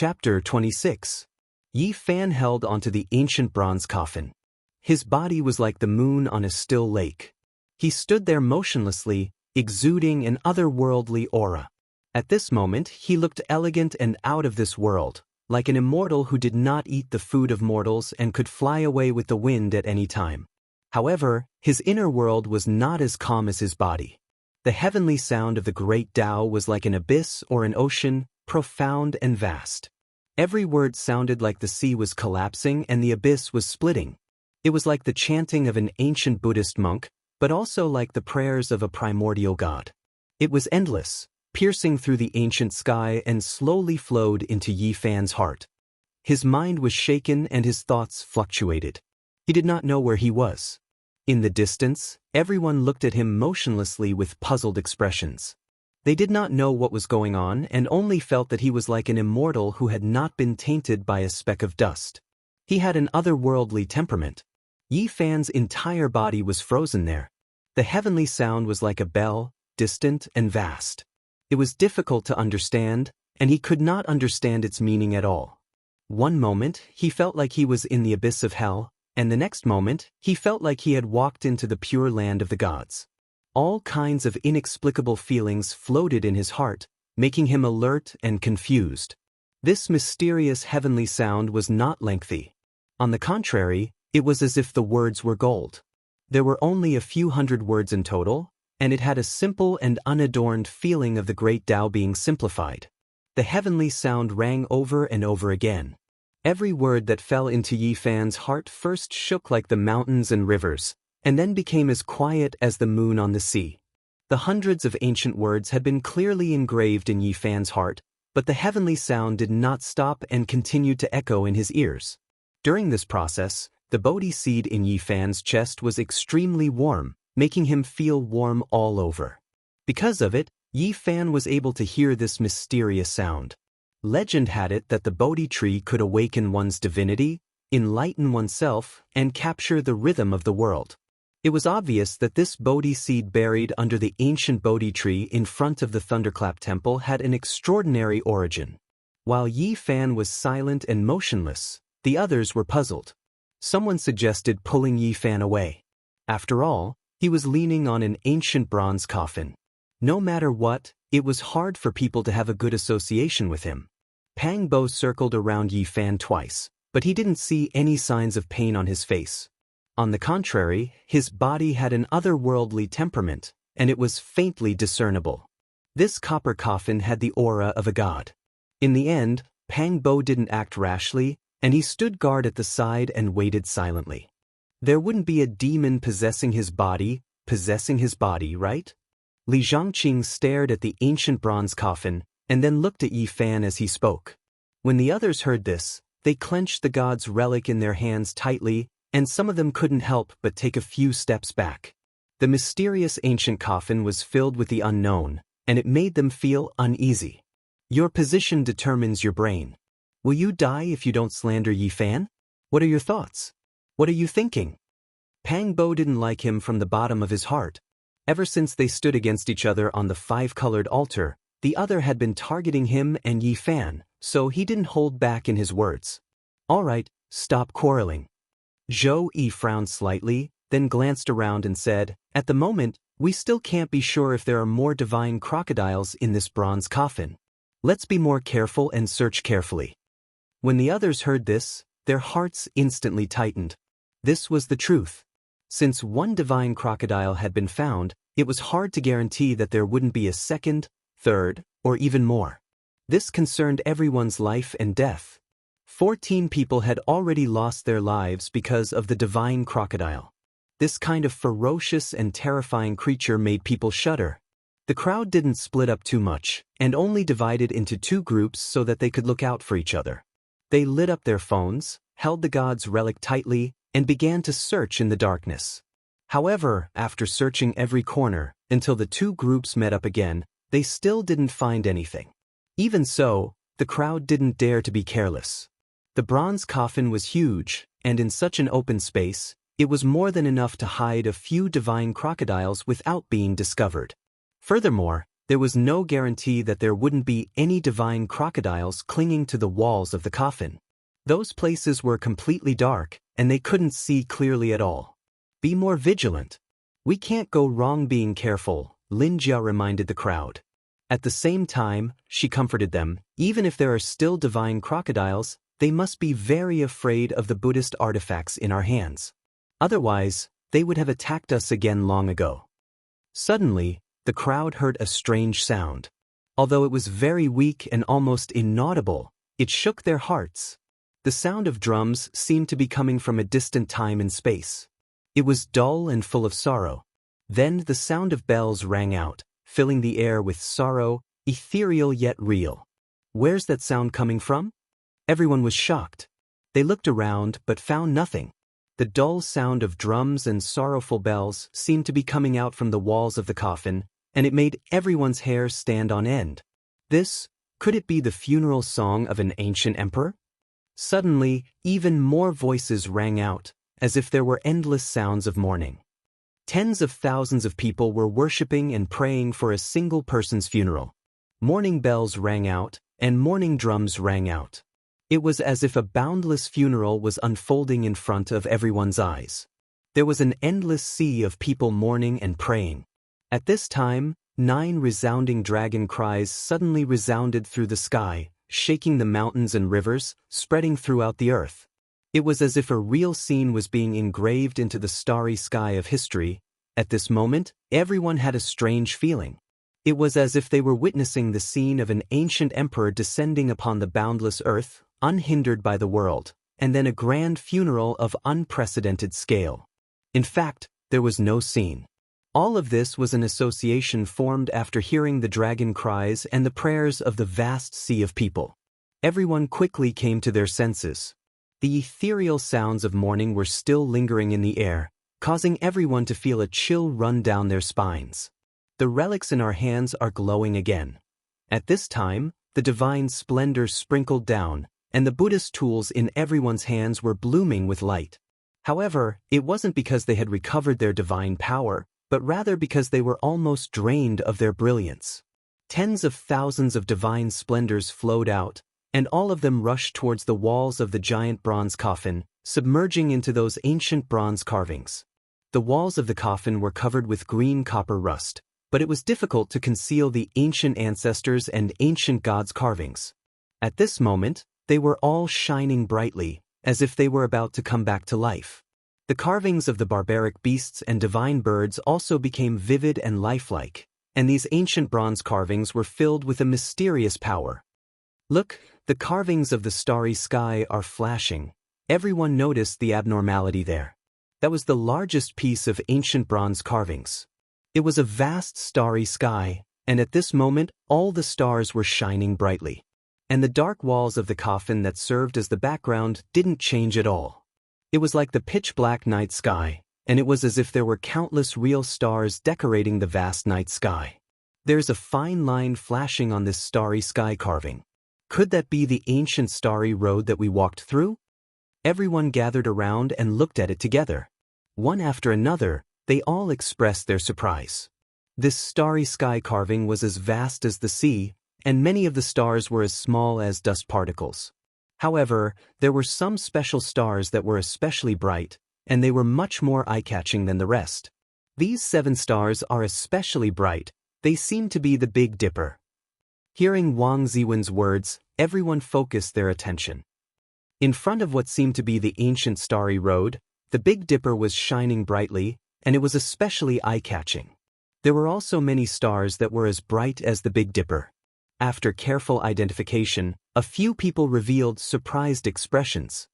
Chapter 26. Yi Fan held onto the ancient bronze coffin. His body was like the moon on a still lake. He stood there motionlessly, exuding an otherworldly aura. At this moment, he looked elegant and out of this world, like an immortal who did not eat the food of mortals and could fly away with the wind at any time. However, his inner world was not as calm as his body. The heavenly sound of the great Tao was like an abyss or an ocean, profound and vast. Every word sounded like the sea was collapsing and the abyss was splitting. It was like the chanting of an ancient Buddhist monk, but also like the prayers of a primordial god. It was endless, piercing through the ancient sky and slowly flowed into Yi Fan's heart. His mind was shaken and his thoughts fluctuated. He did not know where he was. In the distance, everyone looked at him motionlessly with puzzled expressions. They did not know what was going on and only felt that he was like an immortal who had not been tainted by a speck of dust. He had an otherworldly temperament. Yi Fan's entire body was frozen there. The heavenly sound was like a bell, distant and vast. It was difficult to understand, and he could not understand its meaning at all. One moment, he felt like he was in the abyss of hell, and the next moment, he felt like he had walked into the pure land of the gods. All kinds of inexplicable feelings floated in his heart, making him alert and confused. This mysterious heavenly sound was not lengthy. On the contrary, it was as if the words were gold. There were only a few hundred words in total, and it had a simple and unadorned feeling of the great Tao being simplified. The heavenly sound rang over and over again. Every word that fell into Yi Fan's heart first shook like the mountains and rivers, and then became as quiet as the moon on the sea. The hundreds of ancient words had been clearly engraved in Yi Fan's heart, but the heavenly sound did not stop and continued to echo in his ears. During this process, the Bodhi seed in Yi Fan's chest was extremely warm, making him feel warm all over. Because of it, Yi Fan was able to hear this mysterious sound. Legend had it that the Bodhi tree could awaken one's divinity, enlighten oneself, and capture the rhythm of the world. It was obvious that this Bodhi seed buried under the ancient Bodhi tree in front of the Thunderclap Temple had an extraordinary origin. While Yi Fan was silent and motionless, the others were puzzled. Someone suggested pulling Yi Fan away. After all, he was leaning on an ancient bronze coffin. No matter what, it was hard for people to have a good association with him. Pang Bo circled around Yi Fan twice, but he didn't see any signs of pain on his face. On the contrary, his body had an otherworldly temperament, and it was faintly discernible. This copper coffin had the aura of a god. In the end, Pang Bo didn't act rashly, and he stood guard at the side and waited silently. There wouldn't be a demon possessing his body, right? Li Zhangqing stared at the ancient bronze coffin, and then looked at Yi Fan as he spoke. When the others heard this, they clenched the god's relic in their hands tightly, and some of them couldn't help but take a few steps back. The mysterious ancient coffin was filled with the unknown, and it made them feel uneasy. Your position determines your brain. Will you die if you don't slander Yi Fan? What are your thoughts? What are you thinking? Pang Bo didn't like him from the bottom of his heart. Ever since they stood against each other on the five-colored altar, the other had been targeting him and Yi Fan, so he didn't hold back in his words. All right, stop quarreling. Zhou Yi frowned slightly, then glanced around and said, at the moment, we still can't be sure if there are more divine crocodiles in this bronze coffin. Let's be more careful and search carefully. When the others heard this, their hearts instantly tightened. This was the truth. Since one divine crocodile had been found, it was hard to guarantee that there wouldn't be a second, third, or even more. This concerned everyone's life and death. 14 people had already lost their lives because of the divine crocodile. This kind of ferocious and terrifying creature made people shudder. The crowd didn't split up too much, and only divided into two groups so that they could look out for each other. They lit up their phones, held the god's relic tightly, and began to search in the darkness. However, after searching every corner, until the two groups met up again, they still didn't find anything. Even so, the crowd didn't dare to be careless. The bronze coffin was huge, and in such an open space, it was more than enough to hide a few divine crocodiles without being discovered. Furthermore, There was no guarantee that there wouldn't be any divine crocodiles clinging to the walls of the coffin. Those places were completely dark, and they couldn't see clearly at all. Be more vigilant. We can't go wrong being careful, Lin Jia reminded the crowd. At the same time, she comforted them, even if there are still divine crocodiles, they must be very afraid of the Buddhist artifacts in our hands. Otherwise, they would have attacked us again long ago. Suddenly, the crowd heard a strange sound. Although it was very weak and almost inaudible, it shook their hearts. The sound of drums seemed to be coming from a distant time and space. It was dull and full of sorrow. Then the sound of bells rang out, filling the air with sorrow, ethereal yet real. Where's that sound coming from? Everyone was shocked. They looked around but found nothing. The dull sound of drums and sorrowful bells seemed to be coming out from the walls of the coffin, and it made everyone's hair stand on end. Could it be the funeral song of an ancient emperor? Suddenly, even more voices rang out, as if there were endless sounds of mourning. Tens of thousands of people were worshipping and praying for a single person's funeral. Mourning bells rang out, and mourning drums rang out. It was as if a boundless funeral was unfolding in front of everyone's eyes. There was an endless sea of people mourning and praying. At this time, 9 resounding dragon cries suddenly resounded through the sky, shaking the mountains and rivers, spreading throughout the earth. It was as if a real scene was being engraved into the starry sky of history. At this moment, everyone had a strange feeling. It was as if they were witnessing the scene of an ancient emperor descending upon the boundless earth, unhindered by the world, and then a grand funeral of unprecedented scale. In fact, there was no scene. All of this was an association formed after hearing the dragon cries and the prayers of the vast sea of people. Everyone quickly came to their senses. The ethereal sounds of mourning were still lingering in the air, causing everyone to feel a chill run down their spines. The relics in our hands are glowing again. At this time, the divine splendor sprinkled down, and the Buddhist tools in everyone's hands were blooming with light. However, it wasn't because they had recovered their divine power, but rather because they were almost drained of their brilliance. Tens of thousands of divine splendors flowed out, and all of them rushed towards the walls of the giant bronze coffin, submerging into those ancient bronze carvings. The walls of the coffin were covered with green copper rust, but it was difficult to conceal the ancient ancestors and ancient gods' carvings. At this moment, they were all shining brightly, as if they were about to come back to life. The carvings of the barbaric beasts and divine birds also became vivid and lifelike, and these ancient bronze carvings were filled with a mysterious power. Look, the carvings of the starry sky are flashing. Everyone noticed the abnormality there. That was the largest piece of ancient bronze carvings. It was a vast starry sky, and at this moment, all the stars were shining brightly. And the dark walls of the coffin that served as the background didn't change at all. It was like the pitch-black night sky, and it was as if there were countless real stars decorating the vast night sky. There's a fine line flashing on this starry sky carving. Could that be the ancient starry road that we walked through? Everyone gathered around and looked at it together. One after another, they all expressed their surprise. This starry sky carving was as vast as the sea, and many of the stars were as small as dust particles. However, there were some special stars that were especially bright, and they were much more eye-catching than the rest. These 7 stars are especially bright. They seem to be the Big Dipper. Hearing Wang Ziwen's words, everyone focused their attention. In front of what seemed to be the ancient starry road, the Big Dipper was shining brightly, and it was especially eye-catching. There were also many stars that were as bright as the Big Dipper. After careful identification, a few people revealed surprised expressions.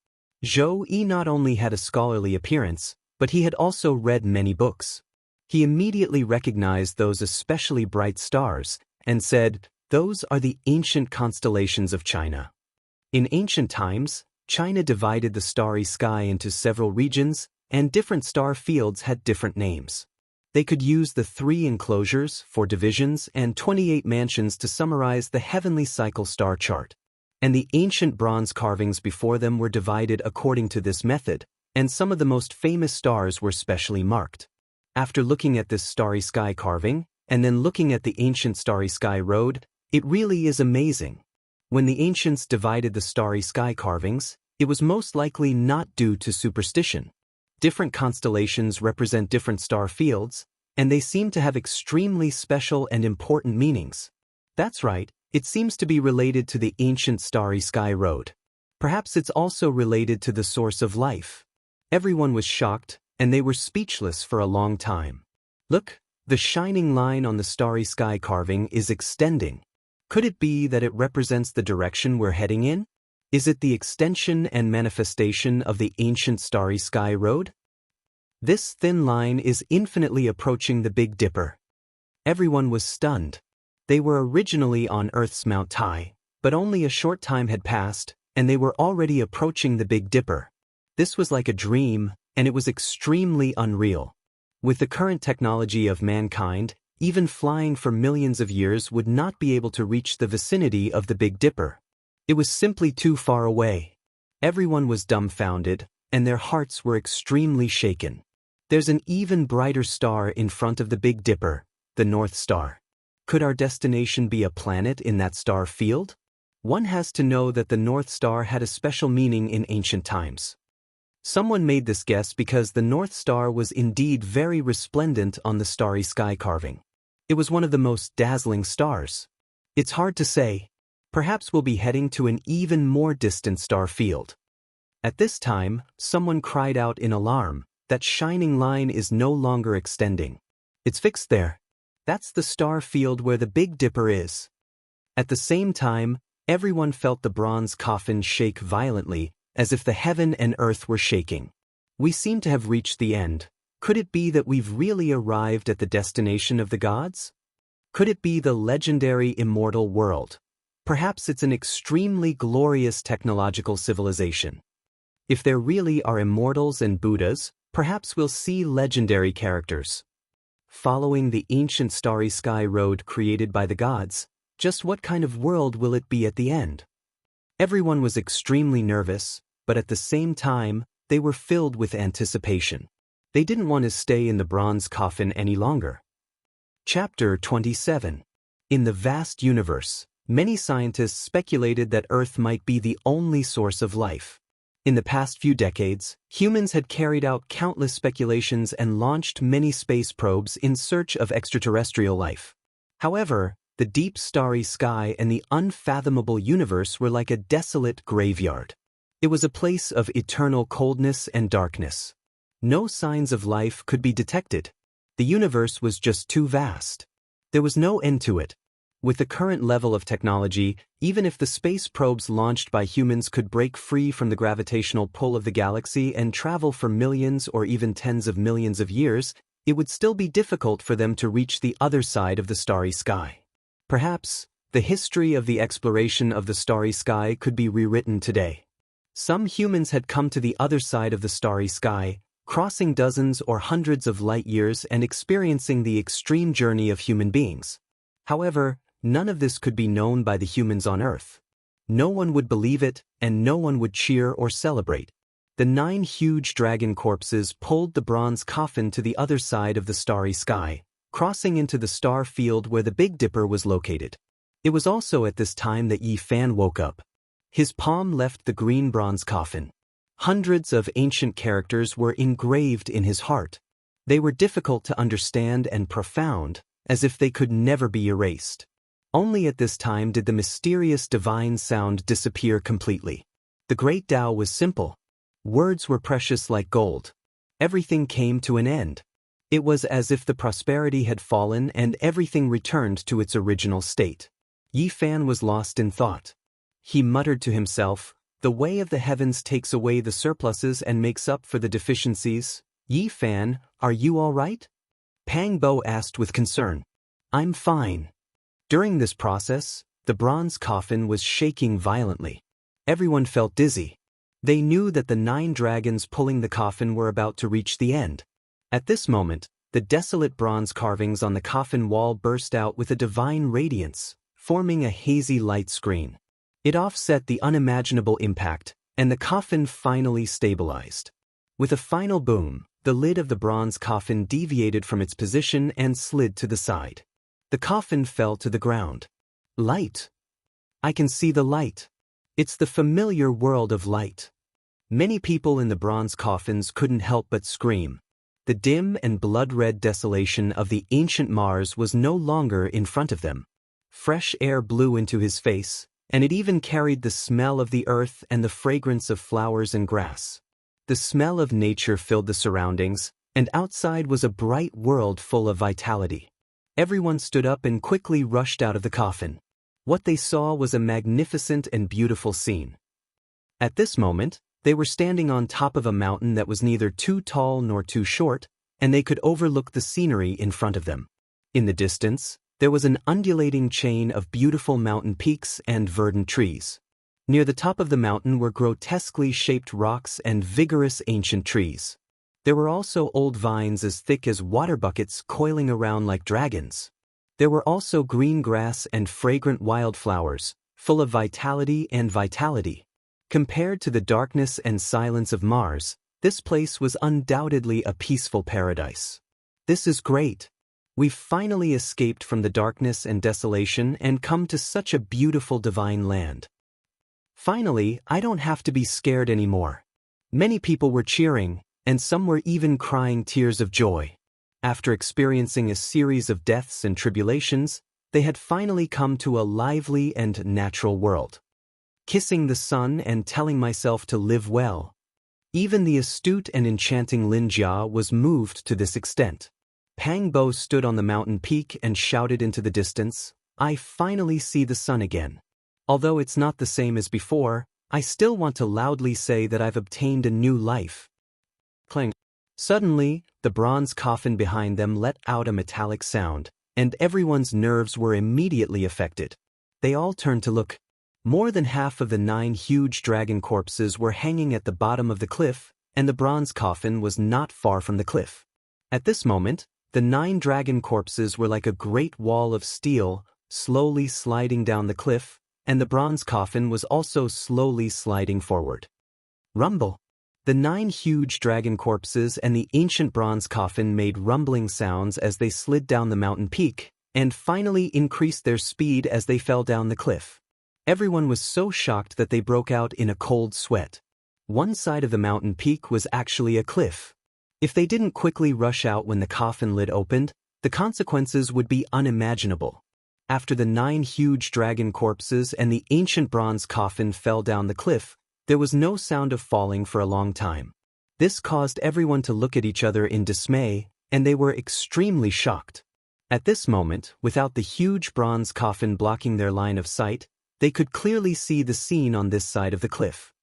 Zhou Yi not only had a scholarly appearance, but he had also read many books. He immediately recognized those especially bright stars, and said, "Those are the ancient constellations of China." In ancient times, China divided the starry sky into several regions, and different star fields had different names. They could use the 3 enclosures, 4 divisions, and 28 mansions to summarize the heavenly cycle star chart. And the ancient bronze carvings before them were divided according to this method, and some of the most famous stars were specially marked. After looking at this starry sky carving, and then looking at the ancient starry sky road, it really is amazing. When the ancients divided the starry sky carvings, it was most likely not due to superstition. Different constellations represent different star fields, and they seem to have extremely special and important meanings. That's right, it seems to be related to the ancient starry sky road. Perhaps it's also related to the source of life. Everyone was shocked, and they were speechless for a long time. Look, the shining line on the starry sky carving is extending. Could it be that it represents the direction we're heading in? Is it the extension and manifestation of the ancient starry sky road? This thin line is infinitely approaching the Big Dipper. Everyone was stunned. They were originally on Earth's Mount Tai, but only a short time had passed, and they were already approaching the Big Dipper. This was like a dream, and it was extremely unreal. With the current technology of mankind, even flying for millions of years would not be able to reach the vicinity of the Big Dipper. It was simply too far away. Everyone was dumbfounded, and their hearts were extremely shaken. There's an even brighter star in front of the Big Dipper, the North Star. Could our destination be a planet in that star field? One has to know that the North Star had a special meaning in ancient times. Someone made this guess because the North Star was indeed very resplendent on the starry sky carving. It was one of the most dazzling stars. It's hard to say. Perhaps we'll be heading to an even more distant star field. At this time, someone cried out in alarm. That shining line is no longer extending. It's fixed there. That's the star field where the Big Dipper is. At the same time, everyone felt the bronze coffin shake violently, as if the heaven and earth were shaking. We seem to have reached the end. Could it be that we've really arrived at the destination of the gods? Could it be the legendary immortal world? Perhaps it's an extremely glorious technological civilization. If there really are immortals and Buddhas, perhaps we'll see legendary characters. Following the ancient starry sky road created by the gods, just what kind of world will it be at the end? Everyone was extremely nervous, but at the same time, they were filled with anticipation. They didn't want to stay in the bronze coffin any longer. Chapter 27. In the vast universe, many scientists speculated that Earth might be the only source of life. In the past few decades, humans had carried out countless speculations and launched many space probes in search of extraterrestrial life. However, the deep starry sky and the unfathomable universe were like a desolate graveyard. It was a place of eternal coldness and darkness. No signs of life could be detected. The universe was just too vast. There was no end to it. With the current level of technology, even if the space probes launched by humans could break free from the gravitational pull of the galaxy and travel for millions or even tens of millions of years, it would still be difficult for them to reach the other side of the starry sky. Perhaps, the history of the exploration of the starry sky could be rewritten today. Some humans had come to the other side of the starry sky, crossing dozens or hundreds of light years and experiencing the extreme journey of human beings. However, none of this could be known by the humans on Earth. No one would believe it, and no one would cheer or celebrate. The 9 huge dragon corpses pulled the bronze coffin to the other side of the starry sky, crossing into the star field where the Big Dipper was located. It was also at this time that Yi Fan woke up. His palm left the green bronze coffin. Hundreds of ancient characters were engraved in his heart. They were difficult to understand and profound, as if they could never be erased. Only at this time did the mysterious divine sound disappear completely. The great Tao was simple. Words were precious like gold. Everything came to an end. It was as if the prosperity had fallen and everything returned to its original state. Yi Fan was lost in thought. He muttered to himself, "The way of the heavens takes away the surpluses and makes up for the deficiencies. Yi Fan, are you all right?" Pang Bo asked with concern. "I'm fine." During this process, the bronze coffin was shaking violently. Everyone felt dizzy. They knew that the 9 dragons pulling the coffin were about to reach the end. At this moment, the desolate bronze carvings on the coffin wall burst out with a divine radiance, forming a hazy light screen. It offset the unimaginable impact, and the coffin finally stabilized. With a final boom, the lid of the bronze coffin deviated from its position and slid to the side. The coffin fell to the ground. Light. I can see the light. It's the familiar world of light. Many people in the bronze coffins couldn't help but scream. The dim and blood-red desolation of the ancient Mars was no longer in front of them. Fresh air blew into his face, and it even carried the smell of the earth and the fragrance of flowers and grass. The smell of nature filled the surroundings, and outside was a bright world full of vitality. Everyone stood up and quickly rushed out of the coffin. What they saw was a magnificent and beautiful scene. At this moment, they were standing on top of a mountain that was neither too tall nor too short, and they could overlook the scenery in front of them. In the distance, there was an undulating chain of beautiful mountain peaks and verdant trees. Near the top of the mountain were grotesquely shaped rocks and vigorous ancient trees. There were also old vines as thick as water buckets coiling around like dragons. There were also green grass and fragrant wildflowers, full of vitality. Compared to the darkness and silence of Mars, this place was undoubtedly a peaceful paradise. This is great. We've finally escaped from the darkness and desolation and come to such a beautiful divine land. Finally, I don't have to be scared anymore. Many people were cheering, and some were even crying tears of joy. After experiencing a series of deaths and tribulations, they had finally come to a lively and natural world. Kissing the sun and telling myself to live well. Even the astute and enchanting Lin Jia was moved to this extent. Pang Bo stood on the mountain peak and shouted into the distance, "I finally see the sun again. Although it's not the same as before, I still want to loudly say that I've obtained a new life." Clang. Suddenly, the bronze coffin behind them let out a metallic sound, and everyone's nerves were immediately affected. They all turned to look. More than half of the 9 huge dragon corpses were hanging at the bottom of the cliff, and the bronze coffin was not far from the cliff. At this moment, the 9 dragon corpses were like a great wall of steel, slowly sliding down the cliff, and the bronze coffin was also slowly sliding forward. Rumble. The 9 huge dragon corpses and the ancient bronze coffin made rumbling sounds as they slid down the mountain peak, and finally increased their speed as they fell down the cliff. Everyone was so shocked that they broke out in a cold sweat. One side of the mountain peak was actually a cliff. If they didn't quickly rush out when the coffin lid opened, the consequences would be unimaginable. After the 9 huge dragon corpses and the ancient bronze coffin fell down the cliff, there was no sound of falling for a long time. This caused everyone to look at each other in dismay, and they were extremely shocked. At this moment, without the huge bronze coffin blocking their line of sight, they could clearly see the scene on this side of the cliff.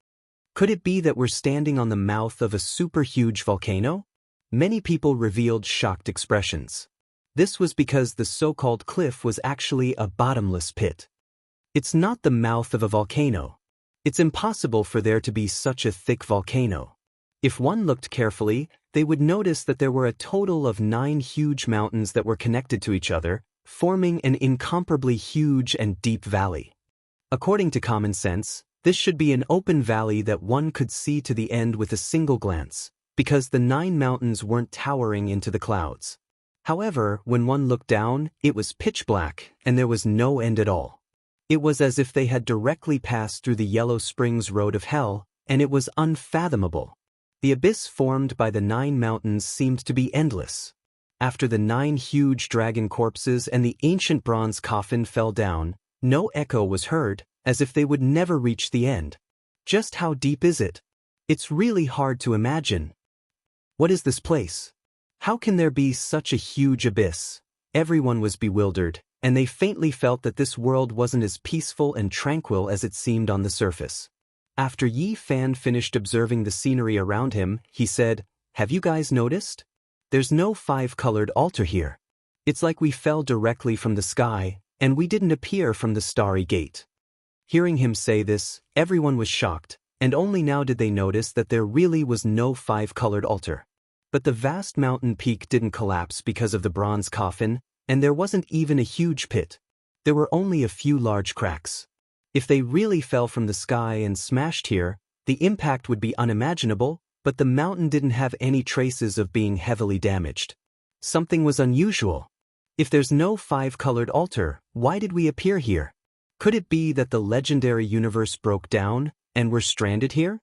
Could it be that we're standing on the mouth of a super-huge volcano? Many people revealed shocked expressions. This was because the so-called cliff was actually a bottomless pit. It's not the mouth of a volcano. It's impossible for there to be such a thick volcano. If one looked carefully, they would notice that there were a total of 9 huge mountains that were connected to each other, forming an incomparably huge and deep valley. According to common sense, this should be an open valley that one could see to the end with a single glance, because the 9 mountains weren't towering into the clouds. However, when one looked down, it was pitch black, and there was no end at all. It was as if they had directly passed through the Yellow Springs Road of Hell, and it was unfathomable. The abyss formed by the 9 mountains seemed to be endless. After the 9 huge dragon corpses and the ancient bronze coffin fell down, no echo was heard, as if they would never reach the end. Just how deep is it? It's really hard to imagine. What is this place? How can there be such a huge abyss? Everyone was bewildered, and they faintly felt that this world wasn't as peaceful and tranquil as it seemed on the surface. After Yi Fan finished observing the scenery around him, he said, "Have you guys noticed? There's no 5-colored altar here. It's like we fell directly from the sky, and we didn't appear from the starry gate." Hearing him say this, everyone was shocked, and only now did they notice that there really was no 5-colored altar. But the vast mountain peak didn't collapse because of the bronze coffin, and there wasn't even a huge pit. There were only a few large cracks. If they really fell from the sky and smashed here, the impact would be unimaginable, but the mountain didn't have any traces of being heavily damaged. Something was unusual. If there's no five-colored altar, why did we appear here? Could it be that the legendary universe broke down, and we're stranded here?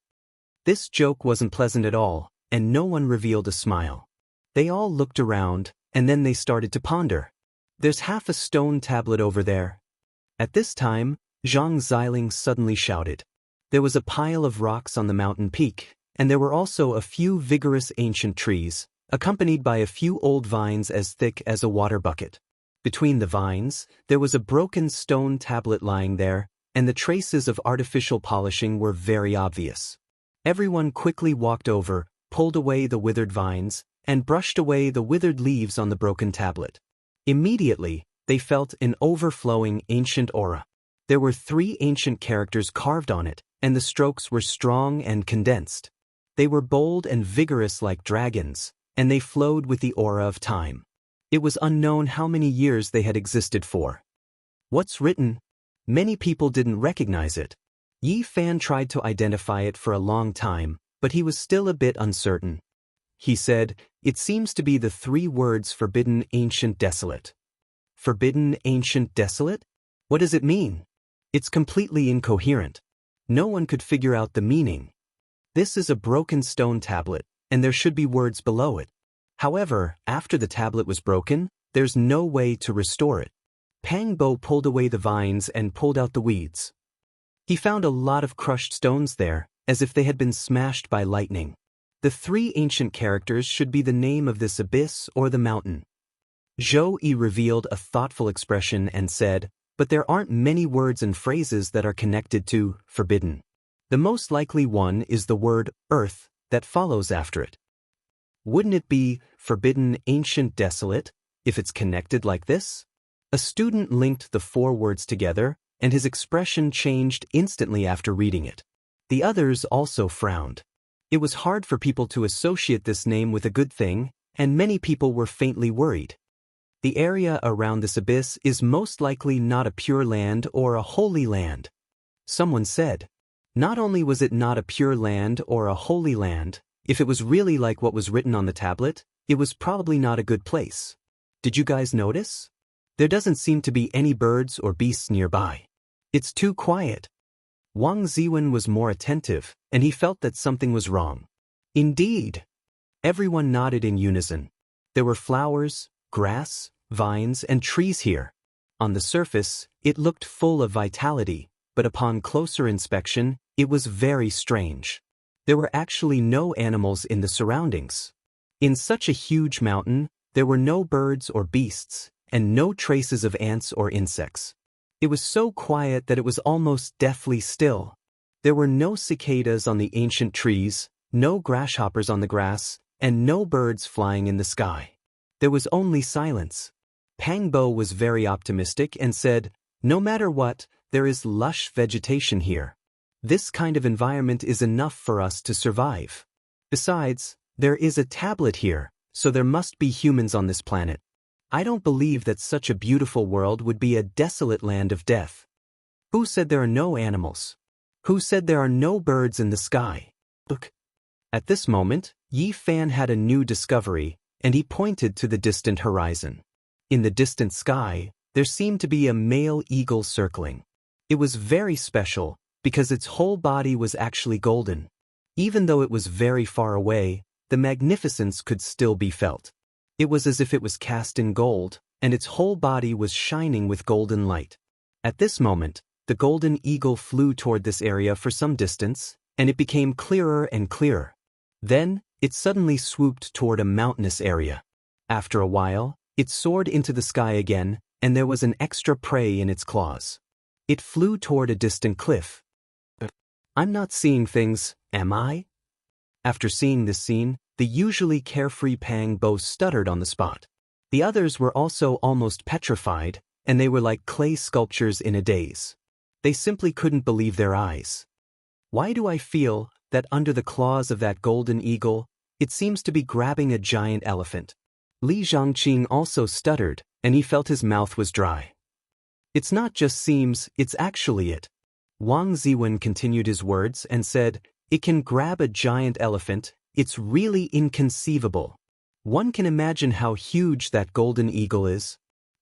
This joke wasn't pleasant at all, and no one revealed a smile. They all looked around, and then they started to ponder. There's half a stone tablet over there. At this time, Zhang Xiling suddenly shouted. There was a pile of rocks on the mountain peak, and there were also a few vigorous ancient trees, accompanied by a few old vines as thick as a water bucket. Between the vines, there was a broken stone tablet lying there, and the traces of artificial polishing were very obvious. Everyone quickly walked over, pulled away the withered vines, and brushed away the withered leaves on the broken tablet. Immediately, they felt an overflowing ancient aura. There were 3 ancient characters carved on it, and the strokes were strong and condensed. They were bold and vigorous like dragons, and they flowed with the aura of time. It was unknown how many years they had existed for. What's written? Many people didn't recognize it. Yi Fan tried to identify it for a long time, but he was still a bit uncertain. He said, "It seems to be the 3 words Forbidden Ancient Desolate." Forbidden Ancient Desolate? What does it mean? It's completely incoherent. No one could figure out the meaning. This is a broken stone tablet, and there should be words below it. However, after the tablet was broken, there's no way to restore it. Pang Bo pulled away the vines and pulled out the weeds. He found a lot of crushed stones there, as if they had been smashed by lightning. The 3 ancient characters should be the name of this abyss or the mountain. Zhou Yi revealed a thoughtful expression and said, "But there aren't many words and phrases that are connected to forbidden. The most likely one is the word earth that follows after it. Wouldn't it be Forbidden Ancient Desolate if it's connected like this?" A student linked the 4 words together, and his expression changed instantly after reading it. The others also frowned. It was hard for people to associate this name with a good thing, and many people were faintly worried. The area around this abyss is most likely not a pure land or a holy land. Someone said. Not only was it not a pure land or a holy land, if it was really like what was written on the tablet, it was probably not a good place. Did you guys notice? There doesn't seem to be any birds or beasts nearby. It's too quiet. Wang Ziwen was more attentive, and he felt that something was wrong. Indeed. Everyone nodded in unison. There were flowers, grass, vines, and trees here. On the surface, it looked full of vitality, but upon closer inspection, it was very strange. There were actually no animals in the surroundings. In such a huge mountain, there were no birds or beasts, and no traces of ants or insects. It was so quiet that it was almost deathly still. There were no cicadas on the ancient trees, no grasshoppers on the grass, and no birds flying in the sky. There was only silence. Pang Bo was very optimistic and said, "No matter what, there is lush vegetation here. This kind of environment is enough for us to survive. Besides, there is a tablet here, so there must be humans on this planet. I don't believe that such a beautiful world would be a desolate land of death. Who said there are no animals? Who said there are no birds in the sky? Look." At this moment, Yi Fan had a new discovery, and he pointed to the distant horizon. In the distant sky, there seemed to be a male eagle circling. It was very special, because its whole body was actually golden. Even though it was very far away, the magnificence could still be felt. It was as if it was cast in gold, and its whole body was shining with golden light. At this moment, the golden eagle flew toward this area for some distance, and it became clearer and clearer. Then, it suddenly swooped toward a mountainous area. After a while, it soared into the sky again, and there was an extra prey in its claws. It flew toward a distant cliff. I'm not seeing things, am I? After seeing this scene, the usually carefree Pang Bo stuttered on the spot. The others were also almost petrified, and they were like clay sculptures in a daze. They simply couldn't believe their eyes. Why do I feel that under the claws of that golden eagle, it seems to be grabbing a giant elephant? Li Zhangqing also stuttered, and he felt his mouth was dry. It's not just seems, it's actually it. Wang Ziwen continued his words and said, "It can grab a giant elephant. It's really inconceivable. One can imagine how huge that golden eagle is."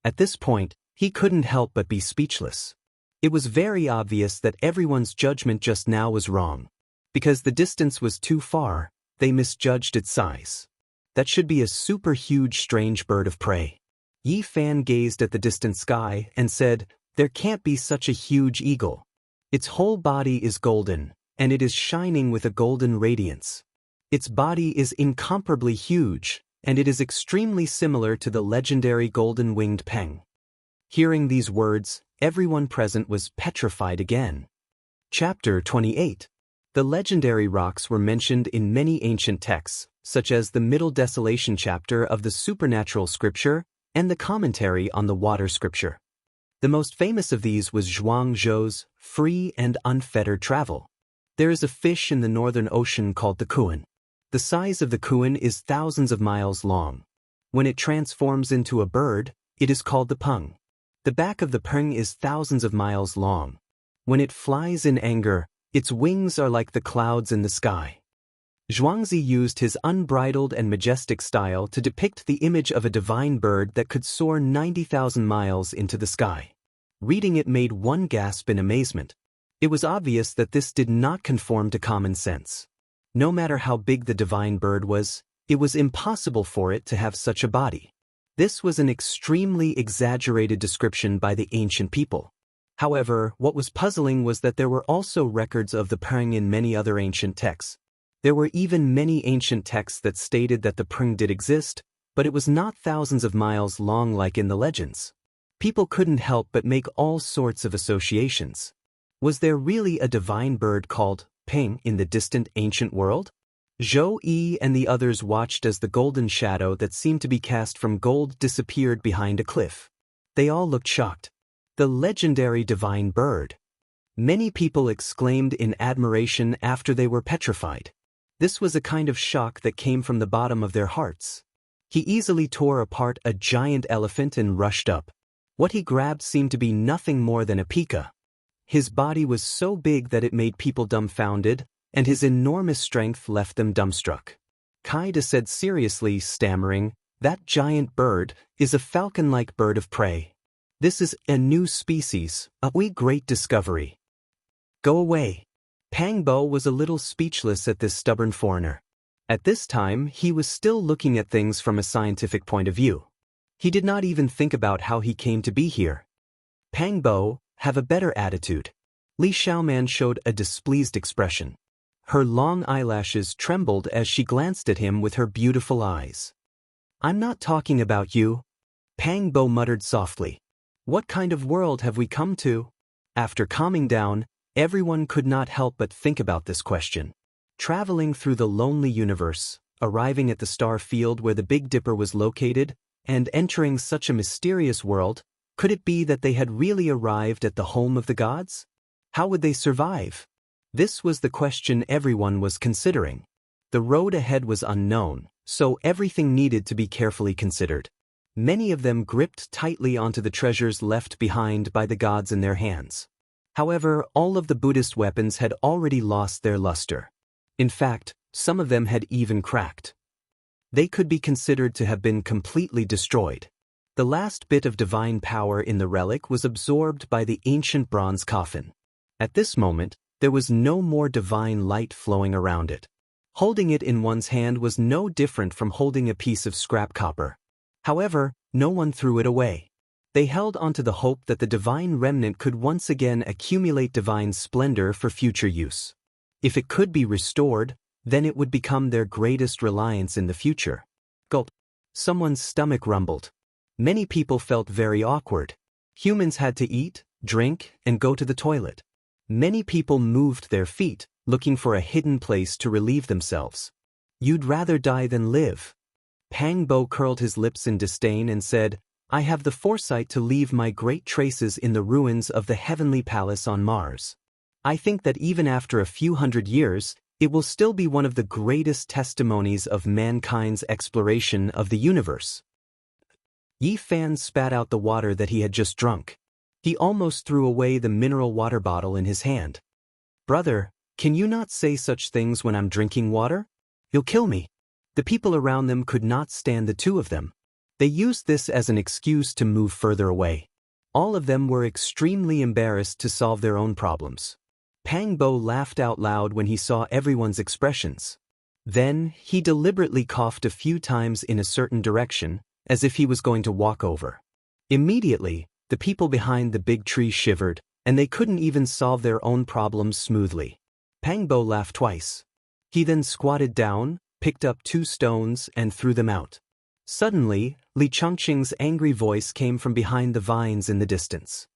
At this point, he couldn't help but be speechless. It was very obvious that everyone's judgment just now was wrong. Because the distance was too far, they misjudged its size. That should be a super huge strange bird of prey. Yi Fan gazed at the distant sky and said, "There can't be such a huge eagle. Its whole body is golden, and it is shining with a golden radiance. Its body is incomparably huge, and it is extremely similar to the legendary golden-winged peng." Hearing these words, everyone present was petrified again. Chapter 28. The legendary rocks were mentioned in many ancient texts, such as the Middle Desolation chapter of the Supernatural Scripture and the commentary on the Water Scripture. The most famous of these was Zhuang Zhou's Free and Unfettered Travel. There is a fish in the northern ocean called the kuan. The size of the kuan is thousands of miles long. When it transforms into a bird, it is called the peng. The back of the peng is thousands of miles long. When it flies in anger, its wings are like the clouds in the sky. Zhuangzi used his unbridled and majestic style to depict the image of a divine bird that could soar 90,000 miles into the sky. Reading it made one gasp in amazement. It was obvious that this did not conform to common sense. No matter how big the divine bird was, it was impossible for it to have such a body. This was an extremely exaggerated description by the ancient people. However, what was puzzling was that there were also records of the peng in many other ancient texts. There were even many ancient texts that stated that the peng did exist, but it was not thousands of miles long like in the legends. People couldn't help but make all sorts of associations. Was there really a divine bird called peng in the distant ancient world? Zhou Yi and the others watched as the golden shadow that seemed to be cast from gold disappeared behind a cliff. They all looked shocked. The legendary divine bird. Many people exclaimed in admiration after they were petrified. This was a kind of shock that came from the bottom of their hearts. He easily tore apart a giant elephant and rushed up. What he grabbed seemed to be nothing more than a pika. His body was so big that it made people dumbfounded, and his enormous strength left them dumbstruck. Kaida said seriously, stammering, "That giant bird is a falcon-like bird of prey. This is a new species, a great discovery." "Go away." Pang Bo was a little speechless at this stubborn foreigner. At this time, he was still looking at things from a scientific point of view. He did not even think about how he came to be here. "Pang Bo, have a better attitude." Li Xiaoman showed a displeased expression. Her long eyelashes trembled as she glanced at him with her beautiful eyes. "I'm not talking about you." Pang Bo muttered softly. "What kind of world have we come to?" After calming down, everyone could not help but think about this question. Traveling through the lonely universe, arriving at the star field where the Big Dipper was located, and entering such a mysterious world, could it be that they had really arrived at the home of the gods? How would they survive? This was the question everyone was considering. The road ahead was unknown, so everything needed to be carefully considered. Many of them gripped tightly onto the treasures left behind by the gods in their hands. However, all of the Buddhist weapons had already lost their luster. In fact, some of them had even cracked. They could be considered to have been completely destroyed. The last bit of divine power in the relic was absorbed by the ancient bronze coffin. At this moment, there was no more divine light flowing around it. Holding it in one's hand was no different from holding a piece of scrap copper. However, no one threw it away. They held onto the hope that the divine remnant could once again accumulate divine splendor for future use. If it could be restored, then it would become their greatest reliance in the future. Gulp. Someone's stomach rumbled. Many people felt very awkward. Humans had to eat, drink, and go to the toilet. Many people moved their feet, looking for a hidden place to relieve themselves. "You'd rather die than live." Pang Bo curled his lips in disdain and said, "I have the foresight to leave my great traces in the ruins of the heavenly palace on Mars. I think that even after a few hundred years, it will still be one of the greatest testimonies of mankind's exploration of the universe." Yi Fan spat out the water that he had just drunk. He almost threw away the mineral water bottle in his hand. "Brother, can you not say such things when I'm drinking water? You'll kill me." The people around them could not stand the two of them. They used this as an excuse to move further away. All of them were extremely embarrassed to solve their own problems. Pang Bo laughed out loud when he saw everyone's expressions. Then, he deliberately coughed a few times in a certain direction, as if he was going to walk over. Immediately, the people behind the big tree shivered, and they couldn't even solve their own problems smoothly. Pang Bo laughed twice. He then squatted down, picked up 2 stones, and threw them out. Suddenly, Li Changqing's angry voice came from behind the vines in the distance.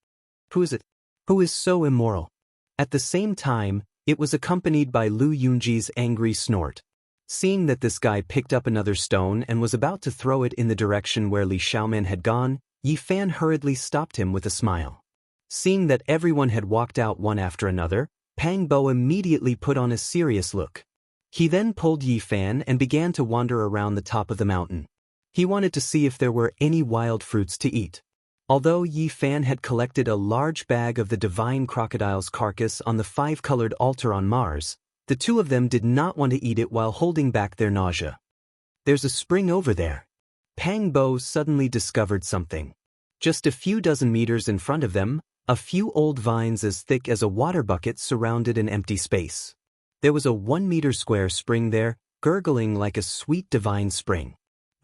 Who is it? Who is so immoral? At the same time, it was accompanied by Lu Yunji's angry snort. Seeing that this guy picked up another stone and was about to throw it in the direction where Li Xiaoman had gone, Yi Fan hurriedly stopped him with a smile. Seeing that everyone had walked out one after another, Pang Bo immediately put on a serious look. He then pulled Yi Fan and began to wander around the top of the mountain. He wanted to see if there were any wild fruits to eat. Although Yi Fan had collected a large bag of the divine crocodile's carcass on the 5-colored altar on Mars, the 2 of them did not want to eat it while holding back their nausea. There's a spring over there. Pang Bo suddenly discovered something. Just a few dozen meters in front of them, a few old vines as thick as a water bucket surrounded an empty space. There was a 1-meter square spring there, gurgling like a sweet divine spring.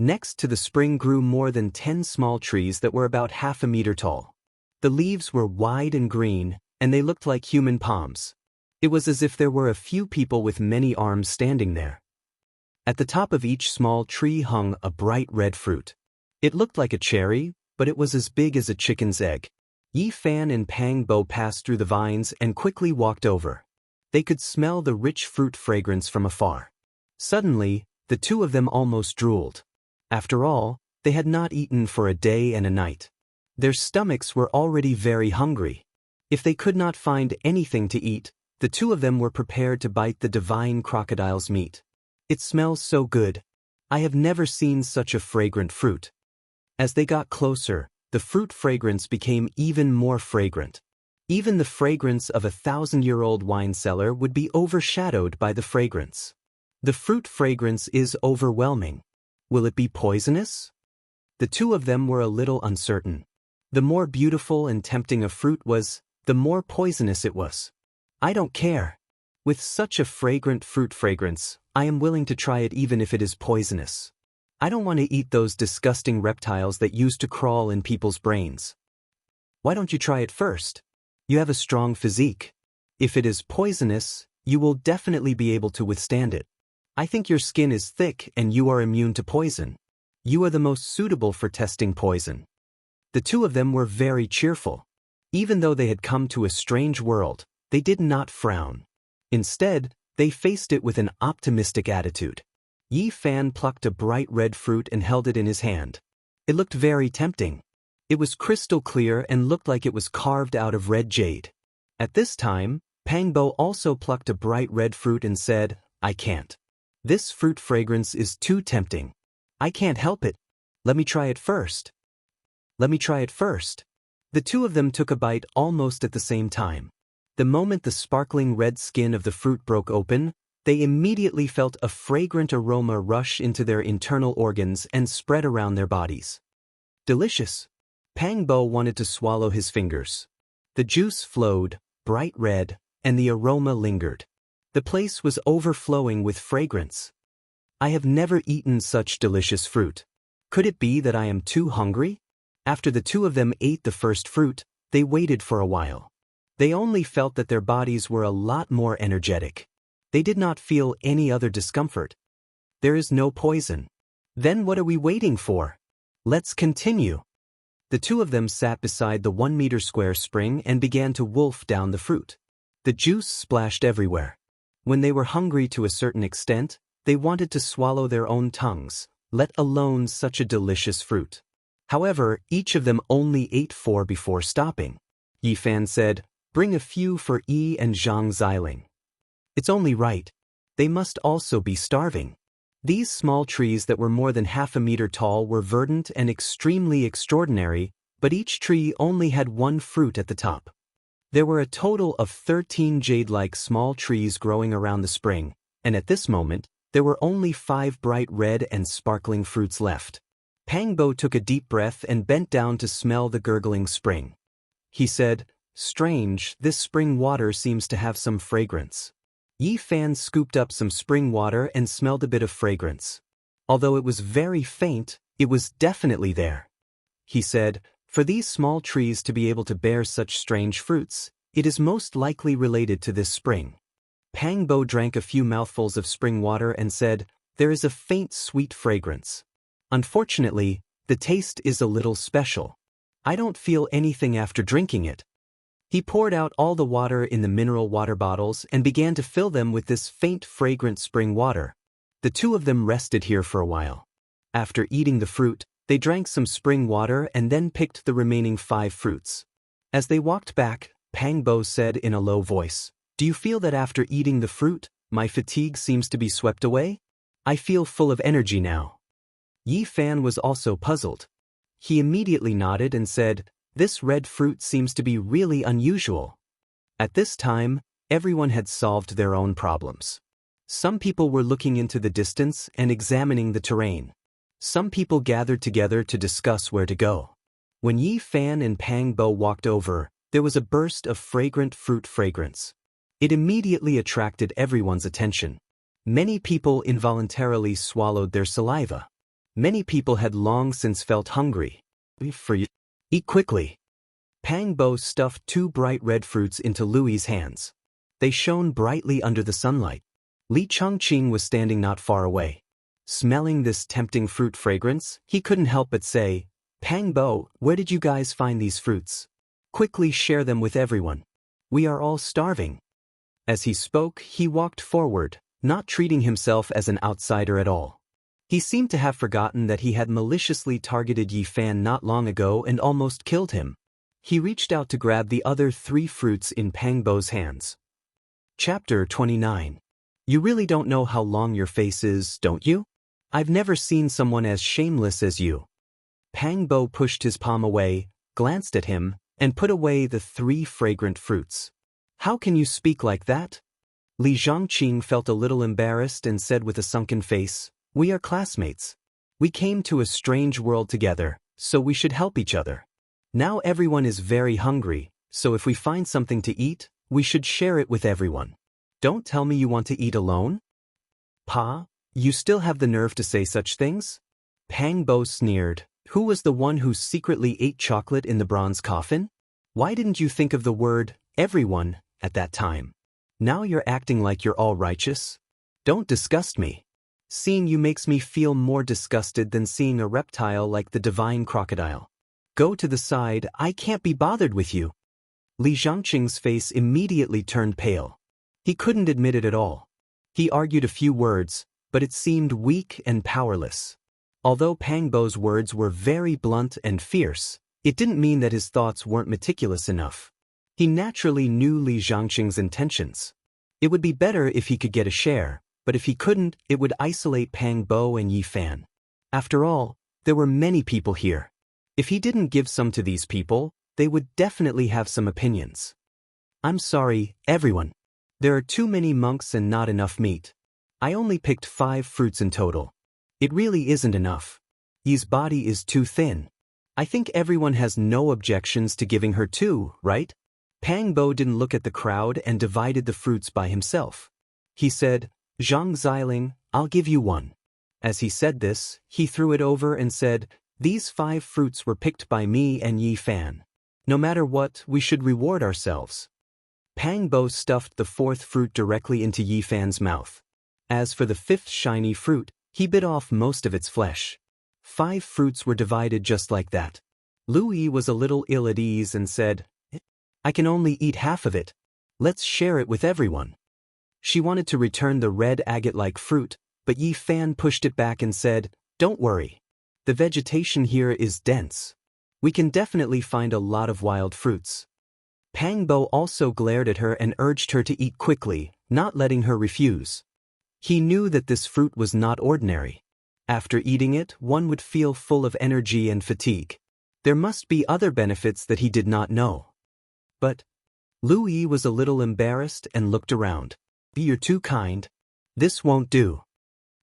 Next to the spring grew more than 10 small trees that were about half a meter tall. The leaves were wide and green, and they looked like human palms. It was as if there were a few people with many arms standing there. At the top of each small tree hung a bright red fruit. It looked like a cherry, but it was as big as a chicken's egg. Yi Fan and Pang Bo passed through the vines and quickly walked over. They could smell the rich fruit fragrance from afar. Suddenly, the 2 of them almost drooled. After all, they had not eaten for a day and a night. Their stomachs were already very hungry. If they could not find anything to eat, the 2 of them were prepared to bite the divine crocodile's meat. It smells so good. I have never seen such a fragrant fruit. As they got closer, the fruit fragrance became even more fragrant. Even the fragrance of a 1,000-year-old wine cellar would be overshadowed by the fragrance. The fruit fragrance is overwhelming. Will it be poisonous? The 2 of them were a little uncertain. The more beautiful and tempting a fruit was, the more poisonous it was. I don't care. With such a fragrant fruit fragrance, I am willing to try it even if it is poisonous. I don't want to eat those disgusting reptiles that used to crawl in people's brains. Why don't you try it first? You have a strong physique. If it is poisonous, you will definitely be able to withstand it. I think your skin is thick and you are immune to poison. You are the most suitable for testing poison. The 2 of them were very cheerful. Even though they had come to a strange world, they did not frown. Instead, they faced it with an optimistic attitude. Yi Fan plucked a bright red fruit and held it in his hand. It looked very tempting. It was crystal clear and looked like it was carved out of red jade. At this time, Pang Bo also plucked a bright red fruit and said, I can't. This fruit fragrance is too tempting. I can't help it. Let me try it first. Let me try it first. The 2 of them took a bite almost at the same time. The moment the sparkling red skin of the fruit broke open, they immediately felt a fragrant aroma rush into their internal organs and spread around their bodies. Delicious. Pang Bo wanted to swallow his fingers. The juice flowed, bright red, and the aroma lingered. The place was overflowing with fragrance. I have never eaten such delicious fruit. Could it be that I am too hungry? After the 2 of them ate the first fruit, they waited for a while. They only felt that their bodies were a lot more energetic. They did not feel any other discomfort. There is no poison. Then what are we waiting for? Let's continue. The 2 of them sat beside the 1-meter square spring and began to wolf down the fruit. The juice splashed everywhere. When they were hungry to a certain extent, they wanted to swallow their own tongues, let alone such a delicious fruit. However, each of them only ate 4 before stopping. Yi Fan said, Bring a few for Yi and Zhang Xiling. It's only right. They must also be starving. These small trees that were more than half a meter tall were verdant and extremely extraordinary, but each tree only had 1 fruit at the top. There were a total of 13 jade-like small trees growing around the spring, and at this moment, there were only 5 bright red and sparkling fruits left. Pang Bo took a deep breath and bent down to smell the gurgling spring. He said, "Strange, this spring water seems to have some fragrance." Yi Fan scooped up some spring water and smelled a bit of fragrance. Although it was very faint, it was definitely there. He said, "For these small trees to be able to bear such strange fruits, it is most likely related to this spring." Pang Bo drank a few mouthfuls of spring water and said, "There is a faint sweet fragrance. Unfortunately, the taste is a little special. I don't feel anything after drinking it." He poured out all the water in the mineral water bottles and began to fill them with this faint fragrant spring water. The two of them rested here for a while. After eating the fruit, they drank some spring water and then picked the remaining 5 fruits. As they walked back, Pang Bo said in a low voice, "Do you feel that after eating the fruit, my fatigue seems to be swept away? I feel full of energy now." Yi Fan was also puzzled. He immediately nodded and said, "This red fruit seems to be really unusual." At this time, everyone had solved their own problems. Some people were looking into the distance and examining the terrain. Some people gathered together to discuss where to go. When Yi Fan and Pang Bo walked over, there was a burst of fragrant fruit fragrance. It immediately attracted everyone's attention. Many people involuntarily swallowed their saliva. Many people had long since felt hungry. Eat quickly. Pang Bo stuffed 2 bright red fruits into Louis's hands. They shone brightly under the sunlight. Li Chongqing was standing not far away. Smelling this tempting fruit fragrance, he couldn't help but say, "Pang Bo, where did you guys find these fruits? Quickly share them with everyone. We are all starving." As he spoke, he walked forward, not treating himself as an outsider at all. He seemed to have forgotten that he had maliciously targeted Yi Fan not long ago and almost killed him. He reached out to grab the other 3 fruits in Pang Bo's hands. Chapter 29. You really don't know how long your face is, don't you? I've never seen someone as shameless as you. Pang Bo pushed his palm away, glanced at him, and put away the 3 fragrant fruits. "How can you speak like that?" Li Zhongqing felt a little embarrassed and said with a sunken face, "We are classmates. We came to a strange world together, so we should help each other. Now everyone is very hungry, so if we find something to eat, we should share it with everyone. Don't tell me you want to eat alone." "Pa, you still have the nerve to say such things?" Pang Bo sneered. "Who was the one who secretly ate chocolate in the bronze coffin? Why didn't you think of the word, everyone, at that time? Now you're acting like you're all righteous. Don't disgust me. Seeing you makes me feel more disgusted than seeing a reptile like the divine crocodile. Go to the side, I can't be bothered with you." Li Zhongqing's face immediately turned pale. He couldn't admit it at all. He argued a few words, but it seemed weak and powerless. Although Pang Bo's words were very blunt and fierce, it didn't mean that his thoughts weren't meticulous enough. He naturally knew Li Zhongqing's intentions. It would be better if he could get a share, but if he couldn't, it would isolate Pang Bo and Yi Fan. After all, there were many people here. If he didn't give some to these people, they would definitely have some opinions. "I'm sorry, everyone. There are too many monks and not enough meat. I only picked 5 fruits in total. It really isn't enough. Yi's body is too thin. I think everyone has no objections to giving her 2, right?" Pang Bo didn't look at the crowd and divided the fruits by himself. He said, "Zhang Xiling, I'll give you 1. As he said this, he threw it over and said, "These 5 fruits were picked by me and Yi Fan. No matter what, we should reward ourselves." Pang Bo stuffed the 4th fruit directly into Yi Fan's mouth. As for the 5th shiny fruit, he bit off most of its flesh. 5 fruits were divided just like that. Louis was a little ill at ease and said, "I can only eat half of it. Let's share it with everyone." She wanted to return the red agate-like fruit, but Yi Fan pushed it back and said, "Don't worry. The vegetation here is dense. We can definitely find a lot of wild fruits." Pang Bo also glared at her and urged her to eat quickly, not letting her refuse. He knew that this fruit was not ordinary. After eating it, one would feel full of energy and fatigue. There must be other benefits that he did not know. But Louis was a little embarrassed and looked around. "You're too kind. This won't do."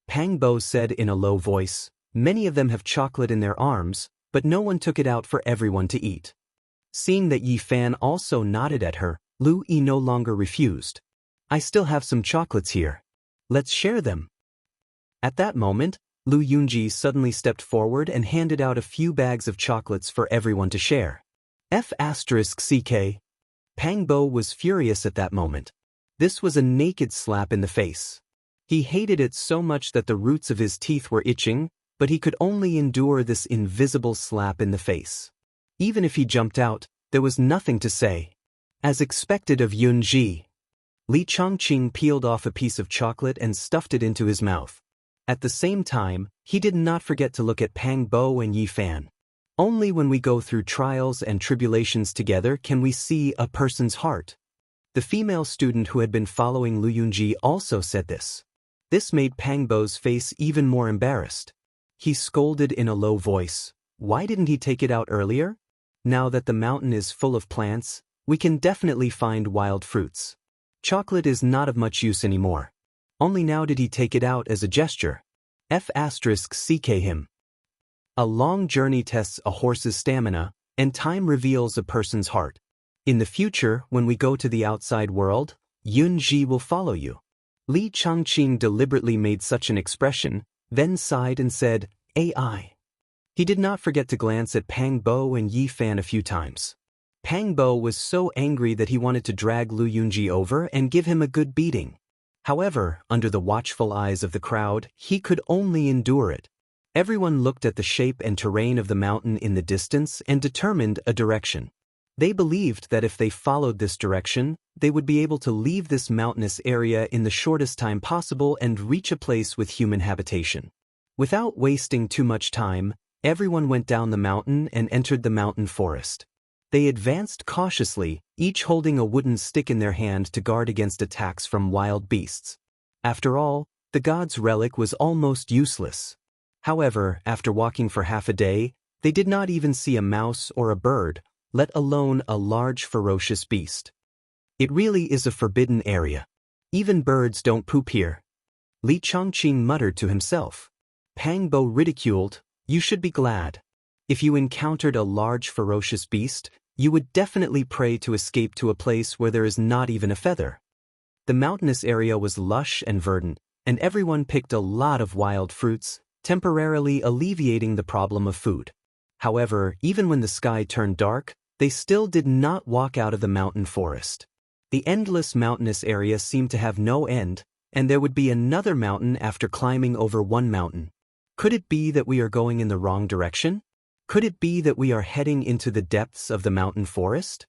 Pang Bo said in a low voice, Many of them have chocolate in their arms, but no one took it out for everyone to eat. Seeing that Yi Fan also nodded at her, Lu Yi no longer refused. I still have some chocolates here. Let's share them. At that moment, Lu Yunji suddenly stepped forward and handed out a few bags of chocolates for everyone to share. F***CK. Pang Bo was furious at that moment. This was a naked slap in the face. He hated it so much that the roots of his teeth were itching, but he could only endure this invisible slap in the face. Even if he jumped out, there was nothing to say. As expected of Yunji, Li Chongqing peeled off a piece of chocolate and stuffed it into his mouth. At the same time, he did not forget to look at Pang Bo and Yi Fan. Only when we go through trials and tribulations together can we see a person's heart. The female student who had been following Lu Yunji also said this. This made Pang Bo's face even more embarrassed. He scolded in a low voice. Why didn't he take it out earlier? Now that the mountain is full of plants, we can definitely find wild fruits. Chocolate is not of much use anymore. Only now did he take it out as a gesture. F***CK him. A long journey tests a horse's stamina, and time reveals a person's heart. In the future, when we go to the outside world, Yunji will follow you. Li Chongqing deliberately made such an expression, then sighed and said, AI. He did not forget to glance at Pang Bo and Yi Fan a few times. Pang Bo was so angry that he wanted to drag Lu Yunji over and give him a good beating. However, under the watchful eyes of the crowd, he could only endure it. Everyone looked at the shape and terrain of the mountain in the distance and determined a direction. They believed that if they followed this direction, they would be able to leave this mountainous area in the shortest time possible and reach a place with human habitation. Without wasting too much time, everyone went down the mountain and entered the mountain forest. They advanced cautiously, each holding a wooden stick in their hand to guard against attacks from wild beasts. After all, the god's relic was almost useless. However, after walking for half a day, they did not even see a mouse or a bird, let alone a large ferocious beast. It really is a forbidden area. Even birds don't poop here. Li Chongqing muttered to himself. Pang Bo ridiculed, you should be glad. If you encountered a large ferocious beast, you would definitely pray to escape to a place where there is not even a feather. The mountainous area was lush and verdant, and everyone picked a lot of wild fruits, temporarily alleviating the problem of food. However, even when the sky turned dark, they still did not walk out of the mountain forest. The endless mountainous area seemed to have no end, and there would be another mountain after climbing over one mountain. Could it be that we are going in the wrong direction? Could it be that we are heading into the depths of the mountain forest?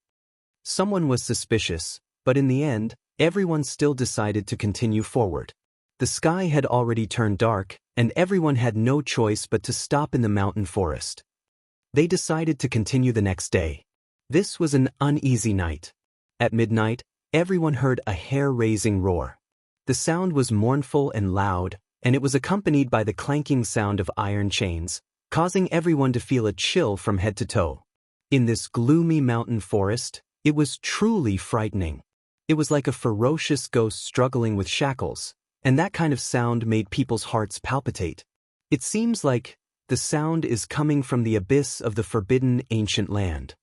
Someone was suspicious, but in the end, everyone still decided to continue forward. The sky had already turned dark, and everyone had no choice but to stop in the mountain forest. They decided to continue the next day. This was an uneasy night. At midnight, everyone heard a hair-raising roar. The sound was mournful and loud, and it was accompanied by the clanking sound of iron chains, causing everyone to feel a chill from head to toe. In this gloomy mountain forest, it was truly frightening. It was like a ferocious ghost struggling with shackles, and that kind of sound made people's hearts palpitate. It seems like the sound is coming from the abyss of the forbidden ancient land.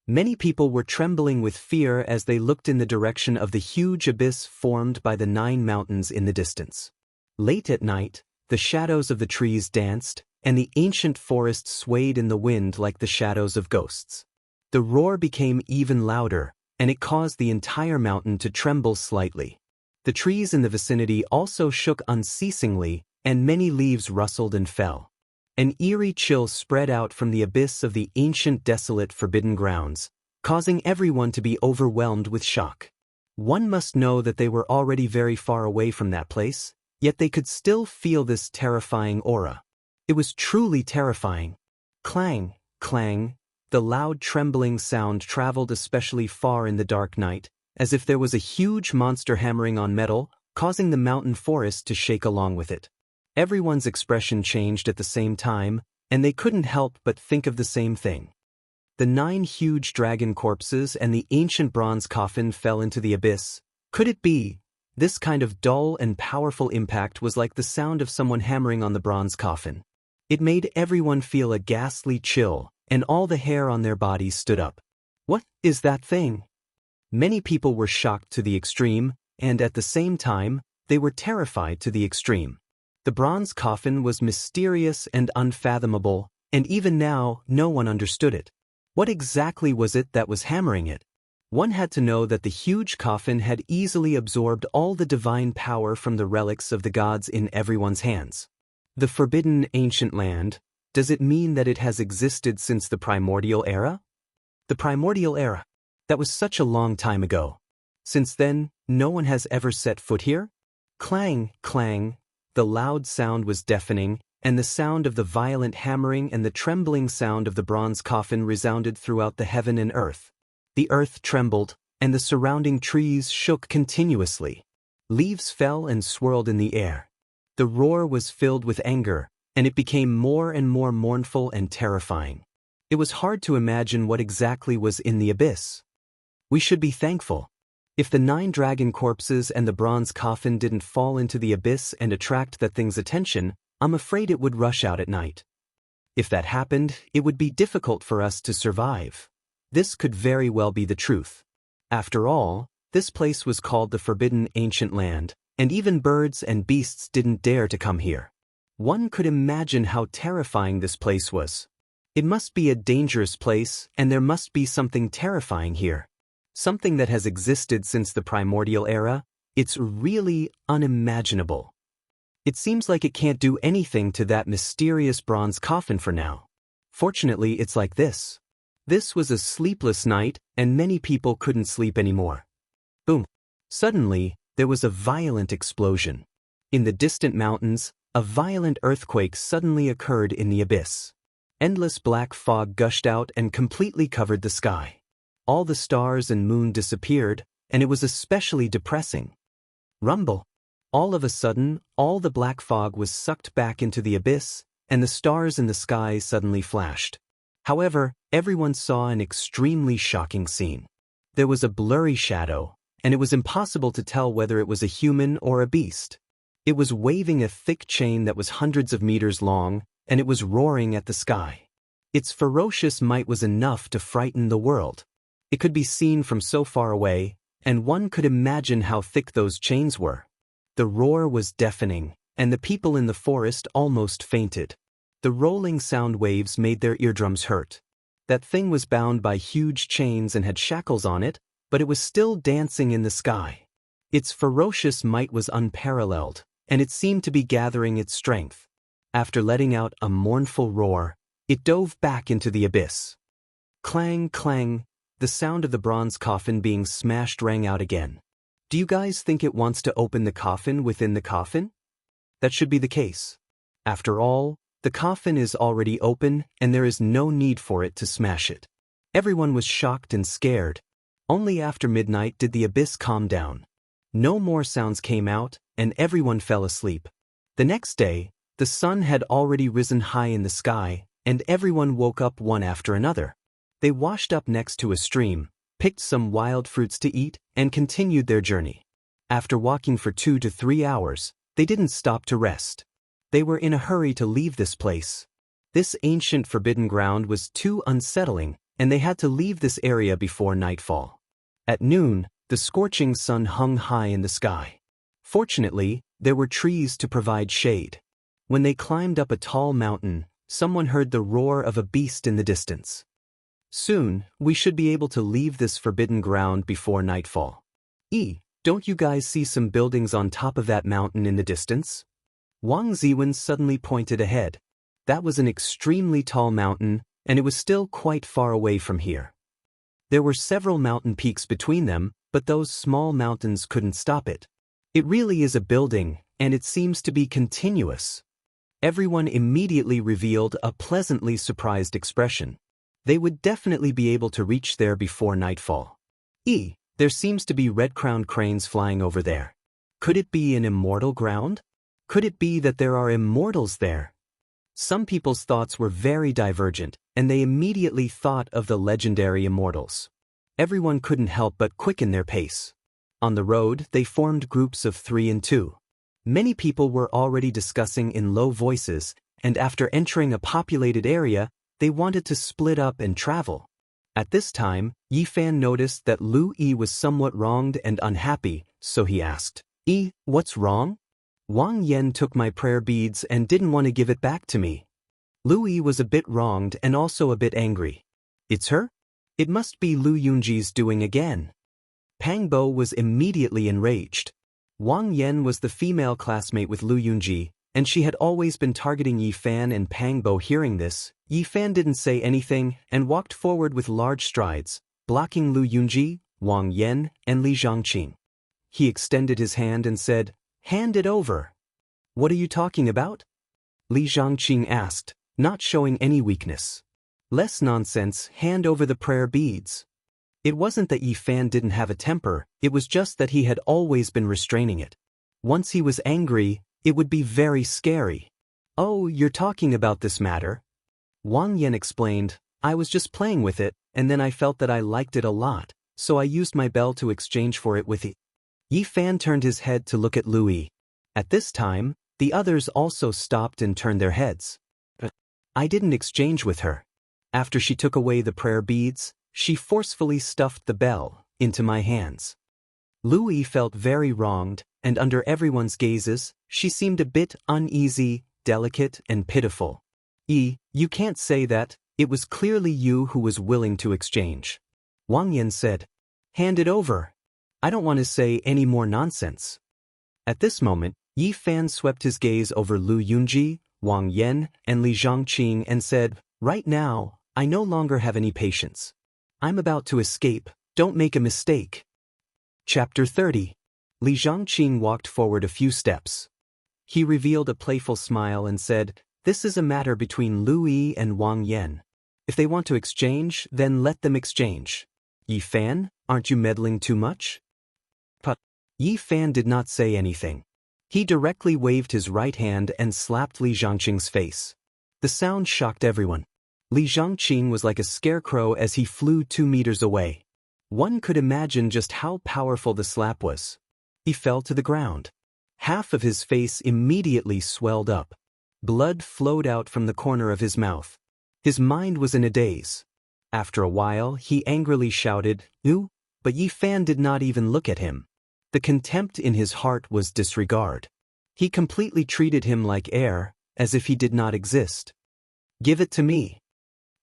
Many people were trembling with fear as they looked in the direction of the huge abyss formed by the 9 mountains in the distance. Late at night, the shadows of the trees danced, and the ancient forest swayed in the wind like the shadows of ghosts. The roar became even louder, and it caused the entire mountain to tremble slightly. The trees in the vicinity also shook unceasingly, and many leaves rustled and fell. An eerie chill spread out from the abyss of the ancient desolate forbidden grounds, causing everyone to be overwhelmed with shock. One must know that they were already very far away from that place, yet they could still feel this terrifying aura. It was truly terrifying. Clang, clang, the loud trembling sound traveled especially far in the dark night, as if there was a huge monster hammering on metal, causing the mountain forest to shake along with it. Everyone's expression changed at the same time, and they couldn't help but think of the same thing. The 9 huge dragon corpses and the ancient bronze coffin fell into the abyss. Could it be? This kind of dull and powerful impact was like the sound of someone hammering on the bronze coffin. It made everyone feel a ghastly chill, and all the hair on their bodies stood up. What is that thing? Many people were shocked to the extreme, and at the same time, they were terrified to the extreme. The bronze coffin was mysterious and unfathomable, and even now, no one understood it. What exactly was it that was hammering it? One had to know that the huge coffin had easily absorbed all the divine power from the relics of the gods in everyone's hands. The forbidden ancient land, does it mean that it has existed since the primordial era? The primordial era. That was such a long time ago. Since then, no one has ever set foot here? Clang, clang. The loud sound was deafening, and the sound of the violent hammering and the trembling sound of the bronze coffin resounded throughout the heaven and earth. The earth trembled, and the surrounding trees shook continuously. Leaves fell and swirled in the air. The roar was filled with anger, and it became more and more mournful and terrifying. It was hard to imagine what exactly was in the abyss. We should be thankful. If the 9 dragon corpses and the bronze coffin didn't fall into the abyss and attract that thing's attention, I'm afraid it would rush out at night. If that happened, it would be difficult for us to survive. This could very well be the truth. After all, this place was called the Forbidden Ancient Land, and even birds and beasts didn't dare to come here. One could imagine how terrifying this place was. It must be a dangerous place, and there must be something terrifying here. Something that has existed since the primordial era. It's really unimaginable. It seems like it can't do anything to that mysterious bronze coffin for now. Fortunately, it's like this. This was a sleepless night, and many people couldn't sleep anymore. Boom. Suddenly, there was a violent explosion. In the distant mountains, a violent earthquake suddenly occurred in the abyss. Endless black fog gushed out and completely covered the sky. All the stars and moon disappeared, and it was especially depressing. Rumble. All of a sudden, all the black fog was sucked back into the abyss, and the stars in the sky suddenly flashed. However, everyone saw an extremely shocking scene. There was a blurry shadow, and it was impossible to tell whether it was a human or a beast. It was waving a thick chain that was hundreds of meters long, and it was roaring at the sky. Its ferocious might was enough to frighten the world. It could be seen from so far away, and one could imagine how thick those chains were. The roar was deafening, and the people in the forest almost fainted. The rolling sound waves made their eardrums hurt. That thing was bound by huge chains and had shackles on it, but it was still dancing in the sky. Its ferocious might was unparalleled, and it seemed to be gathering its strength. After letting out a mournful roar, it dove back into the abyss. Clang, clang, the sound of the bronze coffin being smashed rang out again. Do you guys think it wants to open the coffin within the coffin? That should be the case. After all, the coffin is already open, and there is no need for it to smash it. Everyone was shocked and scared. Only after midnight did the abyss calm down. No more sounds came out, and everyone fell asleep. The next day, the sun had already risen high in the sky, and everyone woke up one after another. They washed up next to a stream, picked some wild fruits to eat, and continued their journey. After walking for 2 to 3 hours, they didn't stop to rest. They were in a hurry to leave this place. This ancient forbidden ground was too unsettling, and they had to leave this area before nightfall. At noon, the scorching sun hung high in the sky. Fortunately, there were trees to provide shade. When they climbed up a tall mountain, someone heard the roar of a beast in the distance. Soon, we should be able to leave this forbidden ground before nightfall. Don't you guys see some buildings on top of that mountain in the distance? Wang Ziwen suddenly pointed ahead. That was an extremely tall mountain, and it was still quite far away from here. There were several mountain peaks between them, but those small mountains couldn't stop it. It really is a building, and it seems to be continuous. Everyone immediately revealed a pleasantly surprised expression. They would definitely be able to reach there before nightfall. There seems to be red-crowned cranes flying over there. Could it be an immortal ground? Could it be that there are immortals there? Some people's thoughts were very divergent, and they immediately thought of the legendary immortals. Everyone couldn't help but quicken their pace. On the road, they formed groups of 3 and 2. Many people were already discussing in low voices, and after entering a populated area, they wanted to split up and travel. At this time, Yi Fan noticed that Lu Yi was somewhat wronged and unhappy, so he asked, "Yi, what's wrong? Wang Yen took my prayer beads and didn't want to give it back to me." Lu Yi was a bit wronged and also a bit angry. "It's her? It must be Lu Yunji's doing again." Pang Bo was immediately enraged. Wang Yen was the female classmate with Lu Yunji, and she had always been targeting Yi Fan and Pang Bo. Hearing this, Yi Fan didn't say anything and walked forward with large strides, blocking Lu Yunji, Wang Yen, and Li Zhangqing. He extended his hand and said, "Hand it over." "What are you talking about?" Li Zhangqing asked, not showing any weakness. "Less nonsense, hand over the prayer beads." It wasn't that Yi Fan didn't have a temper, it was just that he had always been restraining it. Once he was angry, it would be very scary. "Oh, you're talking about this matter?" Wang Yen explained, "I was just playing with it, and then I felt that I liked it a lot, so I used my bell to exchange for it with it." Yi Fan turned his head to look at Lu Yi. At this time, the others also stopped and turned their heads. "I didn't exchange with her. After she took away the prayer beads, she forcefully stuffed the bell into my hands." Lu Yi felt very wronged, and under everyone's gazes, she seemed a bit uneasy, delicate, and pitiful. "Yi, you can't say that, it was clearly you who was willing to exchange." Wang Yen said, "Hand it over. I don't want to say any more nonsense." At this moment, Yi Fan swept his gaze over Lu Yunji, Wang Yen, and Li Zhangqing and said, "Right now, I no longer have any patience. I'm about to escape, don't make a mistake." Chapter 30. Li Zhangqing walked forward a few steps. He revealed a playful smile and said, "This is a matter between Lu Yi and Wang Yen. If they want to exchange, then let them exchange. Yi Fan, aren't you meddling too much?" But Yi Fan did not say anything. He directly waved his right hand and slapped Li Zhangqing's face. The sound shocked everyone. Li Zhangqing was like a scarecrow as he flew 2 meters away. One could imagine just how powerful the slap was. He fell to the ground. Half of his face immediately swelled up. Blood flowed out from the corner of his mouth. His mind was in a daze. After a while, he angrily shouted, "Ooh," but Yi Fan did not even look at him. The contempt in his heart was disregard. He completely treated him like air, as if he did not exist. "Give it to me."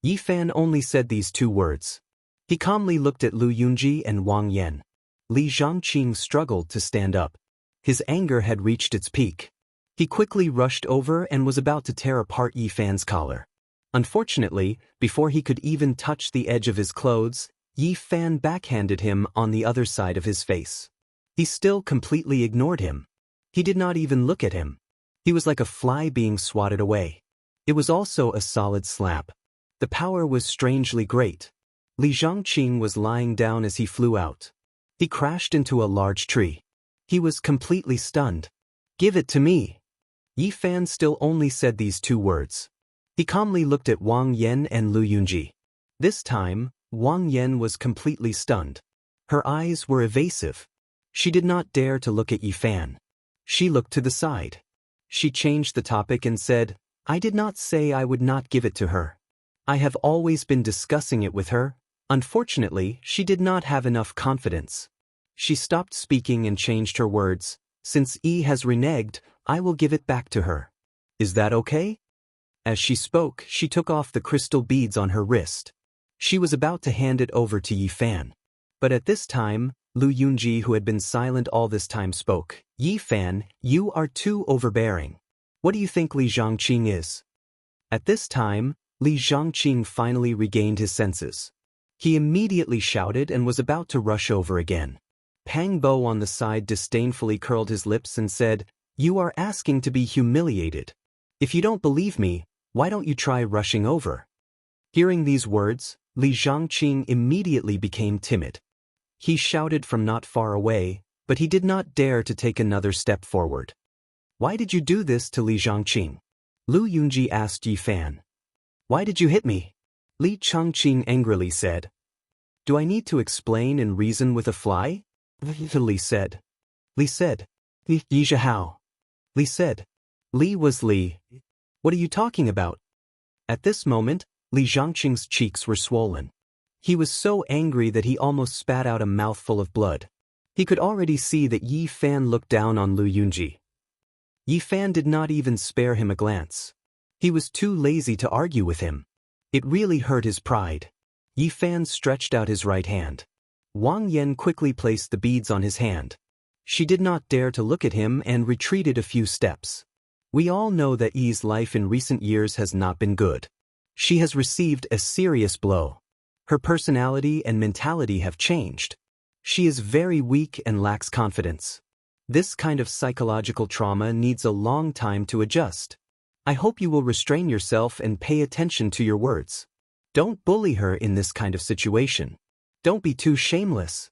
Yi Fan only said these 2 words. He calmly looked at Lu Yunji and Wang Yen. Li Zhangqing struggled to stand up. His anger had reached its peak. He quickly rushed over and was about to tear apart Yi Fan's collar. Unfortunately, before he could even touch the edge of his clothes, Yi Fan backhanded him on the other side of his face. He still completely ignored him. He did not even look at him. He was like a fly being swatted away. It was also a solid slap. The power was strangely great. Li Zhangqing was lying down as he flew out. He crashed into a large tree. He was completely stunned. "Give it to me." Yi Fan still only said these 2 words. He calmly looked at Wang Yen and Lu Yunji. This time, Wang Yen was completely stunned. Her eyes were evasive. She did not dare to look at Yi Fan. She looked to the side. She changed the topic and said, "I did not say I would not give it to her. I have always been discussing it with her." Unfortunately, she did not have enough confidence. She stopped speaking and changed her words. "Since Yi has reneged, I will give it back to her. Is that okay?" As she spoke, she took off the crystal beads on her wrist. She was about to hand it over to Yi Fan. But at this time, Lu Yunji, who had been silent all this time, spoke. "Yi Fan, you are too overbearing. What do you think Li Zhangqing is?" At this time, Li Zhangqing finally regained his senses. He immediately shouted and was about to rush over again. Pang Bo on the side disdainfully curled his lips and said, "You are asking to be humiliated. If you don't believe me, why don't you try rushing over?" Hearing these words, Li Zhangqing immediately became timid. He shouted from not far away, but he did not dare to take another step forward. "Why did you do this to Li Zhangqing?" Lu Yunji asked Yi Fan. "Why did you hit me?" Li Zhangqing angrily said. "Do I need to explain and reason with a fly?" Li said. Li said. "Yi Zhahao." Li said. Li was Li. What are you talking about? At this moment, Li Zhangqing's cheeks were swollen. He was so angry that he almost spat out a mouthful of blood. He could already see that Yi Fan looked down on Lu Yunji. Yi Fan did not even spare him a glance. He was too lazy to argue with him. It really hurt his pride. Yi Fan stretched out his right hand. Wang Yan quickly placed the beads on his hand. She did not dare to look at him and retreated a few steps. We all know that Yi's life in recent years has not been good. She has received a serious blow. Her personality and mentality have changed. She is very weak and lacks confidence. This kind of psychological trauma needs a long time to adjust. I hope you will restrain yourself and pay attention to your words. Don't bully her in this kind of situation. Don't be too shameless.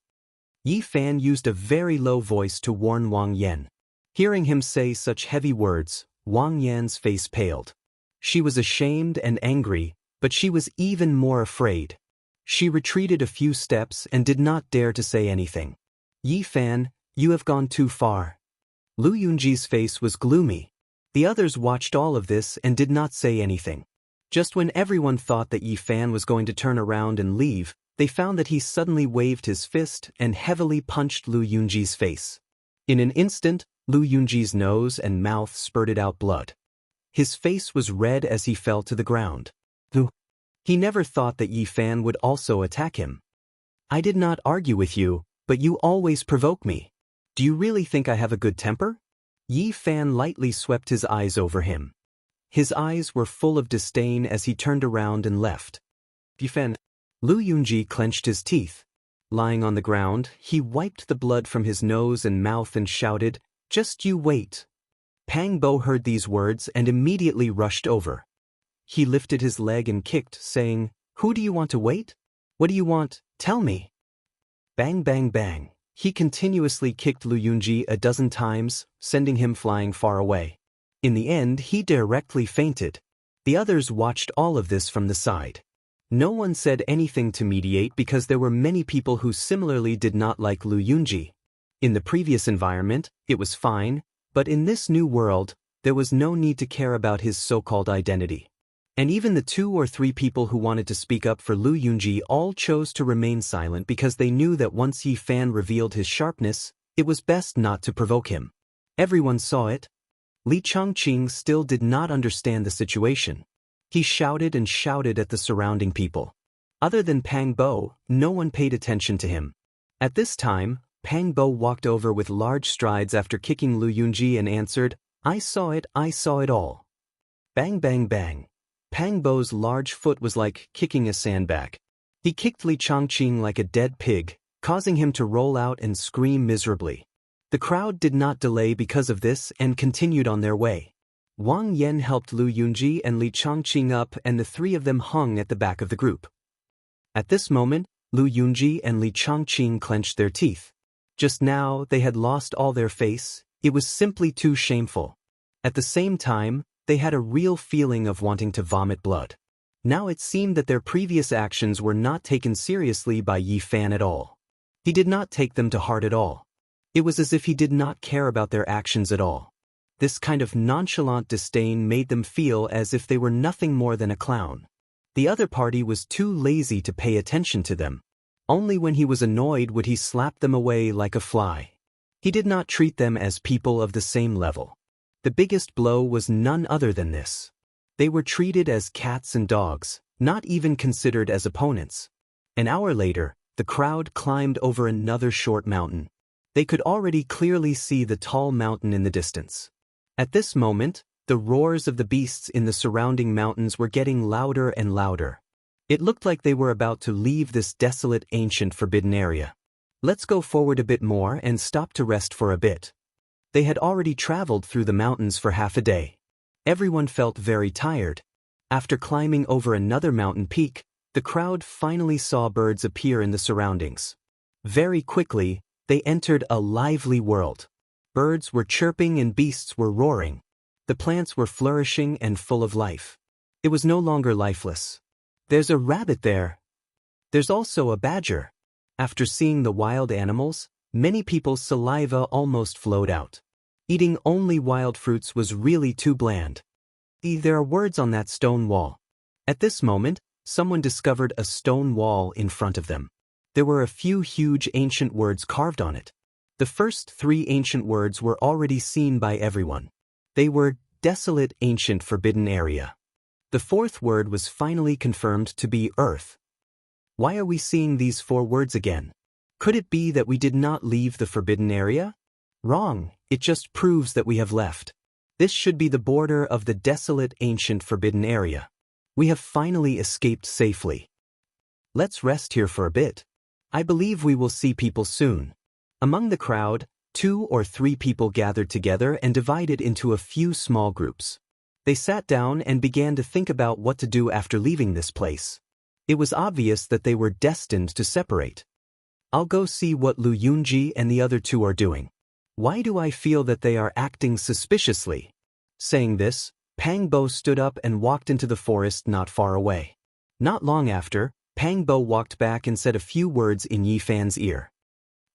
Yi Fan used a very low voice to warn Wang Yan. Hearing him say such heavy words, Wang Yan's face paled. She was ashamed and angry, but she was even more afraid. She retreated a few steps and did not dare to say anything. Yi Fan, you have gone too far. Lu Yunji's face was gloomy. The others watched all of this and did not say anything. Just when everyone thought that Yi Fan was going to turn around and leave, they found that he suddenly waved his fist and heavily punched Lu Yunji's face. In an instant, Lu Yunji's nose and mouth spurted out blood. His face was red as he fell to the ground. He never thought that Yi Fan would also attack him. I did not argue with you, but you always provoke me. Do you really think I have a good temper? Yi Fan lightly swept his eyes over him. His eyes were full of disdain as he turned around and left. Yi Fan. Lu Yunji clenched his teeth. Lying on the ground, he wiped the blood from his nose and mouth and shouted, "Just you wait." Pang Bo heard these words and immediately rushed over. He lifted his leg and kicked, saying, "Who do you want to wait? What do you want? Tell me." Bang bang bang. He continuously kicked Lu Yunji a dozen times, sending him flying far away. In the end, he directly fainted. The others watched all of this from the side. No one said anything to mediate because there were many people who similarly did not like Lu Yunji. In the previous environment, it was fine, but in this new world, there was no need to care about his so-called identity. And even the 2 or 3 people who wanted to speak up for Lu Yunji all chose to remain silent because they knew that once Yi Fan revealed his sharpness, it was best not to provoke him. Everyone saw it. Li Changqing still did not understand the situation. He shouted and shouted at the surrounding people. Other than Pang Bo, no one paid attention to him. At this time, Pang Bo walked over with large strides after kicking Lu Yunji and answered, I saw it all. Bang bang bang. Pang Bo's large foot was like kicking a sandbag. He kicked Li Changqing like a dead pig, causing him to roll out and scream miserably. The crowd did not delay because of this and continued on their way. Wang Yan helped Lu Yunji and Li Changqing up and the 3 of them hung at the back of the group. At this moment, Lu Yunji and Li Changqing clenched their teeth. Just now, they had lost all their face. It was simply too shameful. At the same time, they had a real feeling of wanting to vomit blood. Now it seemed that their previous actions were not taken seriously by Yi Fan at all. He did not take them to heart at all. It was as if he did not care about their actions at all. This kind of nonchalant disdain made them feel as if they were nothing more than a clown. The other party was too lazy to pay attention to them. Only when he was annoyed would he slap them away like a fly. He did not treat them as people of the same level. The biggest blow was none other than this. They were treated as cats and dogs, not even considered as opponents. An hour later, the crowd climbed over another short mountain. They could already clearly see the tall mountain in the distance. At this moment, the roars of the beasts in the surrounding mountains were getting louder and louder. It looked like they were about to leave this desolate, ancient, forbidden area. Let's go forward a bit more and stop to rest for a bit. They had already traveled through the mountains for half a day. Everyone felt very tired. After climbing over another mountain peak, the crowd finally saw birds appear in the surroundings. Very quickly, they entered a lively world. Birds were chirping and beasts were roaring. The plants were flourishing and full of life. It was no longer lifeless. There's a rabbit there. There's also a badger. After seeing the wild animals, many people's saliva almost flowed out. Eating only wild fruits was really too bland. There are words on that stone wall. At this moment, someone discovered a stone wall in front of them. There were a few huge ancient words carved on it. The first 3 ancient words were already seen by everyone. They were desolate, ancient, forbidden area. The 4th word was finally confirmed to be earth. Why are we seeing these 4 words again? Could it be that we did not leave the forbidden area? Wrong, it just proves that we have left. This should be the border of the desolate, ancient, forbidden area. We have finally escaped safely. Let's rest here for a bit. I believe we will see people soon. Among the crowd, 2 or 3 people gathered together and divided into a few small groups. They sat down and began to think about what to do after leaving this place. It was obvious that they were destined to separate. I'll go see what Lu Yunji and the other 2 are doing. Why do I feel that they are acting suspiciously? Saying this, Pang Bo stood up and walked into the forest not far away. Not long after, Pang Bo walked back and said a few words in Yi Fan's ear.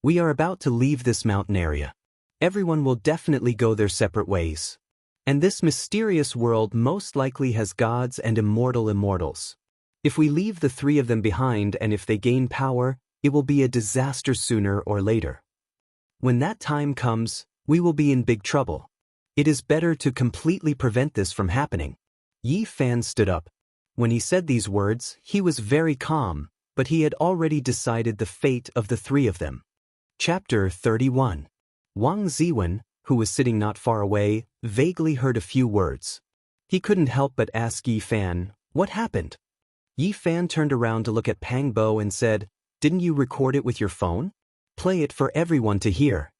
We are about to leave this mountain area. Everyone will definitely go their separate ways. And this mysterious world most likely has gods and immortals. If we leave the 3 of them behind and if they gain power, it will be a disaster sooner or later. When that time comes, we will be in big trouble. It is better to completely prevent this from happening. Yi Fan stood up. When he said these words, he was very calm, but he had already decided the fate of the 3 of them. Chapter 31. Wang Ziwen, who was sitting not far away, vaguely heard a few words. He couldn't help but ask Yi Fan, what happened? Yi Fan turned around to look at Pang Bo and said, didn't you record it with your phone? Play it for everyone to hear.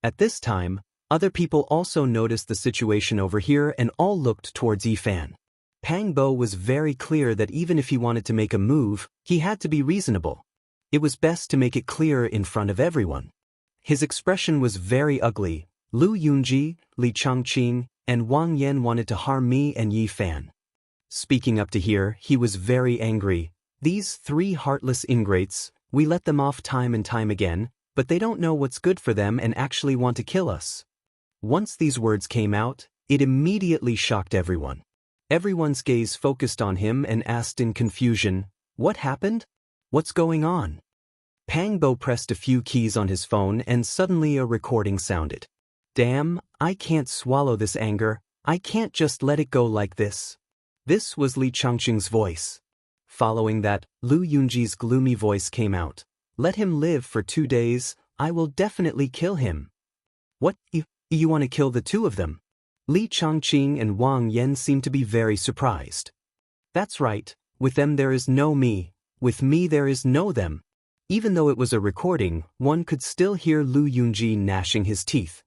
At this time, other people also noticed the situation over here and all looked towards Yi Fan. Pang Bo was very clear that even if he wanted to make a move, he had to be reasonable. It was best to make it clear in front of everyone. His expression was very ugly. Lu Yunji, Li Changqing, and Wang Yan wanted to harm me and Yi Fan. Speaking up to here, he was very angry. These 3 heartless ingrates, we let them off time and time again, but they don't know what's good for them and actually want to kill us. Once these words came out, it immediately shocked everyone. Everyone's gaze focused on him and asked in confusion, what happened? What's going on? Pang Bo pressed a few keys on his phone and suddenly a recording sounded. Damn, I can't swallow this anger, I can't just let it go like this. This was Li Changqing's voice. Following that, Lu Yunji's gloomy voice came out. Let him live for 2 days, I will definitely kill him. What, you want to kill the 2 of them? Li Changqing and Wang Yan seemed to be very surprised. That's right, with them there is no me, with me there is no them. Even though it was a recording, one could still hear Lu Yunji gnashing his teeth.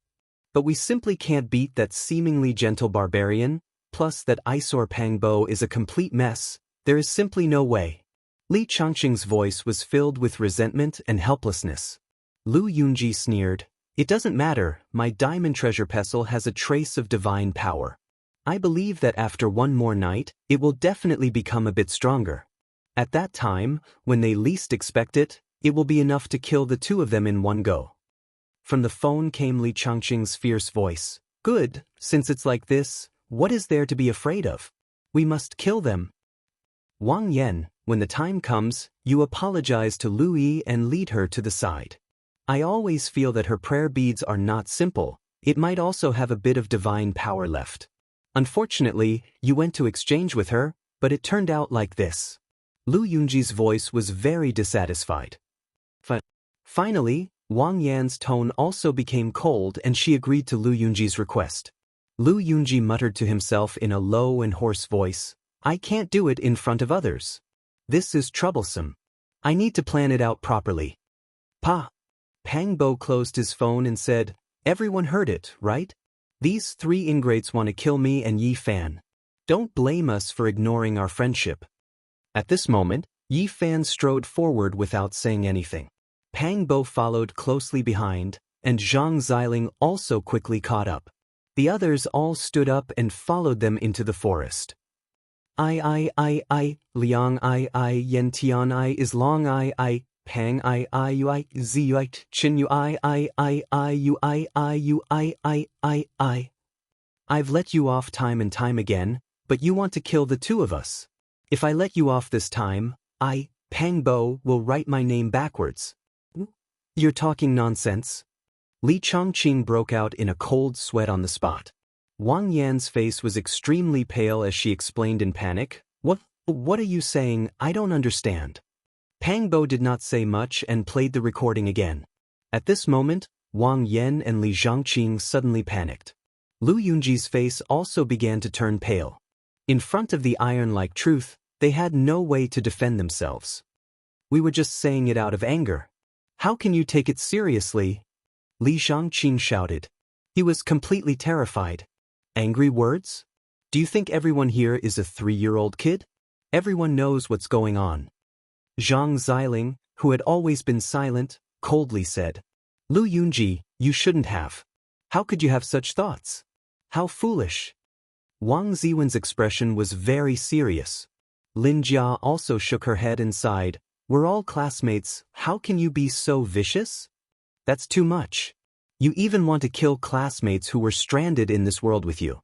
But we simply can't beat that seemingly gentle barbarian, plus that eyesore Pang Bo is a complete mess, there is simply no way. Li Changqing's voice was filled with resentment and helplessness. Lu Yunji sneered, it doesn't matter, my diamond treasure pestle has a trace of divine power. I believe that after 1 more night, it will definitely become a bit stronger. At that time, when they least expect it, it will be enough to kill the 2 of them in one go. From the phone came Li Changqing's fierce voice. Good, since it's like this, what is there to be afraid of? We must kill them. Wang Yan, when the time comes, you apologize to Lu Yi and lead her to the side. I always feel that her prayer beads are not simple, it might also have a bit of divine power left. Unfortunately, you went to exchange with her, but it turned out like this. Lu Yunji's voice was very dissatisfied. Finally, Wang Yan's tone also became cold and she agreed to Lu Yunji's request. Lu Yunji muttered to himself in a low and hoarse voice, I can't do it in front of others. This is troublesome. I need to plan it out properly. Pang Bo closed his phone and said, everyone heard it, right? These 3 ingrates want to kill me and Yi Fan. Don't blame us for ignoring our friendship. At this moment, Yi Fan strode forward without saying anything. Pang Bo followed closely behind, and Zhang Xiling also quickly caught up. The others all stood up and followed them into the forest. Liang Yen Tian is long Pang Ui Zi Chin Ui I've let you off time and time again, but you want to kill the two of us. If I let you off this time, Pang Bo, will write my name backwards. You're talking nonsense? Li Chongqing broke out in a cold sweat on the spot. Wang Yan's face was extremely pale as she explained in panic, What are you saying? I don't understand. Pang Bo did not say much and played the recording again. At this moment, Wang Yan and Li Zhangqing suddenly panicked. Lu Yunji's face also began to turn pale. In front of the iron-like truth, they had no way to defend themselves. We were just saying it out of anger. How can you take it seriously? Li Zhangqing shouted. He was completely terrified. Angry words? Do you think everyone here is a 3-year-old kid? Everyone knows what's going on. Zhang Xiling, who had always been silent, coldly said, Lu Yunji, you shouldn't have. How could you have such thoughts? How foolish. Wang Ziwen's expression was very serious. Lin Jia also shook her head and sighed, We're all classmates, how can you be so vicious? That's too much. You even want to kill classmates who were stranded in this world with you.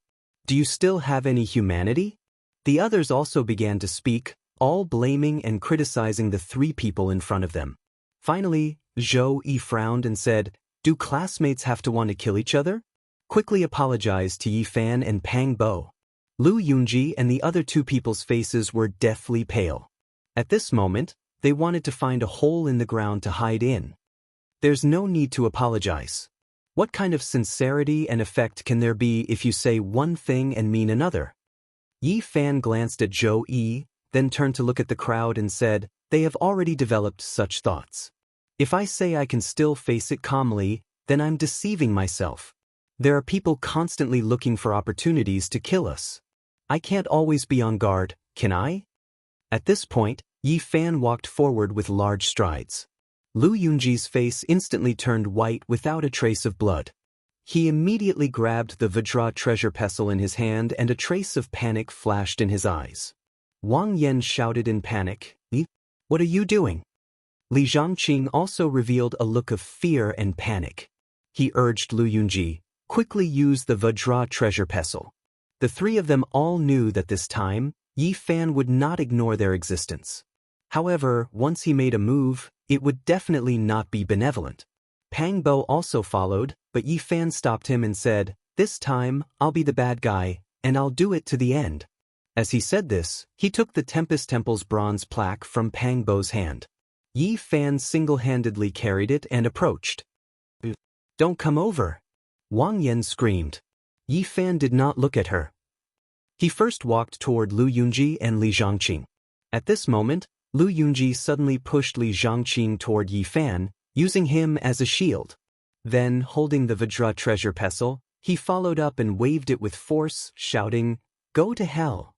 Do you still have any humanity? The others also began to speak, all blaming and criticizing the 3 people in front of them. Finally, Zhou Yi frowned and said, Do classmates have to want to kill each other? Quickly apologized to Yi Fan and Pang Bo. Lu Yunji and the other 2 people's faces were deathly pale. At this moment, they wanted to find a hole in the ground to hide in. There's no need to apologize. What kind of sincerity and effect can there be if you say one thing and mean another? Yi Fan glanced at Zhou Yi, then turned to look at the crowd and said, They have already developed such thoughts. If I say I can still face it calmly, then I'm deceiving myself. There are people constantly looking for opportunities to kill us. I can't always be on guard, can I? At this point, Yi Fan walked forward with large strides. Lu Yunji's face instantly turned white without a trace of blood. He immediately grabbed the Vajra treasure pestle in his hand and a trace of panic flashed in his eyes. Wang Yan shouted in panic, What are you doing? Li Zhangqing also revealed a look of fear and panic. He urged Lu Yunji, quickly use the Vajra treasure pestle. The 3 of them all knew that this time, Yi Fan would not ignore their existence. However, once he made a move, it would definitely not be benevolent. Pang Bo also followed, but Yi Fan stopped him and said, This time, I'll be the bad guy, and I'll do it to the end. As he said this, he took the Tempest Temple's bronze plaque from Pang Bo's hand. Yi Fan single-handedly carried it and approached. Don't come over. Wang Yan screamed. Yi Fan did not look at her. He first walked toward Lu Yunji and Li Zhangqing. At this moment, Lu Yunji suddenly pushed Li Zhangqing toward Yi Fan, using him as a shield. Then, holding the Vajra treasure pestle, he followed up and waved it with force, shouting, Go to hell.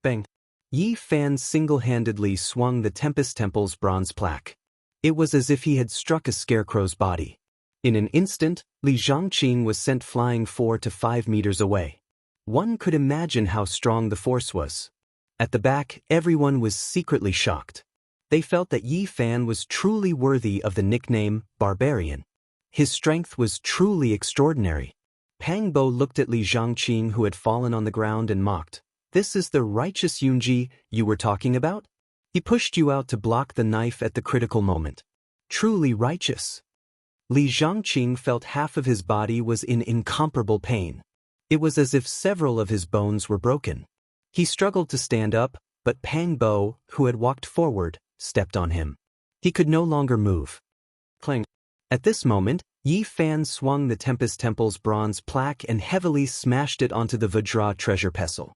Bang. Yi Fan single-handedly swung the Tempest Temple's bronze plaque. It was as if he had struck a scarecrow's body. In an instant, Li Zhangqing was sent flying 4 to 5 meters away. One could imagine how strong the force was. At the back, everyone was secretly shocked. They felt that Yi Fan was truly worthy of the nickname Barbarian. His strength was truly extraordinary. Pang Bo looked at Li Zhangqing, who had fallen on the ground, and mocked. This is the righteous Yunji you were talking about? He pushed you out to block the knife at the critical moment. Truly righteous. Li Zhangqing felt half of his body was in incomparable pain. It was as if several of his bones were broken. He struggled to stand up, but Pang Bo, who had walked forward, stepped on him. He could no longer move. Clang. At this moment, Yi Fan swung the Tempest Temple's bronze plaque and heavily smashed it onto the Vajra treasure pestle.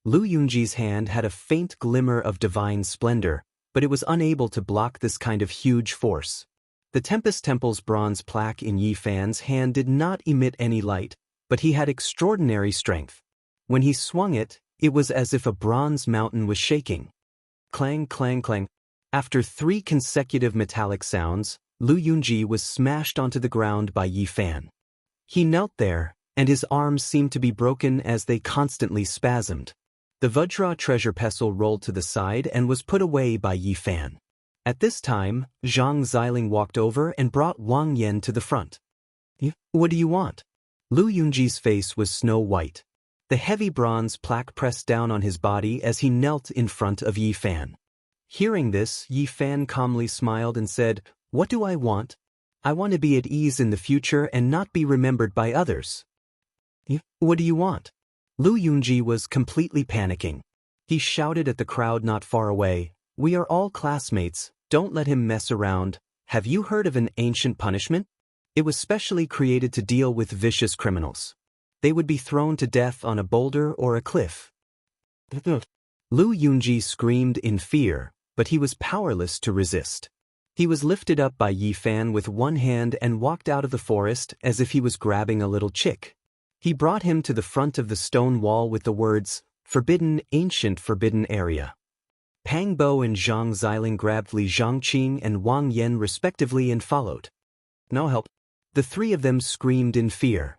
Lu Yunji's hand had a faint glimmer of divine splendor, but it was unable to block this kind of huge force. The Tempest Temple's bronze plaque in Yi Fan's hand did not emit any light, but he had extraordinary strength. When he swung it, it was as if a bronze mountain was shaking. Clang, clang, clang. After 3 consecutive metallic sounds, Lu Yunji was smashed onto the ground by Yi Fan. He knelt there, and his arms seemed to be broken as they constantly spasmed. The Vajra treasure pestle rolled to the side and was put away by Yi Fan. At this time, Zhang Xiling walked over and brought Wang Yan to the front. What do you want? Lu Yunji's face was snow white. The heavy bronze plaque pressed down on his body as he knelt in front of Yi Fan. Hearing this, Yi Fan calmly smiled and said, "What do I want? I want to be at ease in the future and not be remembered by others." "What do you want?" Lu Yunji was completely panicking. He shouted at the crowd not far away, "We are all classmates, don't let him mess around. Have you heard of an ancient punishment? It was specially created to deal with vicious criminals. They would be thrown to death on a boulder or a cliff." Lu Yunji screamed in fear, but he was powerless to resist. He was lifted up by Yi Fan with one hand and walked out of the forest as if he was grabbing a little chick. He brought him to the front of the stone wall with the words, "Forbidden, ancient forbidden area." Pang Bo and Zhang Xiling grabbed Li Zhangqing and Wang Yen respectively and followed. "No help." The three of them screamed in fear.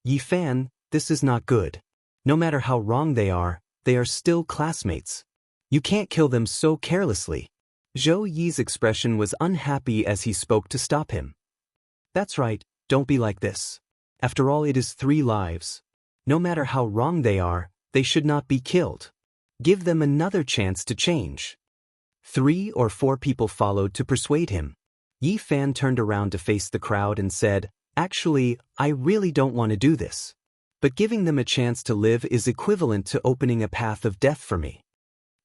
"Yi Fan, this is not good. No matter how wrong they are still classmates. You can't kill them so carelessly." Zhou Yi's expression was unhappy as he spoke to stop him. "That's right, don't be like this. After all, it is 3 lives. No matter how wrong they should not be killed. Give them another chance to change." 3 or 4 people followed to persuade him. Yi Fan turned around to face the crowd and said, "Actually, I really don't want to do this. But giving them a chance to live is equivalent to opening a path of death for me."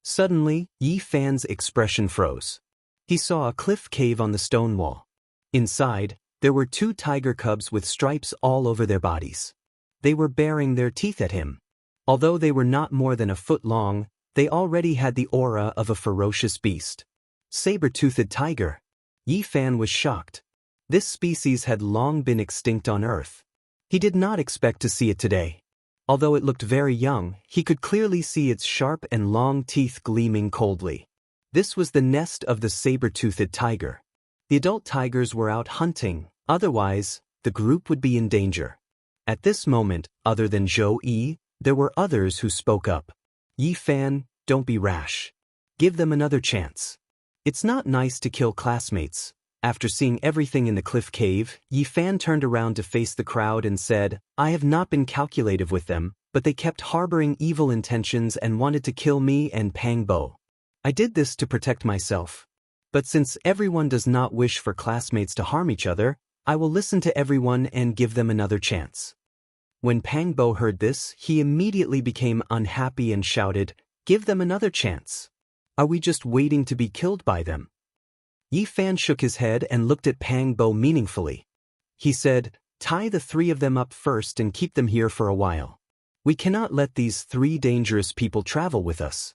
Suddenly, Yi Fan's expression froze. He saw a cliff cave on the stone wall. Inside, there were 2 tiger cubs with stripes all over their bodies. They were baring their teeth at him. Although they were not more than a foot long, they already had the aura of a ferocious beast. Saber-toothed tiger. Yi Fan was shocked. This species had long been extinct on Earth. He did not expect to see it today. Although it looked very young, he could clearly see its sharp and long teeth gleaming coldly. This was the nest of the saber-toothed tiger. The adult tigers were out hunting, otherwise, the group would be in danger. At this moment, other than Zhou Yi, there were others who spoke up. "Yi Fan, don't be rash. Give them another chance. It's not nice to kill classmates." After seeing everything in the cliff cave, Yi Fan turned around to face the crowd and said, "I have not been calculative with them, but they kept harboring evil intentions and wanted to kill me and Pang Bo. I did this to protect myself. But since everyone does not wish for classmates to harm each other, I will listen to everyone and give them another chance." When Pang Bo heard this, he immediately became unhappy and shouted, "Give them another chance. Are we just waiting to be killed by them?" Yi Fan shook his head and looked at Pang Bo meaningfully. He said, "Tie the 3 of them up first and keep them here for a while. We cannot let these 3 dangerous people travel with us."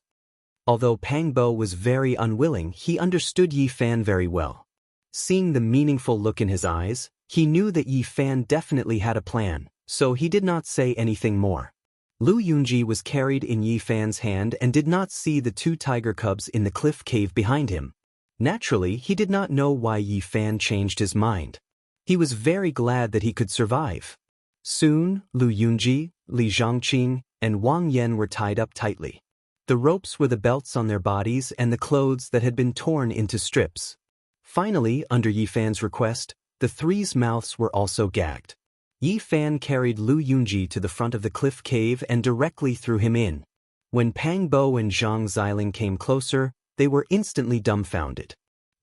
Although Pang Bo was very unwilling, he understood Yi Fan very well. Seeing the meaningful look in his eyes, he knew that Yi Fan definitely had a plan, so he did not say anything more. Lu Yunji was carried in Yi Fan's hand and did not see the 2 tiger cubs in the cliff cave behind him. Naturally, he did not know why Yi Fan changed his mind. He was very glad that he could survive. Soon, Lu Yunji, Li Zhangqing, and Wang Yen were tied up tightly. The ropes were the belts on their bodies and the clothes that had been torn into strips. Finally, under Yi Fan's request, the 3's mouths were also gagged. Yi Fan carried Lu Yunji to the front of the cliff cave and directly threw him in. When Pang Bo and Zhang Xiling came closer, they were instantly dumbfounded.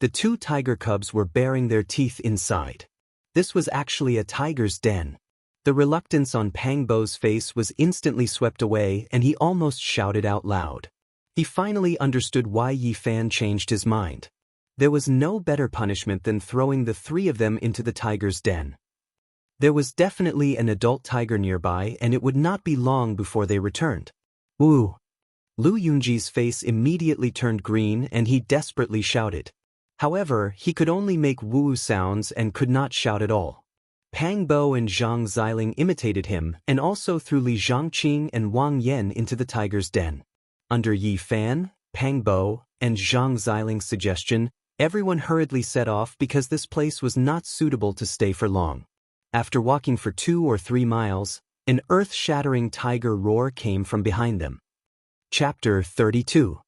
The 2 tiger cubs were baring their teeth inside. This was actually a tiger's den. The reluctance on Pang Bo's face was instantly swept away and he almost shouted out loud. He finally understood why Yi Fan changed his mind. There was no better punishment than throwing the 3 of them into the tiger's den. There was definitely an adult tiger nearby and it would not be long before they returned. "Woo!" Lu Yunji's face immediately turned green and he desperately shouted. However, he could only make woo sounds and could not shout at all. Pang Bo and Zhang Xiling imitated him and also threw Li Zhangqing and Wang Yen into the tiger's den. Under Yi Fan, Pang Bo, and Zhang Xiling's suggestion, everyone hurriedly set off because this place was not suitable to stay for long. After walking for 2 or 3 miles, an earth-shattering tiger roar came from behind them. Chapter 32.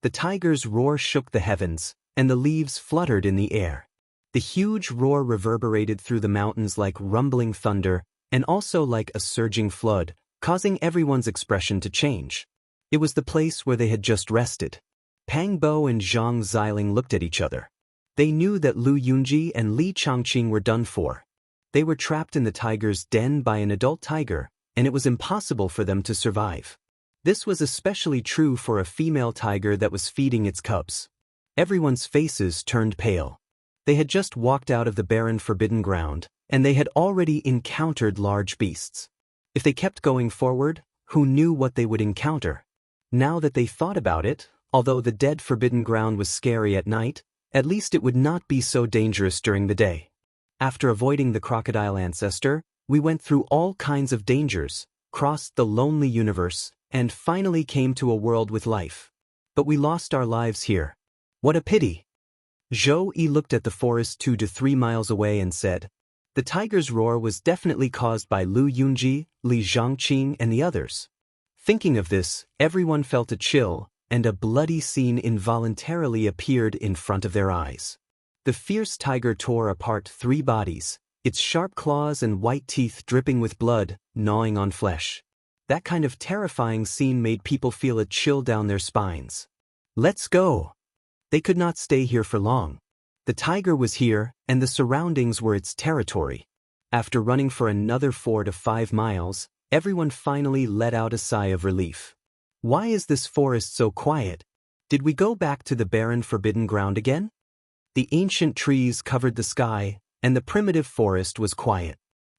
The tiger's roar shook the heavens, and the leaves fluttered in the air. The huge roar reverberated through the mountains like rumbling thunder, and also like a surging flood, causing everyone's expression to change. It was the place where they had just rested. Pang Bo and Zhang Xiling looked at each other. They knew that Lu Yunji and Li Changqing were done for. They were trapped in the tiger's den by an adult tiger, and it was impossible for them to survive. This was especially true for a female tiger that was feeding its cubs. Everyone's faces turned pale. They had just walked out of the barren forbidden ground, and they had already encountered large beasts. If they kept going forward, who knew what they would encounter? Now that they thought about it, although the dead forbidden ground was scary at night, at least it would not be so dangerous during the day. After avoiding the crocodile ancestor, we went through all kinds of dangers, crossed the lonely universe, and finally came to a world with life. But we lost our lives here. What a pity. Zhou Yi looked at the forest 2 to 3 miles away and said, "The tiger's roar was definitely caused by Lu Yunji, Li Zhangqing, and the others." Thinking of this, everyone felt a chill, and a bloody scene involuntarily appeared in front of their eyes. The fierce tiger tore apart 3 bodies, its sharp claws and white teeth dripping with blood, gnawing on flesh. That kind of terrifying scene made people feel a chill down their spines. Let's go! They could not stay here for long. The tiger was here, and the surroundings were its territory. After running for another 4 to 5 miles, everyone finally let out a sigh of relief. Why is this forest so quiet? Did we go back to the barren forbidden ground again? The ancient trees covered the sky, and the primitive forest was quiet.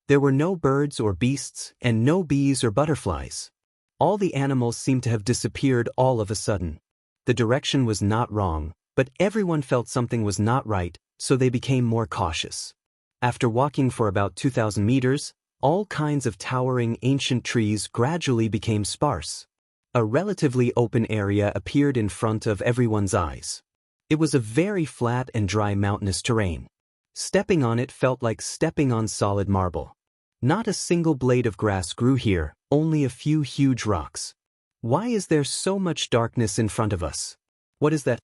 There were no birds or beasts, and no bees or butterflies. All the animals seemed to have disappeared all of a sudden. The direction was not wrong, but everyone felt something was not right, so they became more cautious. After walking for about 2,000 meters, all kinds of towering ancient trees gradually became sparse. A relatively open area appeared in front of everyone's eyes. It was a very flat and dry mountainous terrain. Stepping on it felt like stepping on solid marble. Not a single blade of grass grew here, only a few huge rocks. Why is there so much darkness in front of us? What is that?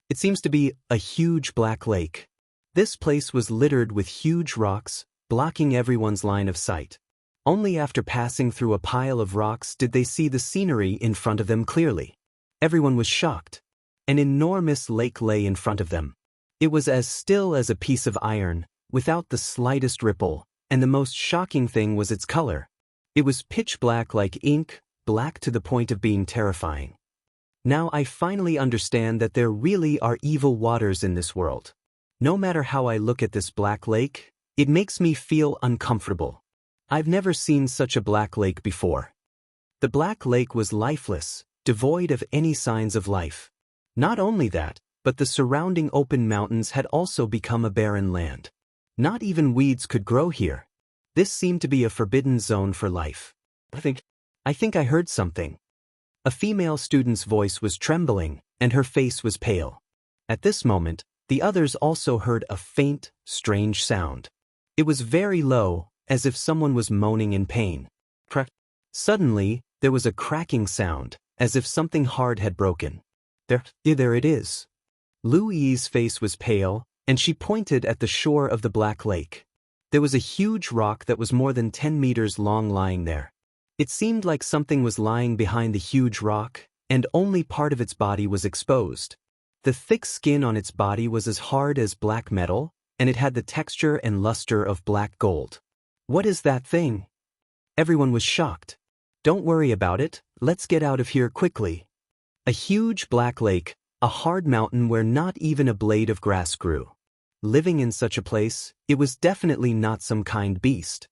It seems to be a huge black lake. This place was littered with huge rocks, blocking everyone's line of sight. Only after passing through a pile of rocks did they see the scenery in front of them clearly. Everyone was shocked. An enormous lake lay in front of them. It was as still as a piece of iron, without the slightest ripple, and the most shocking thing was its color. It was pitch black like ink, black to the point of being terrifying. Now I finally understand that there really are evil waters in this world. No matter how I look at this black lake, it makes me feel uncomfortable. I've never seen such a black lake before. The black lake was lifeless, devoid of any signs of life. Not only that, but the surrounding open mountains had also become a barren land. Not even weeds could grow here. This seemed to be a forbidden zone for life. I think I heard something. A female student's voice was trembling, and her face was pale. At this moment, the others also heard a faint, strange sound. It was very low, as if someone was moaning in pain. Suddenly, there was a cracking sound, as if something hard had broken. There it is. Lu Yi's face was pale, and she pointed at the shore of the black lake. There was a huge rock that was more than 10 meters long lying there. It seemed like something was lying behind the huge rock, and only part of its body was exposed. The thick skin on its body was as hard as black metal, and it had the texture and luster of black gold. What is that thing? Everyone was shocked. Don't worry about it, let's get out of here quickly. A huge black lake, a hard mountain where not even a blade of grass grew. Living in such a place, it was definitely not some kind beast.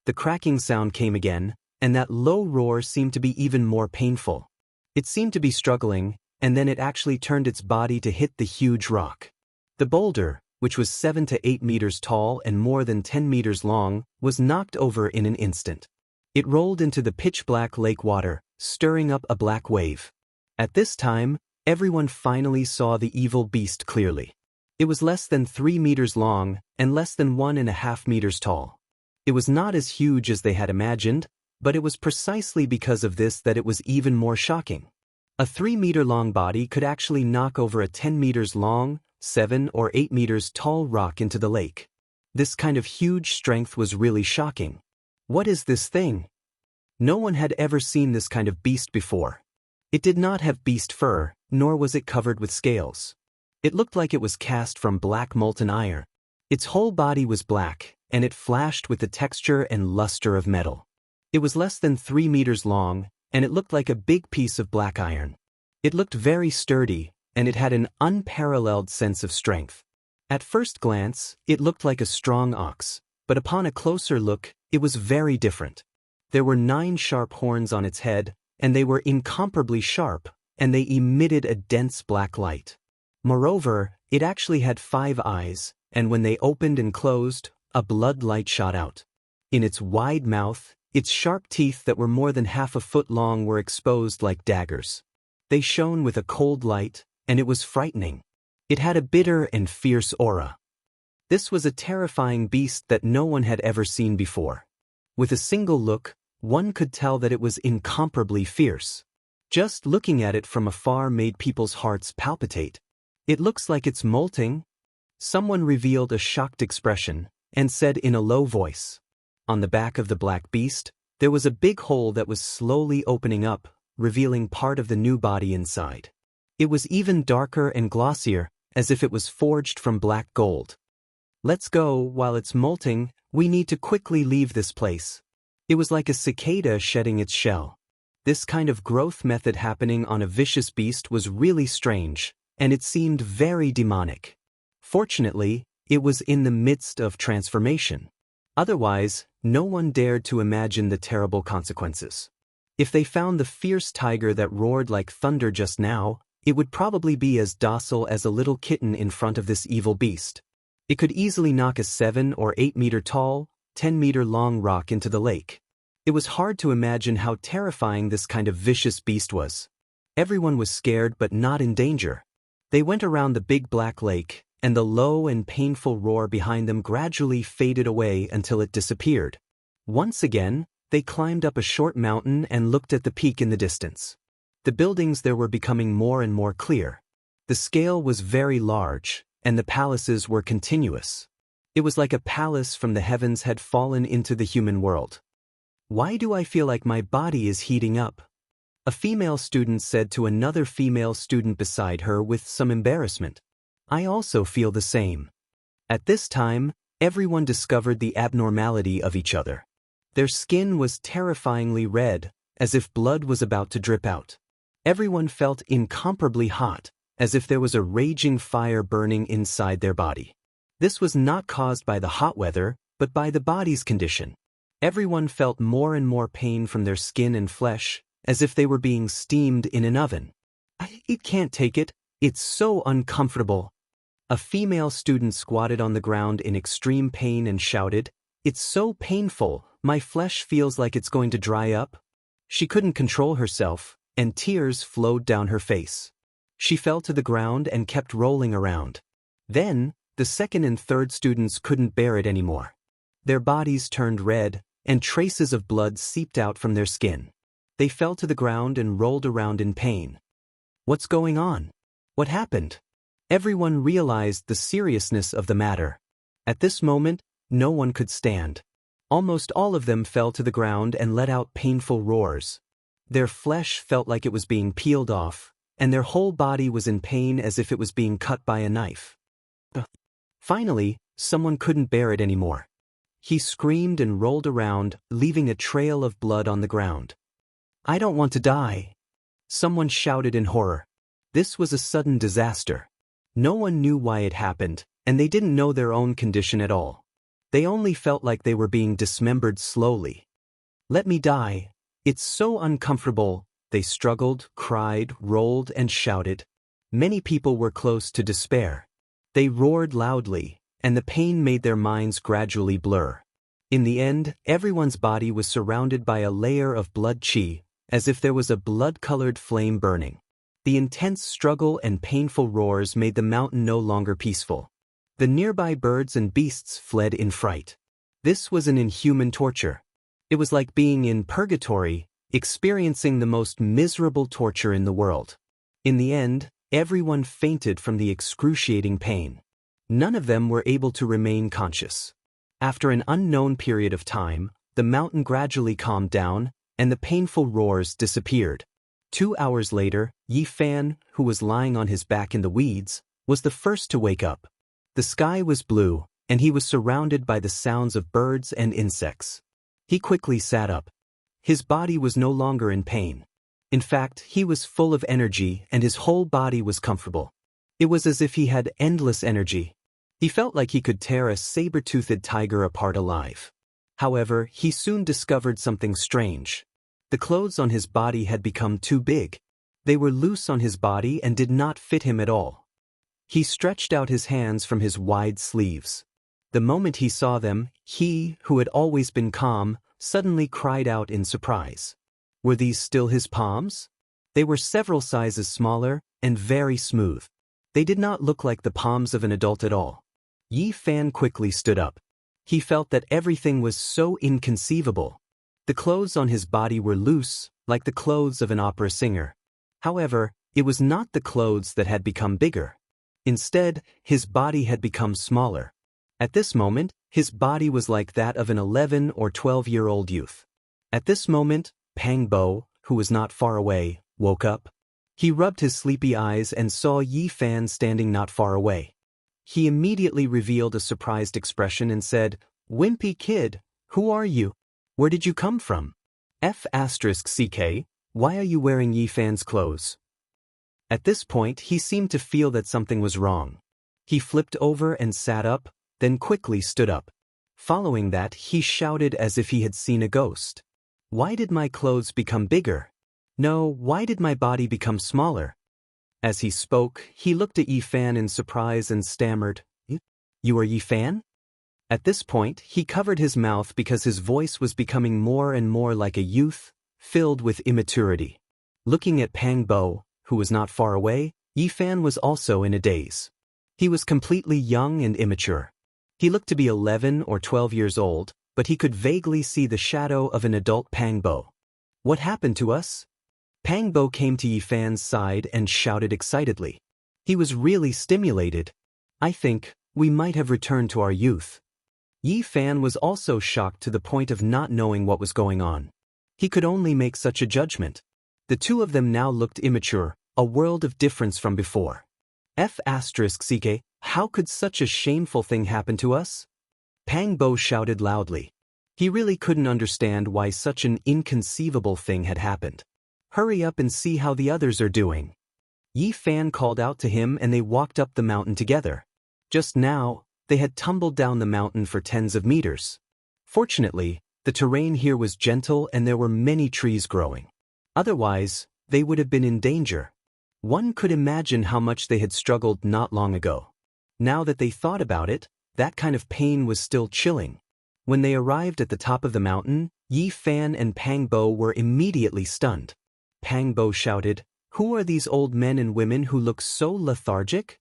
The cracking sound came again, and that low roar seemed to be even more painful. It seemed to be struggling, and then it actually turned its body to hit the huge rock. The boulder, which was 7 to 8 meters tall and more than 10 meters long, was knocked over in an instant. It rolled into the pitch-black lake water, stirring up a black wave. At this time, everyone finally saw the evil beast clearly. It was less than 3 meters long and less than 1.5 meters tall. It was not as huge as they had imagined, but it was precisely because of this that it was even more shocking. A 3-meter-long body could actually knock over a 10 meters long, 7 or 8 meters tall rock into the lake. This kind of huge strength was really shocking. What is this thing? No one had ever seen this kind of beast before. It did not have beast fur, nor was it covered with scales. It looked like it was cast from black molten iron. Its whole body was black, and it flashed with the texture and luster of metal. It was less than 3 meters long, and it looked like a big piece of black iron. It looked very sturdy, and it had an unparalleled sense of strength. At first glance, it looked like a strong ox, but upon a closer look, it was very different. There were 9 sharp horns on its head, and they were incomparably sharp, and they emitted a dense black light. Moreover, it actually had 5 eyes, and when they opened and closed, a blood light shot out. In its wide mouth, its sharp teeth that were more than half a foot long were exposed like daggers. They shone with a cold light, and it was frightening. It had a bitter and fierce aura. This was a terrifying beast that no one had ever seen before. With a single look, one could tell that it was incomparably fierce. Just looking at it from afar made people's hearts palpitate. "It looks like it's molting." Someone revealed a shocked expression, and said in a low voice. On the back of the black beast, there was a big hole that was slowly opening up, revealing part of the new body inside. It was even darker and glossier, as if it was forged from black gold. "Let's go, while it's molting, we need to quickly leave this place." It was like a cicada shedding its shell. This kind of growth method happening on a vicious beast was really strange, and it seemed very demonic. Fortunately, it was in the midst of transformation. Otherwise, no one dared to imagine the terrible consequences. If they found the fierce tiger that roared like thunder just now, it would probably be as docile as a little kitten in front of this evil beast. It could easily knock a 7 or 8 meter tall, 10 meter long rock into the lake. It was hard to imagine how terrifying this kind of vicious beast was. Everyone was scared but not in danger. They went around the big black lake, and the low and painful roar behind them gradually faded away until it disappeared. Once again, they climbed up a short mountain and looked at the peak in the distance. The buildings there were becoming more and more clear. The scale was very large, and the palaces were continuous. It was like a palace from the heavens had fallen into the human world. "Why do I feel like my body is heating up?" A female student said to another female student beside her with some embarrassment. "I also feel the same." At this time, everyone discovered the abnormality of each other. Their skin was terrifyingly red, as if blood was about to drip out. Everyone felt incomparably hot, as if there was a raging fire burning inside their body. This was not caused by the hot weather, but by the body's condition. Everyone felt more and more pain from their skin and flesh, as if they were being steamed in an oven. "It can't take it, it's so uncomfortable." A female student squatted on the ground in extreme pain and shouted, "It's so painful, my flesh feels like it's going to dry up." She couldn't control herself, and tears flowed down her face. She fell to the ground and kept rolling around. Then, the second and third students couldn't bear it anymore. Their bodies turned red, and traces of blood seeped out from their skin. They fell to the ground and rolled around in pain. "What's going on? What happened?" Everyone realized the seriousness of the matter. At this moment, no one could stand. Almost all of them fell to the ground and let out painful roars. Their flesh felt like it was being peeled off, and their whole body was in pain as if it was being cut by a knife. Finally, someone couldn't bear it anymore. He screamed and rolled around, leaving a trail of blood on the ground. "I don't want to die." Someone shouted in horror. This was a sudden disaster. No one knew why it happened, and they didn't know their own condition at all. They only felt like they were being dismembered slowly. "Let me die. It's so uncomfortable." They struggled, cried, rolled, and shouted. Many people were close to despair. They roared loudly, and the pain made their minds gradually blur. In the end, everyone's body was surrounded by a layer of blood qi, as if there was a blood-colored flame burning. The intense struggle and painful roars made the mountain no longer peaceful. The nearby birds and beasts fled in fright. This was an inhuman torture. It was like being in purgatory, experiencing the most miserable torture in the world. In the end, everyone fainted from the excruciating pain. None of them were able to remain conscious. After an unknown period of time, the mountain gradually calmed down, and the painful roars disappeared. 2 hours later, Yi Fan, who was lying on his back in the weeds, was the first to wake up. The sky was blue, and he was surrounded by the sounds of birds and insects. He quickly sat up. His body was no longer in pain. In fact, he was full of energy and his whole body was comfortable. It was as if he had endless energy. He felt like he could tear a saber-toothed tiger apart alive. However, he soon discovered something strange. The clothes on his body had become too big. They were loose on his body and did not fit him at all. He stretched out his hands from his wide sleeves. The moment he saw them, he, who had always been calm, suddenly cried out in surprise. Were these still his palms? They were several sizes smaller and very smooth. They did not look like the palms of an adult at all. Yi Fan quickly stood up. He felt that everything was so inconceivable. The clothes on his body were loose, like the clothes of an opera singer. However, it was not the clothes that had become bigger. Instead, his body had become smaller. At this moment, his body was like that of an 11 or 12-year-old youth. At this moment, Pang Bo, who was not far away, woke up. He rubbed his sleepy eyes and saw Yi Fan standing not far away. He immediately revealed a surprised expression and said, "Wimpy kid, who are you? Where did you come from? F***CK, why are you wearing Yi Fan's clothes?" At this point, he seemed to feel that something was wrong. He flipped over and sat up, then quickly stood up. Following that, he shouted as if he had seen a ghost. "Why did my clothes become bigger? No, why did my body become smaller?" As he spoke, he looked at Yi Fan in surprise and stammered, "You are Yi Fan?" At this point, he covered his mouth because his voice was becoming more and more like a youth, filled with immaturity. Looking at Pang Bo, who was not far away, Yi Fan was also in a daze. He was completely young and immature. He looked to be 11 or 12 years old, but he could vaguely see the shadow of an adult Pang Bo. "What happened to us?" Pang Bo came to Yi Fan's side and shouted excitedly. He was really stimulated. "I think we might have returned to our youth." Yi Fan was also shocked to the point of not knowing what was going on. He could only make such a judgment. The two of them now looked immature, a world of difference from before. F***CK, how could such a shameful thing happen to us? Pang Bo shouted loudly. He really couldn't understand why such an inconceivable thing had happened. "Hurry up and see how the others are doing." Yi Fan called out to him and they walked up the mountain together. Just now, they had tumbled down the mountain for tens of meters. Fortunately, the terrain here was gentle and there were many trees growing. Otherwise, they would have been in danger. One could imagine how much they had struggled not long ago. Now that they thought about it, that kind of pain was still chilling. When they arrived at the top of the mountain, Yi Fan and Pang Bo were immediately stunned. Pang Bo shouted, "Who are these old men and women who look so lethargic?"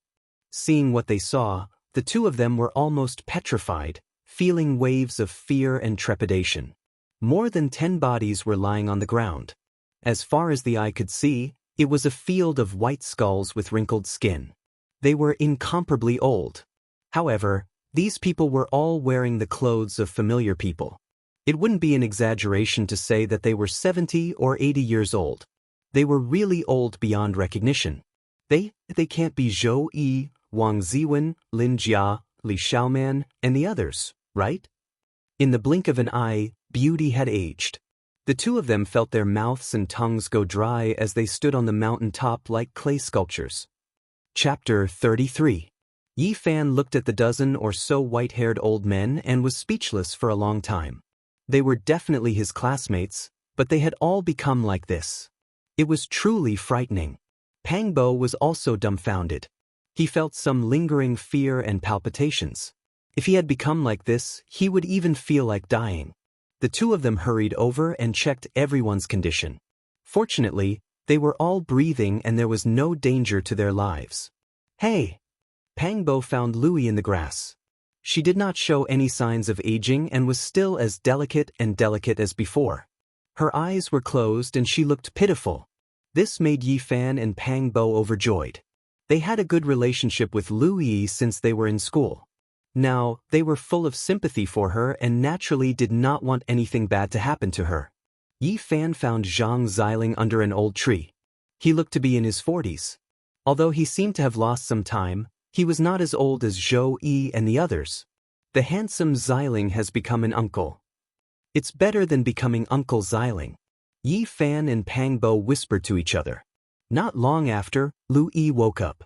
Seeing what they saw, the two of them were almost petrified, feeling waves of fear and trepidation. More than 10 bodies were lying on the ground. As far as the eye could see, it was a field of white skulls with wrinkled skin. They were incomparably old. However, these people were all wearing the clothes of familiar people. It wouldn't be an exaggeration to say that they were 70 or 80 years old. They were really old beyond recognition. They can't be Zhou Yi, Wang Ziwen, Lin Jia, Li Xiaoman, and the others, right? In the blink of an eye, beauty had aged. The two of them felt their mouths and tongues go dry as they stood on the mountain top like clay sculptures. Chapter 33. Yi Fan looked at the dozen or so white-haired old men and was speechless for a long time. They were definitely his classmates, but they had all become like this. It was truly frightening. Pang Bo was also dumbfounded. He felt some lingering fear and palpitations. If he had become like this, he would even feel like dying. The two of them hurried over and checked everyone's condition. Fortunately, they were all breathing and there was no danger to their lives. "Hey!" Pang Bo found Louie in the grass. She did not show any signs of aging and was still as delicate as before. Her eyes were closed and she looked pitiful. This made Yi Fan and Pang Bo overjoyed. They had a good relationship with Louie since they were in school. Now, they were full of sympathy for her and naturally did not want anything bad to happen to her. Yi Fan found Zhang Xiling under an old tree. He looked to be in his 40s. Although he seemed to have lost some time, he was not as old as Zhou Yi and the others. The handsome Xiling has become an uncle. It's better than becoming Uncle Xiling. Yi Fan and Pang Bo whispered to each other. Not long after, Lu Yi woke up.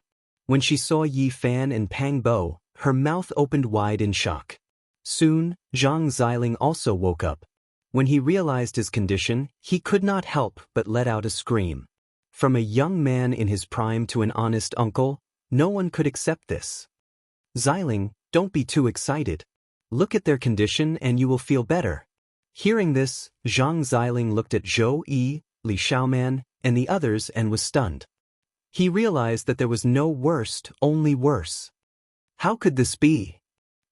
When she saw Yi Fan and Pang Bo, her mouth opened wide in shock. Soon, Zhang Xiling also woke up. When he realized his condition, he could not help but let out a scream. From a young man in his prime to an honest uncle, no one could accept this. Xiling, don't be too excited. Look at their condition and you will feel better. Hearing this, Zhang Xiling looked at Zhou Yi, Li Xiaoman, and the others and was stunned. He realized that there was no worst, only worse. How could this be?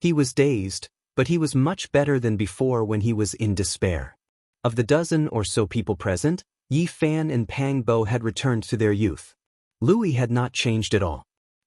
He was dazed, but he was much better than before when he was in despair. Of the dozen or so people present, Yi Fan and Pang Bo had returned to their youth. Louis had not changed at all.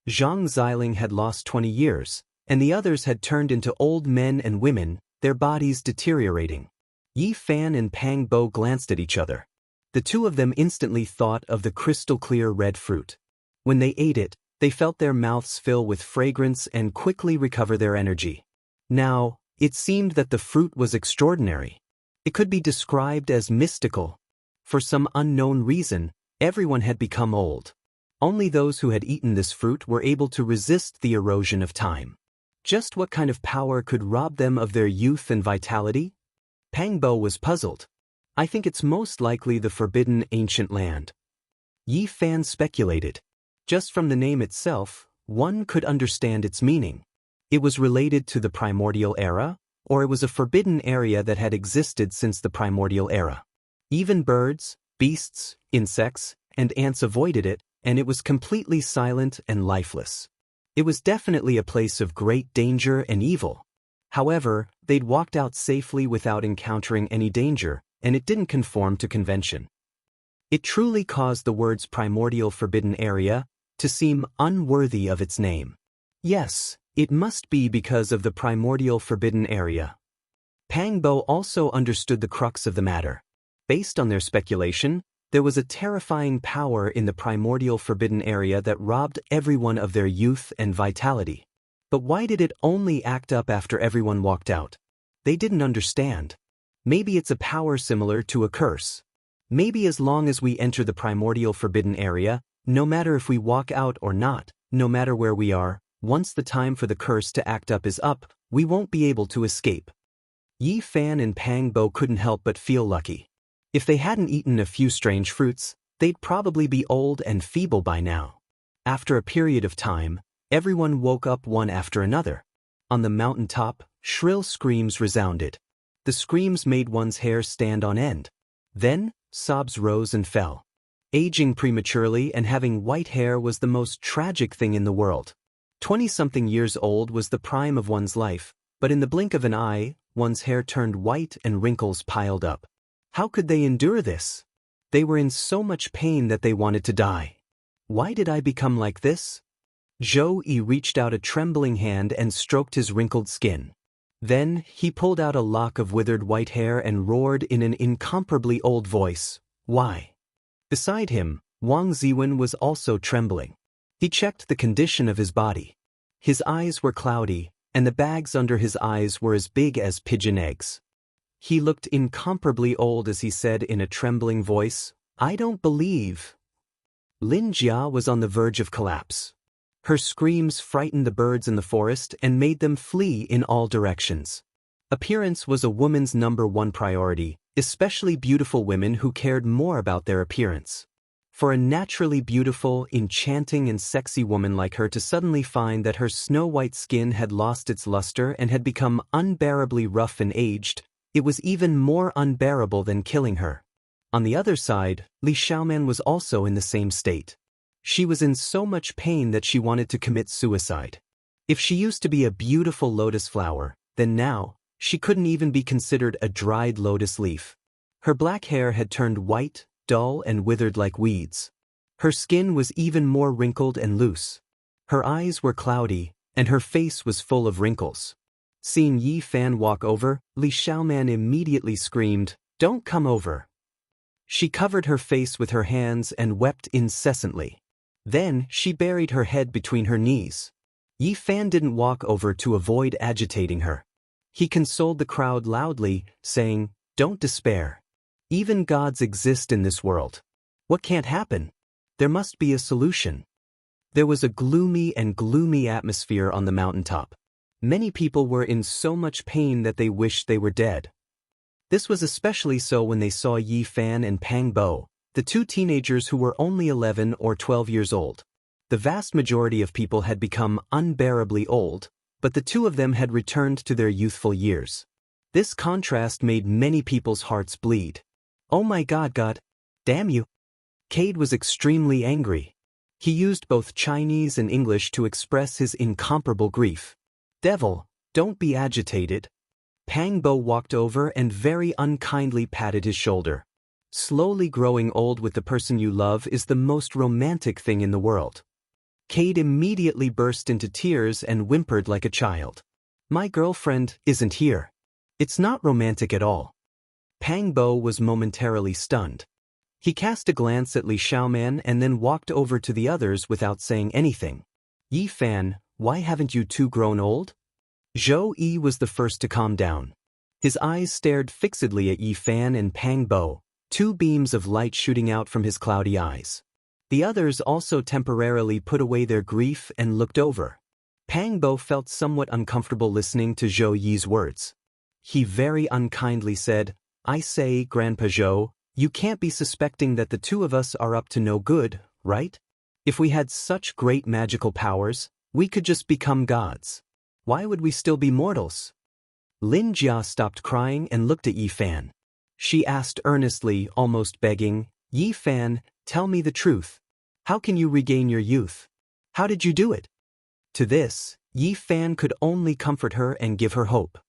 Zhang Xiling had lost 20 years, and the others had turned into old men and women, their bodies deteriorating. Yi Fan and Pang Bo glanced at each other. The two of them instantly thought of the crystal-clear red fruit. When they ate it, they felt their mouths fill with fragrance and quickly recover their energy. Now, it seemed that the fruit was extraordinary. It could be described as mystical. For some unknown reason, everyone had become old. Only those who had eaten this fruit were able to resist the erosion of time. Just what kind of power could rob them of their youth and vitality? Pang Bo was puzzled. I think it's most likely the forbidden ancient land. Yi Fan speculated. Just from the name itself, one could understand its meaning. It was related to the primordial era, or it was a forbidden area that had existed since the primordial era. Even birds, beasts, insects, and ants avoided it, and it was completely silent and lifeless. It was definitely a place of great danger and evil. However, they'd walked out safely without encountering any danger, and it didn't conform to convention. It truly caused the words primordial forbidden area to seem unworthy of its name. Yes, it must be because of the primordial forbidden area. Pang Bo also understood the crux of the matter. Based on their speculation, there was a terrifying power in the primordial forbidden area that robbed everyone of their youth and vitality. But why did it only act up after everyone walked out? They didn't understand. Maybe it's a power similar to a curse. Maybe as long as we enter the primordial forbidden area, no matter if we walk out or not, no matter where we are, once the time for the curse to act up is up, we won't be able to escape. Yi Fan and Pang Bo couldn't help but feel lucky. If they hadn't eaten a few strange fruits, they'd probably be old and feeble by now. After a period of time, everyone woke up one after another. On the mountaintop, shrill screams resounded. The screams made one's hair stand on end. Then, sobs rose and fell. Aging prematurely and having white hair was the most tragic thing in the world. 20-something years old was the prime of one's life, but in the blink of an eye, one's hair turned white and wrinkles piled up. How could they endure this? They were in so much pain that they wanted to die. Why did I become like this? Zhou Yi reached out a trembling hand and stroked his wrinkled skin. Then, he pulled out a lock of withered white hair and roared in an incomparably old voice, "Why?" Beside him, Wang Ziwen was also trembling. He checked the condition of his body. His eyes were cloudy, and the bags under his eyes were as big as pigeon eggs. He looked incomparably old as he said in a trembling voice, "I don't believe." Lin Jia was on the verge of collapse. Her screams frightened the birds in the forest and made them flee in all directions. Appearance was a woman's #1 priority, especially beautiful women who cared more about their appearance. For a naturally beautiful, enchanting and sexy woman like her to suddenly find that her snow-white skin had lost its luster and had become unbearably rough and aged, it was even more unbearable than killing her. On the other side, Li Xiaoman was also in the same state. She was in so much pain that she wanted to commit suicide. If she used to be a beautiful lotus flower, then now, she couldn't even be considered a dried lotus leaf. Her black hair had turned white, dull and withered like weeds. Her skin was even more wrinkled and loose. Her eyes were cloudy, and her face was full of wrinkles. Seeing Yi Fan walk over, Li Xiaoman immediately screamed, "Don't come over. She covered her face with her hands and wept incessantly. Then she buried her head between her knees. Yi Fan didn't walk over to avoid agitating her. He consoled the crowd loudly, saying, "Don't despair. Even gods exist in this world. What can't happen? There must be a solution." There was a gloomy atmosphere on the mountaintop. Many people were in so much pain that they wished they were dead. This was especially so when they saw Yi Fan and Pang Bo, the two teenagers who were only 11 or 12 years old. The vast majority of people had become unbearably old, but the two of them had returned to their youthful years. This contrast made many people's hearts bleed. "Oh my God, damn you!" Cade was extremely angry. He used both Chinese and English to express his incomparable grief. "Devil, don't be agitated." Pang Bo walked over and very unkindly patted his shoulder. Slowly growing old with the person you love is the most romantic thing in the world. Cade immediately burst into tears and whimpered like a child. "My girlfriend isn't here. It's not romantic at all." Pang Bo was momentarily stunned. He cast a glance at Li Xiaoman and then walked over to the others without saying anything. "Yi Fan, why haven't you two grown old?" Zhou Yi was the first to calm down. His eyes stared fixedly at Yi Fan and Pang Bo, two beams of light shooting out from his cloudy eyes. The others also temporarily put away their grief and looked over. Pang Bo felt somewhat uncomfortable listening to Zhou Yi's words. He very unkindly said, "I say, Grandpa Zhou, you can't be suspecting that the two of us are up to no good, right? If we had such great magical powers, we could just become gods. Why would we still be mortals?" Lin Jia stopped crying and looked at Yi Fan. She asked earnestly, almost begging, "Yi Fan, tell me the truth. How can you regain your youth? How did you do it?" To this, Yi Fan could only comfort her and give her hope.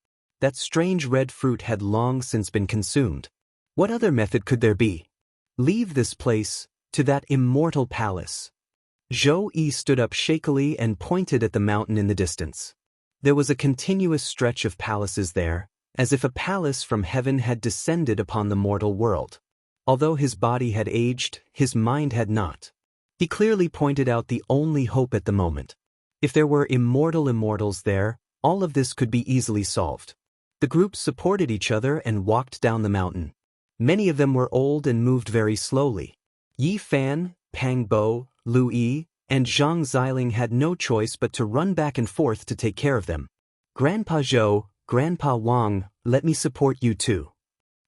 That strange red fruit had long since been consumed. What other method could there be? "Leave this place, to that immortal palace." Zhou Yi stood up shakily and pointed at the mountain in the distance. There was a continuous stretch of palaces there, as if a palace from heaven had descended upon the mortal world. Although his body had aged, his mind had not. He clearly pointed out the only hope at the moment. If there were immortals there, all of this could be easily solved. The group supported each other and walked down the mountain. Many of them were old and moved very slowly. Yi Fan, Pang Bo, Lu Yi, and Zhang Xiling had no choice but to run back and forth to take care of them. "Grandpa Zhou, Grandpa Wang, let me support you too."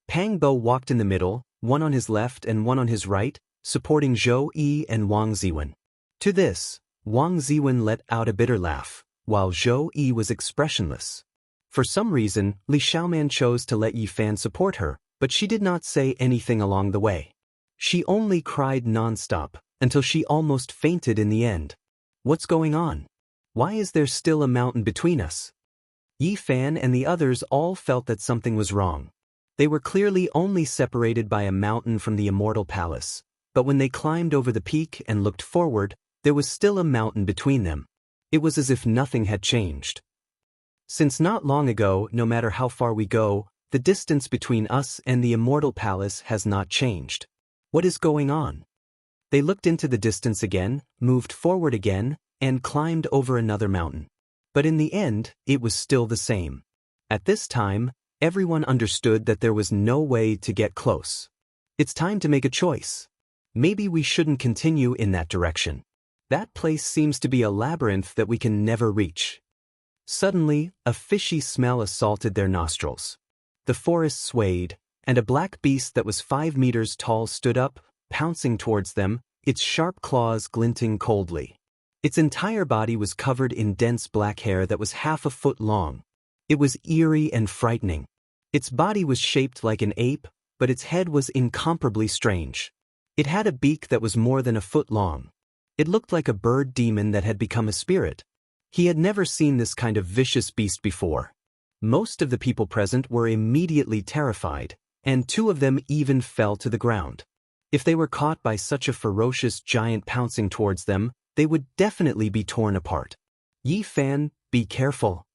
Pang Bo walked in the middle, one on his left and one on his right, supporting Zhou Yi and Wang Ziwen. To this, Wang Ziwen let out a bitter laugh, while Zhou Yi was expressionless. For some reason, Li Xiaoman chose to let Yi Fan support her, but she did not say anything along the way. She only cried nonstop, until she almost fainted in the end. "What's going on? Why is there still a mountain between us?" Yi Fan and the others all felt that something was wrong. They were clearly only separated by a mountain from the Immortal Palace, but when they climbed over the peak and looked forward, there was still a mountain between them. It was as if nothing had changed. Since not long ago, no matter how far we go, the distance between us and the Immortal Palace has not changed. What is going on? They looked into the distance again, moved forward again, and climbed over another mountain. But in the end, it was still the same. At this time, everyone understood that there was no way to get close. It's time to make a choice. Maybe we shouldn't continue in that direction. That place seems to be a labyrinth that we can never reach. Suddenly, a fishy smell assaulted their nostrils. The forest swayed, and a black beast that was 5 meters tall stood up, pouncing towards them, its sharp claws glinting coldly. Its entire body was covered in dense black hair that was half a foot long. It was eerie and frightening. Its body was shaped like an ape, but its head was incomparably strange. It had a beak that was more than a foot long. It looked like a bird demon that had become a spirit. He had never seen this kind of vicious beast before. Most of the people present were immediately terrified, and 2 of them even fell to the ground. If they were caught by such a ferocious giant pouncing towards them, they would definitely be torn apart. "Yi Fan, be careful,"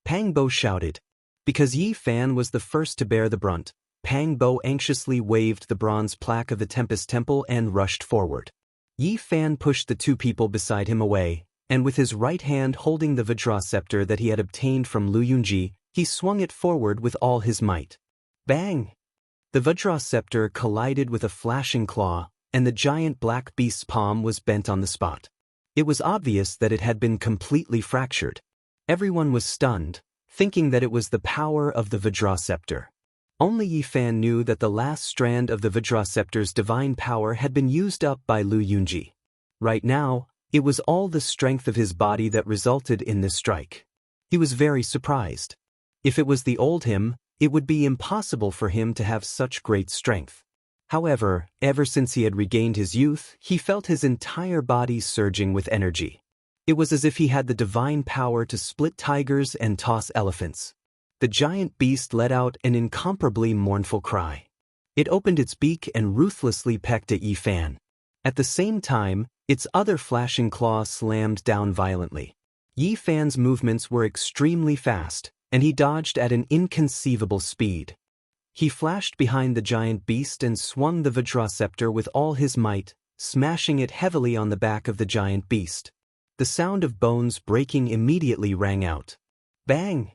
Pang Bo shouted. Because Yi Fan was the first to bear the brunt, Pang Bo anxiously waved the bronze plaque of the Tempest Temple and rushed forward. Yi Fan pushed the two people beside him away, and with his right hand holding the Vajra scepter that he had obtained from Lu Yunji, he swung it forward with all his might. Bang! The Vajra scepter collided with a flashing claw, and the giant black beast's palm was bent on the spot. It was obvious that it had been completely fractured. Everyone was stunned, thinking that it was the power of the Vajra scepter. Only Yi Fan knew that the last strand of the Vajra scepter's divine power had been used up by Lu Yunji. Right now, it was all the strength of his body that resulted in this strike. He was very surprised. If it was the old him, it would be impossible for him to have such great strength. However, ever since he had regained his youth, he felt his entire body surging with energy. It was as if he had the divine power to split tigers and toss elephants. The giant beast let out an incomparably mournful cry. It opened its beak and ruthlessly pecked at Yi Fan. At the same time, its other flashing claw slammed down violently. Yi Fan's movements were extremely fast, and he dodged at an inconceivable speed. He flashed behind the giant beast and swung the Vajra scepter with all his might, smashing it heavily on the back of the giant beast. The sound of bones breaking immediately rang out. Bang!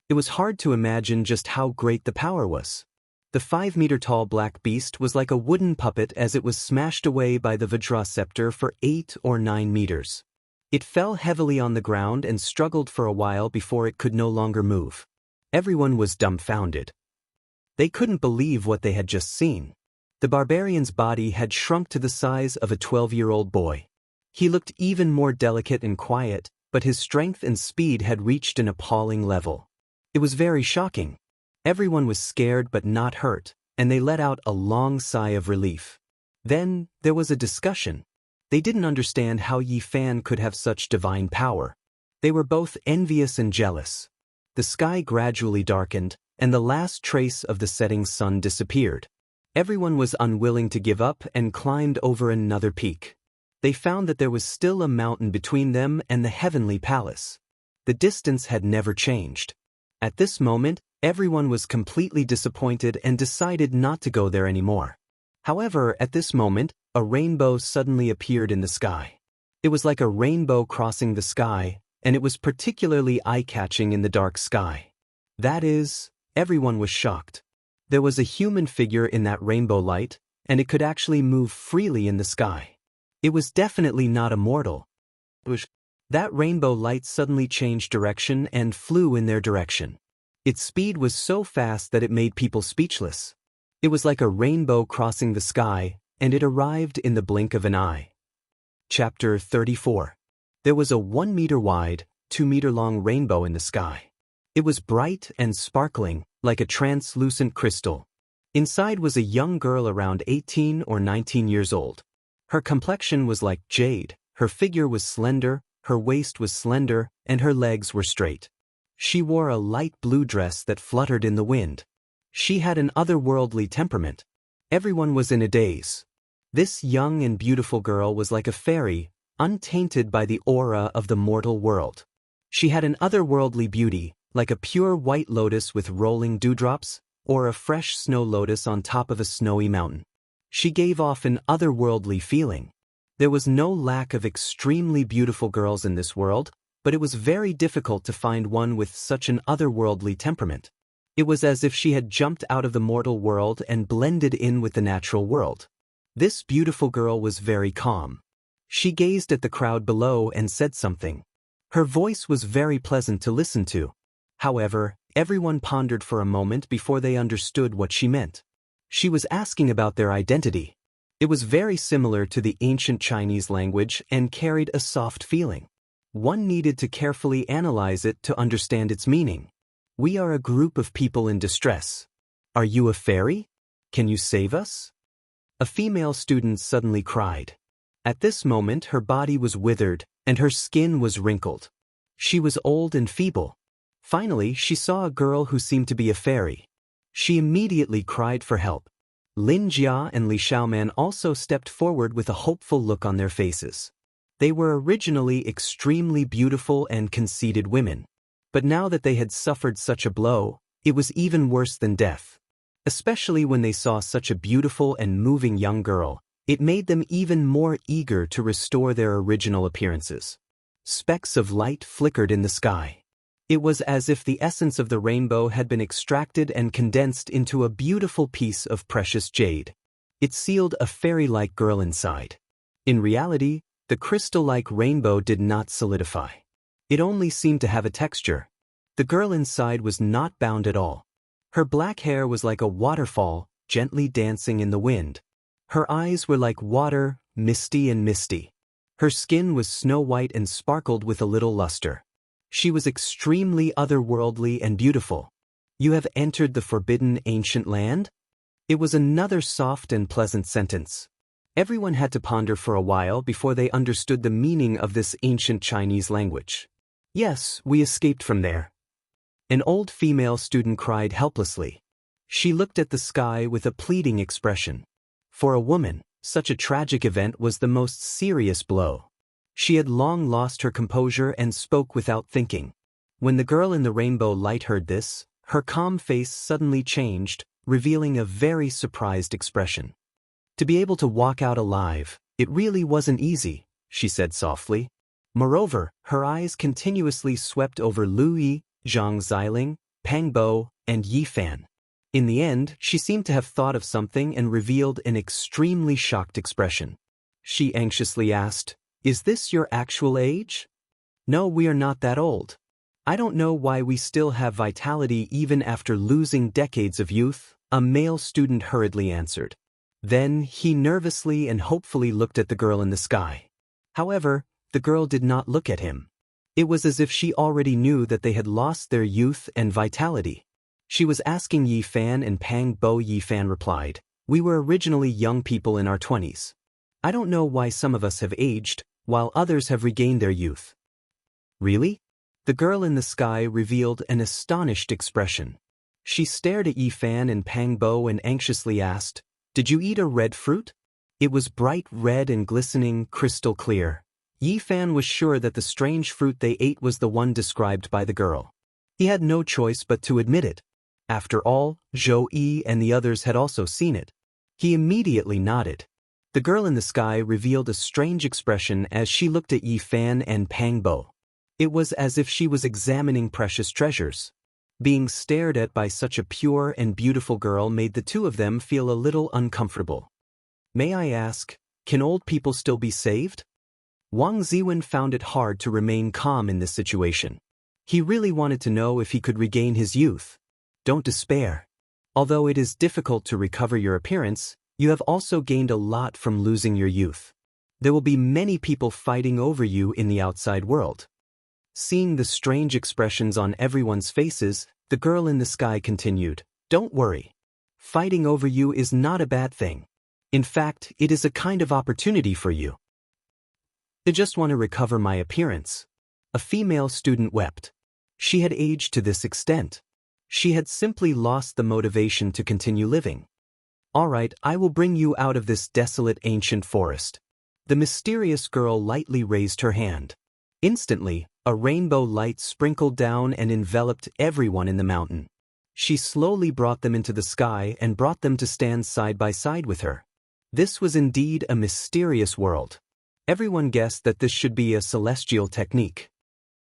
It was hard to imagine just how great the power was. The 5-meter-tall black beast was like a wooden puppet as it was smashed away by the Vajra scepter for 8 or 9 meters. It fell heavily on the ground and struggled for a while before it could no longer move. Everyone was dumbfounded. They couldn't believe what they had just seen. The barbarian's body had shrunk to the size of a 12-year-old boy. He looked even more delicate and quiet, but his strength and speed had reached an appalling level. It was very shocking. Everyone was scared but not hurt, and they let out a long sigh of relief. Then, there was a discussion. They didn't understand how Yi Fan could have such divine power. They were both envious and jealous. The sky gradually darkened, and the last trace of the setting sun disappeared. Everyone was unwilling to give up and climbed over another peak. They found that there was still a mountain between them and the heavenly palace. The distance had never changed. At this moment, everyone was completely disappointed and decided not to go there anymore. However, at this moment, a rainbow suddenly appeared in the sky. It was like a rainbow crossing the sky, and it was particularly eye-catching in the dark sky. That is, everyone was shocked. There was a human figure in that rainbow light, and it could actually move freely in the sky. It was definitely not immortal. That rainbow light suddenly changed direction and flew in their direction. Its speed was so fast that it made people speechless. It was like a rainbow crossing the sky, and it arrived in the blink of an eye. Chapter 34. There was a 1-meter-wide, 2-meter-long rainbow in the sky. It was bright and sparkling, like a translucent crystal. Inside was a young girl around 18 or 19 years old. Her complexion was like jade, her figure was slender, her waist was slender, and her legs were straight. She wore a light blue dress that fluttered in the wind. She had an otherworldly temperament. Everyone was in a daze. This young and beautiful girl was like a fairy, untainted by the aura of the mortal world. She had an otherworldly beauty, like a pure white lotus with rolling dewdrops, or a fresh snow lotus on top of a snowy mountain. She gave off an otherworldly feeling. There was no lack of extremely beautiful girls in this world, but it was very difficult to find one with such an otherworldly temperament. It was as if she had jumped out of the mortal world and blended in with the natural world. This beautiful girl was very calm. She gazed at the crowd below and said something. Her voice was very pleasant to listen to. However, everyone pondered for a moment before they understood what she meant. She was asking about their identity. It was very similar to the ancient Chinese language and carried a soft feeling. One needed to carefully analyze it to understand its meaning. We are a group of people in distress. Are you a fairy? Can you save us? A female student suddenly cried. At this moment her body was withered, and her skin was wrinkled. She was old and feeble. Finally, she saw a girl who seemed to be a fairy. She immediately cried for help. Lin Jia and Li Xiaoman also stepped forward with a hopeful look on their faces. They were originally extremely beautiful and conceited women. But now that they had suffered such a blow, it was even worse than death. Especially when they saw such a beautiful and moving young girl, it made them even more eager to restore their original appearances. Specks of light flickered in the sky. It was as if the essence of the rainbow had been extracted and condensed into a beautiful piece of precious jade. It sealed a fairy-like girl inside. In reality, the crystal-like rainbow did not solidify. It only seemed to have a texture. The girl inside was not bound at all. Her black hair was like a waterfall, gently dancing in the wind. Her eyes were like water, misty and misty. Her skin was snow-white and sparkled with a little luster. She was extremely otherworldly and beautiful. "You have entered the forbidden ancient land?" It was another soft and pleasant sentence. Everyone had to ponder for a while before they understood the meaning of this ancient Chinese language. "Yes, we escaped from there." An old female student cried helplessly. She looked at the sky with a pleading expression. For a woman, such a tragic event was the most serious blow. She had long lost her composure and spoke without thinking. When the girl in the rainbow light heard this, her calm face suddenly changed, revealing a very surprised expression. "To be able to walk out alive, it really wasn't easy," she said softly. Moreover, her eyes continuously swept over Lu Yi, Zhang Xiling, Pang Bo, and Yi Fan. In the end, she seemed to have thought of something and revealed an extremely shocked expression. She anxiously asked, "Is this your actual age?" "No, we are not that old. I don't know why we still have vitality even after losing decades of youth," a male student hurriedly answered. Then he nervously and hopefully looked at the girl in the sky. However, the girl did not look at him. It was as if she already knew that they had lost their youth and vitality. She was asking Yi Fan and Pang Bo. Yi Fan replied, "We were originally young people in our 20s. I don't know why some of us have aged, while others have regained their youth." "Really?" The girl in the sky revealed an astonished expression. She stared at Yi Fan and Pang Bo and anxiously asked, "Did you eat a red fruit?" It was bright red and glistening, crystal clear. Yi Fan was sure that the strange fruit they ate was the one described by the girl. He had no choice but to admit it. After all, Zhou Yi and the others had also seen it. He immediately nodded. The girl in the sky revealed a strange expression as she looked at Yi Fan and Pang Bo. It was as if she was examining precious treasures. Being stared at by such a pure and beautiful girl made the two of them feel a little uncomfortable. "May I ask, can old people still be saved?" Wang Ziwen found it hard to remain calm in this situation. He really wanted to know if he could regain his youth. "Don't despair. Although it is difficult to recover your appearance, you have also gained a lot from losing your youth. There will be many people fighting over you in the outside world." Seeing the strange expressions on everyone's faces, the girl in the sky continued, "Don't worry. Fighting over you is not a bad thing. In fact, it is a kind of opportunity for you. I just want to recover my appearance." A female student wept. She had aged to this extent. She had simply lost the motivation to continue living. "All right, I will bring you out of this desolate ancient forest." The mysterious girl lightly raised her hand. Instantly, a rainbow light sprinkled down and enveloped everyone in the mountain. She slowly brought them into the sky and brought them to stand side by side with her. This was indeed a mysterious world. Everyone guessed that this should be a celestial technique.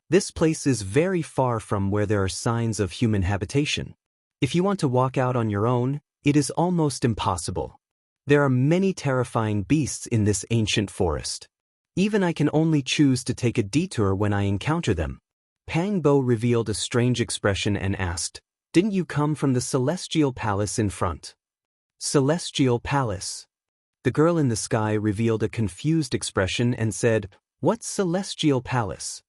This place is very far from where there are signs of human habitation. If you want to walk out on your own, it is almost impossible. There are many terrifying beasts in this ancient forest. Even I can only choose to take a detour when I encounter them." Pang Bo revealed a strange expression and asked, "Didn't you come from the celestial palace in front?" "Celestial palace?" The girl in the sky revealed a confused expression and said, "What celestial palace?"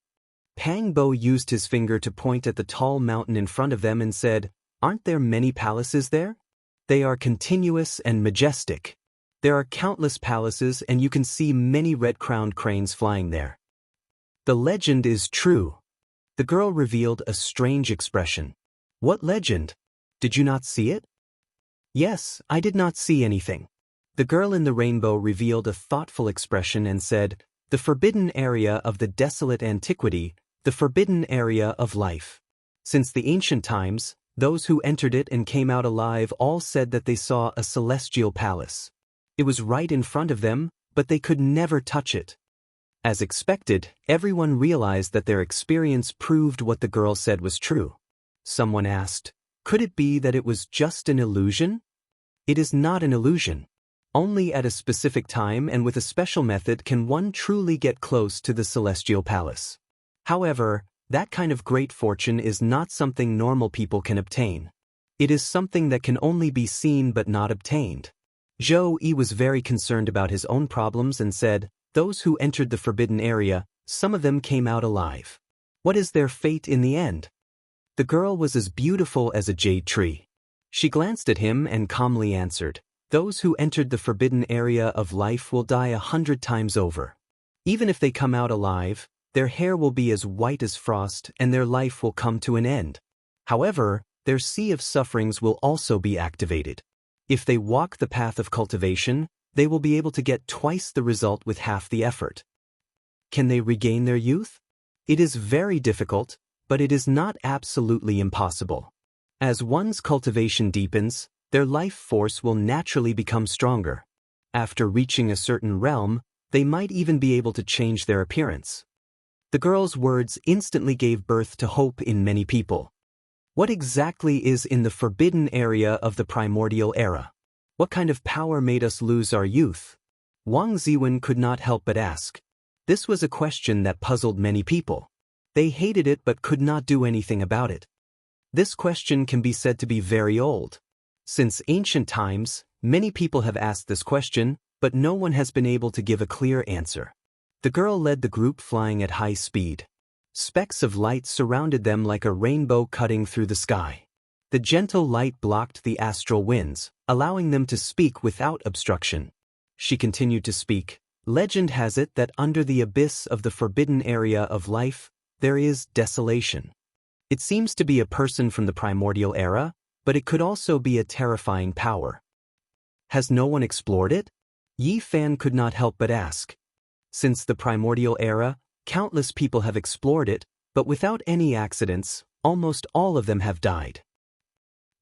Pang Bo used his finger to point at the tall mountain in front of them and said, "Aren't there many palaces there? They are continuous and majestic. There are countless palaces and you can see many red-crowned cranes flying there." "The legend is true." The girl revealed a strange expression. "What legend? Did you not see it?" "Yes, I did not see anything." The girl in the rainbow revealed a thoughtful expression and said, "The forbidden area of the desolate antiquity, the forbidden area of life. Since the ancient times, Those who entered it and came out alive all said that they saw a celestial palace. It was right in front of them, but they could never touch it. As expected, everyone realized that their experience proved what the girl said was true. Someone asked, could it be that it was just an illusion? It is not an illusion. Only at a specific time and with a special method can one truly get close to the celestial palace. However, that kind of great fortune is not something normal people can obtain. It is something that can only be seen but not obtained. Zhou Yi was very concerned about his own problems and said, those who entered the forbidden area, some of them came out alive. What is their fate in the end? The girl was as beautiful as a jade tree. She glanced at him and calmly answered, those who entered the forbidden area of life will die 100 times over. Even if they come out alive, their hair will be as white as frost and their life will come to an end. However, their sea of sufferings will also be activated. If they walk the path of cultivation, they will be able to get twice the result with half the effort. Can they regain their youth? It is very difficult, but it is not absolutely impossible. As one's cultivation deepens, their life force will naturally become stronger. After reaching a certain realm, they might even be able to change their appearance. The girl's words instantly gave birth to hope in many people. What exactly is in the forbidden area of the primordial era? What kind of power made us lose our youth? Wang Ziwen could not help but ask. This was a question that puzzled many people. They hated it but could not do anything about it. This question can be said to be very old. Since ancient times, many people have asked this question, but no one has been able to give a clear answer. The girl led the group flying at high speed. Specks of light surrounded them like a rainbow cutting through the sky. The gentle light blocked the astral winds, allowing them to speak without obstruction. She continued to speak. Legend has it that under the abyss of the forbidden area of life, there is desolation. It seems to be a person from the primordial era, but it could also be a terrifying power. Has no one explored it? Yi Fan could not help but ask. Since the primordial era, countless people have explored it, but without any accidents, almost all of them have died.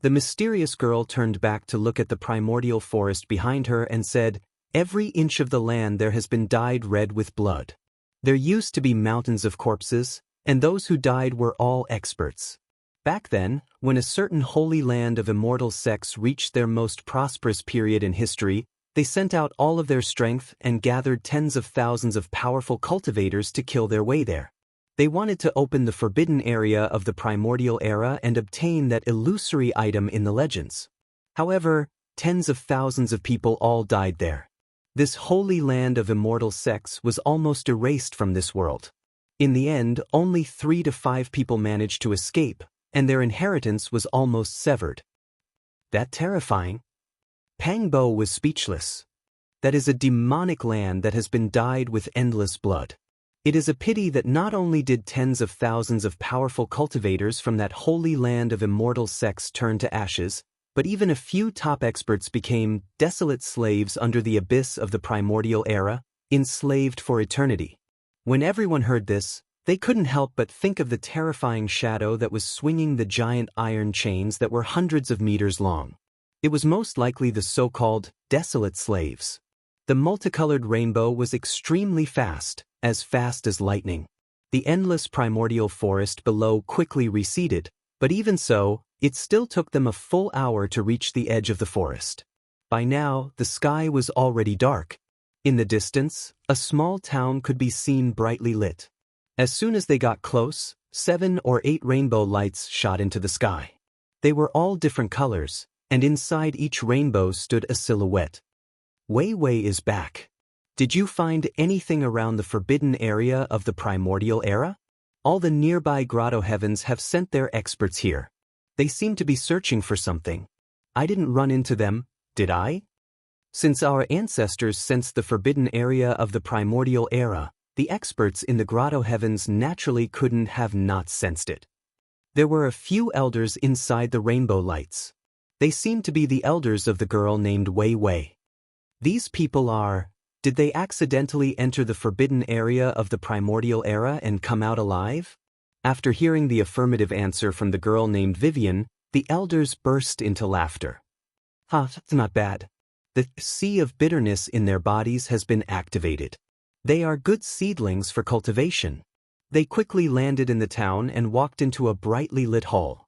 The mysterious girl turned back to look at the primordial forest behind her and said, every inch of the land there has been dyed red with blood. There used to be mountains of corpses, and those who died were all experts. Back then, when a certain holy land of immortal sects reached their most prosperous period in history, they sent out all of their strength and gathered tens of thousands of powerful cultivators to kill their way there. They wanted to open the forbidden area of the primordial era and obtain that illusory item in the legends. However, tens of thousands of people all died there. This holy land of immortal sects was almost erased from this world. In the end, only 3 to 5 people managed to escape, and their inheritance was almost severed. That terrifying? Pang Bo was speechless. That is a demonic land that has been dyed with endless blood. It is a pity that not only did tens of thousands of powerful cultivators from that holy land of immortal sects turn to ashes, but even a few top experts became desolate slaves under the abyss of the primordial era, enslaved for eternity. When everyone heard this, they couldn't help but think of the terrifying shadow that was swinging the giant iron chains that were hundreds of meters long. It was most likely the so-called desolate slaves. The multicolored rainbow was extremely fast as lightning. The endless primordial forest below quickly receded, but even so, it still took them a full hour to reach the edge of the forest. By now, the sky was already dark. In the distance, a small town could be seen brightly lit. As soon as they got close, 7 or 8 rainbow lights shot into the sky. They were all different colors, and inside each rainbow stood a silhouette. Wei Wei is back. Did you find anything around the forbidden area of the primordial era? All the nearby grotto heavens have sent their experts here. They seem to be searching for something. I didn't run into them, did I? Since our ancestors sensed the forbidden area of the primordial era, the experts in the grotto heavens naturally couldn't have not sensed it. There were a few elders inside the rainbow lights. They seemed to be the elders of the girl named Wei Wei. These people are... Did they accidentally enter the forbidden area of the primordial era and come out alive? After hearing the affirmative answer from the girl named Vivian, The elders burst into laughter. That's not bad. The sea of bitterness in their bodies has been activated. They are good seedlings for cultivation. They quickly landed in the town and walked into a brightly lit hall.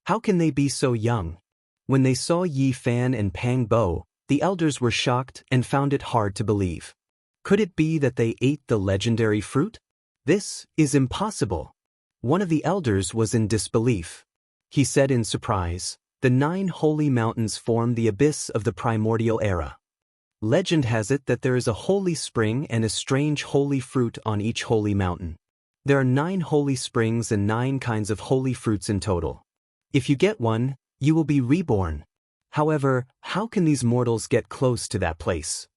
How can they be so young? When they saw Yi Fan and Pang Bo, the elders were shocked and found it hard to believe. Could it be that they ate the legendary fruit? This is impossible. One of the elders was in disbelief. He said in surprise, "The 9 holy mountains form the abyss of the primordial era. Legend has it that there is a holy spring and a strange holy fruit on each holy mountain. There are 9 holy springs and 9 kinds of holy fruits in total. If you get one, you will be reborn. However, how can these mortals get close to that place?"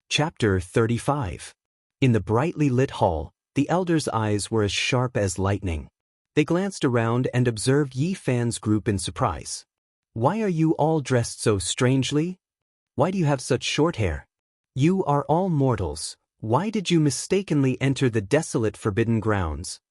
Chapter 35. In the brightly lit hall, the elders' eyes were as sharp as lightning. They glanced around and observed Yi Fan's group in surprise. "Why are you all dressed so strangely? Why do you have such short hair? You are all mortals. Why did you mistakenly enter the desolate forbidden grounds?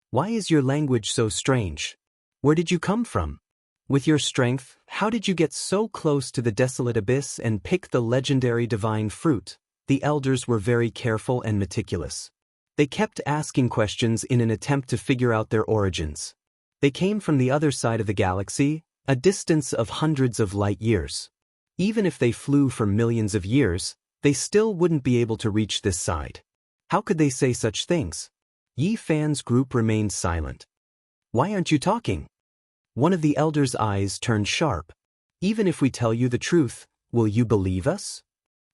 Why is your language so strange? Where did you come from? With your strength, how did you get so close to the desolate abyss and pick the legendary divine fruit?" The elders were very careful and meticulous. They kept asking questions in an attempt to figure out their origins. They came from the other side of the galaxy, a distance of hundreds of light years. Even if they flew for millions of years, they still wouldn't be able to reach this side. How could they say such things? Yi Fan's group remained silent. "Why aren't you talking?" One of the elders' eyes turned sharp. "Even if we tell you the truth, will you believe us?"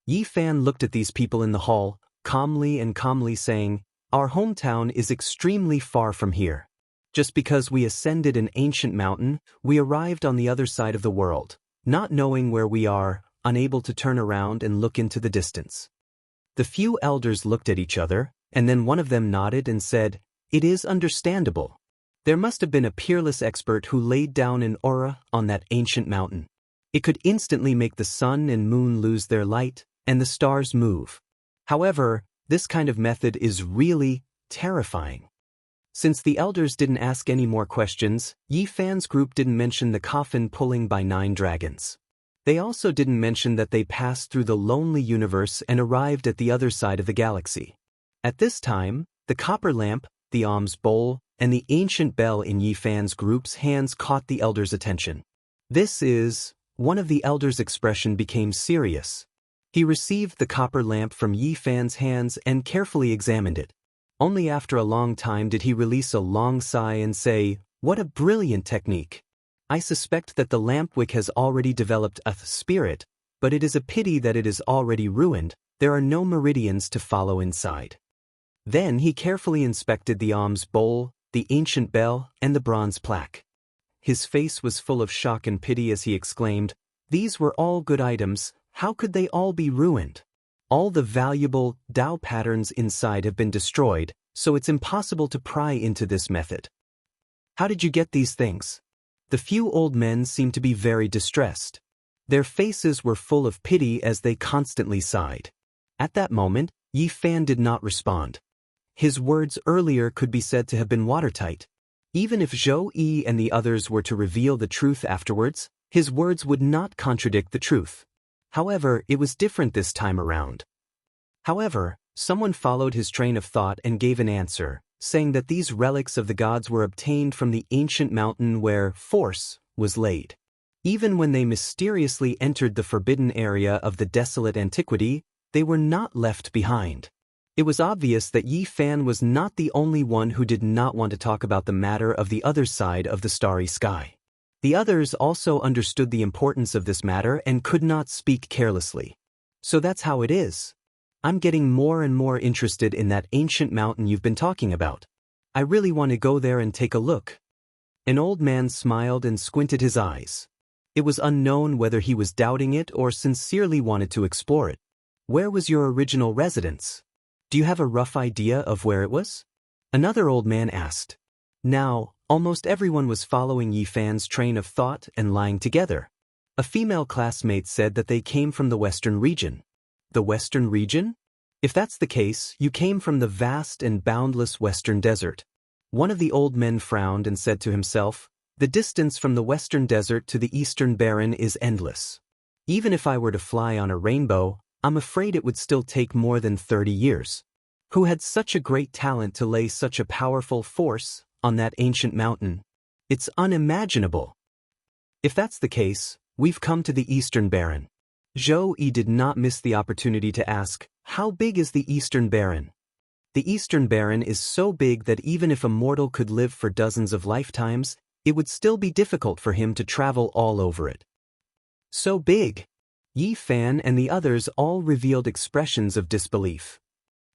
Yi Fan looked at these people in the hall, calmly saying, "Our hometown is extremely far from here. Just because we ascended an ancient mountain, we arrived on the other side of the world, not knowing where we are, unable to turn around and look into the distance." The few elders looked at each other, and then one of them nodded and said, "It is understandable. There must have been a peerless expert who laid down an aura on that ancient mountain. It could instantly make the sun and moon lose their light, and the stars move. However, this kind of method is really terrifying." Since the elders didn't ask any more questions, Yi Fan's group didn't mention the coffin pulling by 9 dragons. They also didn't mention that they passed through the lonely universe and arrived at the other side of the galaxy. At this time, the copper lamp, the alms bowl, and the ancient bell in Yi Fan's group's hands caught the elders' attention. One of the elders' expression became serious. He received the copper lamp from Yi Fan's hands and carefully examined it. Only after a long time did he release a long sigh and say, "What a brilliant technique. I suspect that the lamp wick has already developed a spirit, but it is a pity that it is already ruined. There are no meridians to follow inside." Then he carefully inspected the alms bowl, the ancient bell, and the bronze plaque. His face was full of shock and pity as he exclaimed, "These were all good items. How could they all be ruined? All the valuable Dao patterns inside have been destroyed, so it's impossible to pry into this method. How did you get these things?" The few old men seemed to be very distressed. Their faces were full of pity as they constantly sighed. At that moment, Yi Fan did not respond. His words earlier could be said to have been watertight. Even if Zhou Yi and the others were to reveal the truth afterwards, his words would not contradict the truth. However, it was different this time around. However, someone followed his train of thought and gave an answer, saying that these relics of the gods were obtained from the ancient mountain where force was laid. Even when they mysteriously entered the forbidden area of the desolate antiquity, they were not left behind. It was obvious that Yi Fan was not the only one who did not want to talk about the matter of the other side of the starry sky. The others also understood the importance of this matter and could not speak carelessly. "So that's how it is. I'm getting more and more interested in that ancient mountain you've been talking about. I really want to go there and take a look." An old man smiled and squinted his eyes. It was unknown whether he was doubting it or sincerely wanted to explore it. "Where was your original residence? Do you have a rough idea of where it was?" Another old man asked. Now, almost everyone was following Yi Fan's train of thought and lying together. A female classmate said that they came from the Western region. The Western region? If that's the case, you came from the vast and boundless Western desert. One of the old men frowned and said to himself, The distance from the western desert to the eastern barren is endless. Even if I were to fly on a rainbow, I'm afraid it would still take more than 30 years. Who had such a great talent to lay such a powerful force on that ancient mountain? It's unimaginable. If that's the case, we've come to the eastern barren. Zhou Yi did not miss the opportunity to ask, how big is the eastern barren? The eastern barren is so big that even if a mortal could live for dozens of lifetimes, it would still be difficult for him to travel all over it. So big? Yi Fan and the others all revealed expressions of disbelief.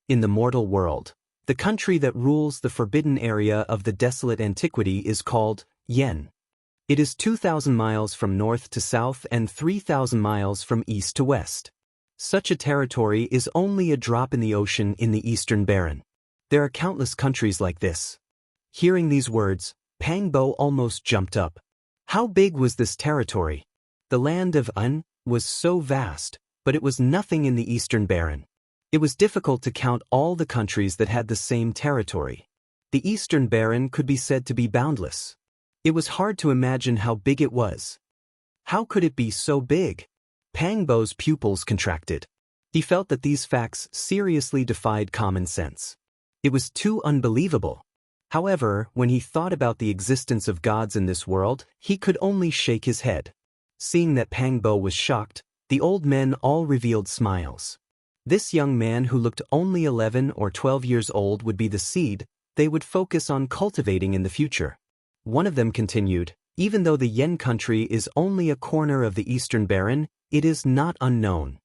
In the mortal world, the country that rules the forbidden area of the desolate antiquity is called Yen. It is 2,000 miles from north to south and 3,000 miles from east to west. Such a territory is only a drop in the ocean in the eastern barren. There are countless countries like this. Hearing these words, Pang Bo almost jumped up. How big was this territory? The land of Un was so vast, but it was nothing in the eastern barren. It was difficult to count all the countries that had the same territory. The eastern barren could be said to be boundless. It was hard to imagine how big it was. How could it be so big? Pang Bo's pupils contracted. He felt that these facts seriously defied common sense. It was too unbelievable. However, when he thought about the existence of gods in this world, he could only shake his head. Seeing that Pang Bo was shocked, the old men all revealed smiles. This young man who looked only 11 or 12 years old would be the seed they would focus on cultivating in the future. One of them continued, even though the Yen country is only a corner of the eastern barren, it is not unknown.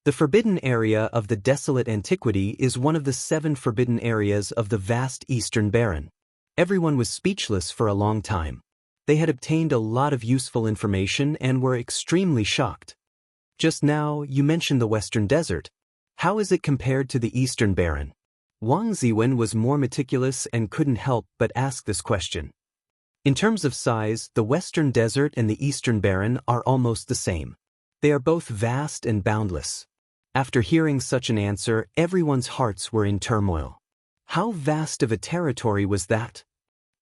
The forbidden area of the desolate antiquity is one of the 7 forbidden areas of the vast eastern barren. Everyone was speechless for a long time. They had obtained a lot of useful information and were extremely shocked. Just now, you mentioned the western desert. How is it compared to the eastern barren? Wang Ziwen was more meticulous and couldn't help but ask this question. In terms of size, the western desert and the eastern barren are almost the same. They are both vast and boundless. After hearing such an answer, everyone's hearts were in turmoil. How vast of a territory was that?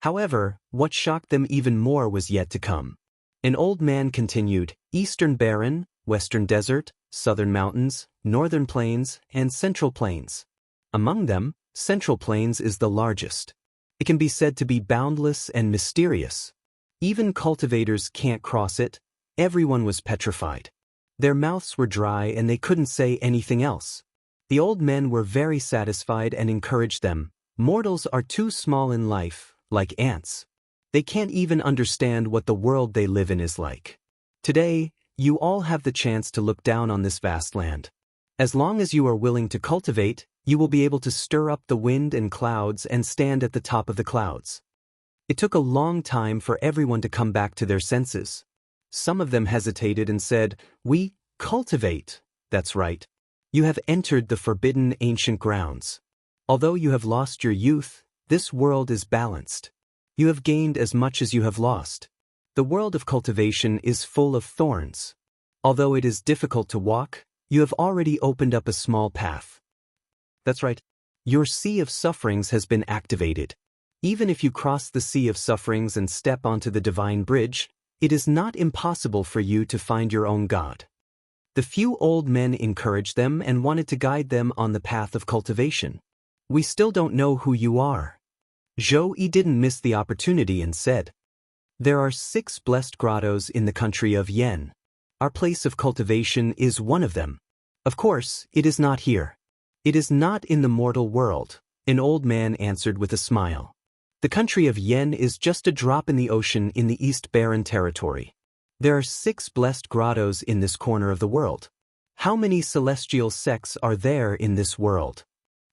However, what shocked them even more was yet to come. An old man continued, Eastern Barren, Western Desert, Southern Mountains, Northern Plains, and Central Plains. Among them, Central Plains is the largest. It can be said to be boundless and mysterious. Even cultivators can't cross it. Everyone was petrified. Their mouths were dry and they couldn't say anything else. The old men were very satisfied and encouraged them. Mortals are too small in life, like ants. They can't even understand what the world they live in is like. Today, you all have the chance to look down on this vast land. As long as you are willing to cultivate, you will be able to stir up the wind and clouds and stand at the top of the clouds. It took a long time for everyone to come back to their senses. Some of them hesitated and said, "We cultivate." That's right. You have entered the forbidden ancient grounds. Although you have lost your youth, this world is balanced. You have gained as much as you have lost. The world of cultivation is full of thorns. Although it is difficult to walk, you have already opened up a small path. That's right. Your sea of sufferings has been activated. Even if you cross the sea of sufferings and step onto the divine bridge, it is not impossible for you to find your own God. The few old men encouraged them and wanted to guide them on the path of cultivation. We still don't know who you are. Zhou Yi didn't miss the opportunity and said, There are 6 blessed grottos in the country of Yen. Our place of cultivation is one of them. Of course, it is not here. It is not in the mortal world, an old man answered with a smile. The country of Yen is just a drop in the ocean in the East Barren territory. There are 6 blessed grottos in this corner of the world. How many celestial sects are there in this world?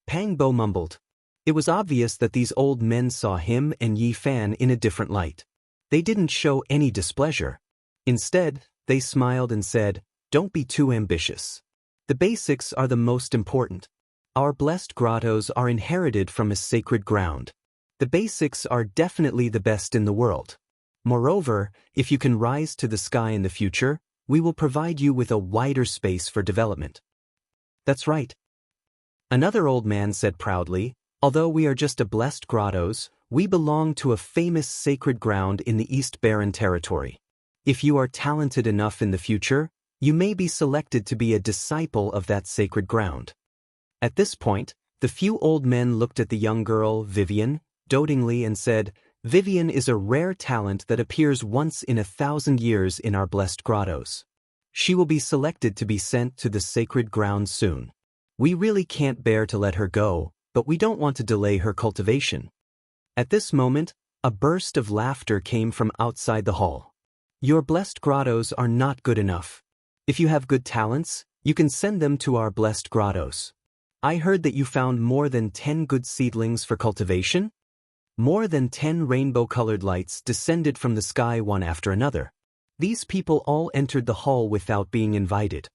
Pang Bo mumbled. It was obvious that these old men saw him and Yi Fan in a different light. They didn't show any displeasure. Instead, they smiled and said, Don't be too ambitious. The basics are the most important. Our blessed grottos are inherited from a sacred ground. The basics are definitely the best in the world. Moreover, if you can rise to the sky in the future, we will provide you with a wider space for development. That's right. Another old man said proudly, Although we are just a blessed grottos, we belong to a famous sacred ground in the East Barren territory. If you are talented enough in the future, you may be selected to be a disciple of that sacred ground. At this point, the few old men looked at the young girl, Vivian, dotingly and said, "Vivian is a rare talent that appears once in 1,000 years in our blessed grottos. She will be selected to be sent to the sacred ground soon. We really can't bear to let her go, but we don't want to delay her cultivation." At this moment, a burst of laughter came from outside the hall. "Your blessed grottos are not good enough. If you have good talents, you can send them to our blessed grottos. I heard that you found more than 10 good seedlings for cultivation?" More than 10 rainbow-colored lights descended from the sky one after another. These people all entered the hall without being invited.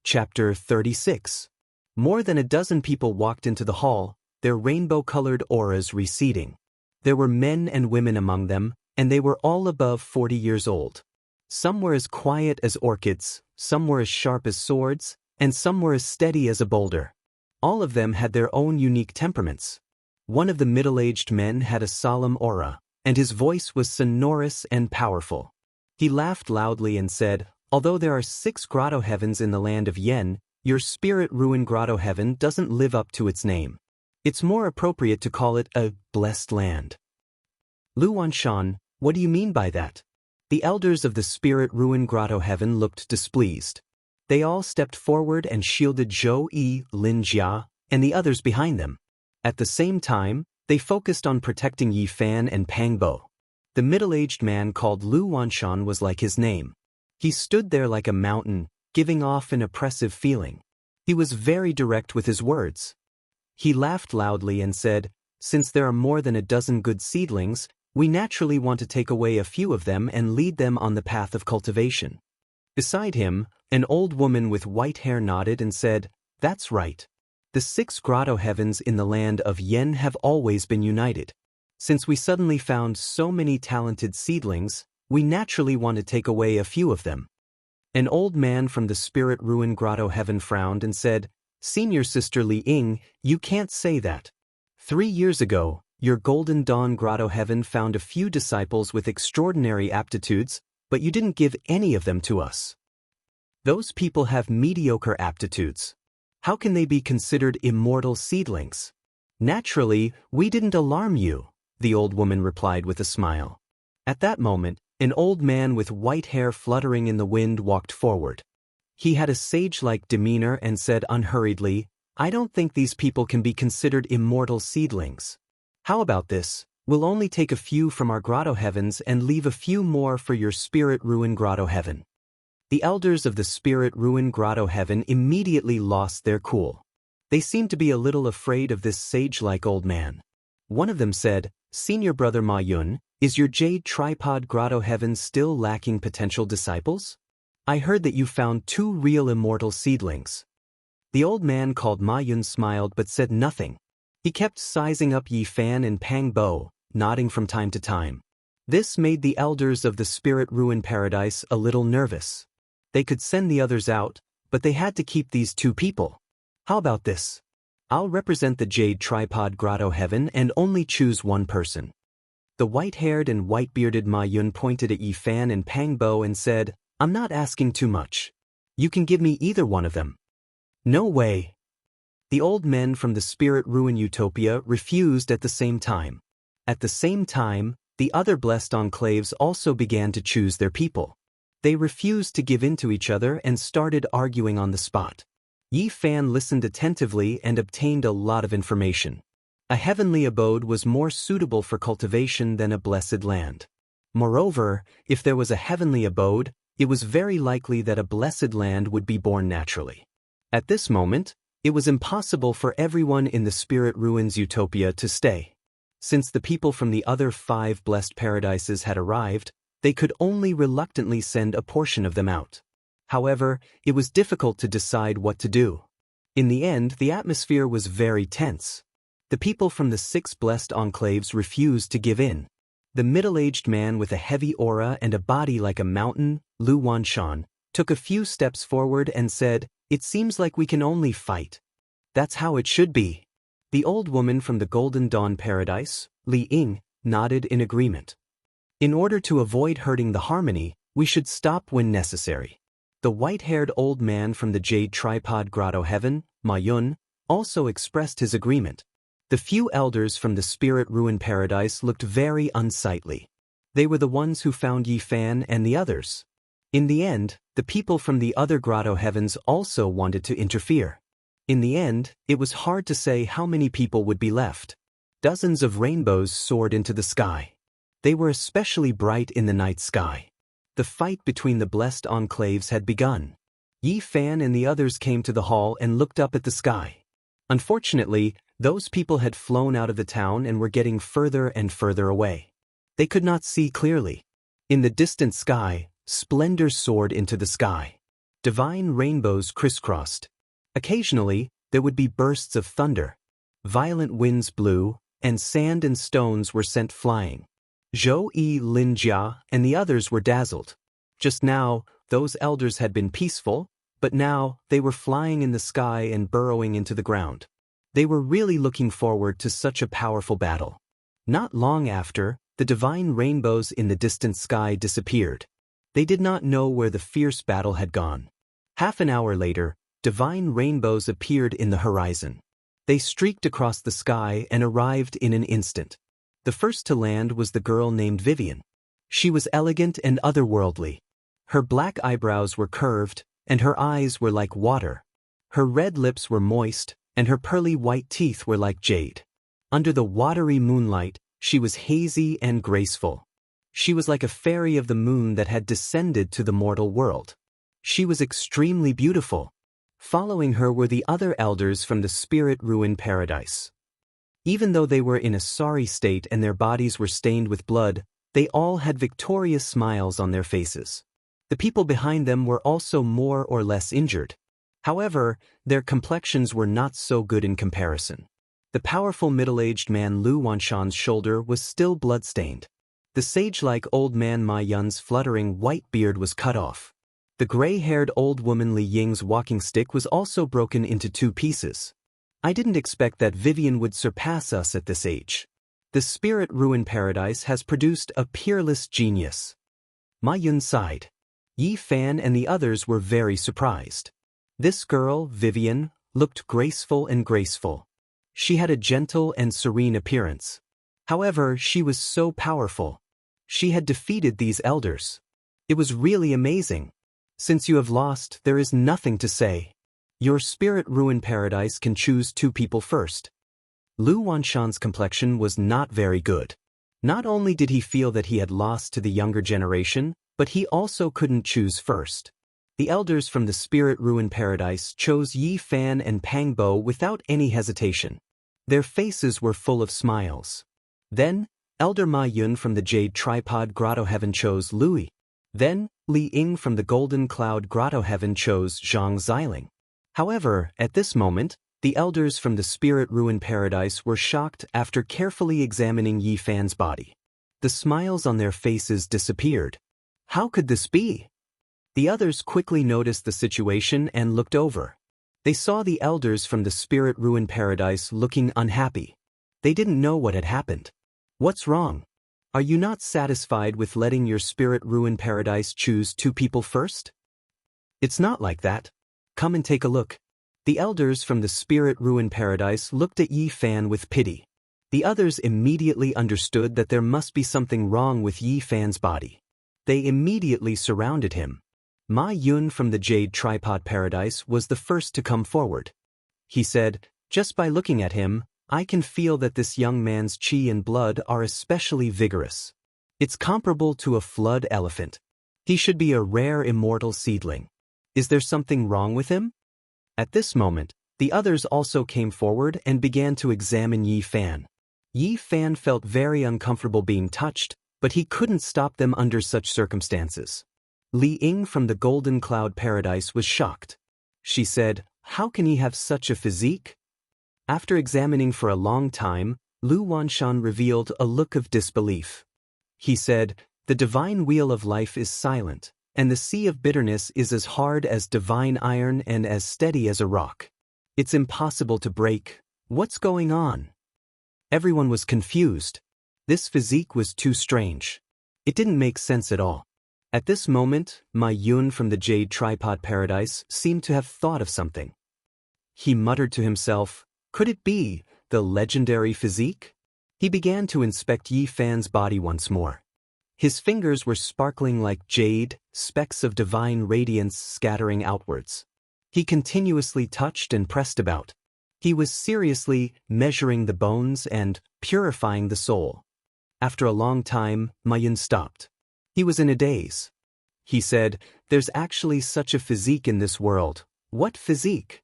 Chapter 36. More than a dozen people walked into the hall, their rainbow-colored auras receding. There were men and women among them, and they were all above 40 years old. Some were as quiet as orchids, some were as sharp as swords, and some were as steady as a boulder. All of them had their own unique temperaments. One of the middle-aged men had a solemn aura, and his voice was sonorous and powerful. He laughed loudly and said, "Although there are 6 grotto heavens in the land of Yen, your spirit ruin grotto heaven doesn't live up to its name. It's more appropriate to call it a blessed land." "Lu Wanshan, what do you mean by that?" The elders of the spirit ruin grotto heaven looked displeased. They all stepped forward and shielded Zhou Yi, Lin Jia, and the others behind them. At the same time, they focused on protecting Yi Fan and Pang Bo. The middle-aged man called Lu Wanshan was like his name. He stood there like a mountain, giving off an oppressive feeling. He was very direct with his words. He laughed loudly and said, "Since there are more than a dozen good seedlings, we naturally want to take away a few of them and lead them on the path of cultivation." Beside him, an old woman with white hair nodded and said, "That's right. The 6 grotto heavens in the land of Yen have always been united. Since we suddenly found so many talented seedlings, we naturally want to take away a few of them." An old man from the spirit ruin grotto heaven frowned and said, "Senior Sister Li Ying, you can't say that. 3 years ago, your Golden Dawn grotto heaven found a few disciples with extraordinary aptitudes, but you didn't give any of them to us. Those people have mediocre aptitudes. How can they be considered immortal seedlings?" "Naturally, we didn't alarm you," the old woman replied with a smile. At that moment, an old man with white hair fluttering in the wind walked forward. He had a sage-like demeanor and said unhurriedly, "I don't think these people can be considered immortal seedlings. How about this? We'll only take a few from our grotto heavens and leave a few more for your spirit ruin grotto heaven." The elders of the spirit ruin grotto heaven immediately lost their cool. They seemed to be a little afraid of this sage-like old man. One of them said, "Senior brother Ma Yun, is your jade tripod grotto heaven still lacking potential disciples? I heard that you found 2 real immortal seedlings." The old man called Ma Yun smiled but said nothing. He kept sizing up Yi Fan and Pang Bo, nodding from time to time. This made the elders of the spirit ruin paradise a little nervous. They could send the others out, but they had to keep these 2 people. "How about this? I'll represent the Jade Tripod Grotto Heaven and only choose 1 person." The white-haired and white-bearded Ma Yun pointed at Yi Fan and Pang Bo and said, "I'm not asking too much. You can give me either one of them." "No way." The old men from the Spirit Ruin Utopia refused at the same time. At the same time, the other blessed enclaves also began to choose their people. They refused to give in to each other and started arguing on the spot. Yi Fan listened attentively and obtained a lot of information. A heavenly abode was more suitable for cultivation than a blessed land. Moreover, if there was a heavenly abode, it was very likely that a blessed land would be born naturally. At this moment, it was impossible for everyone in the Spirit Ruins Utopia to stay. Since the people from the other 5 blessed paradises had arrived, they could only reluctantly send a portion of them out. However, it was difficult to decide what to do. In the end, the atmosphere was very tense. The people from the 6 blessed enclaves refused to give in. The middle-aged man with a heavy aura and a body like a mountain, Lu Wanshan, took a few steps forward and said, "It seems like we can only fight. That's how it should be. The old woman from the Golden Dawn Paradise, Li Ying, nodded in agreement. In order to avoid hurting the harmony, we should stop when necessary. The white-haired old man from the Jade Tripod Grotto Heaven, Ma Yun, also expressed his agreement. The few elders from the Spirit Ruin Paradise looked very unsightly. They were the ones who found Yi Fan and the others. In the end, the people from the other Grotto Heavens also wanted to interfere. In the end, it was hard to say how many people would be left. Dozens of rainbows soared into the sky. They were especially bright in the night sky. The fight between the blessed enclaves had begun. Yi Fan and the others came to the hall and looked up at the sky. Unfortunately, those people had flown out of the town and were getting further and further away. They could not see clearly. In the distant sky, splendor soared into the sky. Divine rainbows crisscrossed. Occasionally, there would be bursts of thunder. Violent winds blew, and sand and stones were sent flying. Zhou Yi Lin Jia and the others were dazzled. Just now, those elders had been peaceful, but now they were flying in the sky and burrowing into the ground. They were really looking forward to such a powerful battle. Not long after, the divine rainbows in the distant sky disappeared. They did not know where the fierce battle had gone. Half an hour later, divine rainbows appeared in the horizon. They streaked across the sky and arrived in an instant. The first to land was the girl named Vivian. She was elegant and otherworldly. Her black eyebrows were curved, and her eyes were like water. Her red lips were moist, and her pearly white teeth were like jade. Under the watery moonlight, she was hazy and graceful. She was like a fairy of the moon that had descended to the mortal world. She was extremely beautiful. Following her were the other elders from the Spirit Ruin Paradise. Even though they were in a sorry state and their bodies were stained with blood, they all had victorious smiles on their faces. The people behind them were also more or less injured. However, their complexions were not so good in comparison. The powerful middle-aged man Lu Wanshan's shoulder was still blood-stained. The sage-like old man Ma Yun's fluttering white beard was cut off. The gray-haired old woman Li Ying's walking stick was also broken into 2 pieces. I didn't expect that Vivian would surpass us at this age. The Spirit Ruin Paradise has produced a peerless genius. Ma Yun sighed. Yi Fan and the others were very surprised. This girl, Vivian, looked graceful and graceful. She had a gentle and serene appearance. However, she was so powerful. She had defeated these elders. It was really amazing. Since you have lost, there is nothing to say. Your Spirit Ruin Paradise can choose 2 people first. Lu Wanshan's complexion was not very good. Not only did he feel that he had lost to the younger generation, but he also couldn't choose first. The elders from the Spirit Ruin Paradise chose Yi Fan and Pang Bo without any hesitation. Their faces were full of smiles. Then, Elder Ma Yun from the Jade Tripod Grotto Heaven chose Lui. Then, Li Ying from the Golden Cloud Grotto Heaven chose Zhang Xiling. However, at this moment, the elders from the Spirit Ruin Paradise were shocked after carefully examining Yi Fan's body. The smiles on their faces disappeared. How could this be? The others quickly noticed the situation and looked over. They saw the elders from the Spirit Ruin Paradise looking unhappy. They didn't know what had happened. What's wrong? Are you not satisfied with letting your Spirit Ruin Paradise choose 2 people first? It's not like that. Come and take a look. The elders from the Spirit Ruin Paradise looked at Yi Fan with pity. The others immediately understood that there must be something wrong with Yi Fan's body. They immediately surrounded him. Ma Yun from the Jade Tripod Paradise was the first to come forward. He said, "Just by looking at him, I can feel that this young man's chi and blood are especially vigorous. It's comparable to a flood elephant. He should be a rare immortal seedling. Is there something wrong with him?" At this moment, the others also came forward and began to examine Yi Fan. Yi Fan felt very uncomfortable being touched, but he couldn't stop them under such circumstances. Li Ying from the Golden Cloud Paradise was shocked. She said, "How can he have such a physique?" After examining for a long time, Lu Wanshan revealed a look of disbelief. He said, "The divine wheel of life is silent, and the sea of bitterness is as hard as divine iron and as steady as a rock. It's impossible to break, What's going on? Everyone was confused. This physique was too strange. It didn't make sense at all. At this moment, Ma Yun from the Jade Tripod Paradise seemed to have thought of something. He muttered to himself, could it be the legendary physique? He began to inspect Yi Fan's body once more. His fingers were sparkling like jade, specks of divine radiance scattering outwards. He continuously touched and pressed about. He was seriously measuring the bones and purifying the soul. After a long time, Ma Yun stopped. He was in a daze. He said, there's actually such a physique in this world. What physique?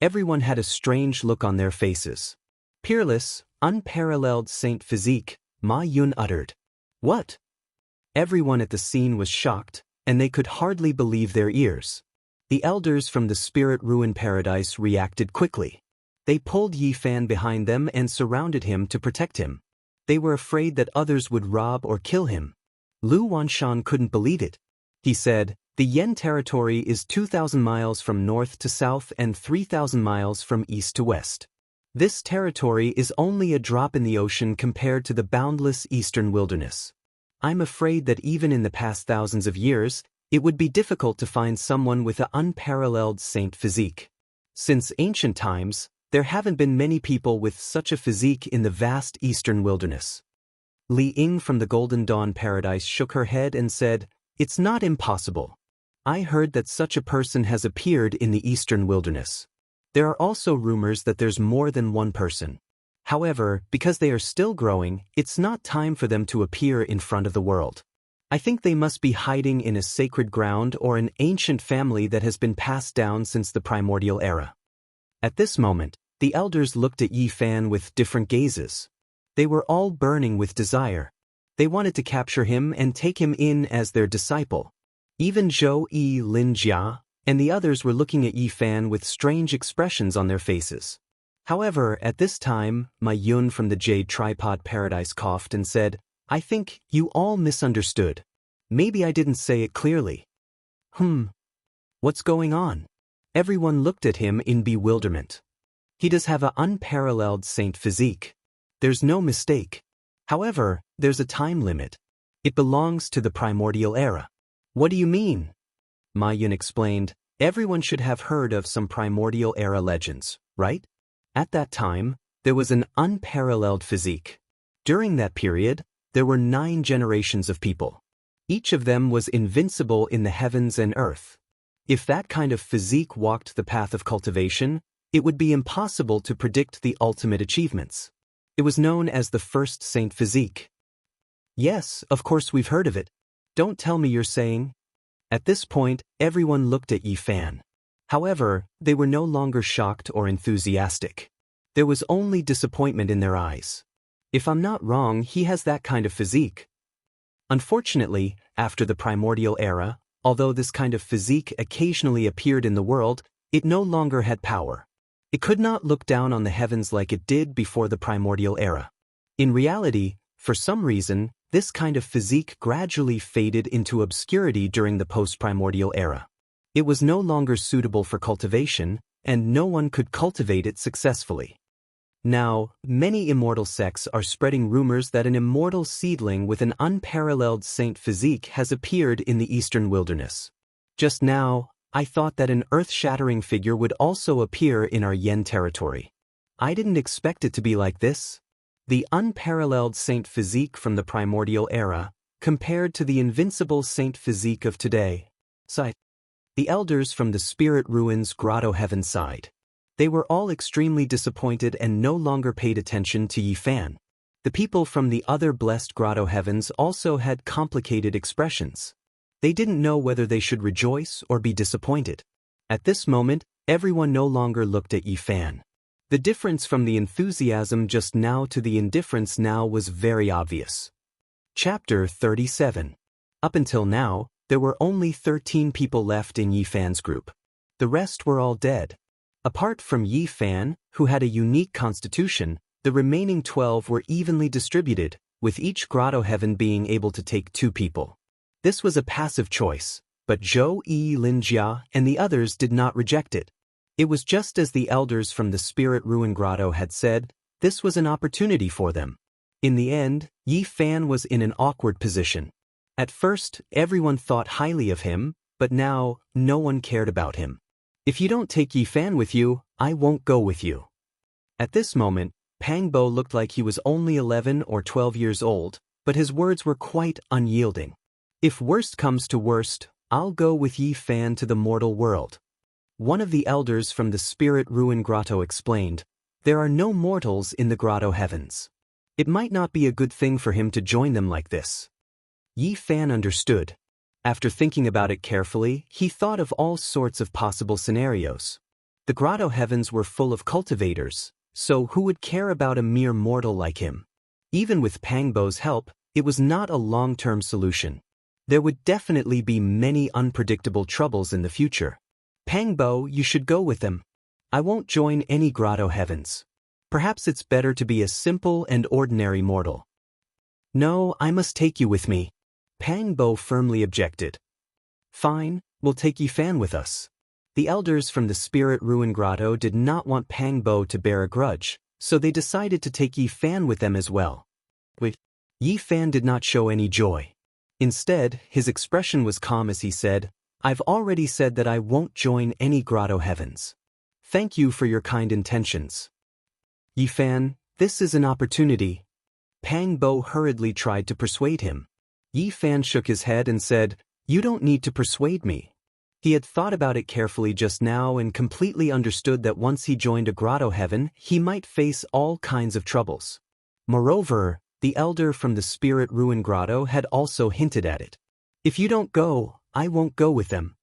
Everyone had a strange look on their faces. Peerless, unparalleled saint physique, Ma Yun uttered. What? Everyone at the scene was shocked, and they could hardly believe their ears. The elders from the Spirit Ruin Paradise reacted quickly. They pulled Yi Fan behind them and surrounded him to protect him. They were afraid that others would rob or kill him. Lu Wanshan couldn't believe it. He said, the Yen territory is 2,000 miles from north to south and 3,000 miles from east to west. This territory is only a drop in the ocean compared to the boundless eastern wilderness. I'm afraid that even in the past thousands of years, it would be difficult to find someone with an unparalleled saint physique. Since ancient times, there haven't been many people with such a physique in the vast eastern wilderness. Li Ying from the Golden Dawn Paradise shook her head and said, it's not impossible. I heard that such a person has appeared in the eastern wilderness. There are also rumors that there's more than one person. However, because they are still growing, it's not time for them to appear in front of the world. I think they must be hiding in a sacred ground or an ancient family that has been passed down since the primordial era. At this moment, the elders looked at Yi Fan with different gazes. They were all burning with desire. They wanted to capture him and take him in as their disciple. Even Zhou Yi Lin Jia and the others were looking at Yi Fan with strange expressions on their faces. However, at this time, Ma Yun from the Jade Tripod Paradise coughed and said, I think you all misunderstood. Maybe I didn't say it clearly. What's going on? Everyone looked at him in bewilderment. He does have an unparalleled saint physique. There's no mistake. However, there's a time limit. It belongs to the primordial era. What do you mean? Ma Yun explained, everyone should have heard of some primordial era legends, right? At that time, there was an unparalleled physique. During that period, there were 9 generations of people. Each of them was invincible in the heavens and earth. If that kind of physique walked the path of cultivation, it would be impossible to predict the ultimate achievements. It was known as the first saint physique. Yes, of course we've heard of it. Don't tell me you're saying. At this point, everyone looked at Yi Fan. However, they were no longer shocked or enthusiastic. There was only disappointment in their eyes. If I'm not wrong, he has that kind of physique. Unfortunately, after the primordial era, although this kind of physique occasionally appeared in the world, it no longer had power. It could not look down on the heavens like it did before the primordial era. In reality, for some reason, this kind of physique gradually faded into obscurity during the post-primordial era. It was no longer suitable for cultivation, and no one could cultivate it successfully. Now, many immortal sects are spreading rumors that an immortal seedling with an unparalleled saint physique has appeared in the eastern wilderness. Just now, I thought that an earth-shattering figure would also appear in our Yen territory. I didn't expect it to be like this. The unparalleled saint physique from the primordial era, compared to the invincible saint physique of today. Sighed. The elders from the Spirit Ruins Grotto Heaven sighed. They were all extremely disappointed and no longer paid attention to Yi Fan. The people from the other blessed Grotto Heavens also had complicated expressions. They didn't know whether they should rejoice or be disappointed. At this moment, everyone no longer looked at Yi Fan. The difference from the enthusiasm just now to the indifference now was very obvious. Chapter 37. Up until now, there were only 13 people left in Yi Fan's group. The rest were all dead. Apart from Yi Fan, who had a unique constitution, the remaining 12 were evenly distributed, with each Grotto Heaven being able to take 2 people. This was a passive choice, but Zhou Yi Lin Jia and the others did not reject it. It was just as the elders from the Spirit Ruin Grotto had said, this was an opportunity for them. In the end, Yi Fan was in an awkward position. At first, everyone thought highly of him, but now, no one cared about him. If you don't take Yi Fan with you, I won't go with you. At this moment, Pang Bo looked like he was only 11 or 12 years old, but his words were quite unyielding. If worst comes to worst, I'll go with Yi Fan to the mortal world. One of the elders from the Spirit Ruin Grotto explained, there are no mortals in the grotto heavens. It might not be a good thing for him to join them like this. Yi Fan understood. After thinking about it carefully, he thought of all sorts of possible scenarios. The grotto heavens were full of cultivators, so who would care about a mere mortal like him? Even with Pang Bo's help, it was not a long-term solution. There would definitely be many unpredictable troubles in the future. Pang Bo, you should go with them. I won't join any grotto heavens. Perhaps it's better to be a simple and ordinary mortal. No, I must take you with me. Pang Bo firmly objected. Fine, we'll take Yi Fan with us. The elders from the Spirit Ruin Grotto did not want Pang Bo to bear a grudge, so they decided to take Yi Fan with them as well. Wait. Yi Fan did not show any joy. Instead, his expression was calm as he said, I've already said that I won't join any grotto heavens. Thank you for your kind intentions. Yi Fan, this is an opportunity. Pang Bo hurriedly tried to persuade him. Yi Fan shook his head and said, you don't need to persuade me. He had thought about it carefully just now and completely understood that once he joined a grotto heaven, he might face all kinds of troubles. Moreover, the elder from the Spirit Ruin Grotto had also hinted at it. If you don't go, I won't go with them.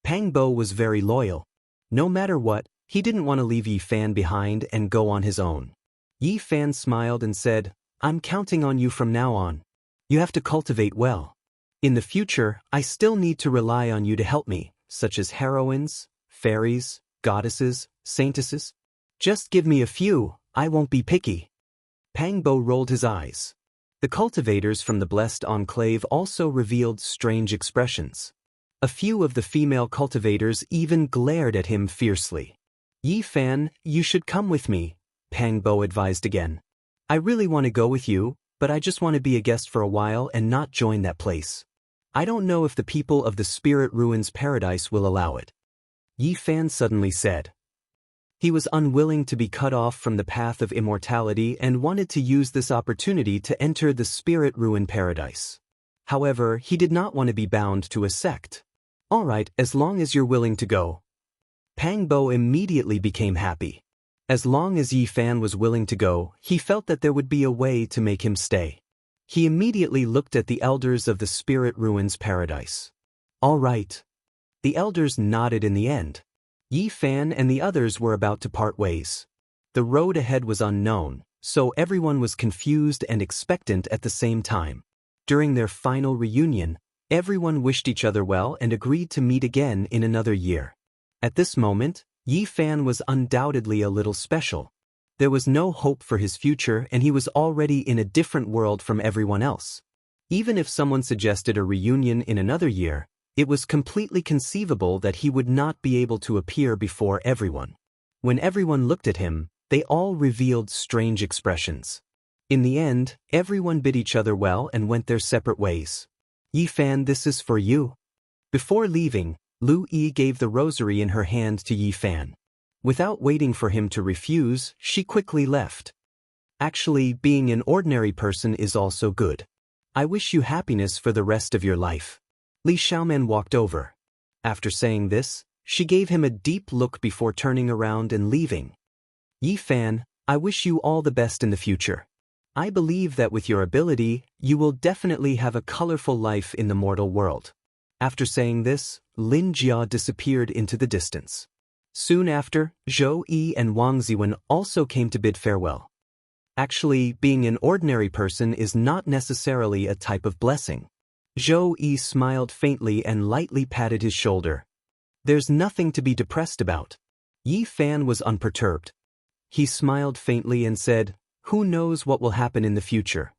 Pang Bo was very loyal. No matter what, he didn't want to leave Yi Fan behind and go on his own. Yi Fan smiled and said, I'm counting on you from now on. You have to cultivate well. In the future, I still need to rely on you to help me, such as heroines, fairies, goddesses, saintesses. Just give me a few, I won't be picky. Pang Bo rolled his eyes. The cultivators from the Blessed Enclave also revealed strange expressions. A few of the female cultivators even glared at him fiercely. Yi Fan, you should come with me, Pang Bo advised again. I really want to go with you, but I just want to be a guest for a while and not join that place. I don't know if the people of the Spirit Ruins Paradise will allow it. Yi Fan suddenly said. He was unwilling to be cut off from the path of immortality and wanted to use this opportunity to enter the Spirit Ruin Paradise. However, he did not want to be bound to a sect. All right, as long as you're willing to go. Pang Bo immediately became happy. As long as Yi Fan was willing to go, he felt that there would be a way to make him stay. He immediately looked at the elders of the Spirit Ruins Paradise. All right. The elders nodded in the end. Yi Fan and the others were about to part ways. The road ahead was unknown, so everyone was confused and expectant at the same time. During their final reunion, everyone wished each other well and agreed to meet again in another year. At this moment, Yi Fan was undoubtedly a little special. There was no hope for his future and he was already in a different world from everyone else. Even if someone suggested a reunion in another year, it was completely conceivable that he would not be able to appear before everyone. When everyone looked at him, they all revealed strange expressions. In the end, everyone bid each other well and went their separate ways. Yi Fan, this is for you. Before leaving, Lu Yi gave the rosary in her hand to Yi Fan. Without waiting for him to refuse, she quickly left. Actually, being an ordinary person is also good. I wish you happiness for the rest of your life. Li Xiaoman walked over. After saying this, she gave him a deep look before turning around and leaving. Yi Fan, I wish you all the best in the future. I believe that with your ability, you will definitely have a colorful life in the mortal world. After saying this, Lin Jia disappeared into the distance. Soon after, Zhou Yi and Wang Ziwen also came to bid farewell. Actually, being an ordinary person is not necessarily a type of blessing. Zhou Yi smiled faintly and lightly patted his shoulder. There's nothing to be depressed about. Yi Fan was unperturbed. He smiled faintly and said, who knows what will happen in the future?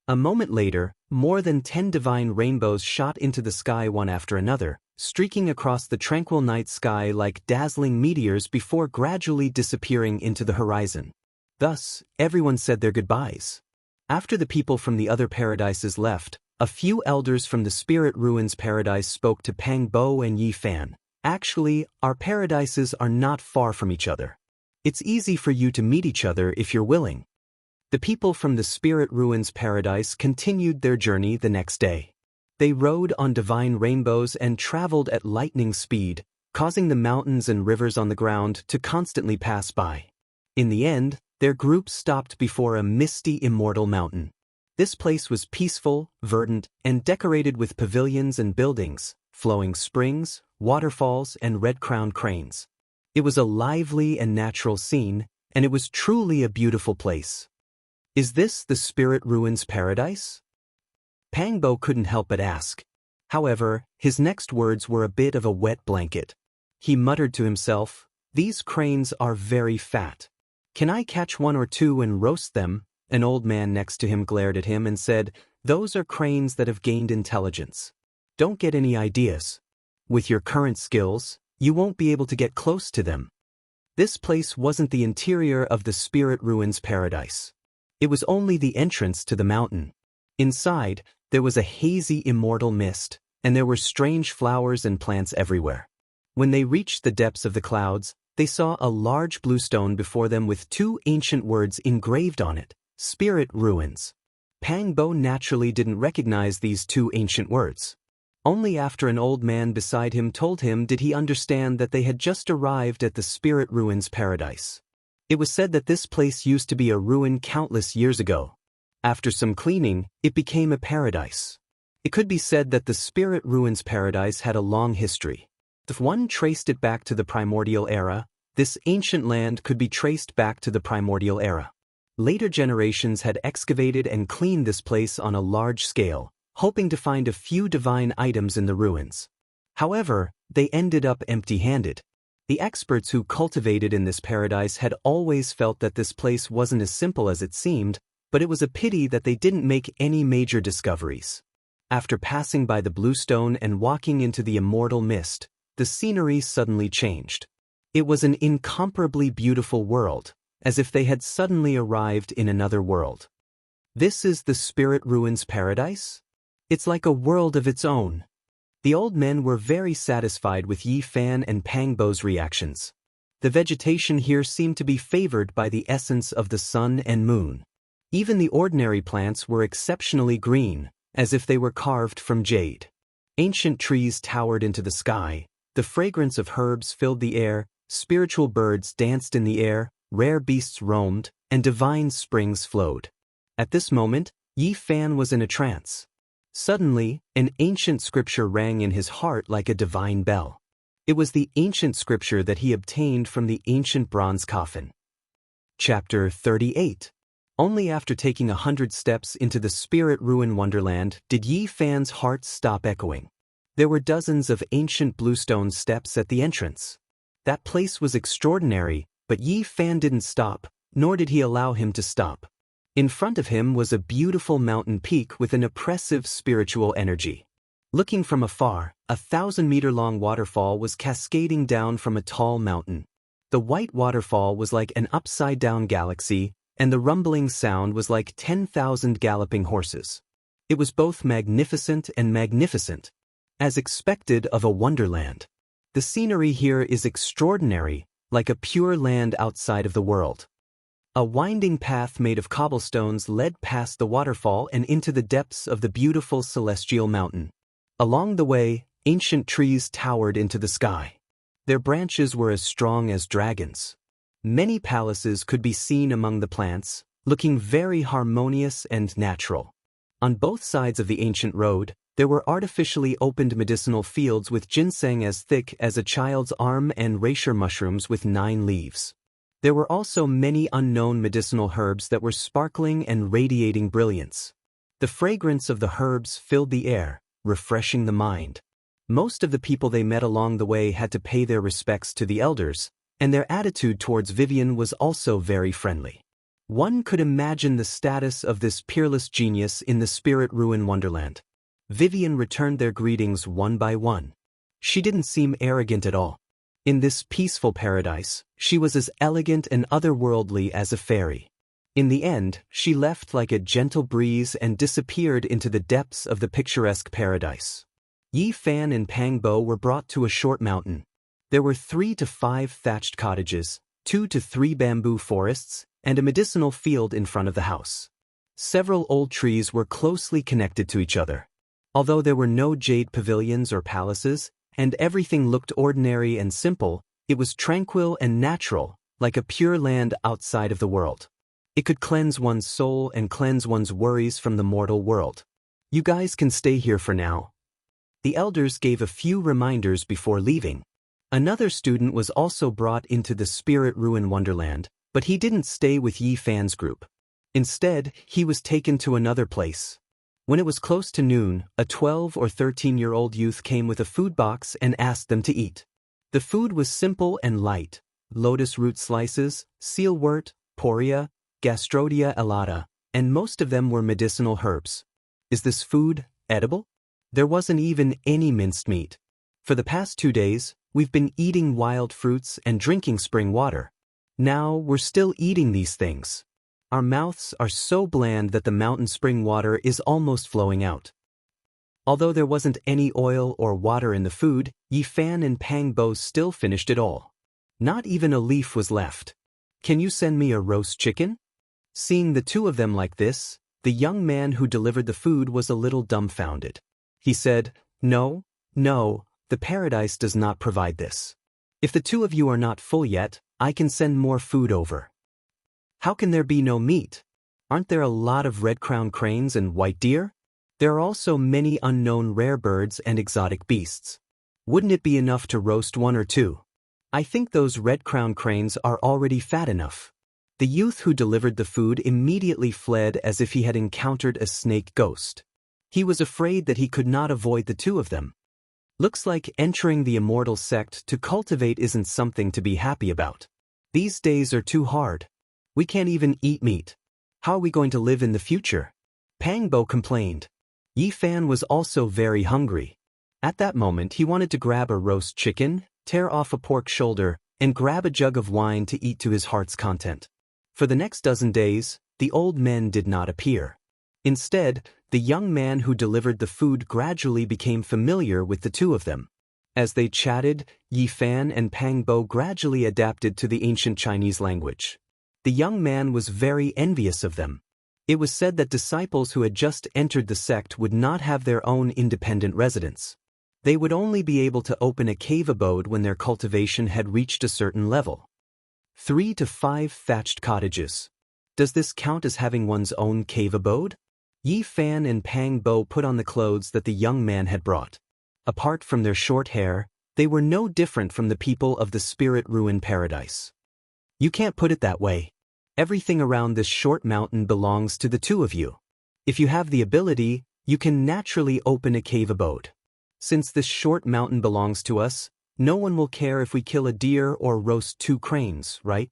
A moment later, more than 10 divine rainbows shot into the sky one after another, streaking across the tranquil night sky like dazzling meteors before gradually disappearing into the horizon. Thus, everyone said their goodbyes. After the people from the other paradises left, a few elders from the Spirit Ruins paradise spoke to Pang Bo and Yi Fan. Actually, our paradises are not far from each other. It's easy for you to meet each other if you're willing. The people from the Spirit Ruins paradise continued their journey the next day. They rode on divine rainbows and traveled at lightning speed, causing the mountains and rivers on the ground to constantly pass by. In the end, their group stopped before a misty immortal mountain. This place was peaceful, verdant, and decorated with pavilions and buildings, flowing springs, waterfalls, and red-crowned cranes. It was a lively and natural scene, and it was truly a beautiful place. Is this the Spirit Ruins paradise? Pang Bo couldn't help but ask. However, his next words were a bit of a wet blanket. He muttered to himself, "These cranes are very fat. Can I catch one or two and roast them?" An old man next to him glared at him and said, "Those are cranes that have gained intelligence. Don't get any ideas. With your current skills, you won't be able to get close to them." This place wasn't the interior of the Spirit Ruins paradise. It was only the entrance to the mountain. Inside, there was a hazy immortal mist, and there were strange flowers and plants everywhere. When they reached the depths of the clouds, they saw a large blue stone before them with two ancient words engraved on it, Spirit Ruins. Pang Bo naturally didn't recognize these two ancient words. Only after an old man beside him told him did he understand that they had just arrived at the Spirit Ruins paradise. It was said that this place used to be a ruin countless years ago. After some cleaning, it became a paradise. It could be said that the Spirit Ruins paradise had a long history. If one traced it back to the primordial era, this ancient land could be traced back to the primordial era. Later generations had excavated and cleaned this place on a large scale, hoping to find a few divine items in the ruins. However, they ended up empty-handed. The experts who cultivated in this paradise had always felt that this place wasn't as simple as it seemed, but it was a pity that they didn't make any major discoveries. After passing by the blue stone and walking into the immortal mist, the scenery suddenly changed. It was an incomparably beautiful world, as if they had suddenly arrived in another world. This is the Spirit Ruins paradise? It's like a world of its own. The old men were very satisfied with Yi Fan and Pang Bo's reactions. The vegetation here seemed to be favored by the essence of the sun and moon. Even the ordinary plants were exceptionally green, as if they were carved from jade. Ancient trees towered into the sky, the fragrance of herbs filled the air, spiritual birds danced in the air, rare beasts roamed, and divine springs flowed. At this moment, Yi Fan was in a trance. Suddenly, an ancient scripture rang in his heart like a divine bell. It was the ancient scripture that he obtained from the ancient bronze coffin. Chapter 38. Only after taking 100 steps into the Spirit Ruin Wonderland did Yi Fan's heart stop echoing. There were dozens of ancient bluestone steps at the entrance. That place was extraordinary, but Yi Fan didn't stop, nor did he allow him to stop. In front of him was a beautiful mountain peak with an oppressive spiritual energy. Looking from afar, a 1,000-meter-long waterfall was cascading down from a tall mountain. The white waterfall was like an upside-down galaxy, and the rumbling sound was like 10,000 galloping horses. It was both magnificent and magnificent. As expected of a wonderland. The scenery here is extraordinary, like a pure land outside of the world. A winding path made of cobblestones led past the waterfall and into the depths of the beautiful celestial mountain. Along the way, ancient trees towered into the sky. Their branches were as strong as dragons. Many palaces could be seen among the plants, looking very harmonious and natural. On both sides of the ancient road, there were artificially opened medicinal fields with ginseng as thick as a child's arm and reishi mushrooms with 9 leaves. There were also many unknown medicinal herbs that were sparkling and radiating brilliance. The fragrance of the herbs filled the air, refreshing the mind. Most of the people they met along the way had to pay their respects to the elders, and their attitude towards Vivian was also very friendly. One could imagine the status of this peerless genius in the spirit ruin wonderland. Vivian returned their greetings one by one. She didn't seem arrogant at all. In this peaceful paradise, she was as elegant and otherworldly as a fairy. In the end, she left like a gentle breeze and disappeared into the depths of the picturesque paradise. Yi Fan and Pang Bo were brought to a short mountain. There were 3 to 5 thatched cottages, 2 to 3 bamboo forests, and a medicinal field in front of the house. Several old trees were closely connected to each other. Although there were no jade pavilions or palaces, and everything looked ordinary and simple, it was tranquil and natural, like a pure land outside of the world. It could cleanse one's soul and cleanse one's worries from the mortal world. You guys can stay here for now. The elders gave a few reminders before leaving. Another student was also brought into the spirit ruin wonderland, but he didn't stay with Yi Fan's group. Instead, he was taken to another place. When it was close to noon, a 12 or 13-year-old youth came with a food box and asked them to eat. The food was simple and light: lotus root slices, sealwort, poria, gastrodia elata, and most of them were medicinal herbs. Is this food edible? There wasn't even any minced meat. For the past 2 days, we've been eating wild fruits and drinking spring water. Now we're still eating these things. Our mouths are so bland that the mountain spring water is almost flowing out. Although there wasn't any oil or water in the food, Yi Fan and Pang Bo still finished it all. Not even a leaf was left. Can you send me a roast chicken? Seeing the two of them like this, the young man who delivered the food was a little dumbfounded. He said, No, the paradise does not provide this. If the two of you are not full yet, I can send more food over. How can there be no meat? Aren't there a lot of red-crowned cranes and white deer? There are also many unknown rare birds and exotic beasts. Wouldn't it be enough to roast 1 or 2? I think those red-crowned cranes are already fat enough. The youth who delivered the food immediately fled as if he had encountered a snake ghost. He was afraid that he could not avoid the two of them. Looks like entering the Immortal sect to cultivate isn't something to be happy about. These days are too hard. We can't even eat meat. How are we going to live in the future? Pang Bo complained. Yi Fan was also very hungry. At that moment he wanted to grab a roast chicken, tear off a pork shoulder, and grab a jug of wine to eat to his heart's content. For the next dozen days, the old men did not appear. Instead, the young man who delivered the food gradually became familiar with the two of them. As they chatted, Yi Fan and Pang Bo gradually adapted to the ancient Chinese language. The young man was very envious of them. It was said that disciples who had just entered the sect would not have their own independent residence. They would only be able to open a cave abode when their cultivation had reached a certain level. 3 to 5 thatched cottages. Does this count as having one's own cave abode? Yi Fan and Pang Bo put on the clothes that the young man had brought. Apart from their short hair, they were no different from the people of the spirit ruin paradise. You can't put it that way. Everything around this short mountain belongs to the two of you. If you have the ability, you can naturally open a cave abode. Since this short mountain belongs to us, no one will care if we kill a deer or roast 2 cranes, right?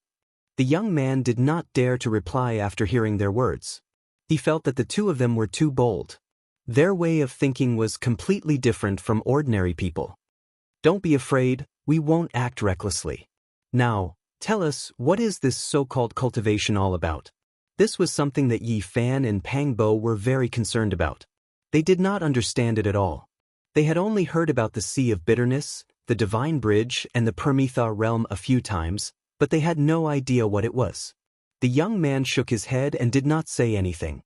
The young man did not dare to reply after hearing their words. He felt that the two of them were too bold. Their way of thinking was completely different from ordinary people. Don't be afraid, we won't act recklessly. Now, tell us, what is this so-called cultivation all about? This was something that Yi Fan and Pang Bo were very concerned about. They did not understand it at all. They had only heard about the Sea of Bitterness, the Divine Bridge, and the Permitha realm a few times, but they had no idea what it was. The young man shook his head and did not say anything.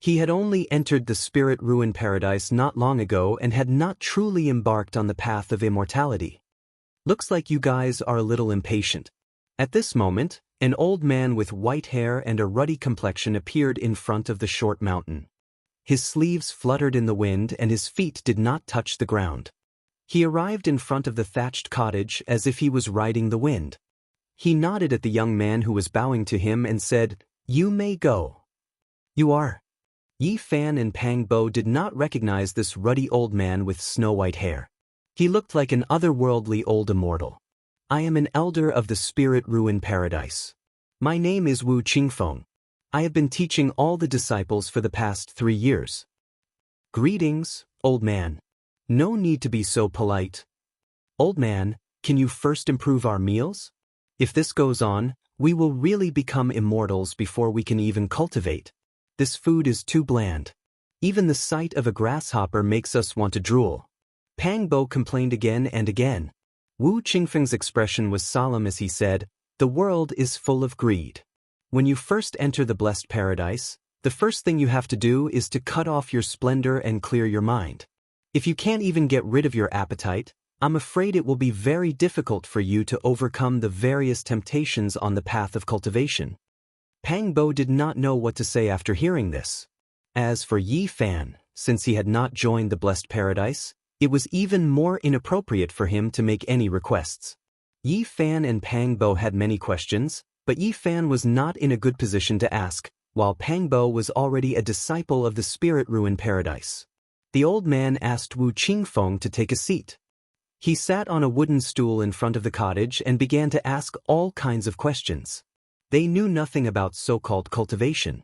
He had only entered the spirit ruin paradise not long ago and had not truly embarked on the path of immortality. Looks like you guys are a little impatient. At this moment, an old man with white hair and a ruddy complexion appeared in front of the short mountain. His sleeves fluttered in the wind and his feet did not touch the ground. He arrived in front of the thatched cottage as if he was riding the wind. He nodded at the young man who was bowing to him and said, "You may go." "You are?" Yi Fan and Pang Bo did not recognize this ruddy old man with snow-white hair. He looked like an otherworldly old immortal. "I am an elder of the spirit ruin paradise. My name is Wu Qingfeng. I have been teaching all the disciples for the past 3 years. Greetings, old man. No need to be so polite. Old man, can you first improve our meals? If this goes on, we will really become immortals before we can even cultivate. This food is too bland. Even the sight of a grasshopper makes us want to drool. Pang Bo complained again and again. Wu Qingfeng's expression was solemn as he said, "The world is full of greed. When you first enter the blessed paradise, the first thing you have to do is to cut off your splendor and clear your mind. If you can't even get rid of your appetite, I'm afraid it will be very difficult for you to overcome the various temptations on the path of cultivation." Pang Bo did not know what to say after hearing this. As for Yi Fan, since he had not joined the blessed paradise, it was even more inappropriate for him to make any requests. Yi Fan and Pang Bo had many questions, but Yi Fan was not in a good position to ask, while Pang Bo was already a disciple of the spirit ruin paradise. The old man asked Wu Qingfeng to take a seat. He sat on a wooden stool in front of the cottage and began to ask all kinds of questions. They knew nothing about so-called cultivation.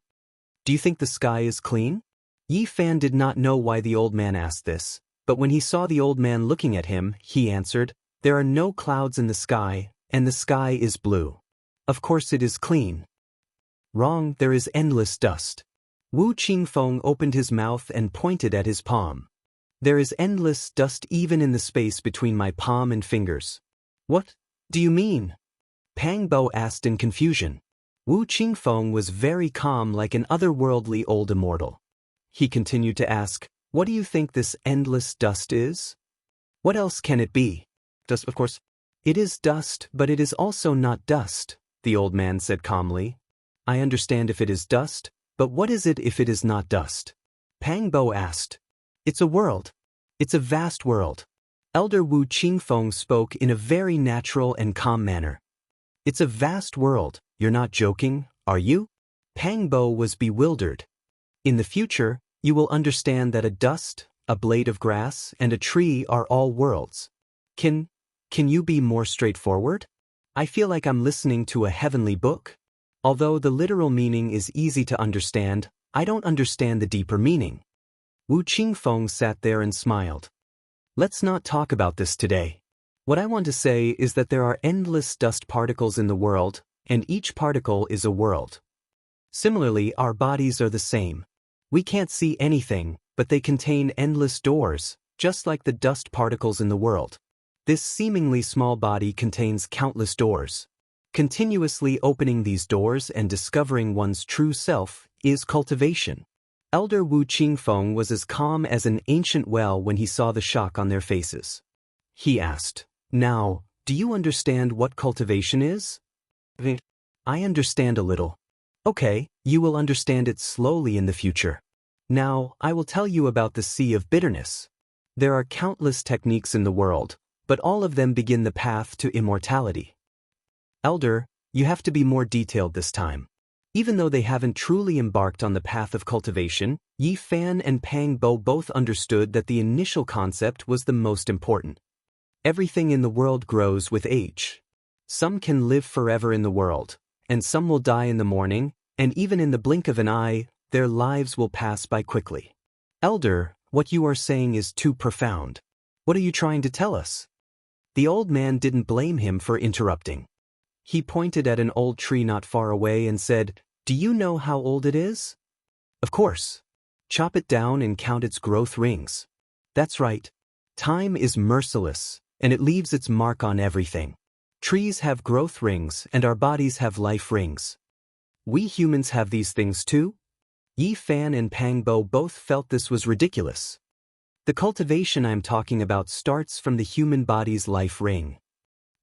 Do you think the sky is clean? Yi Fan did not know why the old man asked this, but when he saw the old man looking at him, he answered, "There are no clouds in the sky, and the sky is blue. Of course it is clean." Wrong, there is endless dust. Wu Qingfeng opened his mouth and pointed at his palm. There is endless dust even in the space between my palm and fingers. What do you mean? Pang Bo asked in confusion. Wu Qingfeng was very calm like an otherworldly old immortal. He continued to ask, "What do you think this endless dust is? What else can it be?" Dust, of course. "It is dust, but it is also not dust," the old man said calmly. "I understand if it is dust, but what is it if it is not dust?" Pang Bo asked. "It's a world. It's a vast world." Elder Wu Qingfeng spoke in a very natural and calm manner. "It's a vast world, you're not joking, are you?" Pang Bo was bewildered. "In the future, you will understand that a dust, a blade of grass, and a tree are all worlds. Can you be more straightforward? I feel like I'm listening to a heavenly book. Although the literal meaning is easy to understand, I don't understand the deeper meaning." Wu Qingfeng sat there and smiled. "Let's not talk about this today. What I want to say is that there are endless dust particles in the world, and each particle is a world. Similarly, our bodies are the same. We can't see anything, but they contain endless doors, just like the dust particles in the world. This seemingly small body contains countless doors. Continuously opening these doors and discovering one's true self is cultivation." Elder Wu Qingfeng was as calm as an ancient well when he saw the shock on their faces. He asked, "Now, do you understand what cultivation is?" "I understand a little." "Okay, you will understand it slowly in the future. Now, I will tell you about the sea of bitterness. There are countless techniques in the world, but all of them begin the path to immortality." "Elder, you have to be more detailed this time." Even though they haven't truly embarked on the path of cultivation, Yi Fan and Pang Bo both understood that the initial concept was the most important. Everything in the world grows with age. Some can live forever in the world, and some will die in the morning, and even in the blink of an eye, their lives will pass by quickly. "Elder, what you are saying is too profound. What are you trying to tell us?" The old man didn't blame him for interrupting. He pointed at an old tree not far away and said, "Do you know how old it is?" "Of course. Chop it down and count its growth rings." "That's right. Time is merciless, and it leaves its mark on everything. Trees have growth rings and our bodies have life rings. We humans have these things too?" Yi Fan and Pang Bo both felt this was ridiculous. The cultivation I'm talking about starts from the human body's life ring.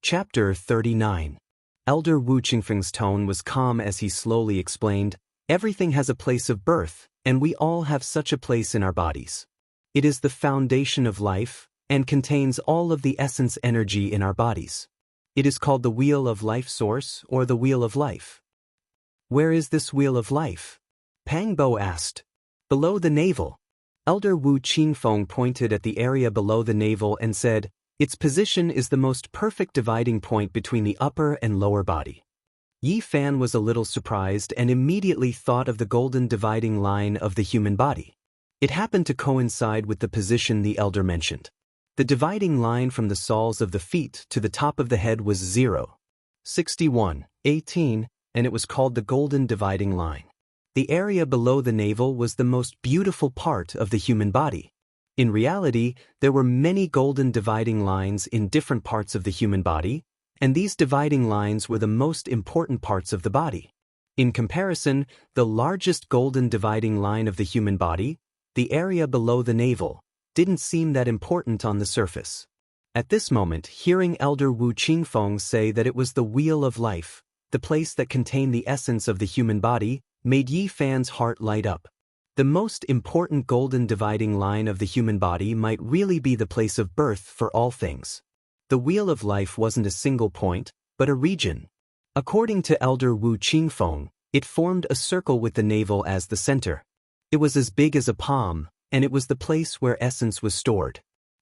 Chapter 39. Elder Wu Qingfeng's tone was calm as he slowly explained, "Everything has a place of birth, and we all have such a place in our bodies. It is the foundation of life, and contains all of the essence energy in our bodies. It is called the Wheel of Life Source or the Wheel of Life." "Where is this Wheel of Life?" Pang Bo asked. "Below the navel." Elder Wu Qingfeng pointed at the area below the navel and said, "Its position is the most perfect dividing point between the upper and lower body." Yi Fan was a little surprised and immediately thought of the golden dividing line of the human body. It happened to coincide with the position the elder mentioned. The dividing line from the soles of the feet to the top of the head was 0.6118, and it was called the golden dividing line. The area below the navel was the most beautiful part of the human body. In reality, there were many golden dividing lines in different parts of the human body, and these dividing lines were the most important parts of the body. In comparison, the largest golden dividing line of the human body, the area below the navel, didn't seem that important on the surface. At this moment, hearing Elder Wu Qingfeng say that it was the wheel of life, the place that contained the essence of the human body, made Yi Fan's heart light up. The most important golden dividing line of the human body might really be the place of birth for all things. The wheel of life wasn't a single point, but a region. According to Elder Wu Qingfeng, it formed a circle with the navel as the center. It was as big as a palm, and it was the place where essence was stored.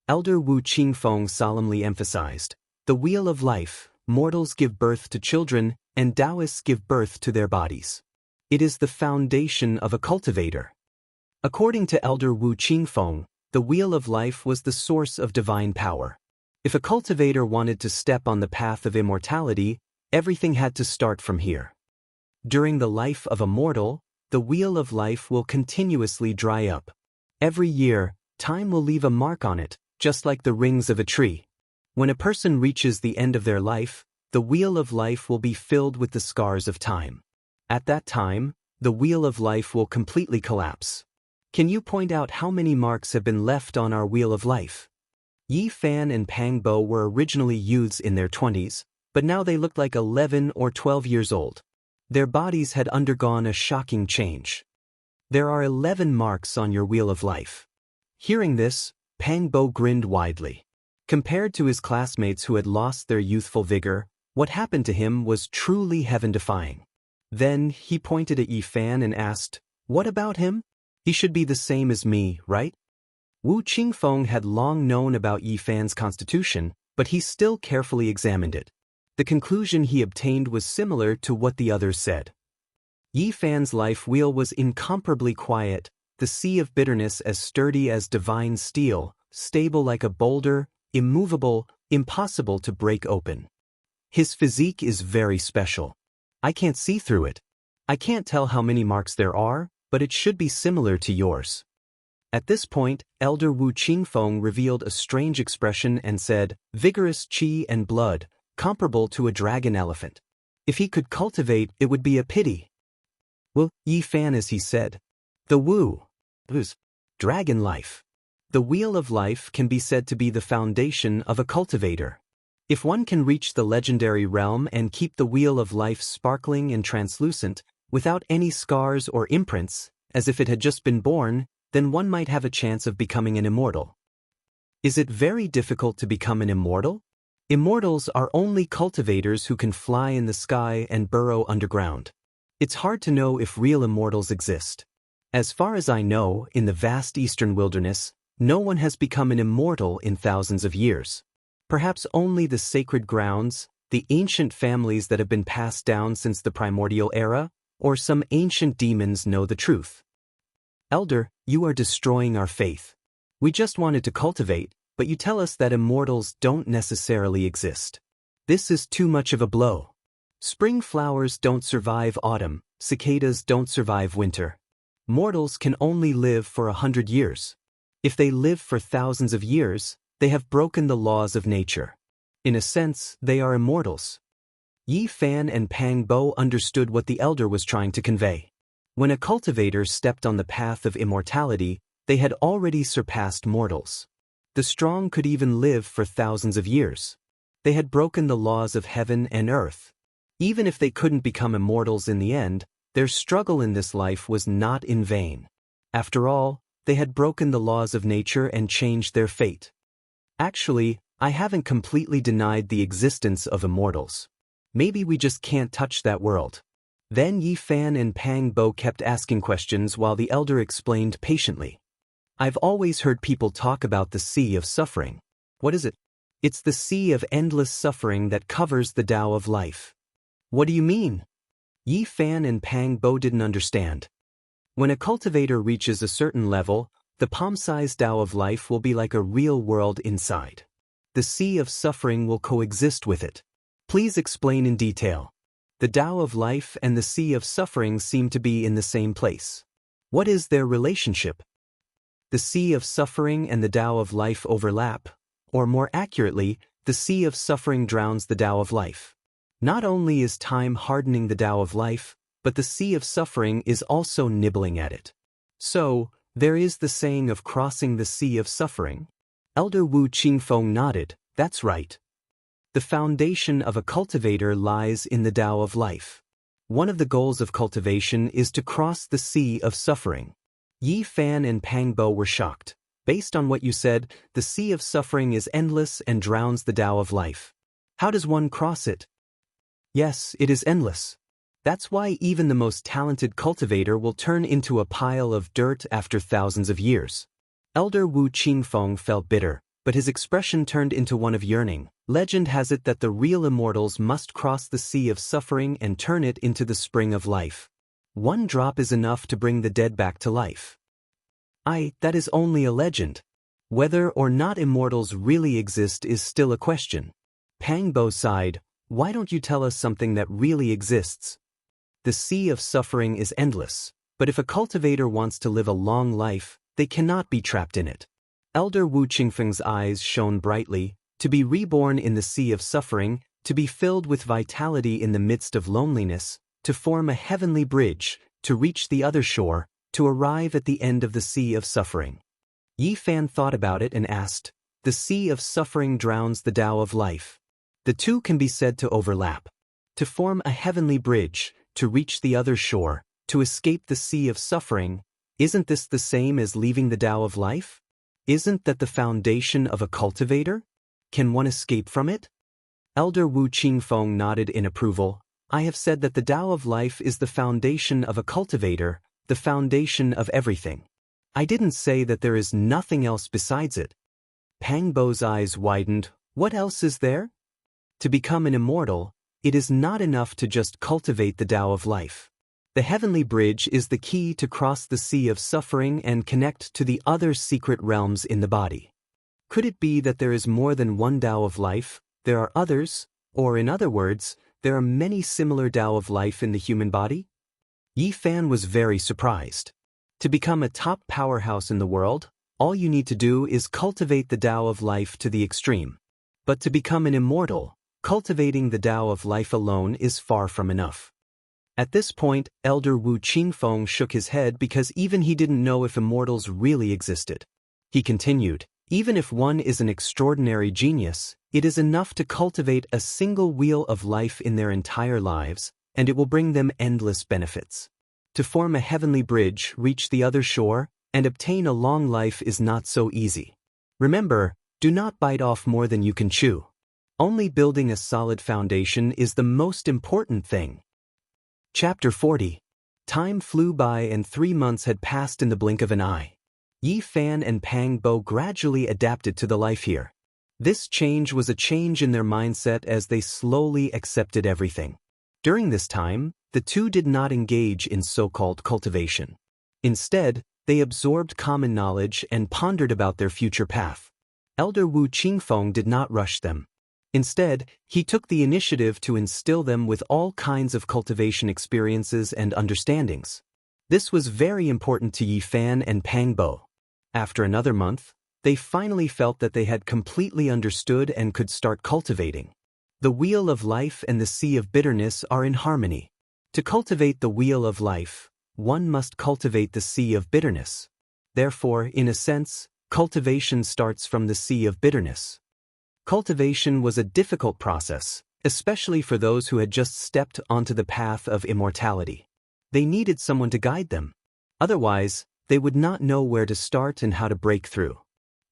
Elder Wu Qingfeng solemnly emphasized, the wheel of life, mortals give birth to children, and Daoists give birth to their bodies. It is the foundation of a cultivator. According to Elder Wu Qingfeng, the wheel of life was the source of divine power. If a cultivator wanted to step on the path of immortality, everything had to start from here. During the life of a mortal, the wheel of life will continuously dry up. Every year, time will leave a mark on it, just like the rings of a tree. When a person reaches the end of their life, the wheel of life will be filled with the scars of time. At that time, the wheel of life will completely collapse. Can you point out how many marks have been left on our wheel of life? Yi Fan and Pang Bo were originally youths in their 20s, but now they looked like 11 or 12 years old. Their bodies had undergone a shocking change. There are 11 marks on your wheel of life. Hearing this, Pang Bo grinned widely. Compared to his classmates who had lost their youthful vigor, what happened to him was truly heaven-defying. Then he pointed at Yi Fan and asked, "What about him? He should be the same as me, right?" Wu Qingfeng had long known about Yi Fan's constitution, but he still carefully examined it. The conclusion he obtained was similar to what the others said. Yi Fan's life wheel was incomparably quiet, the sea of bitterness as sturdy as divine steel, stable like a boulder, immovable, impossible to break open. His physique is very special. I can't see through it. I can't tell how many marks there are, but it should be similar to yours. At this point, Elder Wu Qingfeng revealed a strange expression and said, vigorous qi and blood, comparable to a dragon elephant. If he could cultivate, it would be a pity. Well, Yi Fan, as he said, the Wu's dragon life. The wheel of life can be said to be the foundation of a cultivator. If one can reach the legendary realm and keep the wheel of life sparkling and translucent, without any scars or imprints, as if it had just been born, then one might have a chance of becoming an immortal. Is it very difficult to become an immortal? Immortals are only cultivators who can fly in the sky and burrow underground. It's hard to know if real immortals exist. As far as I know, in the vast eastern wilderness, no one has become an immortal in thousands of years. Perhaps only the sacred grounds, the ancient families that have been passed down since the primordial era, or some ancient demons know the truth. Elder, you are destroying our faith. We just wanted to cultivate, but you tell us that immortals don't necessarily exist. This is too much of a blow. Spring flowers don't survive autumn, cicadas don't survive winter. Mortals can only live for 100 years. If they live for thousands of years, they have broken the laws of nature. In a sense, they are immortals. Yi Fan and Pang Bo understood what the elder was trying to convey. When a cultivator stepped on the path of immortality, they had already surpassed mortals. The strong could even live for thousands of years. They had broken the laws of heaven and earth. Even if they couldn't become immortals in the end, their struggle in this life was not in vain. After all, they had broken the laws of nature and changed their fate. Actually, I haven't completely denied the existence of immortals. Maybe we just can't touch that world. Then Yi Fan and Pang Bo kept asking questions while the elder explained patiently. I've always heard people talk about the sea of suffering. What is it? It's the sea of endless suffering that covers the Tao of life. What do you mean? Yi Fan and Pang Bo didn't understand. When a cultivator reaches a certain level, the palm-sized Tao of life will be like a real world inside. The sea of suffering will coexist with it. Please explain in detail. The Tao of life and the sea of suffering seem to be in the same place. What is their relationship? The sea of suffering and the Tao of life overlap, or more accurately, the sea of suffering drowns the Tao of life. Not only is time hardening the Tao of life, but the sea of suffering is also nibbling at it. So, there is the saying of crossing the sea of suffering. Elder Wu Qingfeng nodded. That's right. The foundation of a cultivator lies in the Tao of life. One of the goals of cultivation is to cross the sea of suffering. Yi Fan and Pang Bo were shocked. Based on what you said, the sea of suffering is endless and drowns the Tao of life. How does one cross it? Yes, it is endless. That's why even the most talented cultivator will turn into a pile of dirt after thousands of years. Elder Wu Qingfeng felt bitter, but his expression turned into one of yearning. Legend has it that the real immortals must cross the sea of suffering and turn it into the spring of life. One drop is enough to bring the dead back to life. That is only a legend. Whether or not immortals really exist is still a question. Pang Bo sighed. Why don't you tell us something that really exists? The sea of suffering is endless, but if a cultivator wants to live a long life, they cannot be trapped in it. Elder Wu Qingfeng's eyes shone brightly. To be reborn in the sea of suffering, to be filled with vitality in the midst of loneliness, to form a heavenly bridge, to reach the other shore, to arrive at the end of the sea of suffering. Yi Fan thought about it and asked, the sea of suffering drowns the Tao of life. The two can be said to overlap. To form a heavenly bridge, to reach the other shore, to escape the sea of suffering, isn't this the same as leaving the Tao of life? Isn't that the foundation of a cultivator? Can one escape from it? Elder Wu Qingfeng nodded in approval. I have said that the Tao of life is the foundation of a cultivator, the foundation of everything. I didn't say that there is nothing else besides it. Pang Bo's eyes widened. What else is there? To become an immortal, it is not enough to just cultivate the Tao of life. The heavenly bridge is the key to cross the sea of suffering and connect to the other secret realms in the body. Could it be that there is more than one Tao of life, there are others, or in other words, there are many similar Tao of life in the human body? Yi Fan was very surprised. To become a top powerhouse in the world, all you need to do is cultivate the Tao of life to the extreme. But to become an immortal, cultivating the Tao of life alone is far from enough. At this point, Elder Wu Qingfeng shook his head because even he didn't know if immortals really existed. He continued, even if one is an extraordinary genius, it is enough to cultivate a single wheel of life in their entire lives, and it will bring them endless benefits. To form a heavenly bridge, reach the other shore, and obtain a long life is not so easy. Remember, do not bite off more than you can chew. Only building a solid foundation is the most important thing. Chapter 40. Time flew by and 3 months had passed in the blink of an eye. Yi Fan and Pang Bo gradually adapted to the life here. This change was a change in their mindset as they slowly accepted everything. During this time, the two did not engage in so-called cultivation. Instead, they absorbed common knowledge and pondered about their future path. Elder Wu Qingfeng did not rush them. Instead, he took the initiative to instill them with all kinds of cultivation experiences and understandings. This was very important to Yi Fan and Pang Bo. After another month, they finally felt that they had completely understood and could start cultivating. The wheel of life and the sea of bitterness are in harmony. To cultivate the wheel of life, one must cultivate the sea of bitterness. Therefore, in a sense, cultivation starts from the sea of bitterness. Cultivation was a difficult process, especially for those who had just stepped onto the path of immortality. They needed someone to guide them. Otherwise, they would not know where to start and how to break through.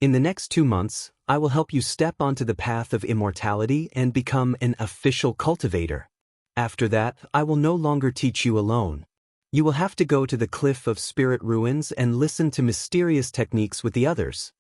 In the next 2 months, I will help you step onto the path of immortality and become an official cultivator. After that, I will no longer teach you alone. You will have to go to the Cliff of Spirit Ruins and listen to mysterious techniques with the others.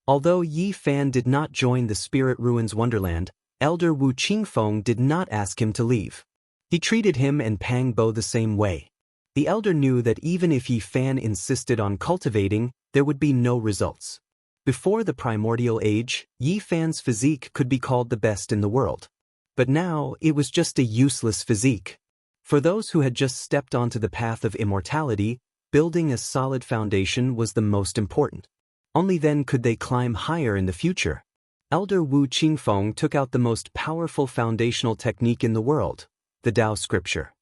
Although Yi Fan did not join the Spirit Ruins Wonderland, Elder Wu Qingfeng did not ask him to leave. He treated him and Pang Bo the same way. The elder knew that even if Yi Fan insisted on cultivating, there would be no results. Before the primordial age, Yi Fan's physique could be called the best in the world. But now, it was just a useless physique. For those who had just stepped onto the path of immortality, building a solid foundation was the most important. Only then could they climb higher in the future. Elder Wu Qingfeng took out the most powerful foundational technique in the world, the Dao scripture.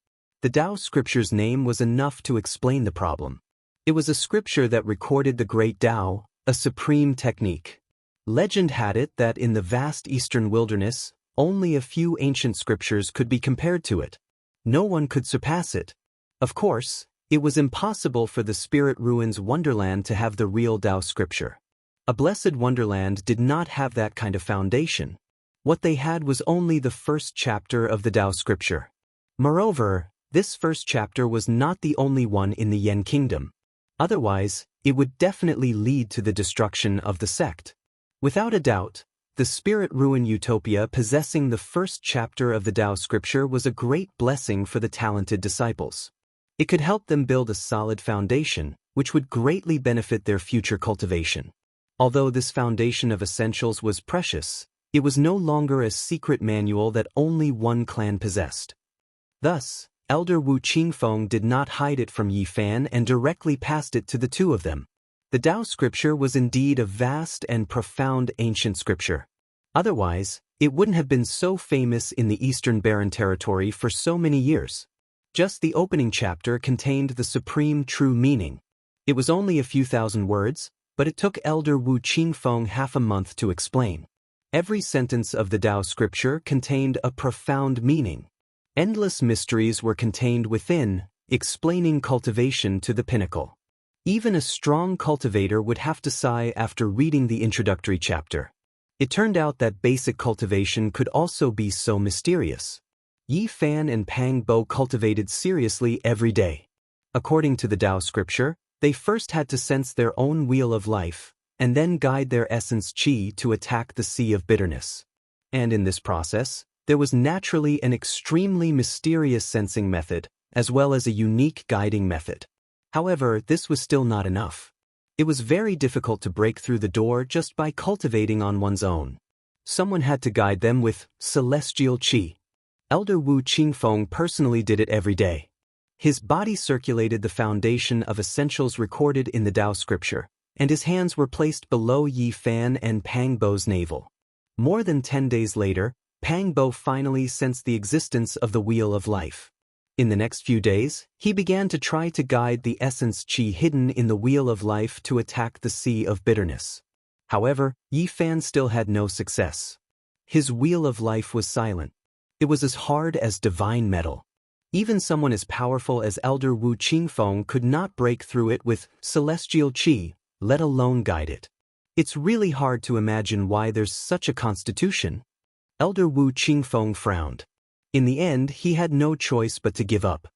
The Dao scripture's name was enough to explain the problem. It was a scripture that recorded the great Dao, a supreme technique. Legend had it that in the vast eastern wilderness, only a few ancient scriptures could be compared to it. No one could surpass it. Of course, it was impossible for the Spirit Ruins Wonderland to have the real Dao scripture. A blessed wonderland did not have that kind of foundation. What they had was only the first chapter of the Dao scripture. Moreover, this first chapter was not the only one in the Yen kingdom. Otherwise, it would definitely lead to the destruction of the sect. Without a doubt, the Spirit Ruin Utopia possessing the first chapter of the Dao scripture was a great blessing for the talented disciples. It could help them build a solid foundation, which would greatly benefit their future cultivation. Although this foundation of essentials was precious, it was no longer a secret manual that only one clan possessed. Thus, Elder Wu Qingfeng did not hide it from Yi Fan and directly passed it to the two of them. The Dao scripture was indeed a vast and profound ancient scripture. Otherwise, it wouldn't have been so famous in the Eastern Barren Territory for so many years. Just the opening chapter contained the supreme true meaning. It was only a few thousand words, but it took Elder Wu Qingfeng half a month to explain. Every sentence of the Dao scripture contained a profound meaning. Endless mysteries were contained within, explaining cultivation to the pinnacle. Even a strong cultivator would have to sigh after reading the introductory chapter. It turned out that basic cultivation could also be so mysterious. Yi Fan and Pang Bo cultivated seriously every day. According to the Dao scripture, they first had to sense their own wheel of life, and then guide their essence qi to attack the sea of bitterness. And in this process, there was naturally an extremely mysterious sensing method, as well as a unique guiding method. However, this was still not enough. It was very difficult to break through the door just by cultivating on one's own. Someone had to guide them with celestial qi. Elder Wu Qingfeng personally did it every day. His body circulated the foundation of essentials recorded in the Dao scripture, and his hands were placed below Yi Fan and Pang Bo's navel. More than 10 days later, Pang Bo finally sensed the existence of the Wheel of Life. In the next few days, he began to try to guide the essence qi hidden in the Wheel of Life to attack the sea of bitterness. However, Yi Fan still had no success. His Wheel of Life was silent. It was as hard as divine metal. Even someone as powerful as Elder Wu Qingfeng could not break through it with celestial qi, let alone guide it. It's really hard to imagine why there's such a constitution. Elder Wu Qingfeng frowned. In the end, he had no choice but to give up.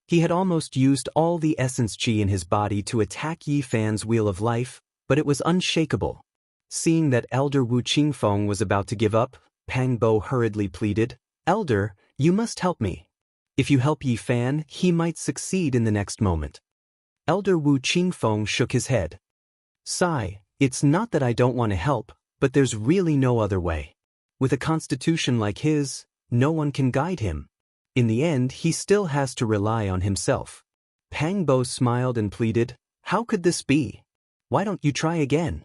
He had almost used all the essence qi in his body to attack Yi Fan's Wheel of Life, but it was unshakable. Seeing that Elder Wu Qingfeng was about to give up, Pang Bo hurriedly pleaded, "Elder, you must help me. If you help Yi Fan, he might succeed in the next moment." Elder Wu Qingfeng shook his head. "Sigh, it's not that I don't want to help, but there's really no other way. With a constitution like his, no one can guide him. In the end, he still has to rely on himself." Pang Bo smiled and pleaded, "How could this be? Why don't you try again?"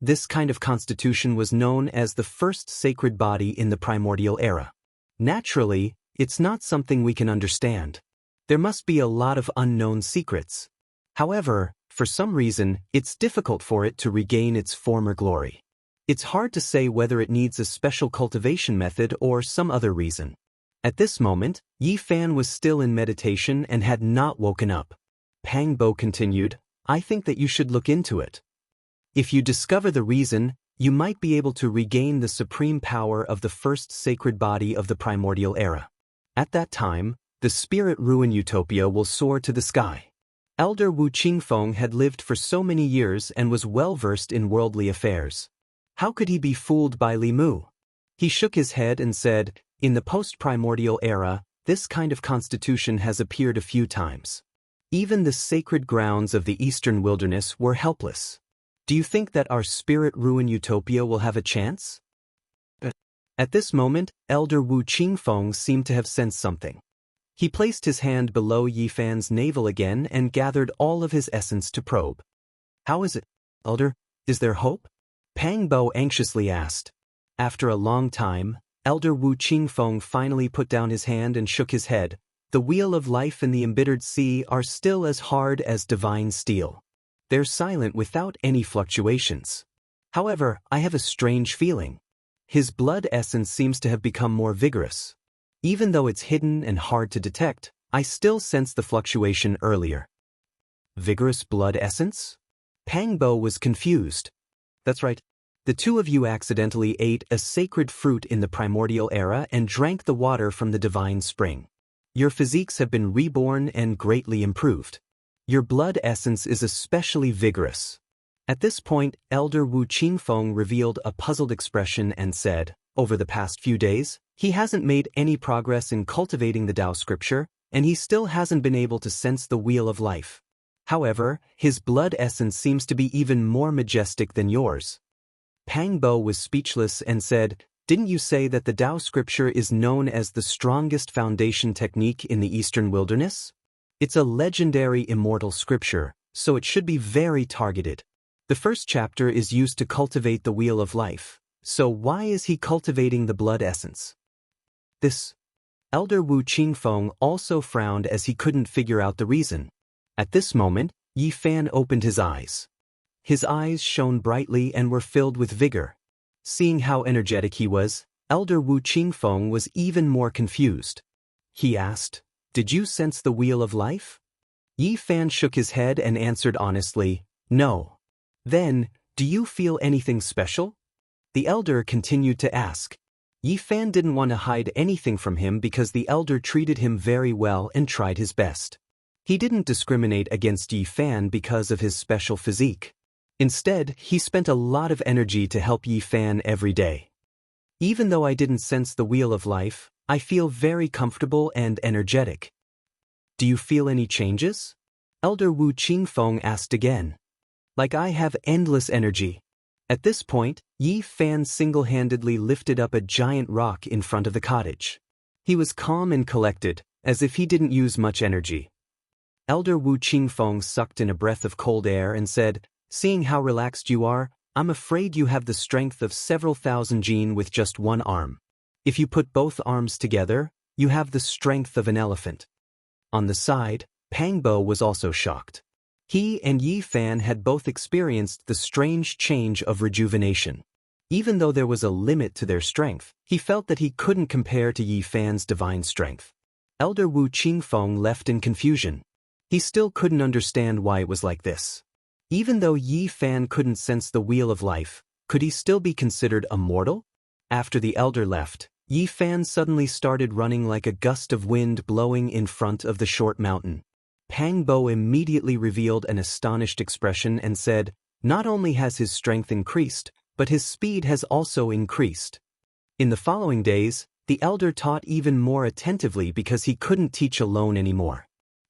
This kind of constitution was known as the first sacred body in the primordial era. Naturally, it's not something we can understand. There must be a lot of unknown secrets. However, for some reason, it's difficult for it to regain its former glory. It's hard to say whether it needs a special cultivation method or some other reason. At this moment, Yi Fan was still in meditation and had not woken up. Pang Bo continued, "I think that you should look into it. If you discover the reason, you might be able to regain the supreme power of the first sacred body of the primordial era. At that time, the Spirit Ruin Utopia will soar to the sky." Elder Wu Qingfeng had lived for so many years and was well versed in worldly affairs. How could he be fooled by Li Mu? He shook his head and said, "In the post-primordial era, this kind of constitution has appeared a few times. Even the sacred grounds of the eastern wilderness were helpless. Do you think that our spirit ruin utopia will have a chance? At this moment, Elder Wu Qingfeng seemed to have sensed something. He placed his hand below Yi Fan's navel again and gathered all of his essence to probe. How is it, Elder? Is there hope? Pang Bo anxiously asked. After a long time, Elder Wu Qingfeng finally put down his hand and shook his head. The wheel of life and the embittered sea are still as hard as divine steel. They're silent without any fluctuations. However, I have a strange feeling. His blood essence seems to have become more vigorous. Even though it's hidden and hard to detect, I still sense the fluctuation earlier. Vigorous blood essence? Pang Bo was confused. That's right. The two of you accidentally ate a sacred fruit in the primordial era and drank the water from the divine spring. Your physiques have been reborn and greatly improved. Your blood essence is especially vigorous. At this point, Elder Wu Qingfeng revealed a puzzled expression and said, over the past few days, he hasn't made any progress in cultivating the Tao scripture, and he still hasn't been able to sense the wheel of life. However, his blood essence seems to be even more majestic than yours. Pang Bo was speechless and said, didn't you say that the Tao scripture is known as the strongest foundation technique in the eastern wilderness? It's a legendary immortal scripture, so it should be very targeted. The first chapter is used to cultivate the wheel of life, so why is he cultivating the blood essence? This. Elder Wu Qingfeng also frowned as he couldn't figure out the reason. At this moment, Yi Fan opened his eyes. His eyes shone brightly and were filled with vigor. Seeing how energetic he was, Elder Wu Qingfeng was even more confused. He asked, did you sense the wheel of life? Yi Fan shook his head and answered honestly, no. Then, do you feel anything special? The elder continued to ask. Yi Fan didn't want to hide anything from him because the elder treated him very well and tried his best. He didn't discriminate against Yi Fan because of his special physique. Instead, he spent a lot of energy to help Yi Fan every day. Even though I didn't sense the wheel of life, I feel very comfortable and energetic. Do you feel any changes? Elder Wu Qingfeng asked again. Like I have endless energy. At this point, Yi Fan single-handedly lifted up a giant rock in front of the cottage. He was calm and collected, as if he didn't use much energy. Elder Wu Qingfeng sucked in a breath of cold air and said, seeing how relaxed you are, I'm afraid you have the strength of several thousand jin with just one arm. If you put both arms together, you have the strength of an elephant. On the side, Pang Bo was also shocked. He and Yi Fan had both experienced the strange change of rejuvenation. Even though there was a limit to their strength, he felt that he couldn't compare to Yi Fan's divine strength. Elder Wu Qingfeng left in confusion. He still couldn't understand why it was like this. Even though Yi Fan couldn't sense the wheel of life, could he still be considered immortal? After the elder left, Yi Fan suddenly started running like a gust of wind blowing in front of the short mountain. Pang Bo immediately revealed an astonished expression and said, not only has his strength increased, but his speed has also increased. In the following days, the elder taught even more attentively because he couldn't teach alone anymore.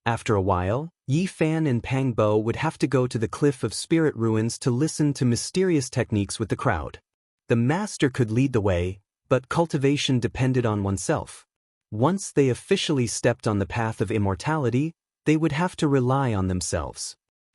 After a while, Yi Fan and Pang Bo would have to go to the Cliff of Spirit Ruins to listen to mysterious techniques with the crowd. The master could lead the way, but cultivation depended on oneself. Once they officially stepped on the path of immortality, they would have to rely on themselves.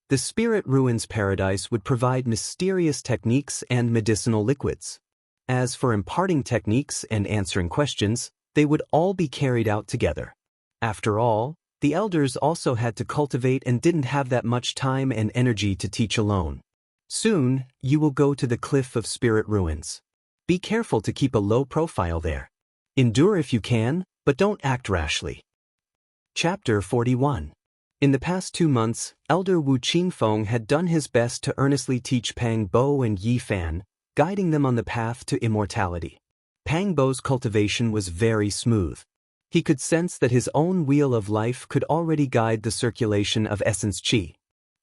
The Spirit Ruins paradise would provide mysterious techniques and medicinal liquids. As for imparting techniques and answering questions, they would all be carried out together. After all, the elders also had to cultivate and didn't have that much time and energy to teach alone. Soon, you will go to the Cliff of Spirit Ruins. Be careful to keep a low profile there. Endure if you can, but don't act rashly. Chapter 41. In the past 2 months, Elder Wu Qingfeng had done his best to earnestly teach Pang Bo and Yi Fan, guiding them on the path to immortality. Pang Bo's cultivation was very smooth. He could sense that his own wheel of life could already guide the circulation of essence qi.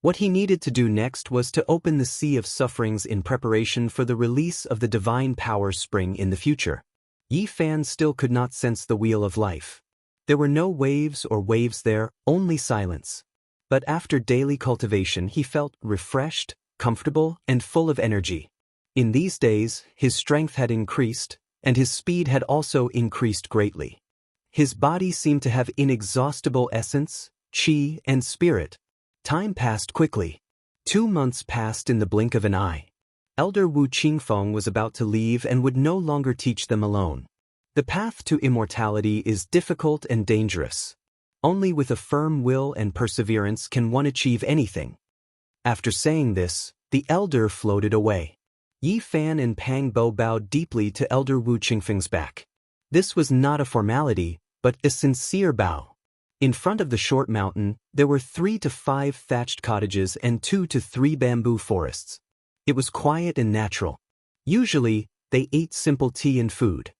What he needed to do next was to open the sea of sufferings in preparation for the release of the divine power spring in the future. Yi Fan still could not sense the wheel of life. There were no waves or waves there, only silence. But after daily cultivation he felt refreshed, comfortable, and full of energy. In these days, his strength had increased, and his speed had also increased greatly. His body seemed to have inexhaustible essence, qi, and spirit. Time passed quickly. 2 months passed in the blink of an eye. Elder Wu Qingfeng was about to leave and would no longer teach them alone. The path to immortality is difficult and dangerous. Only with a firm will and perseverance can one achieve anything. After saying this, the elder floated away. Yi Fan and Pang Bo bowed deeply to Elder Wu Qingfeng's back. This was not a formality, but a sincere bow. In front of the short mountain, there were 3 to 5 thatched cottages and 2 to 3 bamboo forests. It was quiet and natural. Usually, they ate simple tea and food.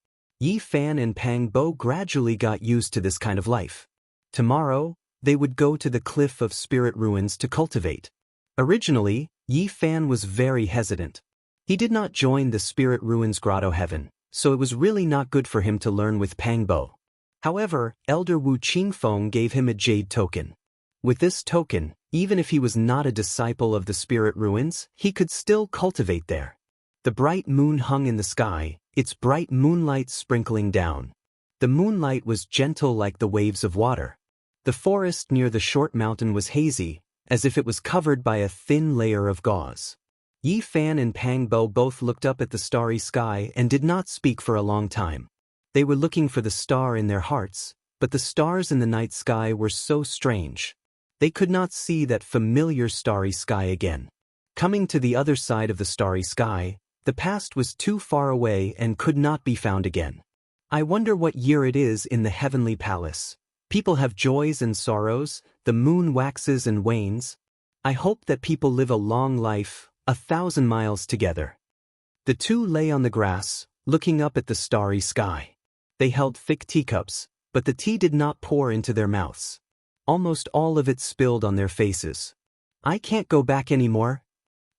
Yi Fan and Pang Bo gradually got used to this kind of life. Tomorrow, they would go to the cliff of spirit ruins to cultivate. Originally, Yi Fan was very hesitant. He did not join the spirit ruins grotto heaven, so it was really not good for him to learn with Pang Bo. However, Elder Wu Qingfeng gave him a jade token. With this token, even if he was not a disciple of the spirit ruins, he could still cultivate there. The bright moon hung in the sky, its bright moonlight sprinkling down. The moonlight was gentle like the waves of water. The forest near the short mountain was hazy, as if it was covered by a thin layer of gauze. Yi Fan and Pang Bo both looked up at the starry sky and did not speak for a long time. They were looking for the star in their hearts, but the stars in the night sky were so strange. They could not see that familiar starry sky again. Coming to the other side of the starry sky, the past was too far away and could not be found again. I wonder what year it is in the heavenly palace. People have joys and sorrows, the moon waxes and wanes. I hope that people live a long life, 1,000 miles together. The two lay on the grass, looking up at the starry sky. They held thick teacups, but the tea did not pour into their mouths. Almost all of it spilled on their faces. I can't go back anymore.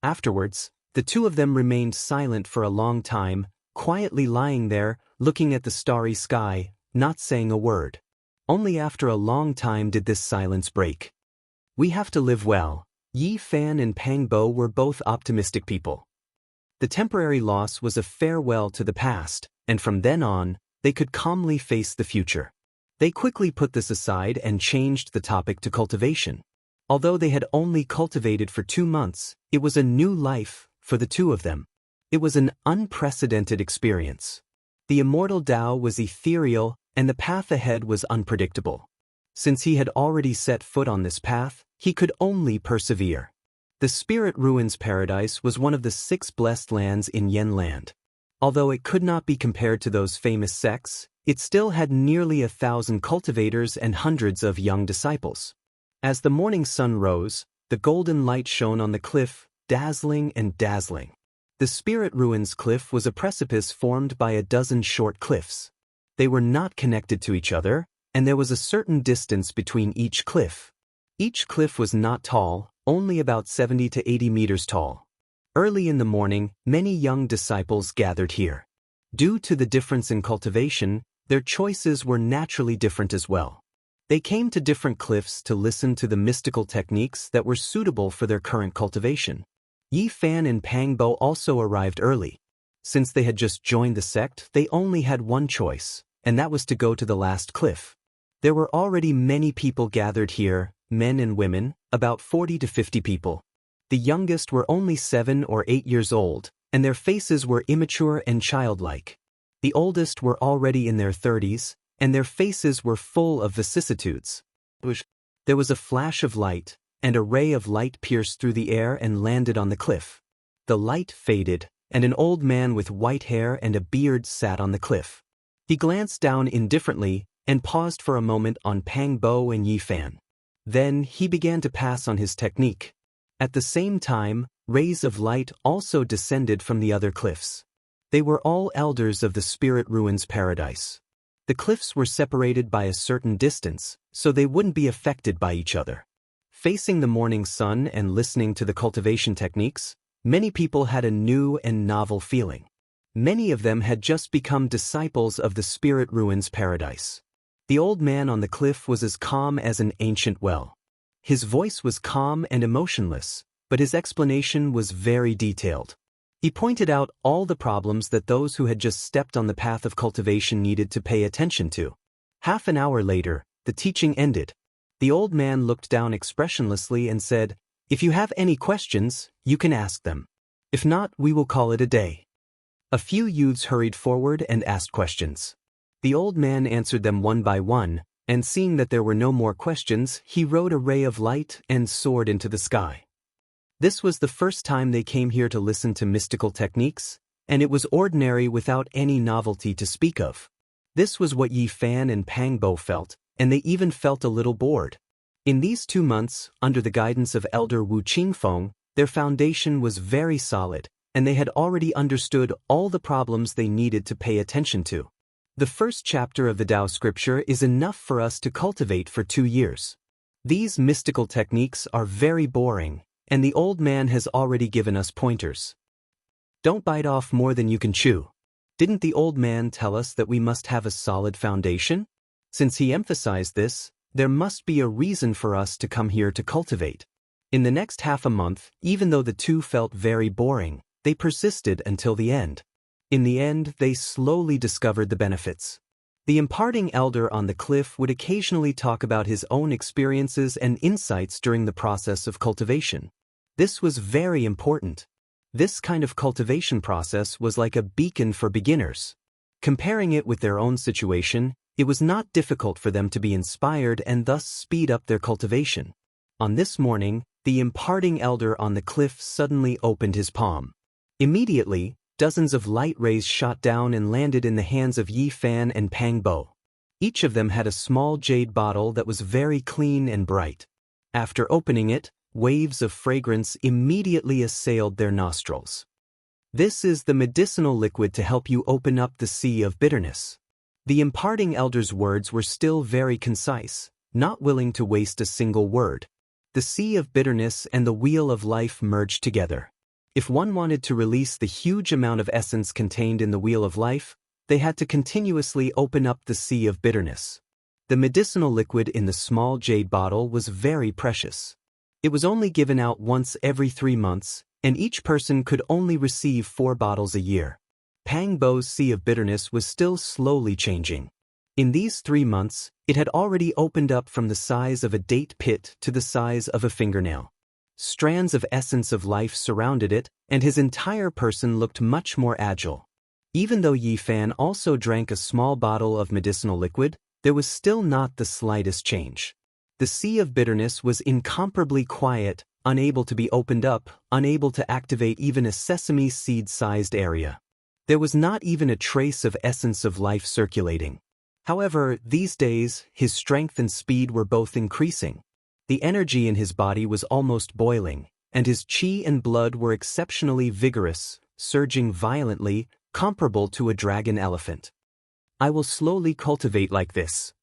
Afterwards, the two of them remained silent for a long time, quietly lying there, looking at the starry sky, not saying a word. Only after a long time did this silence break. We have to live well. Yi Fan and Pang Bo were both optimistic people. The temporary loss was a farewell to the past, and from then on, they could calmly face the future. They quickly put this aside and changed the topic to cultivation. Although they had only cultivated for 2 months, it was a new life for the two of them. It was an unprecedented experience. The immortal Tao was ethereal, and the path ahead was unpredictable. Since he had already set foot on this path, he could only persevere. The Spirit Ruins Paradise was one of the 6 blessed lands in Yen Land. Although it could not be compared to those famous sects, it still had nearly 1,000 cultivators and hundreds of young disciples. As the morning sun rose, the golden light shone on the cliff, dazzling and dazzling. The Spirit Ruins cliff was a precipice formed by a dozen short cliffs. They were not connected to each other, and there was a certain distance between each cliff. Each cliff was not tall, only about 70 to 80 meters tall. Early in the morning, many young disciples gathered here. Due to the difference in cultivation, their choices were naturally different as well. They came to different cliffs to listen to the mystical techniques that were suitable for their current cultivation. Yi Fan and Pang Bo also arrived early. Since they had just joined the sect, they only had one choice, and that was to go to the last cliff. There were already many people gathered here, men and women, about 40 to 50 people. The youngest were only 7 or 8 years old, and their faces were immature and childlike. The oldest were already in their 30s, and their faces were full of vicissitudes. There was a flash of light, and a ray of light pierced through the air and landed on the cliff. The light faded, and an old man with white hair and a beard sat on the cliff. He glanced down indifferently and paused for a moment on Pang Bo and Yi Fan. Then he began to pass on his technique. At the same time, rays of light also descended from the other cliffs. They were all elders of the Spirit Ruins Paradise. The cliffs were separated by a certain distance, so they wouldn't be affected by each other. Facing the morning sun and listening to the cultivation techniques, many people had a new and novel feeling. Many of them had just become disciples of the Spirit Ruins Paradise. The old man on the cliff was as calm as an ancient well. His voice was calm and emotionless, but his explanation was very detailed. He pointed out all the problems that those who had just stepped on the path of cultivation needed to pay attention to. Half an hour later, the teaching ended. The old man looked down expressionlessly and said, "If you have any questions, you can ask them. If not, we will call it a day." A few youths hurried forward and asked questions. The old man answered them one by one, and seeing that there were no more questions, he rode a ray of light and soared into the sky. This was the first time they came here to listen to mystical techniques, and it was ordinary without any novelty to speak of. This was what Yi Fan and Pang Bo felt, and they even felt a little bored. In these 2 months, under the guidance of Elder Wu Qingfeng, their foundation was very solid, and they had already understood all the problems they needed to pay attention to. The first chapter of the Tao scripture is enough for us to cultivate for 2 years. These mystical techniques are very boring, and the old man has already given us pointers. Don't bite off more than you can chew. Didn't the old man tell us that we must have a solid foundation? Since he emphasized this, there must be a reason for us to come here to cultivate. In the next half a month, even though the two felt very boring, they persisted until the end. In the end, they slowly discovered the benefits. The imparting elder on the cliff would occasionally talk about his own experiences and insights during the process of cultivation. This was very important. This kind of cultivation process was like a beacon for beginners. Comparing it with their own situation, it was not difficult for them to be inspired and thus speed up their cultivation. On this morning, the imparting elder on the cliff suddenly opened his palm. Immediately, dozens of light rays shot down and landed in the hands of Yi Fan and Pang Bo. Each of them had a small jade bottle that was very clean and bright. After opening it, waves of fragrance immediately assailed their nostrils. This is the medicinal liquid to help you open up the sea of bitterness. The imparting elder's words were still very concise, not willing to waste a single word. The sea of bitterness and the wheel of life merged together. If one wanted to release the huge amount of essence contained in the wheel of life, they had to continuously open up the sea of bitterness. The medicinal liquid in the small jade bottle was very precious. It was only given out once every 3 months, and each person could only receive 4 bottles a year. Pang Bo's sea of bitterness was still slowly changing. In these 3 months, it had already opened up from the size of a date pit to the size of a fingernail. Strands of essence of life surrounded it, and his entire person looked much more agile. Even though Yi Fan also drank a small bottle of medicinal liquid, there was still not the slightest change. The sea of bitterness was incomparably quiet, unable to be opened up, unable to activate even a sesame seed-sized area. There was not even a trace of essence of life circulating. However, these days, his strength and speed were both increasing. The energy in his body was almost boiling, and his qi and blood were exceptionally vigorous, surging violently, comparable to a dragon elephant. I will slowly cultivate like this.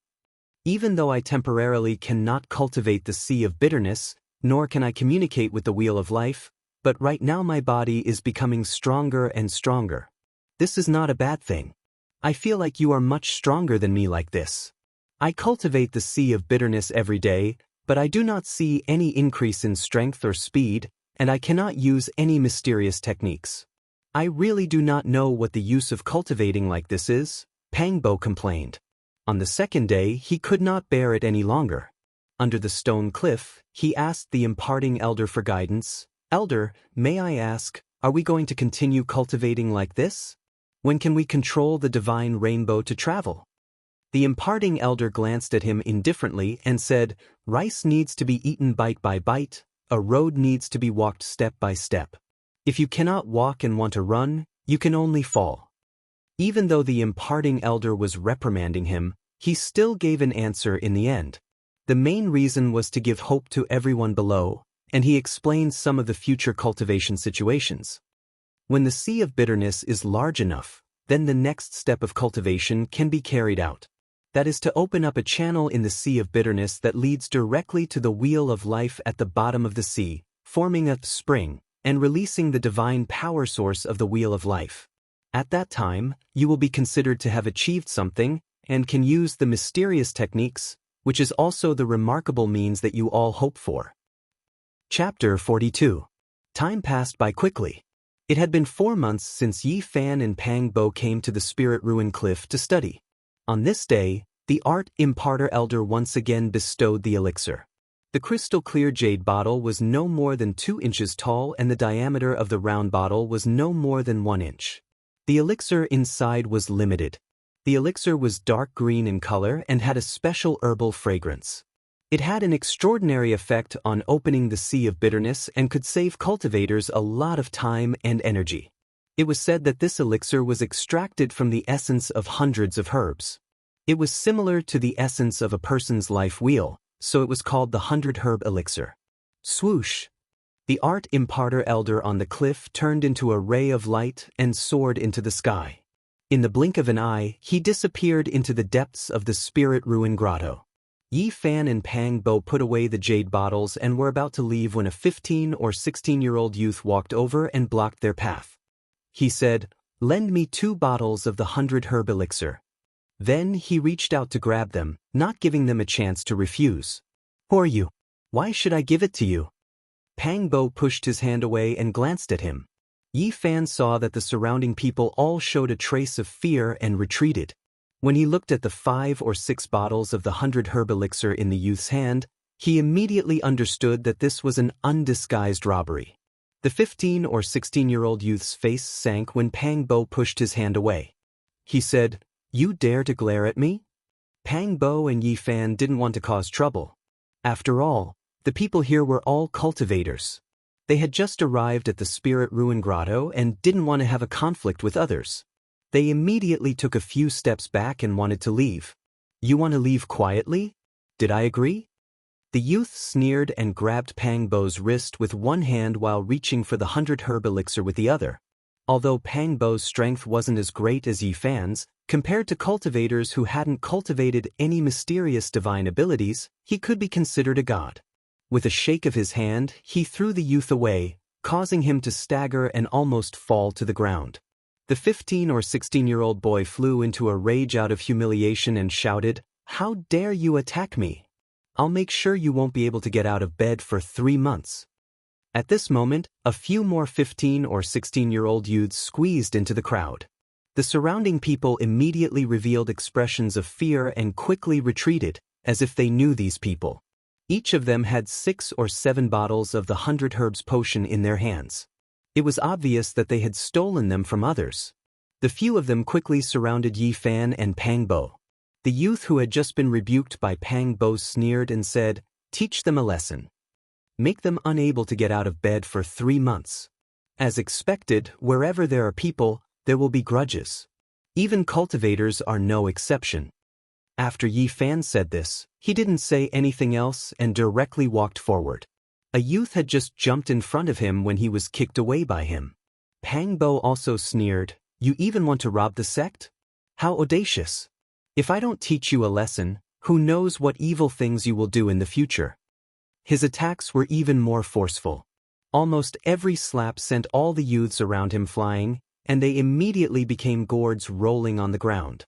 Even though I temporarily cannot cultivate the sea of bitterness, nor can I communicate with the wheel of life, but right now my body is becoming stronger and stronger. This is not a bad thing. I feel like you are much stronger than me like this. I cultivate the sea of bitterness every day, but I do not see any increase in strength or speed, and I cannot use any mysterious techniques. I really do not know what the use of cultivating like this is, Pang Bo complained. On the second day, he could not bear it any longer. Under the stone cliff, he asked the imparting elder for guidance. "Elder, may I ask, are we going to continue cultivating like this? When can we control the divine rainbow to travel?" The imparting elder glanced at him indifferently and said, "Rice needs to be eaten bite by bite, a road needs to be walked step by step. If you cannot walk and want to run, you can only fall." Even though the imparting elder was reprimanding him, he still gave an answer in the end. The main reason was to give hope to everyone below, and he explained some of the future cultivation situations. When the sea of bitterness is large enough, then the next step of cultivation can be carried out. That is to open up a channel in the sea of bitterness that leads directly to the wheel of life at the bottom of the sea, forming a spring, and releasing the divine power source of the wheel of life. At that time, you will be considered to have achieved something, and can use the mysterious techniques, which is also the remarkable means that you all hope for. Chapter 42. Time passed by quickly. It had been 4 months since Yi Fan and Pang Bo came to the Spirit Ruin Cliff to study. On this day, the art imparter elder once again bestowed the elixir. The crystal-clear jade bottle was no more than 2 inches tall, and the diameter of the round bottle was no more than 1 inch. The elixir inside was limited. The elixir was dark green in color and had a special herbal fragrance. It had an extraordinary effect on opening the sea of bitterness and could save cultivators a lot of time and energy. It was said that this elixir was extracted from the essence of hundreds of herbs. It was similar to the essence of a person's life wheel, so it was called the 100-herb elixir. Swoosh! The art imparter elder on the cliff turned into a ray of light and soared into the sky. In the blink of an eye, he disappeared into the depths of the Spirit Ruin Grotto. Yi Fan and Pang Bo put away the jade bottles and were about to leave when a 15 or 16-year-old youth walked over and blocked their path. He said, "Lend me 2 bottles of the 100-herb elixir." Then he reached out to grab them, not giving them a chance to refuse. "Who are you? Why should I give it to you?" Pang Bo pushed his hand away and glanced at him. Yi Fan saw that the surrounding people all showed a trace of fear and retreated. When he looked at the 5 or 6 bottles of the 100-herb elixir in the youth's hand, he immediately understood that this was an undisguised robbery. The 15 or 16-year-old youth's face sank when Pang Bo pushed his hand away. He said, "You dare to glare at me?" Pang Bo and Yi Fan didn't want to cause trouble. After all, the people here were all cultivators. They had just arrived at the Spirit Ruin Grotto and didn't want to have a conflict with others. They immediately took a few steps back and wanted to leave. "You want to leave quietly? Did I agree?" The youth sneered and grabbed Pang Bo's wrist with one hand while reaching for the 100-herb elixir with the other. Although Pang Bo's strength wasn't as great as Yi Fan's, compared to cultivators who hadn't cultivated any mysterious divine abilities, he could be considered a god. With a shake of his hand, he threw the youth away, causing him to stagger and almost fall to the ground. The 15 or 16-year-old boy flew into a rage out of humiliation and shouted, "How dare you attack me? I'll make sure you won't be able to get out of bed for 3 months." At this moment, a few more 15 or 16-year-old youths squeezed into the crowd. The surrounding people immediately revealed expressions of fear and quickly retreated, as if they knew these people. Each of them had 6 or 7 bottles of the 100 herbs potion in their hands. It was obvious that they had stolen them from others. The few of them quickly surrounded Yi Fan and Pang Bo. The youth who had just been rebuked by Pang Bo sneered and said, "Teach them a lesson. Make them unable to get out of bed for 3 months. As expected, wherever there are people, there will be grudges. Even cultivators are no exception." After Yi Fan said this, he didn't say anything else and directly walked forward. A youth had just jumped in front of him when he was kicked away by him. Pang Bo also sneered, "You even want to rob the sect? How audacious! If I don't teach you a lesson, who knows what evil things you will do in the future." His attacks were even more forceful. Almost every slap sent all the youths around him flying, and they immediately became gourds rolling on the ground.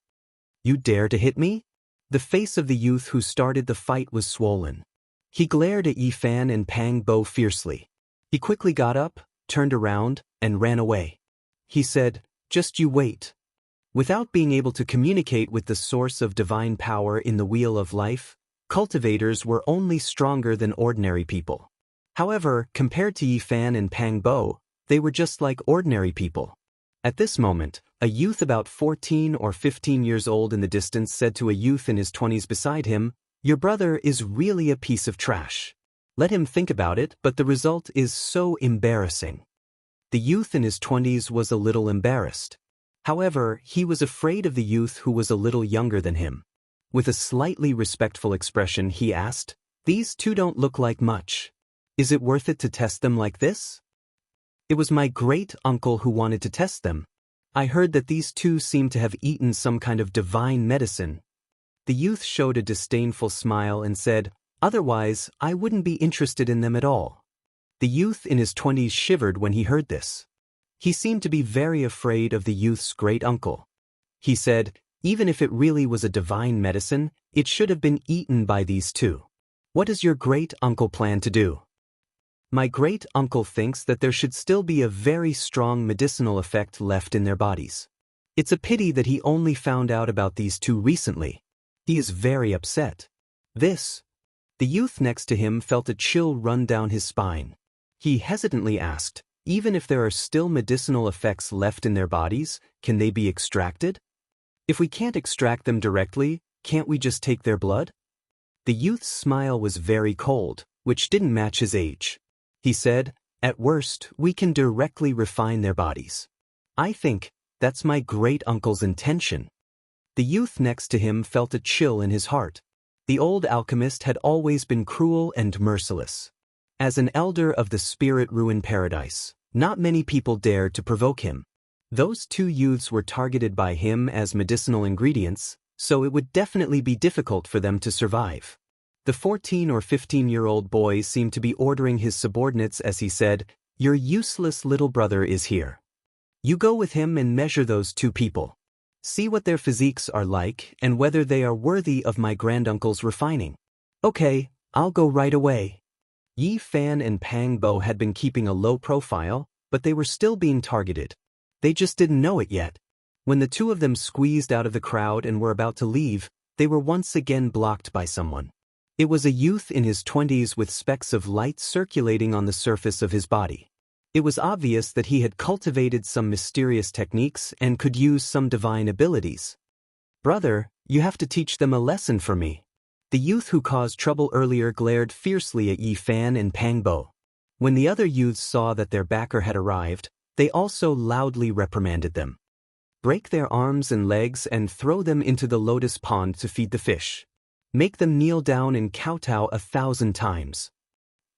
"You dare to hit me?" The face of the youth who started the fight was swollen. He glared at Yi Fan and Pang Bo fiercely. He quickly got up, turned around, and ran away. He said, "Just you wait." Without being able to communicate with the source of divine power in the wheel of life, cultivators were only stronger than ordinary people. However, compared to Yi Fan and Pang Bo, they were just like ordinary people. At this moment, a youth about 14 or 15 years old in the distance said to a youth in his 20s beside him, "Your brother is really a piece of trash. Let him think about it, but the result is so embarrassing." The youth in his 20s was a little embarrassed. However, he was afraid of the youth who was a little younger than him. With a slightly respectful expression, he asked, "These two don't look like much. Is it worth it to test them like this?" "It was my great-uncle who wanted to test them. I heard that these two seem to have eaten some kind of divine medicine." The youth showed a disdainful smile and said, "Otherwise, I wouldn't be interested in them at all." The youth in his 20s shivered when he heard this. He seemed to be very afraid of the youth's great-uncle. He said, Even if it really was a divine medicine, it should have been eaten by these two. What does your great-uncle plan to do? My great-uncle thinks that there should still be a very strong medicinal effect left in their bodies. It's a pity that he only found out about these two recently. He is very upset. The youth next to him felt a chill run down his spine. He hesitantly asked, even if there are still medicinal effects left in their bodies, can they be extracted? If we can't extract them directly, can't we just take their blood? The youth's smile was very cold, which didn't match his age. He said, at worst, we can directly refine their bodies. I think that's my great-uncle's intention. The youth next to him felt a chill in his heart. The old alchemist had always been cruel and merciless. As an elder of the spirit-ruined paradise, not many people dared to provoke him. Those two youths were targeted by him as medicinal ingredients, so it would definitely be difficult for them to survive. The 14 or 15-year-old boy seemed to be ordering his subordinates as he said, "Your useless little brother is here. You go with him and measure those two people. See what their physiques are like and whether they are worthy of my granduncle's refining." "Okay, I'll go right away." Yi Fan and Pang Bo had been keeping a low profile, but they were still being targeted. They just didn't know it yet. When the two of them squeezed out of the crowd and were about to leave, they were once again blocked by someone. It was a youth in his 20s with specks of light circulating on the surface of his body. It was obvious that he had cultivated some mysterious techniques and could use some divine abilities. "Brother, you have to teach them a lesson for me." The youth who caused trouble earlier glared fiercely at Yi Fan and Pang Bo. When the other youths saw that their backer had arrived, they also loudly reprimanded them. "Break their arms and legs and throw them into the lotus pond to feed the fish. Make them kneel down and kowtow 1,000 times."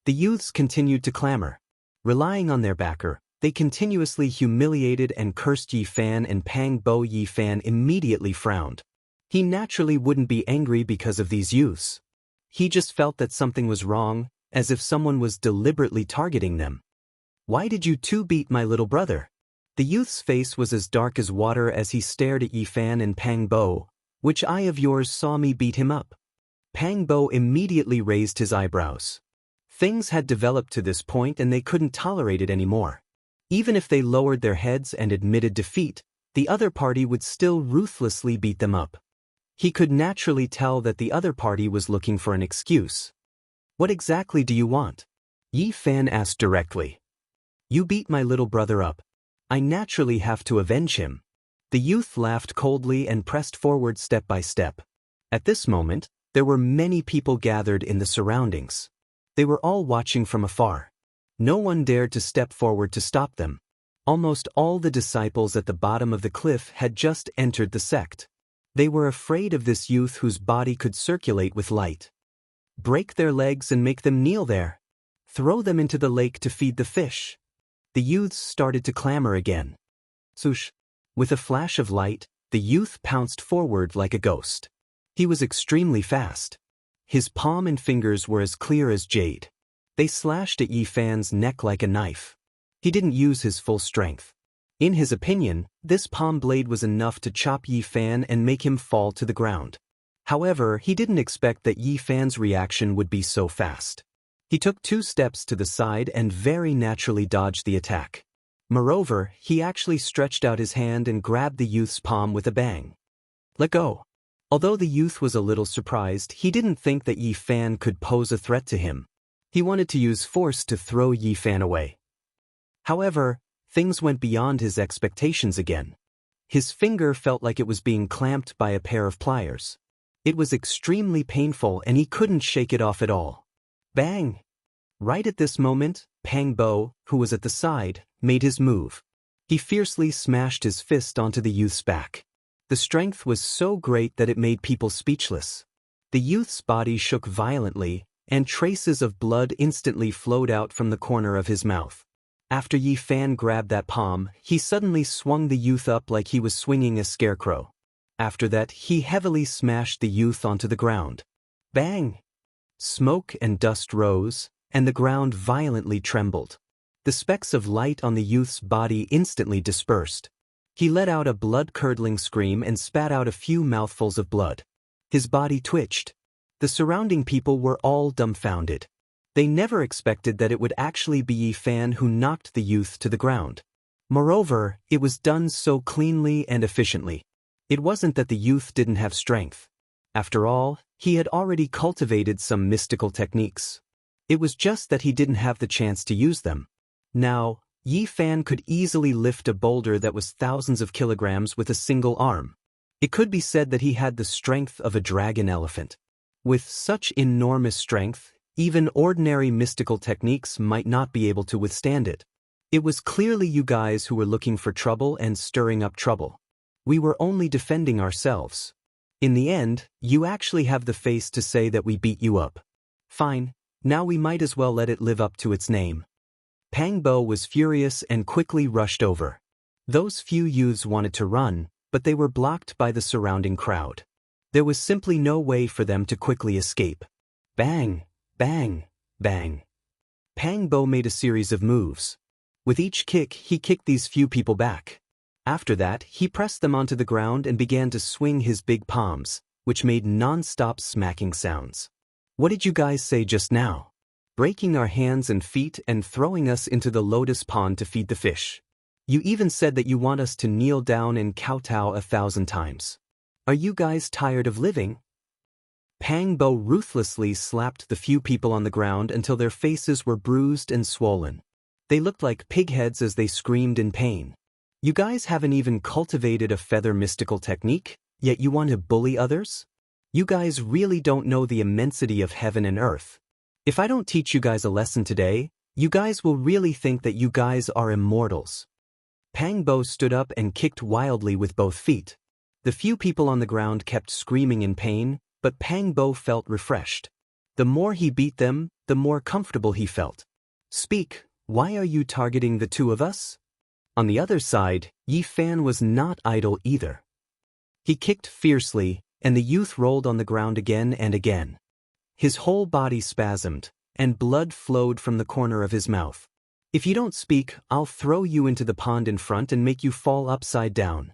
The youths continued to clamor. Relying on their backer, they continuously humiliated and cursed Yi Fan and Pang Bo. Yi Fan immediately frowned. He naturally wouldn't be angry because of these youths. He just felt that something was wrong, as if someone was deliberately targeting them. "Why did you two beat my little brother?" The youth's face was as dark as water as he stared at Yi Fan and Pang Bo. "Which eye of yours saw me beat him up?" Pang Bo immediately raised his eyebrows. Things had developed to this point and they couldn't tolerate it anymore. Even if they lowered their heads and admitted defeat, the other party would still ruthlessly beat them up. He could naturally tell that the other party was looking for an excuse. "What exactly do you want?" Yi Fan asked directly. "You beat my little brother up. I naturally have to avenge him." The youth laughed coldly and pressed forward step by step. At this moment, there were many people gathered in the surroundings. They were all watching from afar. No one dared to step forward to stop them. Almost all the disciples at the bottom of the cliff had just entered the sect. They were afraid of this youth whose body could circulate with light. "Break their legs and make them kneel there. Throw them into the lake to feed the fish." The youths started to clamor again. Swoosh! With a flash of light, the youth pounced forward like a ghost. He was extremely fast. His palm and fingers were as clear as jade. They slashed at Yi Fan's neck like a knife. He didn't use his full strength. In his opinion, this palm blade was enough to chop Yi Fan and make him fall to the ground. However, he didn't expect that Yi Fan's reaction would be so fast. He took 2 steps to the side and very naturally dodged the attack. Moreover, he actually stretched out his hand and grabbed the youth's palm with a bang. "Let go." Although the youth was a little surprised, he didn't think that Yi Fan could pose a threat to him. He wanted to use force to throw Yi Fan away. However, things went beyond his expectations again. His finger felt like it was being clamped by a pair of pliers. It was extremely painful and he couldn't shake it off at all. Bang! Right at this moment, Pang Bo, who was at the side, made his move. He fiercely smashed his fist onto the youth's back. The strength was so great that it made people speechless. The youth's body shook violently, and traces of blood instantly flowed out from the corner of his mouth. After Yi Fan grabbed that palm, he suddenly swung the youth up like he was swinging a scarecrow. After that, he heavily smashed the youth onto the ground. Bang! Smoke and dust rose, and the ground violently trembled. The specks of light on the youth's body instantly dispersed. He let out a blood-curdling scream and spat out a few mouthfuls of blood. His body twitched. The surrounding people were all dumbfounded. They never expected that it would actually be Yi Fan who knocked the youth to the ground. Moreover, it was done so cleanly and efficiently. It wasn't that the youth didn't have strength. After all, he had already cultivated some mystical techniques. It was just that he didn't have the chance to use them. Now, Yi Fan could easily lift a boulder that was thousands of kilograms with a single arm. It could be said that he had the strength of a dragon elephant. With such enormous strength, even ordinary mystical techniques might not be able to withstand it. It was clearly you guys who were looking for trouble and stirring up trouble. We were only defending ourselves. In the end, you actually have the face to say that we beat you up. Fine, now we might as well let it live up to its name. Pang Bo was furious and quickly rushed over. Those few youths wanted to run, but they were blocked by the surrounding crowd. There was simply no way for them to quickly escape. Bang, bang, bang. Pang Bo made a series of moves. With each kick, he kicked these few people back. After that, he pressed them onto the ground and began to swing his big palms, which made non-stop smacking sounds. What did you guys say just now? Breaking our hands and feet and throwing us into the lotus pond to feed the fish. You even said that you want us to kneel down and kowtow 1,000 times. Are you guys tired of living? Pang Bo ruthlessly slapped the few people on the ground until their faces were bruised and swollen. They looked like pig heads as they screamed in pain. You guys haven't even cultivated a feather mystical technique, yet you want to bully others? You guys really don't know the immensity of heaven and earth. If I don't teach you guys a lesson today, you guys will really think that you guys are immortals. Pang Bo stood up and kicked wildly with both feet. The few people on the ground kept screaming in pain, but Pang Bo felt refreshed. The more he beat them, the more comfortable he felt. Speak, why are you targeting the two of us? On the other side, Yi Fan was not idle either. He kicked fiercely, and the youth rolled on the ground again and again. His whole body spasmed, and blood flowed from the corner of his mouth. If you don't speak, I'll throw you into the pond in front and make you fall upside down.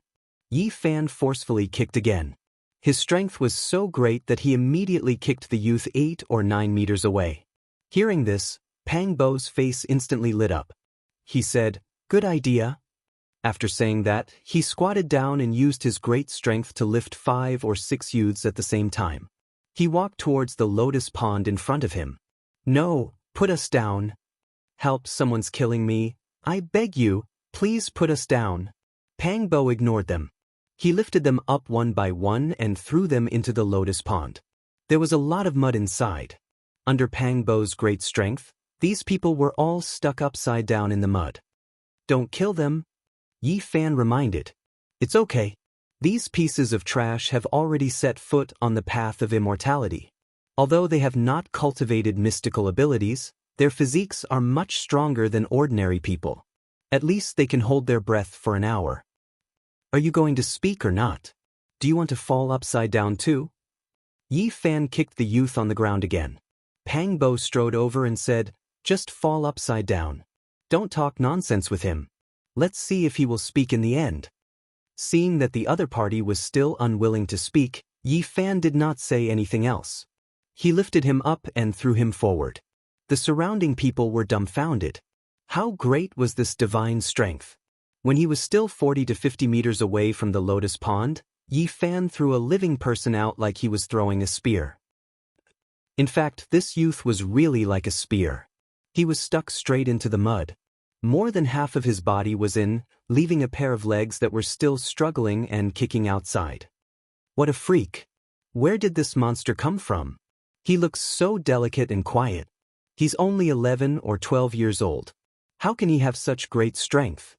Yi Fan forcefully kicked again. His strength was so great that he immediately kicked the youth 8 or 9 meters away. Hearing this, Pang Bo's face instantly lit up. He said, "Good idea." After saying that, he squatted down and used his great strength to lift 5 or 6 youths at the same time. He walked towards the lotus pond in front of him. "No, put us down. Help, someone's killing me. I beg you, please put us down." Pang Bo ignored them. He lifted them up one by one and threw them into the lotus pond. There was a lot of mud inside. Under Pang Bo's great strength, these people were all stuck upside down in the mud. "Don't kill them," Yi Fan reminded. "It's okay. These pieces of trash have already set foot on the path of immortality. Although they have not cultivated mystical abilities, their physiques are much stronger than ordinary people. At least they can hold their breath for an hour. Are you going to speak or not? Do you want to fall upside down too?" Yi Fan kicked the youth on the ground again. Pang Bo strode over and said, "Just fall upside down. Don't talk nonsense with him. Let's see if he will speak in the end." Seeing that the other party was still unwilling to speak, Yi Fan did not say anything else. He lifted him up and threw him forward. The surrounding people were dumbfounded. How great was this divine strength? When he was still 40 to 50 meters away from the lotus pond, Yi Fan threw a living person out like he was throwing a spear. In fact, this youth was really like a spear. He was stuck straight into the mud. More than half of his body was in, leaving a pair of legs that were still struggling and kicking outside. What a freak! Where did this monster come from? He looks so delicate and quiet. He's only 11 or 12 years old. How can he have such great strength?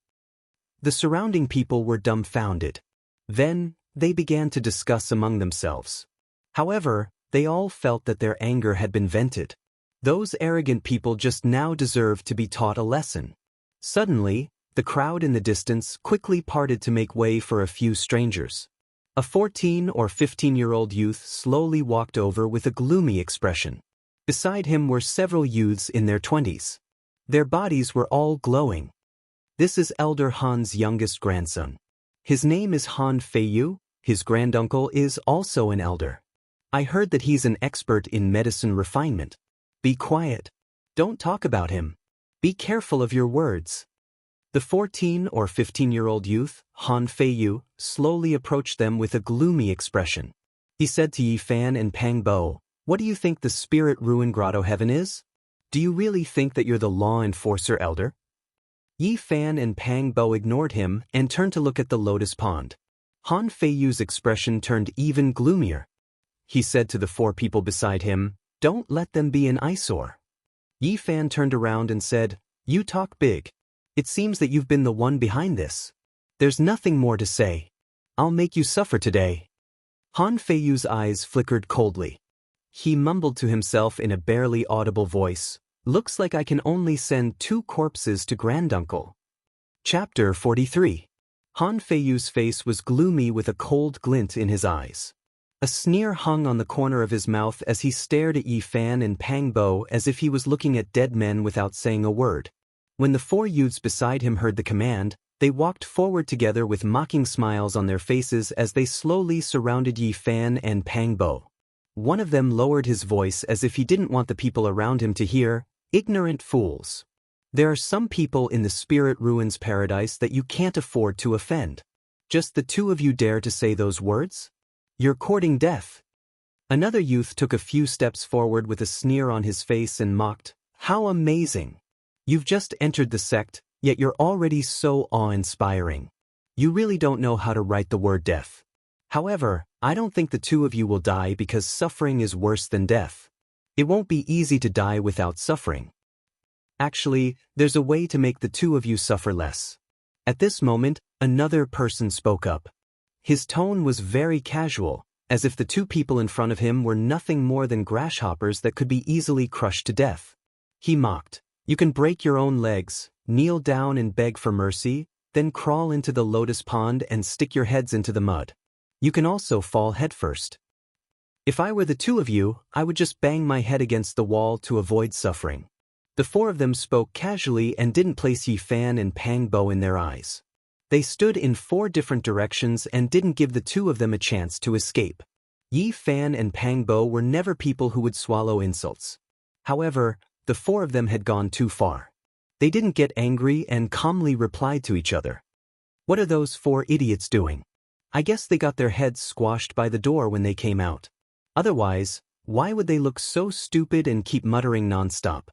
The surrounding people were dumbfounded. Then, they began to discuss among themselves. However, they all felt that their anger had been vented. Those arrogant people just now deserved to be taught a lesson. Suddenly, the crowd in the distance quickly parted to make way for a few strangers. A 14 or 15-year-old youth slowly walked over with a gloomy expression. Beside him were several youths in their 20s. Their bodies were all glowing. "This is Elder Han's youngest grandson. His name is Han Feiyu. His granduncle is also an elder. I heard that he's an expert in medicine refinement. Be quiet. Don't talk about him. Be careful of your words. The 14 or 15-year-old youth, Han Feiyu, slowly approached them with a gloomy expression. He said to Yi Fan and Pang Bo, "What do you think the spirit ruin grotto heaven is? Do you really think that you're the law enforcer elder?" Yi Fan and Pang Bo ignored him and turned to look at the lotus pond. Han Feiyu's expression turned even gloomier. He said to the 4 people beside him, "Don't let them be an eyesore." Yi Fan turned around and said, "You talk big. It seems that you've been the one behind this. There's nothing more to say. I'll make you suffer today." Han Feiyu's eyes flickered coldly. He mumbled to himself in a barely audible voice, "Looks like I can only send 2 corpses to granduncle." Chapter 43. Han Feiyu's face was gloomy with a cold glint in his eyes. A sneer hung on the corner of his mouth as he stared at Yi Fan and Pang Bo as if he was looking at dead men without saying a word. When the 4 youths beside him heard the command, they walked forward together with mocking smiles on their faces as they slowly surrounded Yi Fan and Pang Bo. One of them lowered his voice as if he didn't want the people around him to hear, "Ignorant fools. There are some people in the spirit ruins paradise that you can't afford to offend. Just the 2 of you dare to say those words? You're courting death." Another youth took a few steps forward with a sneer on his face and mocked, "How amazing. You've just entered the sect, yet you're already so awe-inspiring. You really don't know how to write the word death. However, I don't think the 2 of you will die because suffering is worse than death. It won't be easy to die without suffering. Actually, there's a way to make the 2 of you suffer less." At this moment, another person spoke up. His tone was very casual, as if the 2 people in front of him were nothing more than grasshoppers that could be easily crushed to death. He mocked, "You can break your own legs, kneel down and beg for mercy, then crawl into the lotus pond and stick your heads into the mud. You can also fall headfirst. If I were the 2 of you, I would just bang my head against the wall to avoid suffering." The 4 of them spoke casually and didn't place Yi Fan and Pang Bo in their eyes. They stood in 4 different directions and didn't give the 2 of them a chance to escape. Yi Fan and Pang Bo were never people who would swallow insults. However, the 4 of them had gone too far. They didn't get angry and calmly replied to each other. "What are those 4 idiots doing? I guess they got their heads squashed by the door when they came out. Otherwise, why would they look so stupid and keep muttering nonstop?"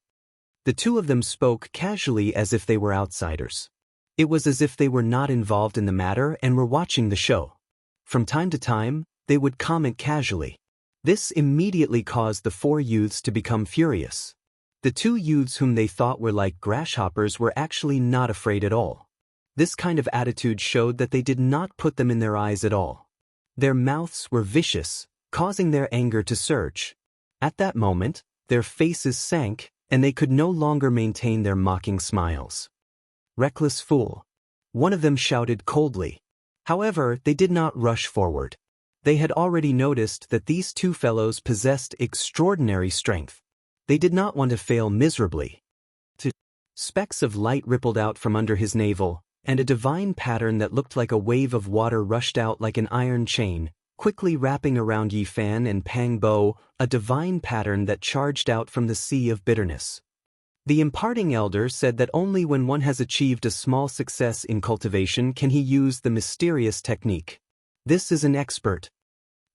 The 2 of them spoke casually as if they were outsiders. It was as if they were not involved in the matter and were watching the show. From time to time, they would comment casually. This immediately caused the 4 youths to become furious. The 2 youths whom they thought were like grasshoppers were actually not afraid at all. This kind of attitude showed that they did not put them in their eyes at all. Their mouths were vicious, causing their anger to surge. At that moment, their faces sank, and they could no longer maintain their mocking smiles. "Reckless fool," one of them shouted coldly. However, they did not rush forward. They had already noticed that these 2 fellows possessed extraordinary strength. They did not want to fail miserably. Specks of light rippled out from under his navel, and a divine pattern that looked like a wave of water rushed out like an iron chain, quickly wrapping around Yi Fan and Pang Bo, a divine pattern that charged out from the sea of bitterness. The imparting elder said that only when one has achieved a small success in cultivation can he use the mysterious technique. This is an expert.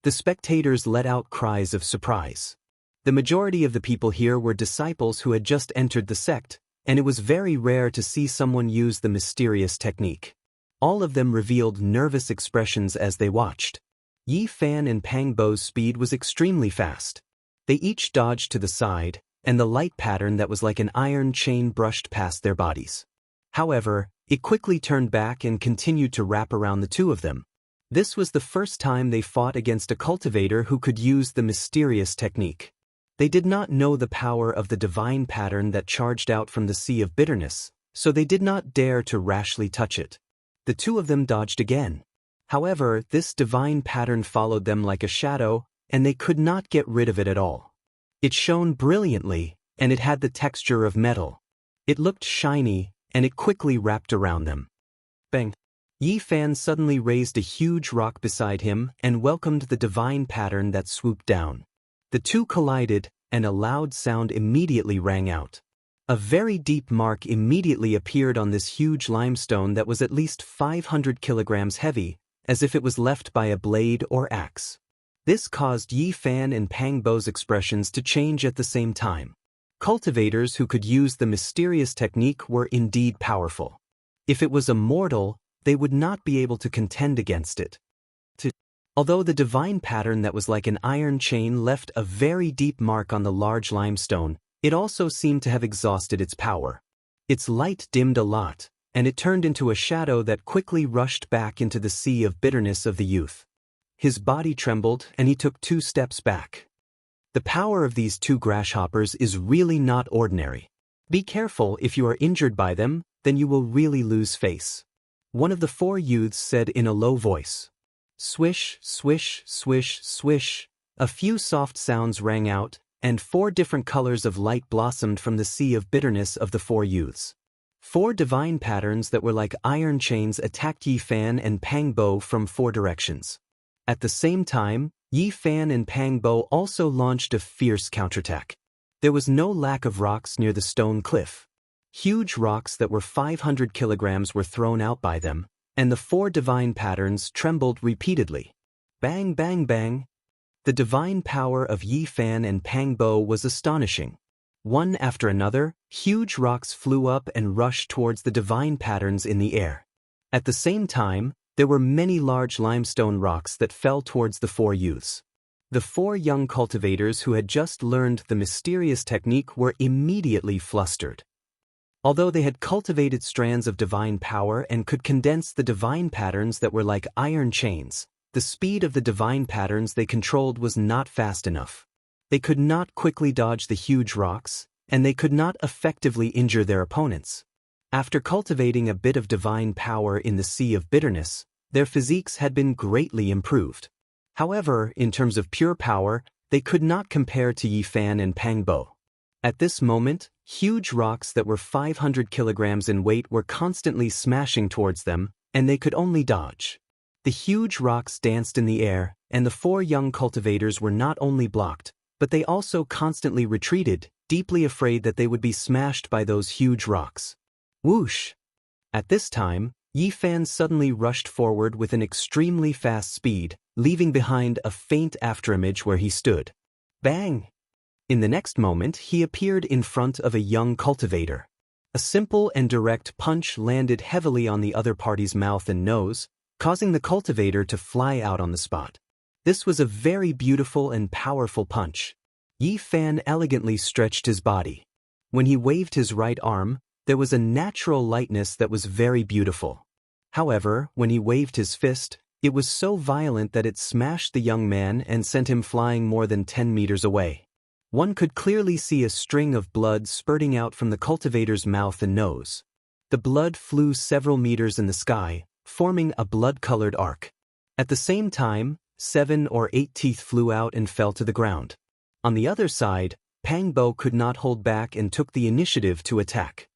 The spectators let out cries of surprise. The majority of the people here were disciples who had just entered the sect, and it was very rare to see someone use the mysterious technique. All of them revealed nervous expressions as they watched. Yi Fan and Pang Bo's speed was extremely fast. They each dodged to the side, and the light pattern that was like an iron chain brushed past their bodies. However, it quickly turned back and continued to wrap around the 2 of them. This was the first time they fought against a cultivator who could use the mysterious technique. They did not know the power of the divine pattern that charged out from the sea of bitterness, so they did not dare to rashly touch it. The 2 of them dodged again. However, this divine pattern followed them like a shadow, and they could not get rid of it at all. It shone brilliantly, and it had the texture of metal. It looked shiny, and it quickly wrapped around them. Bang! Yi Fan suddenly raised a huge rock beside him and welcomed the divine pattern that swooped down. The two collided, and a loud sound immediately rang out. A very deep mark immediately appeared on this huge limestone that was at least 500 kilograms heavy, as if it was left by a blade or axe. This caused Yi Fan and Pang Bo's expressions to change at the same time. Cultivators who could use the mysterious technique were indeed powerful. If it was immortal, they would not be able to contend against it. Although the divine pattern that was like an iron chain left a very deep mark on the large limestone, it also seemed to have exhausted its power. Its light dimmed a lot, and it turned into a shadow that quickly rushed back into the sea of bitterness of the youth. His body trembled, and he took 2 steps back. The power of these 2 grasshoppers is really not ordinary. Be careful. If you are injured by them, then you will really lose face. One of the 4 youths said in a low voice. Swish, swish, swish, swish. A few soft sounds rang out, and 4 different colors of light blossomed from the sea of bitterness of the 4 youths. 4 divine patterns that were like iron chains attacked Yi Fan and Pang Bo from 4 directions. At the same time, Yi Fan and Pang Bo also launched a fierce counterattack. There was no lack of rocks near the stone cliff. Huge rocks that were 500 kilograms were thrown out by them, and the 4 divine patterns trembled repeatedly. Bang, bang, bang. The divine power of Yi Fan and Pang Bo was astonishing. One after another, huge rocks flew up and rushed towards the divine patterns in the air. At the same time, there were many large limestone rocks that fell towards the 4 youths. The 4 young cultivators who had just learned the mysterious technique were immediately flustered. Although they had cultivated strands of divine power and could condense the divine patterns that were like iron chains, the speed of the divine patterns they controlled was not fast enough. They could not quickly dodge the huge rocks, and they could not effectively injure their opponents. After cultivating a bit of divine power in the sea of bitterness, their physiques had been greatly improved. However, in terms of pure power, they could not compare to Yi Fan and Pang Bo. At this moment, huge rocks that were 500 kilograms in weight were constantly smashing towards them, and they could only dodge. The huge rocks danced in the air, and the 4 young cultivators were not only blocked, but they also constantly retreated, deeply afraid that they would be smashed by those huge rocks. Whoosh! At this time, Yi Fan suddenly rushed forward with an extremely fast speed, leaving behind a faint afterimage where he stood. Bang! In the next moment, he appeared in front of a young cultivator. A simple and direct punch landed heavily on the other party's mouth and nose, causing the cultivator to fly out on the spot. This was a very beautiful and powerful punch. Yi Fan elegantly stretched his body. When he waved his right arm, there was a natural lightness that was very beautiful. However, when he waved his fist, it was so violent that it smashed the young man and sent him flying more than 10 meters away. One could clearly see a string of blood spurting out from the cultivator's mouth and nose. The blood flew several meters in the sky, forming a blood-colored arc. At the same time, 7 or 8 teeth flew out and fell to the ground. On the other side, Pang Bo could not hold back and took the initiative to attack.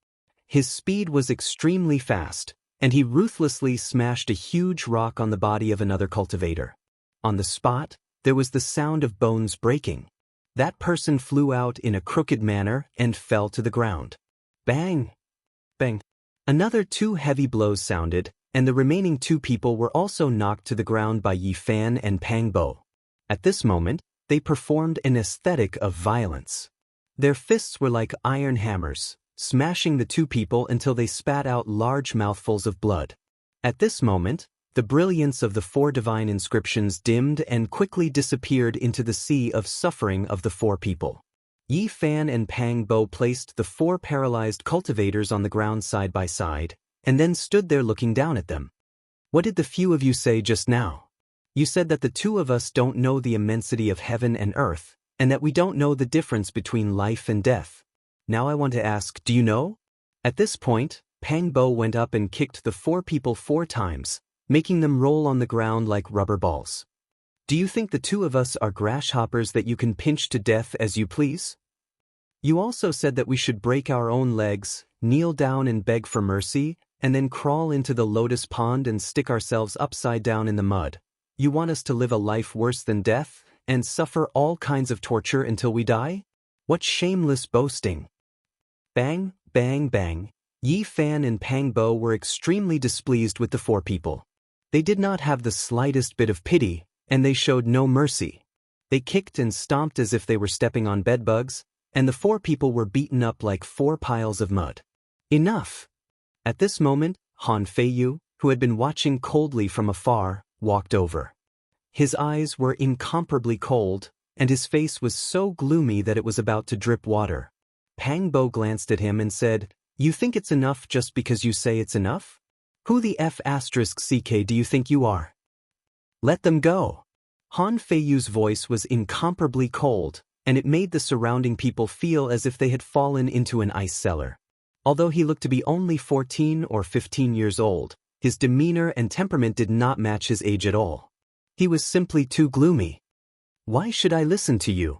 His speed was extremely fast, and he ruthlessly smashed a huge rock on the body of another cultivator. On the spot, there was the sound of bones breaking. That person flew out in a crooked manner and fell to the ground. Bang! Bang! Another 2 heavy blows sounded, and the remaining 2 people were also knocked to the ground by Yi Fan and Pang Bo. At this moment, they performed an aesthetic of violence. Their fists were like iron hammers, smashing the 2 people until they spat out large mouthfuls of blood. At this moment, the brilliance of the 4 divine inscriptions dimmed and quickly disappeared into the sea of suffering of the 4 people. Yi Fan and Pang Bo placed the 4 paralyzed cultivators on the ground side by side, and then stood there looking down at them. What did the few of you say just now? You said that the 2 of us don't know the immensity of heaven and earth, and that we don't know the difference between life and death. Now I want to ask, do you know? At this point, Pang Bo went up and kicked the 4 people 4 times, making them roll on the ground like rubber balls. Do you think the 2 of us are grasshoppers that you can pinch to death as you please? You also said that we should break our own legs, kneel down and beg for mercy, and then crawl into the lotus pond and stick ourselves upside down in the mud. You want us to live a life worse than death, and suffer all kinds of torture until we die? What shameless boasting! Bang, bang, bang. Yi Fan and Pang Bo were extremely displeased with the four people. They did not have the slightest bit of pity, and they showed no mercy. They kicked and stomped as if they were stepping on bedbugs, and the four people were beaten up like 4 piles of mud. Enough! At this moment, Han Feiyu, who had been watching coldly from afar, walked over. His eyes were incomparably cold, and his face was so gloomy that it was about to drip water. Pang Bo glanced at him and said, "You think it's enough just because you say it's enough? Who the F***ck do you think you are? Let them go." Han Feiyu's voice was incomparably cold, and it made the surrounding people feel as if they had fallen into an ice cellar. Although he looked to be only 14 or 15 years old, his demeanor and temperament did not match his age at all. He was simply too gloomy. "Why should I listen to you?"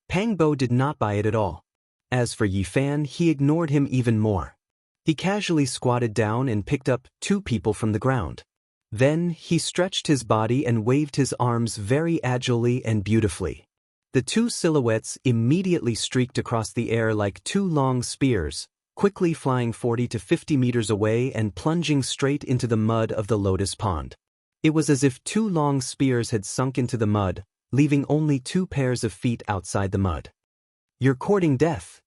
Pang Bo did not buy it at all. As for Yi Fan, he ignored him even more. He casually squatted down and picked up 2 people from the ground. Then, he stretched his body and waved his arms very agilely and beautifully. The 2 silhouettes immediately streaked across the air like 2 long spears, quickly flying 40 to 50 meters away and plunging straight into the mud of the lotus pond. It was as if 2 long spears had sunk into the mud, leaving only 2 pairs of feet outside the mud. "You're courting death."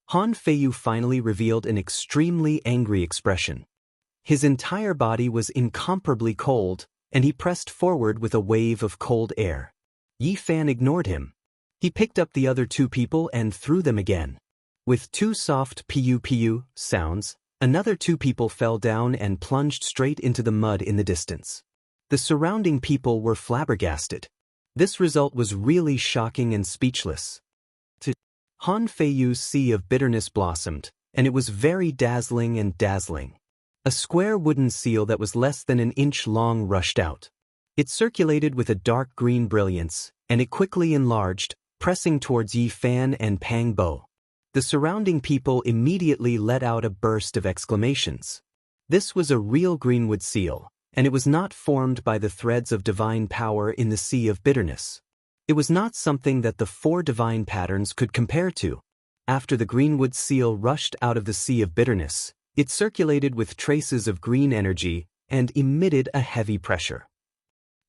Han Feiyu finally revealed an extremely angry expression. His entire body was incomparably cold, and he pressed forward with a wave of cold air. Yi Fan ignored him. He picked up the other 2 people and threw them again. With 2 soft piu-piu sounds, another 2 people fell down and plunged straight into the mud in the distance. The surrounding people were flabbergasted. This result was really shocking and speechless. Han Feiyu's sea of bitterness blossomed, and it was very dazzling and dazzling. A square wooden seal that was less than an inch long rushed out. It circulated with a dark green brilliance, and it quickly enlarged, pressing towards Yi Fan and Pang Bo. The surrounding people immediately let out a burst of exclamations. This was a real greenwood seal, and it was not formed by the threads of divine power in the sea of bitterness. It was not something that the 4 divine patterns could compare to. After the greenwood seal rushed out of the sea of bitterness, it circulated with traces of green energy and emitted a heavy pressure.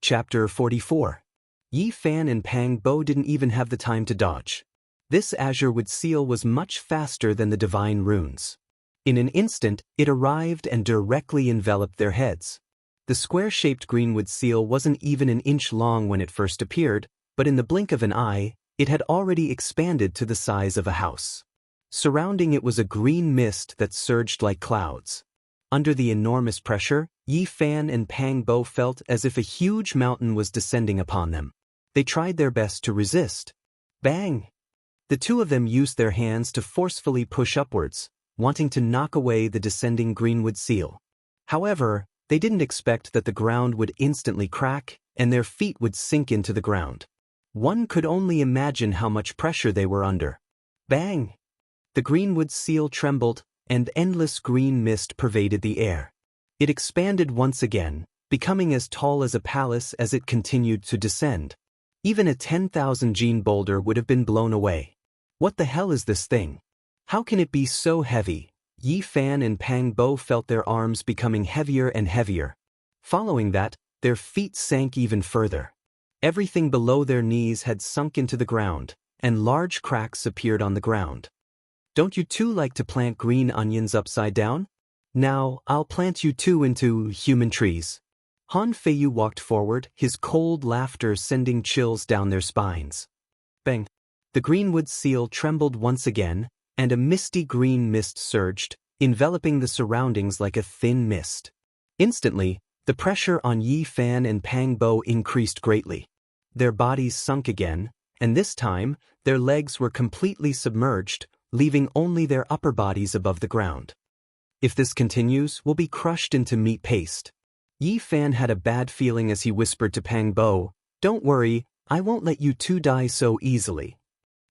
Chapter 44. Yi Fan and Pang Bo didn't even have the time to dodge. This azure wood seal was much faster than the divine runes. In an instant, it arrived and directly enveloped their heads. The square-shaped greenwood seal wasn't even an inch long when it first appeared, but in the blink of an eye, it had already expanded to the size of a house. Surrounding it was a green mist that surged like clouds. Under the enormous pressure, Yi Fan and Pang Bo felt as if a huge mountain was descending upon them. They tried their best to resist. Bang! The 2 of them used their hands to forcefully push upwards, wanting to knock away the descending greenwood seal. However, they didn't expect that the ground would instantly crack and their feet would sink into the ground. One could only imagine how much pressure they were under. Bang! The greenwood seal trembled, and endless green mist pervaded the air. It expanded once again, becoming as tall as a palace as it continued to descend. Even a 10,000 gene boulder would have been blown away. What the hell is this thing? How can it be so heavy? Yi Fan and Pang Bo felt their arms becoming heavier and heavier. Following that, their feet sank even further. Everything below their knees had sunk into the ground, and large cracks appeared on the ground. "Don't you 2 like to plant green onions upside down? Now, I'll plant you 2 into human trees." Han Feiyu walked forward, his cold laughter sending chills down their spines. Bang! The greenwood seal trembled once again, and a misty green mist surged, enveloping the surroundings like a thin mist. Instantly, the pressure on Yi Fan and Pang Bo increased greatly. Their bodies sunk again, and this time, their legs were completely submerged, leaving only their upper bodies above the ground. "If this continues, we'll be crushed into meat paste." Yi Fan had a bad feeling as he whispered to Pang Bo, "Don't worry, I won't let you 2 die so easily."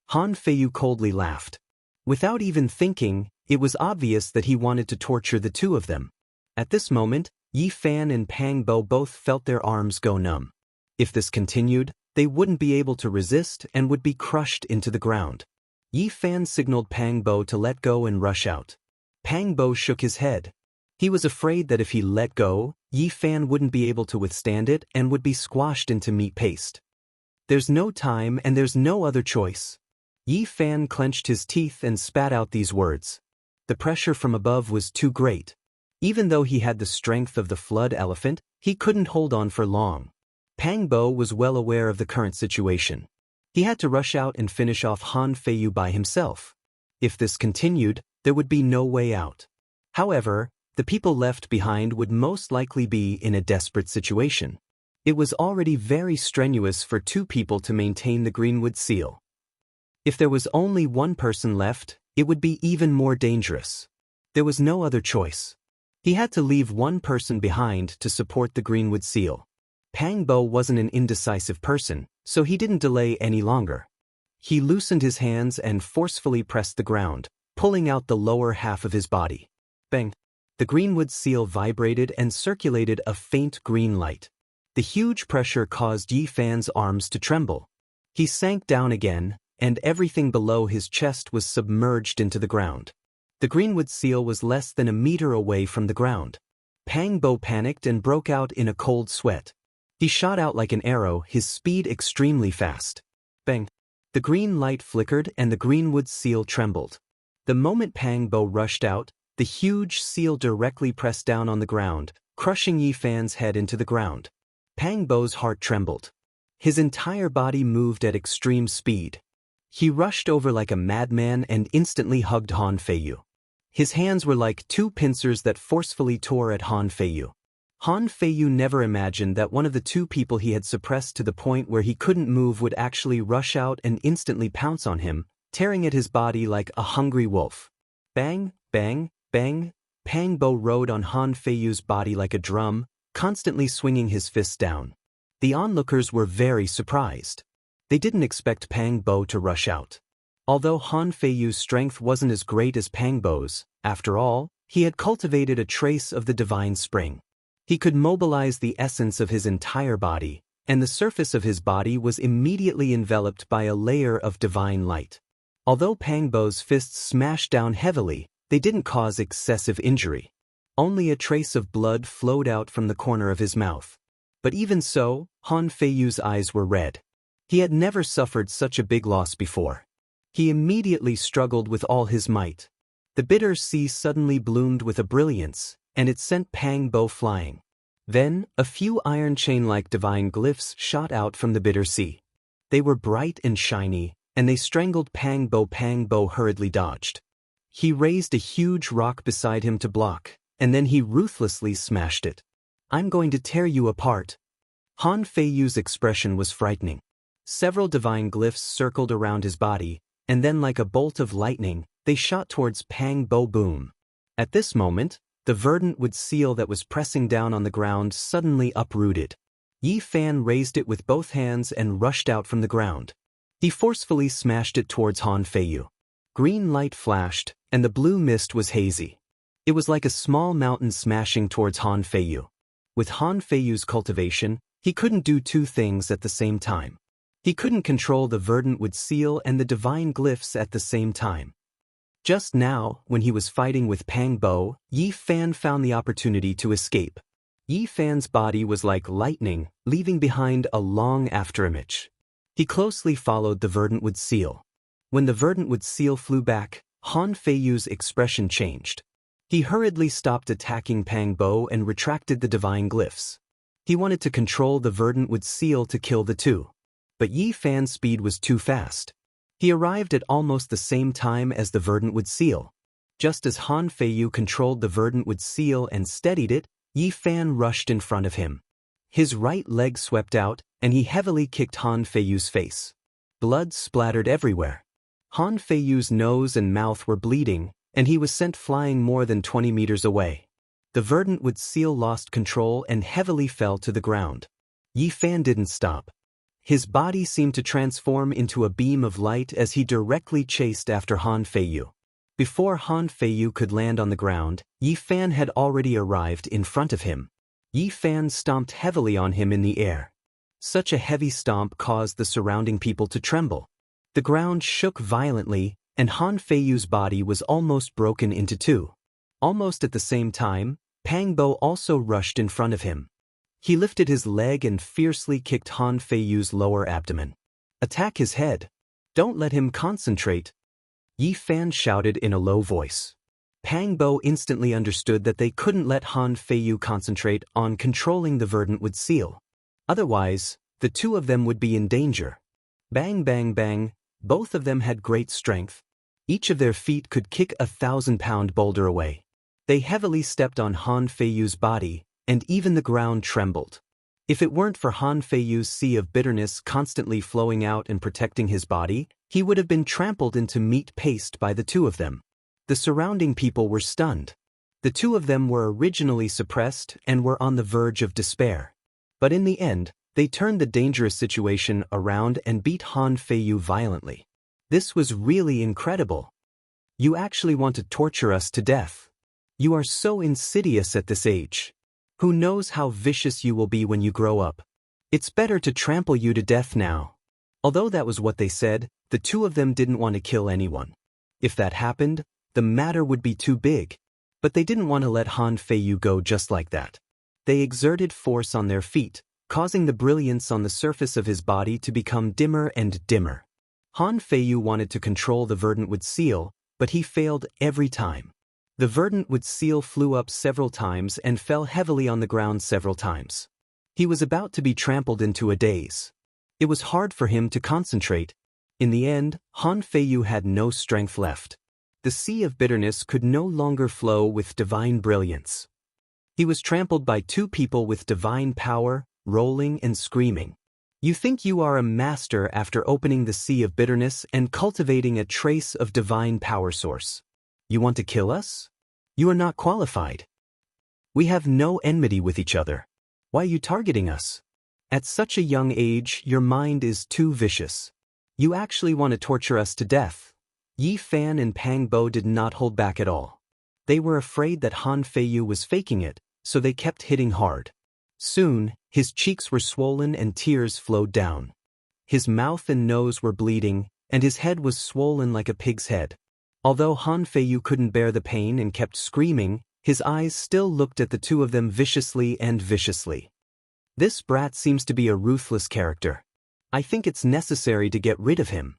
Han Feiyu coldly laughed. Without even thinking, it was obvious that he wanted to torture the 2 of them. At this moment, Yi Fan and Pang Bo both felt their arms go numb. If this continued, they wouldn't be able to resist and would be crushed into the ground. Yi Fan signaled Pang Bo to let go and rush out. Pang Bo shook his head. He was afraid that if he let go, Yi Fan wouldn't be able to withstand it and would be squashed into meat paste. There's no time and there's no other choice. Yi Fan clenched his teeth and spat out these words. The pressure from above was too great. Even though he had the strength of the flood elephant, he couldn't hold on for long. Pang Bo was well aware of the current situation. He had to rush out and finish off Han Feiyu by himself. If this continued, there would be no way out. However, the people left behind would most likely be in a desperate situation. It was already very strenuous for two people to maintain the Greenwood seal. If there was only one person left, it would be even more dangerous. There was no other choice. He had to leave one person behind to support the Greenwood seal. Pang Bo wasn't an indecisive person, so he didn't delay any longer. He loosened his hands and forcefully pressed the ground, pulling out the lower half of his body. Bang! The Greenwood seal vibrated and circulated a faint green light. The huge pressure caused Yi Fan's arms to tremble. He sank down again, and everything below his chest was submerged into the ground. The Greenwood seal was less than a meter away from the ground. Pang Bo panicked and broke out in a cold sweat. He shot out like an arrow, his speed extremely fast. Bang! The green light flickered and the Greenwood seal trembled. The moment Pang Bo rushed out, the huge seal directly pressed down on the ground, crushing Yi Fan's head into the ground. Pang Bo's heart trembled. His entire body moved at extreme speed. He rushed over like a madman and instantly hugged Han Feiyu. His hands were like two pincers that forcefully tore at Han Feiyu. Han Feiyu never imagined that one of the two people he had suppressed to the point where he couldn't move would actually rush out and instantly pounce on him, tearing at his body like a hungry wolf. Bang, bang, bang! Pang Bo rode on Han Feiyu's body like a drum, constantly swinging his fists down. The onlookers were very surprised. They didn't expect Pang Bo to rush out. Although Han Feiyu's strength wasn't as great as Pang Bo's, after all, he had cultivated a trace of the divine spring. He could mobilize the essence of his entire body, and the surface of his body was immediately enveloped by a layer of divine light. Although Pang Bo's fists smashed down heavily, they didn't cause excessive injury. Only a trace of blood flowed out from the corner of his mouth. But even so, Han Feiyu's eyes were red. He had never suffered such a big loss before. He immediately struggled with all his might. The bitter sea suddenly bloomed with a brilliance, and it sent Pang Bo flying. Then, a few iron chain-like divine glyphs shot out from the bitter sea. They were bright and shiny, and they strangled Pang Bo. Pang Bo hurriedly dodged. He raised a huge rock beside him to block, and then he ruthlessly smashed it. "I'm going to tear you apart." Han Feiyu's expression was frightening. Several divine glyphs circled around his body, and then like a bolt of lightning, they shot towards Pang Bo. Boom! At this moment, the verdant wood seal that was pressing down on the ground suddenly uprooted. Yi Fan raised it with both hands and rushed out from the ground. He forcefully smashed it towards Han Feiyu. Green light flashed, and the blue mist was hazy. It was like a small mountain smashing towards Han Feiyu. With Han Feiyu's cultivation, he couldn't do two things at the same time. He couldn't control the verdant wood seal and the divine glyphs at the same time. Just now, when he was fighting with Pang Bo, Yi Fan found the opportunity to escape. Yi Fan's body was like lightning, leaving behind a long afterimage. He closely followed the verdant wood seal. When the verdant wood seal flew back, Han Feiyu's expression changed. He hurriedly stopped attacking Pang Bo and retracted the divine glyphs. He wanted to control the verdant wood seal to kill the two. But Yi Fan's speed was too fast. He arrived at almost the same time as the verdant wood seal. Just as Han Feiyu controlled the verdant wood seal and steadied it, Yi Fan rushed in front of him. His right leg swept out, and he heavily kicked Han Feiyu's face. Blood splattered everywhere. Han Feiyu's nose and mouth were bleeding, and he was sent flying more than 20 meters away. The verdant wood seal lost control and heavily fell to the ground. Yi Fan didn't stop. His body seemed to transform into a beam of light as he directly chased after Han Feiyu. Before Han Feiyu could land on the ground, Yi Fan had already arrived in front of him. Yi Fan stomped heavily on him in the air. Such a heavy stomp caused the surrounding people to tremble. The ground shook violently, and Han Feiyu's body was almost broken into two. Almost at the same time, Pang Bo also rushed in front of him. He lifted his leg and fiercely kicked Han Feiyu's lower abdomen. "Attack his head. Don't let him concentrate," Yi Fan shouted in a low voice. Pang Bo instantly understood that they couldn't let Han Feiyu concentrate on controlling the verdant wood seal. Otherwise, the two of them would be in danger. Bang bang bang, both of them had great strength. Each of their feet could kick a 1,000-pound boulder away. They heavily stepped on Han Feiyu's body, and even the ground trembled. If it weren't for Han Feiyu's sea of bitterness constantly flowing out and protecting his body, he would have been trampled into meat paste by the two of them. The surrounding people were stunned. The two of them were originally suppressed and were on the verge of despair. But in the end, they turned the dangerous situation around and beat Han Feiyu violently. This was really incredible. "You actually want to torture us to death. You are so insidious at this age. Who knows how vicious you will be when you grow up. It's better to trample you to death now." Although that was what they said, the two of them didn't want to kill anyone. If that happened, the matter would be too big. But they didn't want to let Han Feiyu go just like that. They exerted force on their feet, causing the brilliance on the surface of his body to become dimmer and dimmer. Han Feiyu wanted to control the verdant wood seal, but he failed every time. The verdant wood seal flew up several times and fell heavily on the ground several times. He was about to be trampled into a daze. It was hard for him to concentrate. In the end, Han Feiyu had no strength left. The sea of bitterness could no longer flow with divine brilliance. He was trampled by two people with divine power, rolling and screaming. "You think you are a master after opening the sea of bitterness and cultivating a trace of divine power source. You want to kill us? You are not qualified. We have no enmity with each other. Why are you targeting us? At such a young age, your mind is too vicious. You actually want to torture us to death." Yi Fan and Pang Bo did not hold back at all. They were afraid that Han Feiyu was faking it, so they kept hitting hard. Soon, his cheeks were swollen and tears flowed down. His mouth and nose were bleeding, and his head was swollen like a pig's head. Although Han Feiyu couldn't bear the pain and kept screaming, his eyes still looked at the two of them viciously and viciously. "This brat seems to be a ruthless character. I think it's necessary to get rid of him.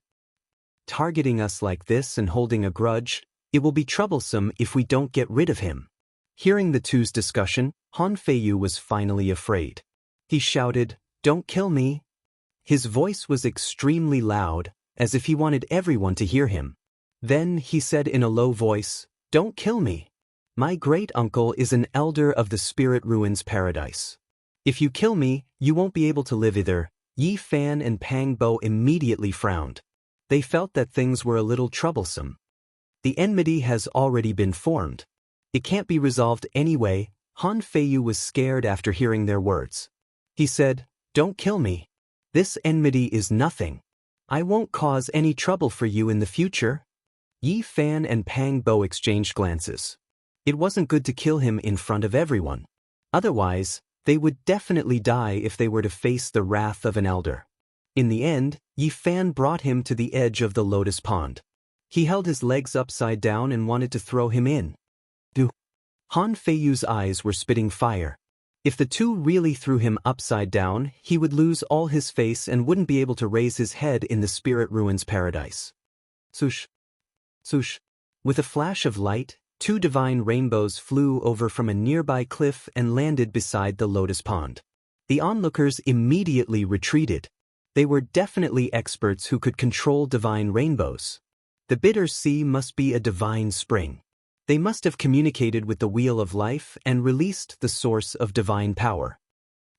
Targeting us like this and holding a grudge, it will be troublesome if we don't get rid of him." Hearing the two's discussion, Han Feiyu was finally afraid. He shouted, "Don't kill me." His voice was extremely loud, as if he wanted everyone to hear him. Then he said in a low voice, "Don't kill me. My great-uncle is an elder of the Spirit Ruins Paradise. If you kill me, you won't be able to live either." Yi Fan and Pang Bo immediately frowned. They felt that things were a little troublesome. The enmity has already been formed. It can't be resolved anyway. Han Feiyu was scared after hearing their words. He said, "Don't kill me. This enmity is nothing. I won't cause any trouble for you in the future." Yi Fan and Pang Bo exchanged glances. It wasn't good to kill him in front of everyone. Otherwise, they would definitely die if they were to face the wrath of an elder. In the end, Yi Fan brought him to the edge of the lotus pond. He held his legs upside down and wanted to throw him in. Han Feiyu's eyes were spitting fire. If the two really threw him upside down, he would lose all his face and wouldn't be able to raise his head in the Spirit Ruins Paradise. Swoosh! Swoosh! With a flash of light, two divine rainbows flew over from a nearby cliff and landed beside the lotus pond. The onlookers immediately retreated. They were definitely experts who could control divine rainbows. The bitter sea must be a divine spring. They must have communicated with the Wheel of Life and released the source of divine power.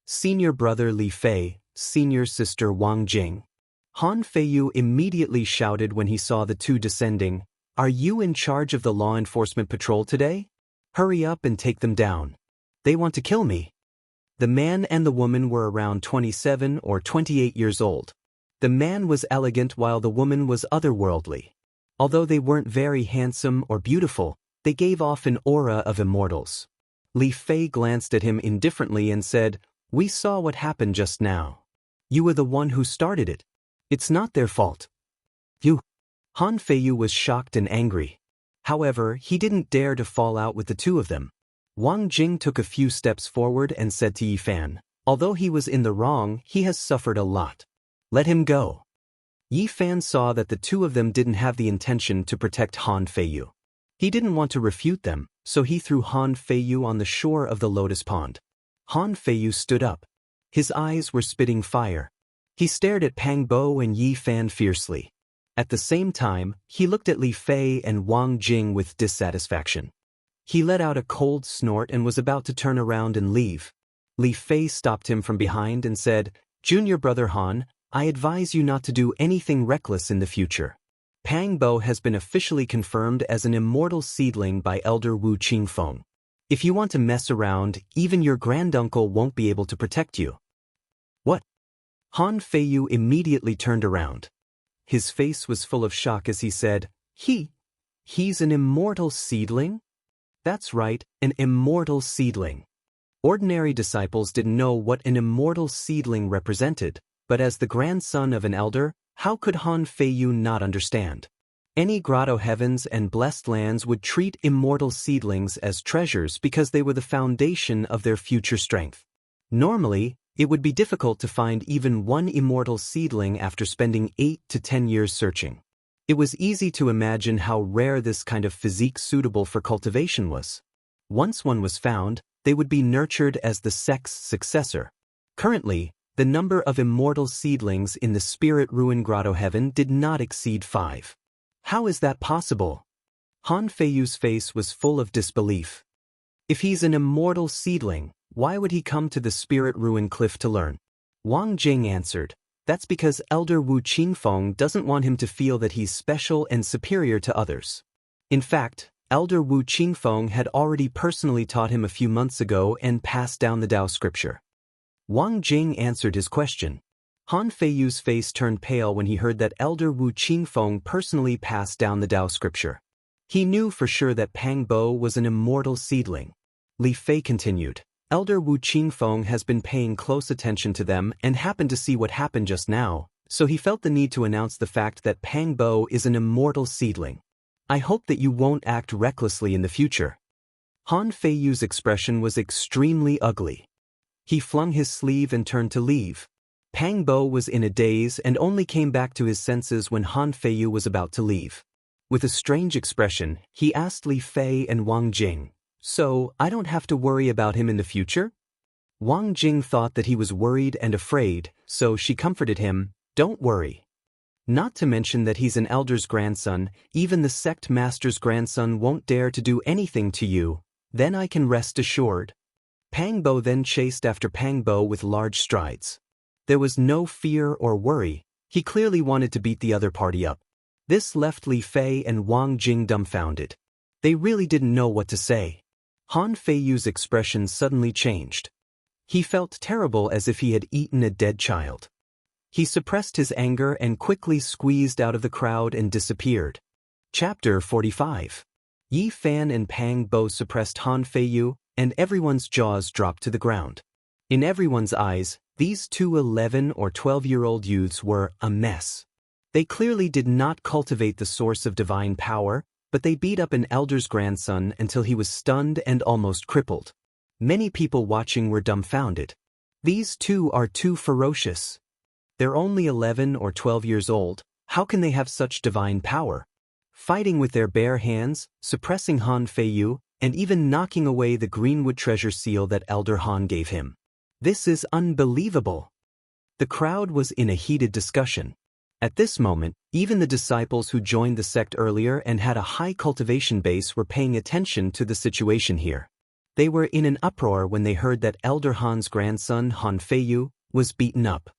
Senior brother Li Fei, senior sister Wang Jing. Han Feiyu immediately shouted when he saw the two descending, "Are you in charge of the law enforcement patrol today? Hurry up and take them down. They want to kill me." The man and the woman were around 27 or 28 years old. The man was elegant while the woman was otherworldly. Although they weren't very handsome or beautiful, they gave off an aura of immortals. Li Fei glanced at him indifferently and said, "We saw what happened just now. You were the one who started it. It's not their fault." You. Han Feiyu was shocked and angry. However, he didn't dare to fall out with the two of them. Wang Jing took a few steps forward and said to Yi Fan, "Although he was in the wrong, he has suffered a lot. Let him go." Yi Fan saw that the two of them didn't have the intention to protect Han Feiyu. He didn't want to refute them, so he threw Han Feiyu on the shore of the lotus pond. Han Feiyu stood up. His eyes were spitting fire. He stared at Pang Bo and Yi Fan fiercely. At the same time, he looked at Li Fei and Wang Jing with dissatisfaction. He let out a cold snort and was about to turn around and leave. Li Fei stopped him from behind and said, "Junior brother Han, I advise you not to do anything reckless in the future. Pang Bo has been officially confirmed as an immortal seedling by Elder Wu Qingfeng. If you want to mess around, even your granduncle won't be able to protect you." "What?" Han Feiyu immediately turned around. His face was full of shock as he said, He's an immortal seedling?" "That's right, an immortal seedling." Ordinary disciples didn't know what an immortal seedling represented, but as the grandson of an elder, how could Han Feiyu not understand? Any grotto heavens and blessed lands would treat immortal seedlings as treasures because they were the foundation of their future strength. Normally, it would be difficult to find even one immortal seedling after spending 8 to 10 years searching. It was easy to imagine how rare this kind of physique suitable for cultivation was. Once one was found, they would be nurtured as the sect's successor. Currently, the number of immortal seedlings in the Spirit Ruin Grotto Heaven did not exceed 5. How is that possible? Han Feiyu's face was full of disbelief. If he's an immortal seedling, why would he come to the Spirit Ruin Cliff to learn? Wang Jing answered, "That's because Elder Wu Qingfeng doesn't want him to feel that he's special and superior to others. In fact, Elder Wu Qingfeng had already personally taught him a few months ago and passed down the Dao scripture." Wang Jing answered his question. Han Feiyu's face turned pale when he heard that Elder Wu Qingfeng personally passed down the Dao scripture. He knew for sure that Pang Bo was an immortal seedling. Li Fei continued, "Elder Wu Qingfeng has been paying close attention to them and happened to see what happened just now, so he felt the need to announce the fact that Pang Bo is an immortal seedling. I hope that you won't act recklessly in the future." Han Feiyu's expression was extremely ugly. He flung his sleeve and turned to leave. Pang Bo was in a daze and only came back to his senses when Han Feiyu was about to leave. With a strange expression, he asked Li Fei and Wang Jing, "So, I don't have to worry about him in the future?" Wang Jing thought that he was worried and afraid, so she comforted him, "Don't worry. Not to mention that he's an elder's grandson, even the sect master's grandson won't dare to do anything to you, then I can rest assured." Pang Bo then chased after Pang Bo with large strides. There was no fear or worry. He clearly wanted to beat the other party up. This left Li Fei and Wang Jing dumbfounded. They really didn't know what to say. Han Feiyu's expression suddenly changed. He felt terrible, as if he had eaten a dead child. He suppressed his anger and quickly squeezed out of the crowd and disappeared. Chapter 45. Yi Fan and Pang Bo suppressed Han Feiyu, and everyone's jaws dropped to the ground. In everyone's eyes, these two 11 or 12-year-old youths were a mess. They clearly did not cultivate the source of divine power, but they beat up an elder's grandson until he was stunned and almost crippled. Many people watching were dumbfounded. These two are too ferocious. They're only 11 or 12 years old, how can they have such divine power? Fighting with their bare hands, suppressing Han Feiyu, and even knocking away the Greenwood treasure seal that Elder Han gave him. This is unbelievable. The crowd was in a heated discussion. At this moment, even the disciples who joined the sect earlier and had a high cultivation base were paying attention to the situation here. They were in an uproar when they heard that Elder Han's grandson, Han Feiyu, was beaten up.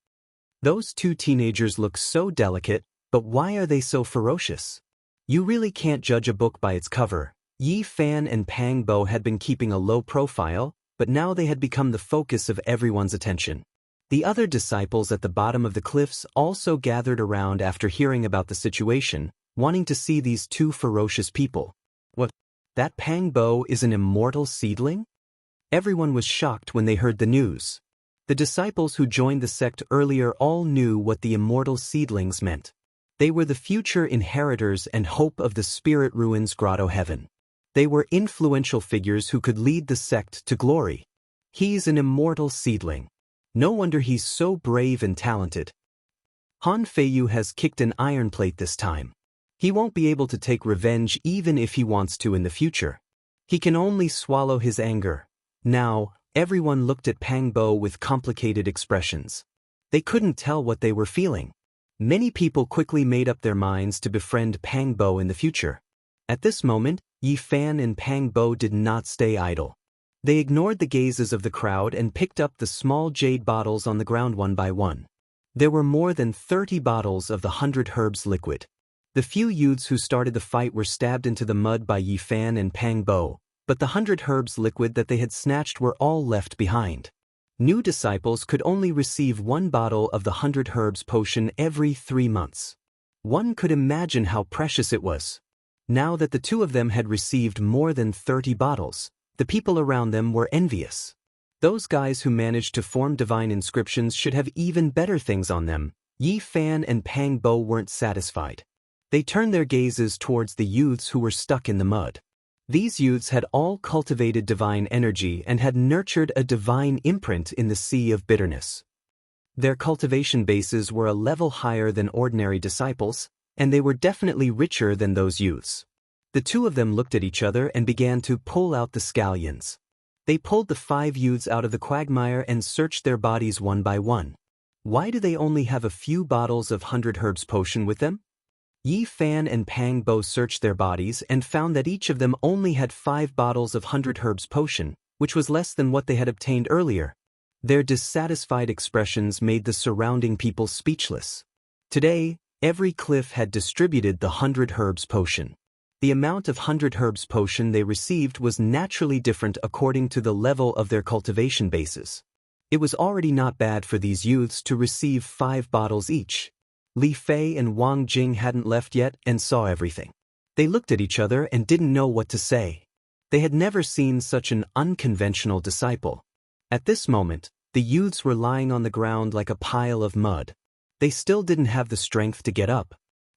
Those two teenagers look so delicate, but why are they so ferocious? You really can't judge a book by its cover. Yi Fan and Pang Bo had been keeping a low profile, but now they had become the focus of everyone's attention. The other disciples at the bottom of the cliffs also gathered around after hearing about the situation, wanting to see these two ferocious people. What? That Pang Bo is an immortal seedling? Everyone was shocked when they heard the news. The disciples who joined the sect earlier all knew what the immortal seedlings meant. They were the future inheritors and hope of the Spirit Ruins Grotto Heaven. They were influential figures who could lead the sect to glory. He's an immortal seedling. No wonder he's so brave and talented. Han Feiyu has kicked an iron plate this time. He won't be able to take revenge even if he wants to in the future. He can only swallow his anger. Now, everyone looked at Pang Bo with complicated expressions. They couldn't tell what they were feeling. Many people quickly made up their minds to befriend Pang Bo in the future. At this moment, Yi Fan and Pang Bo did not stay idle. They ignored the gazes of the crowd and picked up the small jade bottles on the ground one by one. There were more than 30 bottles of the 100 Herbs liquid. The few youths who started the fight were stabbed into the mud by Yi Fan and Pang Bo, but the 100 Herbs liquid that they had snatched were all left behind. New disciples could only receive one bottle of the 100 Herbs potion every 3 months. One could imagine how precious it was. Now that the two of them had received more than 30 bottles, the people around them were envious. Those guys who managed to form divine inscriptions should have even better things on them. Yi Fan and Pang Bo weren't satisfied. They turned their gazes towards the youths who were stuck in the mud. These youths had all cultivated divine energy and had nurtured a divine imprint in the sea of bitterness. Their cultivation bases were a level higher than ordinary disciples, and they were definitely richer than those youths. The two of them looked at each other and began to pull out the scallions. They pulled the 5 youths out of the quagmire and searched their bodies one by one. Why do they only have a few bottles of 100 Herbs potion with them? Yi Fan and Pang Bo searched their bodies and found that each of them only had 5 bottles of 100 Herbs potion, which was less than what they had obtained earlier. Their dissatisfied expressions made the surrounding people speechless. Today, every cliff had distributed the 100 Herbs potion. The amount of 100 Herbs potion they received was naturally different according to the level of their cultivation bases. It was already not bad for these youths to receive 5 bottles each. Li Fei and Wang Jing hadn't left yet and saw everything. They looked at each other and didn't know what to say. They had never seen such an unconventional disciple. At this moment, the youths were lying on the ground like a pile of mud. They still didn't have the strength to get up.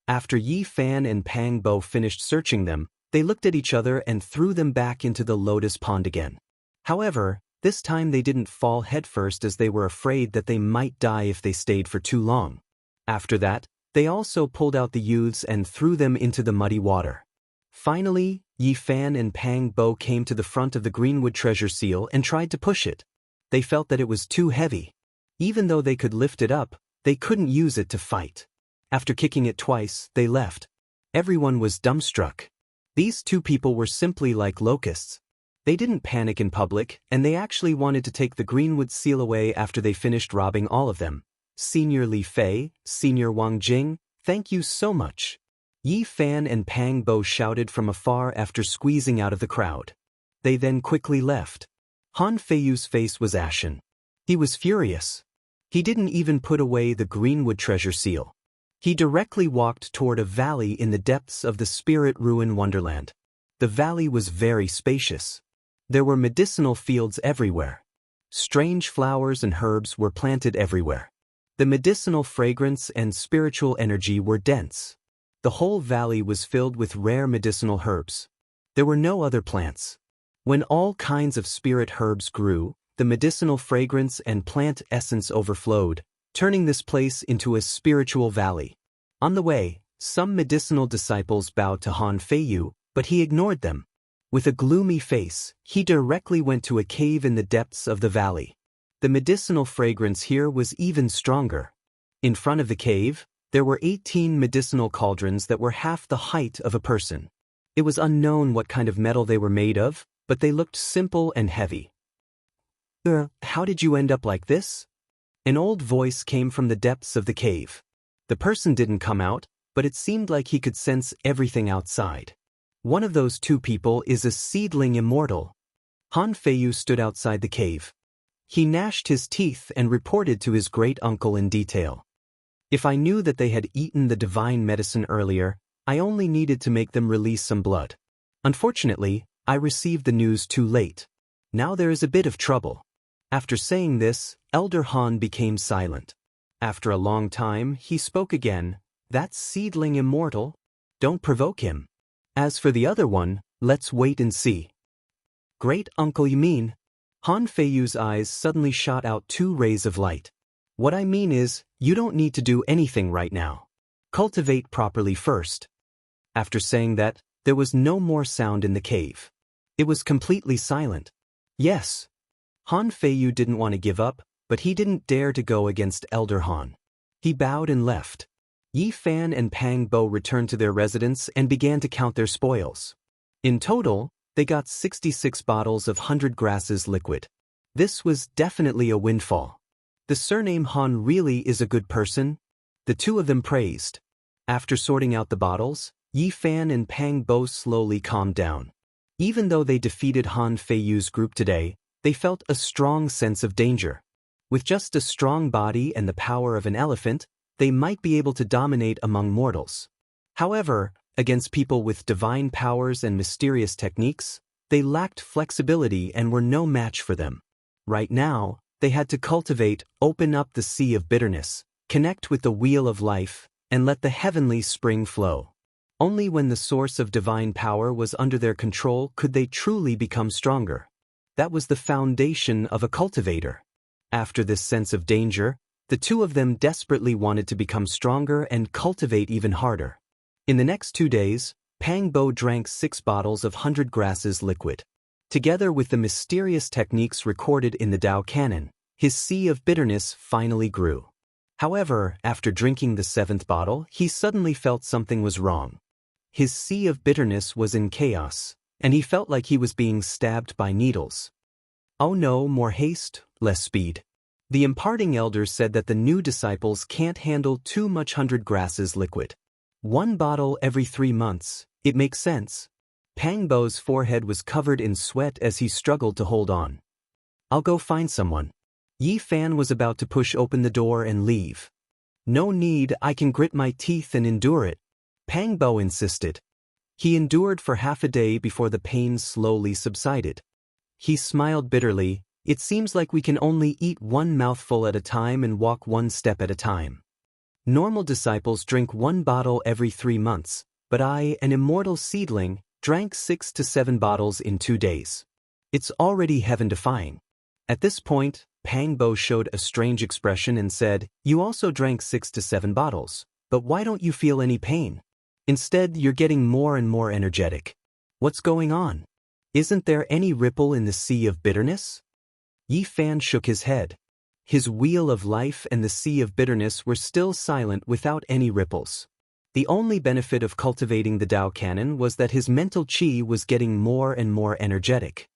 After Yi Fan and Pang Bo finished searching them, they looked at each other and threw them back into the lotus pond again. However, this time they didn't fall headfirst as they were afraid that they might die if they stayed for too long. After that, they also pulled out the youths and threw them into the muddy water. Finally, Yi Fan and Pang Bo came to the front of the greenwood treasure seal and tried to push it. They felt that it was too heavy. Even though they could lift it up, they couldn't use it to fight. After kicking it twice, they left. Everyone was dumbstruck. These two people were simply like locusts. They didn't panic in public, and they actually wanted to take the greenwood seal away after they finished robbing all of them. Senior Li Fei, Senior Wang Jing, thank you so much. Yi Fan and Pang Bo shouted from afar after squeezing out of the crowd. They then quickly left. Han Feiyu's face was ashen. He was furious. He didn't even put away the greenwood treasure seal. He directly walked toward a valley in the depths of the Spirit Ruin Wonderland. The valley was very spacious. There were medicinal fields everywhere. Strange flowers and herbs were planted everywhere. The medicinal fragrance and spiritual energy were dense. The whole valley was filled with rare medicinal herbs. There were no other plants. When all kinds of spirit herbs grew, the medicinal fragrance and plant essence overflowed, turning this place into a spiritual valley. On the way, some medicinal disciples bowed to Han Feiyu, but he ignored them. With a gloomy face, he directly went to a cave in the depths of the valley. The medicinal fragrance here was even stronger. In front of the cave, there were 18 medicinal cauldrons that were half the height of a person. It was unknown what kind of metal they were made of, but they looked simple and heavy. How did you end up like this? An old voice came from the depths of the cave. The person didn't come out, but it seemed like he could sense everything outside. One of those two people is a seedling immortal. Han Feiyu stood outside the cave. He gnashed his teeth and reported to his great-uncle in detail. If I knew that they had eaten the divine medicine earlier, I only needed to make them release some blood. Unfortunately, I received the news too late. Now there is a bit of trouble." After saying this, Elder Han became silent. After a long time, he spoke again. "That seedling immortal? Don't provoke him. As for the other one, let's wait and see." "Great uncle, you mean?" Han Feiyu's eyes suddenly shot out two rays of light. "What I mean is, you don't need to do anything right now. Cultivate properly first." After saying that, there was no more sound in the cave. It was completely silent. "Yes." Han Feiyu didn't want to give up, but he didn't dare to go against Elder Han. He bowed and left. Yi Fan and Pang Bo returned to their residence and began to count their spoils. In total, they got 66 bottles of 100 grasses liquid. This was definitely a windfall. The surname Han really is a good person, the two of them praised. After sorting out the bottles, Yi Fan and Pang Bo slowly calmed down. Even though they defeated Han Feiyu's group today, they felt a strong sense of danger. With just a strong body and the power of an elephant, they might be able to dominate among mortals. However, against people with divine powers and mysterious techniques, they lacked flexibility and were no match for them. Right now, they had to cultivate, open up the sea of bitterness, connect with the wheel of life, and let the heavenly spring flow. Only when the source of divine power was under their control could they truly become stronger. That was the foundation of a cultivator. After this sense of danger, the two of them desperately wanted to become stronger and cultivate even harder. In the next 2 days, Pang Bo drank 6 bottles of 100 grasses liquid. Together with the mysterious techniques recorded in the Tao canon, his sea of bitterness finally grew. However, after drinking the 7th bottle, he suddenly felt something was wrong. His sea of bitterness was in chaos, and he felt like he was being stabbed by needles. "Oh no, more haste, less speed." The imparting elders said that the new disciples can't handle too much 100 grasses liquid. 1 bottle every 3 months, it makes sense. Pang Bo's forehead was covered in sweat as he struggled to hold on. "I'll go find someone." Yi Fan was about to push open the door and leave. "No need, I can grit my teeth and endure it," Pang Bo insisted. He endured for half a day before the pain slowly subsided. He smiled bitterly. "It seems like we can only eat 1 mouthful at a time and walk 1 step at a time. Normal disciples drink 1 bottle every 3 months, but I, an immortal seedling, drank 6 to 7 bottles in 2 days. It's already heaven-defying." At this point, Pang Bo showed a strange expression and said, "You also drank 6 to 7 bottles, but why don't you feel any pain? Instead, you're getting more and more energetic. What's going on? Isn't there any ripple in the sea of bitterness?" Yi Fan shook his head. His wheel of life and the sea of bitterness were still silent without any ripples. The only benefit of cultivating the Tao canon was that his mental qi was getting more and more energetic.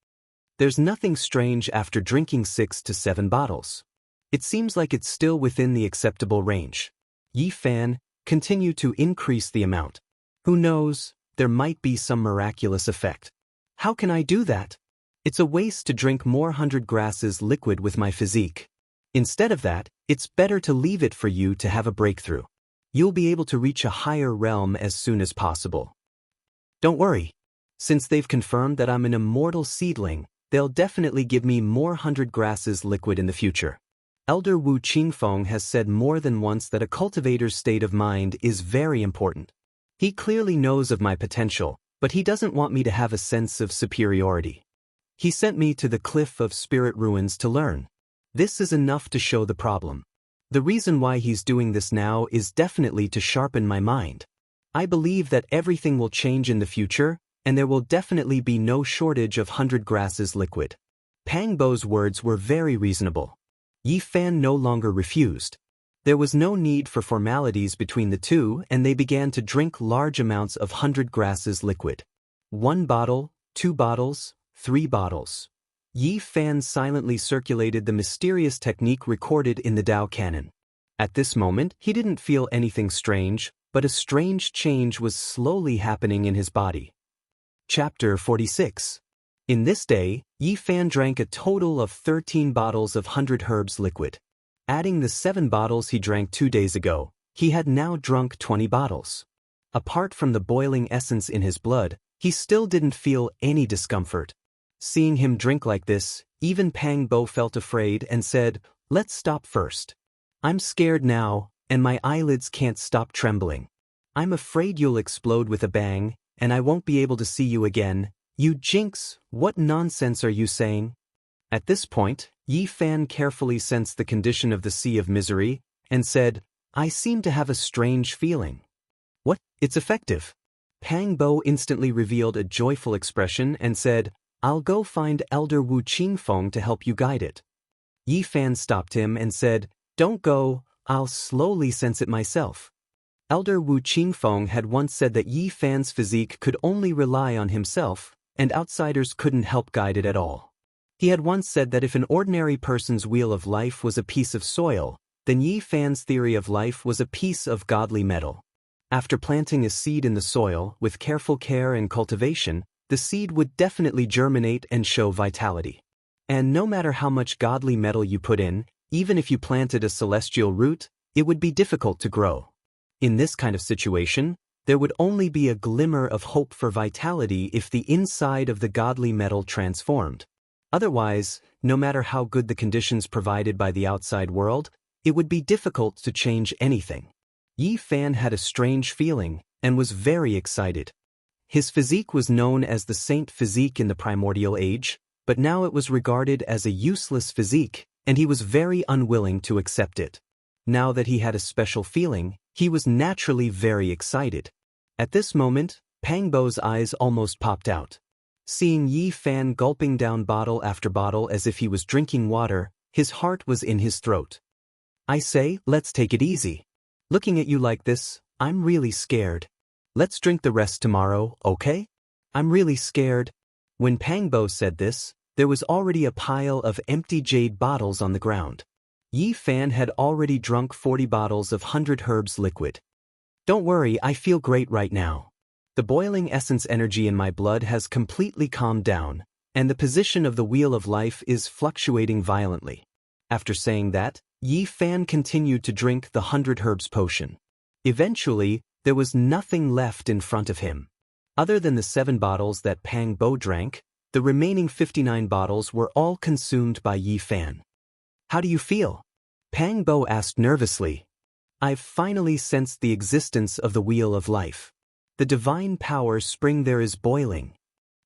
There's nothing strange after drinking 6 to 7 bottles. It seems like it's still within the acceptable range. Yi Fan, continue to increase the amount. Who knows, there might be some miraculous effect. How can I do that? It's a waste to drink more 100 grasses liquid with my physique. Instead of that, it's better to leave it for you to have a breakthrough. You'll be able to reach a higher realm as soon as possible. Don't worry. Since they've confirmed that I'm an immortal seedling, they'll definitely give me more 100 grasses liquid in the future. Elder Wu Qingfeng has said more than once that a cultivator's state of mind is very important. He clearly knows of my potential, but he doesn't want me to have a sense of superiority. He sent me to the Cliff of Spirit Ruins to learn. This is enough to show the problem. The reason why he's doing this now is definitely to sharpen my mind. I believe that everything will change in the future, and there will definitely be no shortage of 100 grasses liquid. Pang Bo's words were very reasonable. Yi Fan no longer refused. There was no need for formalities between the two, and they began to drink large amounts of 100 grasses liquid. 1 bottle, 2 bottles, 3 bottles. Yi Fan silently circulated the mysterious technique recorded in the Tao canon. At this moment, he didn't feel anything strange, but a strange change was slowly happening in his body. Chapter 46. In this day, Yi Fan drank a total of 13 bottles of 100 herbs liquid. Adding the 7 bottles he drank 2 days ago, he had now drunk 20 bottles. Apart from the boiling essence in his blood, he still didn't feel any discomfort. Seeing him drink like this, even Pang Bo felt afraid and said, "Let's stop first. I'm scared now, and my eyelids can't stop trembling. I'm afraid you'll explode with a bang, and I won't be able to see you again. You jinx, what nonsense are you saying?" At this point, Yi Fan carefully sensed the condition of the Sea of Misery, and said, "I seem to have a strange feeling." "What? It's effective." Pang Bo instantly revealed a joyful expression and said, "I'll go find Elder Wu Qingfeng to help you guide it." Yi Fan stopped him and said, "Don't go, I'll slowly sense it myself." Elder Wu Qingfeng had once said that Yi Fan's physique could only rely on himself, and outsiders couldn't help guide it at all. He had once said that if an ordinary person's wheel of life was a piece of soil, then Yi Fan's theory of life was a piece of godly metal. After planting a seed in the soil with careful care and cultivation, the seed would definitely germinate and show vitality. And no matter how much godly metal you put in, even if you planted a celestial root, it would be difficult to grow. In this kind of situation, there would only be a glimmer of hope for vitality if the inside of the godly metal transformed. Otherwise, no matter how good the conditions provided by the outside world, it would be difficult to change anything. Yi Fan had a strange feeling, and was very excited. His physique was known as the Saint Physique in the primordial age, but now it was regarded as a useless physique, and he was very unwilling to accept it. Now that he had a special feeling, he was naturally very excited. At this moment, Pang Bo's eyes almost popped out. Seeing Yi Fan gulping down bottle after bottle as if he was drinking water, his heart was in his throat. "I say, let's take it easy. Looking at you like this, I'm really scared. Let's drink the rest tomorrow, okay? I'm really scared." When Pang Bo said this, there was already a pile of empty jade bottles on the ground. Yi Fan had already drunk 40 bottles of 100 herbs liquid. "Don't worry, I feel great right now. The boiling essence energy in my blood has completely calmed down, and the position of the wheel of life is fluctuating violently." After saying that, Yi Fan continued to drink the 100 herbs potion. Eventually, there was nothing left in front of him. Other than the 7 bottles that Pang Bo drank, the remaining 59 bottles were all consumed by Yi Fan. "How do you feel?" Pang Bo asked nervously. "I've finally sensed the existence of the wheel of life. The divine power spring there is boiling."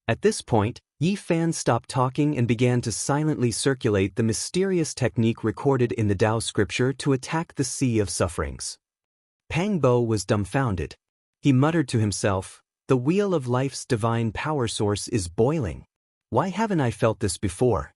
At this point, Yi Fan stopped talking and began to silently circulate the mysterious technique recorded in the Tao scripture to attack the sea of sufferings. Pang Bo was dumbfounded. He muttered to himself, "The wheel of life's divine power source is boiling. Why haven't I felt this before?"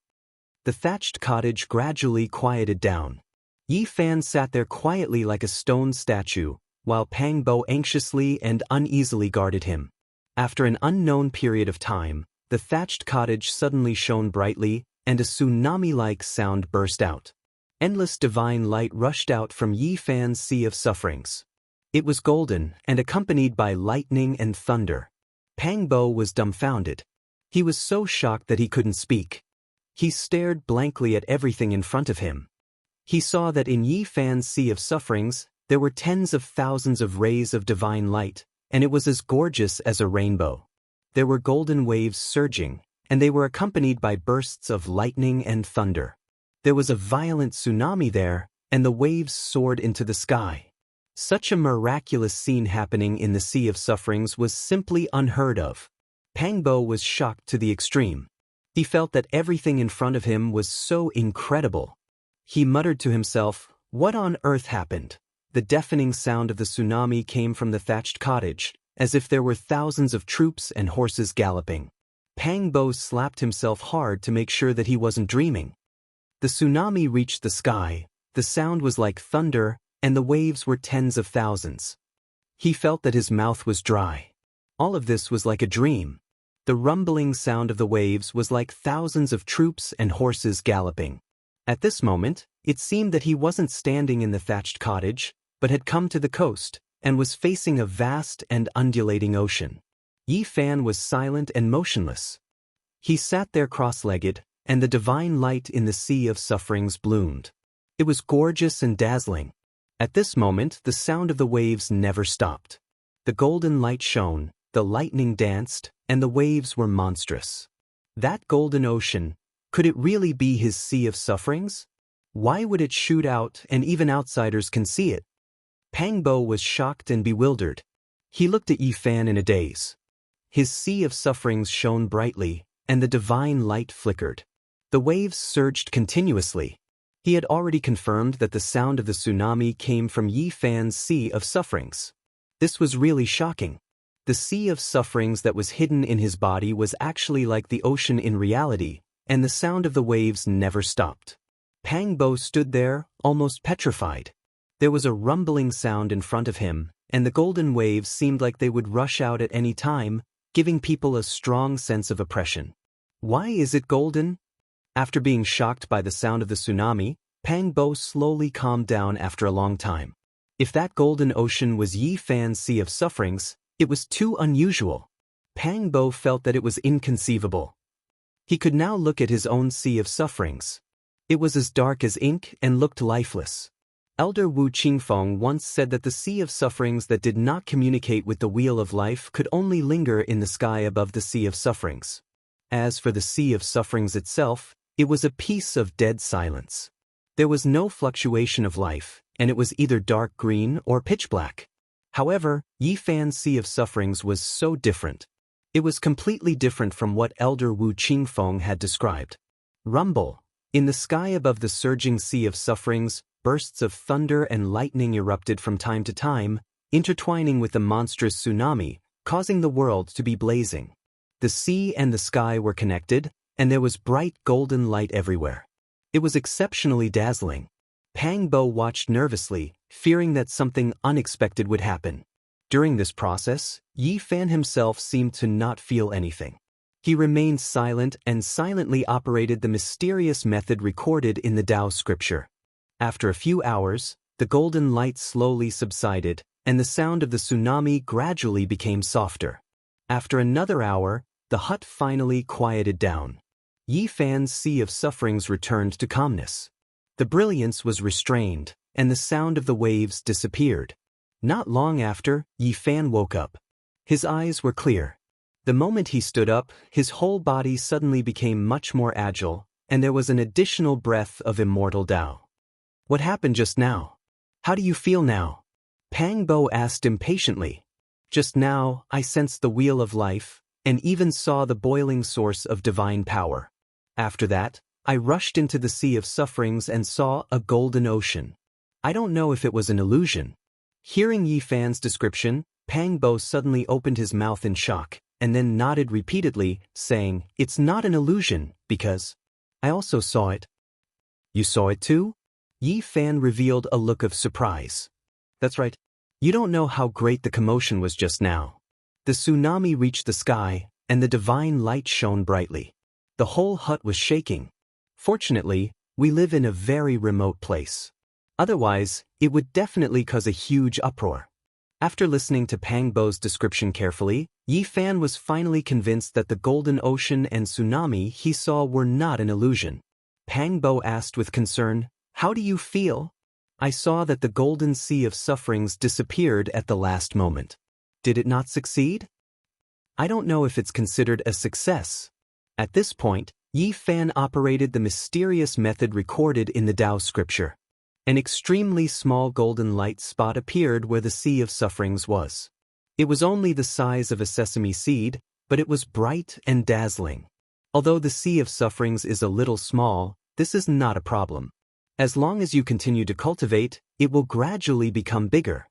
The thatched cottage gradually quieted down. Yi Fan sat there quietly like a stone statue, while Pang Bo anxiously and uneasily guarded him. After an unknown period of time, the thatched cottage suddenly shone brightly, and a tsunami-like sound burst out. Endless divine light rushed out from Yi Fan's sea of sufferings. It was golden and accompanied by lightning and thunder. Pang Bo was dumbfounded. He was so shocked that he couldn't speak. He stared blankly at everything in front of him. He saw that in Yi Fan's sea of sufferings, there were tens of thousands of rays of divine light, and it was as gorgeous as a rainbow. There were golden waves surging, and they were accompanied by bursts of lightning and thunder. There was a violent tsunami there, and the waves soared into the sky. Such a miraculous scene happening in the Sea of Sufferings was simply unheard of. Pang Bo was shocked to the extreme. He felt that everything in front of him was so incredible. He muttered to himself, "What on earth happened?" The deafening sound of the tsunami came from the thatched cottage, as if there were thousands of troops and horses galloping. Pang Bo slapped himself hard to make sure that he wasn't dreaming. The tsunami reached the sky, the sound was like thunder, and the waves were tens of thousands. He felt that his mouth was dry. All of this was like a dream. The rumbling sound of the waves was like thousands of troops and horses galloping. At this moment, it seemed that he wasn't standing in the thatched cottage, but had come to the coast, and was facing a vast and undulating ocean. Yi Fan was silent and motionless. He sat there cross-legged, and the divine light in the Sea of Sufferings bloomed. It was gorgeous and dazzling. At this moment, the sound of the waves never stopped. The golden light shone, the lightning danced, and the waves were monstrous. That golden ocean, could it really be his sea of sufferings? Why would it shoot out and even outsiders can see it? Pang Bo was shocked and bewildered. He looked at Yi Fan in a daze. His sea of sufferings shone brightly, and the divine light flickered. The waves surged continuously. He had already confirmed that the sound of the tsunami came from Yi Fan's sea of sufferings. This was really shocking. The sea of sufferings that was hidden in his body was actually like the ocean in reality, and the sound of the waves never stopped. Pang Bo stood there, almost petrified. There was a rumbling sound in front of him, and the golden waves seemed like they would rush out at any time, giving people a strong sense of oppression. Why is it golden? After being shocked by the sound of the tsunami, Pang Bo slowly calmed down after a long time. If that golden ocean was Yi Fan's sea of sufferings, it was too unusual. Pang Bo felt that it was inconceivable. He could now look at his own sea of sufferings. It was as dark as ink and looked lifeless. Elder Wu Qingfeng once said that the sea of sufferings that did not communicate with the wheel of life could only linger in the sky above the sea of sufferings. As for the sea of sufferings itself, it was a piece of dead silence. There was no fluctuation of life, and it was either dark green or pitch black. However, Yi Fan's sea of sufferings was so different. It was completely different from what Elder Wu Qingfeng had described. Rumble. In the sky above the surging sea of sufferings, bursts of thunder and lightning erupted from time to time, intertwining with the monstrous tsunami, causing the world to be blazing. The sea and the sky were connected, and there was bright golden light everywhere. It was exceptionally dazzling. Pang Bo watched nervously, fearing that something unexpected would happen. During this process, Yi Fan himself seemed to not feel anything. He remained silent and silently operated the mysterious method recorded in the Tao scripture. After a few hours, the golden light slowly subsided, and the sound of the tsunami gradually became softer. After another hour, the hut finally quieted down. Yi Fan's sea of sufferings returned to calmness. The brilliance was restrained, and the sound of the waves disappeared. Not long after, Yi Fan woke up. His eyes were clear. The moment he stood up, his whole body suddenly became much more agile, and there was an additional breath of immortal Tao. What happened just now? How do you feel now? Pang Bo asked impatiently. Just now, I sensed the wheel of life, and even saw the boiling source of divine power. After that, I rushed into the sea of sufferings and saw a golden ocean. I don't know if it was an illusion. Hearing Yi Fan's description, Pang Bo suddenly opened his mouth in shock, and then nodded repeatedly, saying, "It's not an illusion, because I also saw it." You saw it too? Yi Fan revealed a look of surprise. That's right. You don't know how great the commotion was just now. The tsunami reached the sky, and the divine light shone brightly. The whole hut was shaking. Fortunately, we live in a very remote place. Otherwise, it would definitely cause a huge uproar. After listening to Pang Bo's description carefully, Yi Fan was finally convinced that the golden ocean and tsunami he saw were not an illusion. Pang Bo asked with concern, "How do you feel?" "I saw that the golden sea of sufferings disappeared at the last moment." "Did it not succeed?" "I don't know if it's considered a success." At this point, Yi Fan operated the mysterious method recorded in the Tao scripture. An extremely small golden light spot appeared where the sea of sufferings was. It was only the size of a sesame seed, but it was bright and dazzling. Although the sea of sufferings is a little small, this is not a problem. As long as you continue to cultivate, it will gradually become bigger.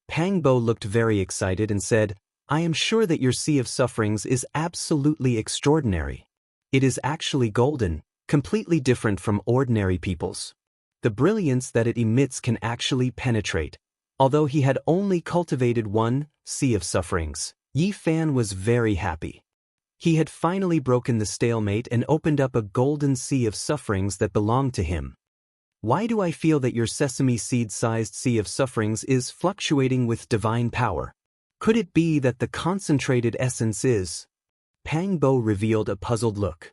Pang Bo looked very excited and said, "I am sure that your sea of sufferings is absolutely extraordinary. It is actually golden, completely different from ordinary people's. The brilliance that it emits can actually penetrate." Although he had only cultivated one sea of sufferings, Yi Fan was very happy. He had finally broken the stalemate and opened up a golden sea of sufferings that belonged to him. "Why do I feel that your sesame seed-sized sea of sufferings is fluctuating with divine power? Could it be that the concentrated essence is?" Pang Bo revealed a puzzled look.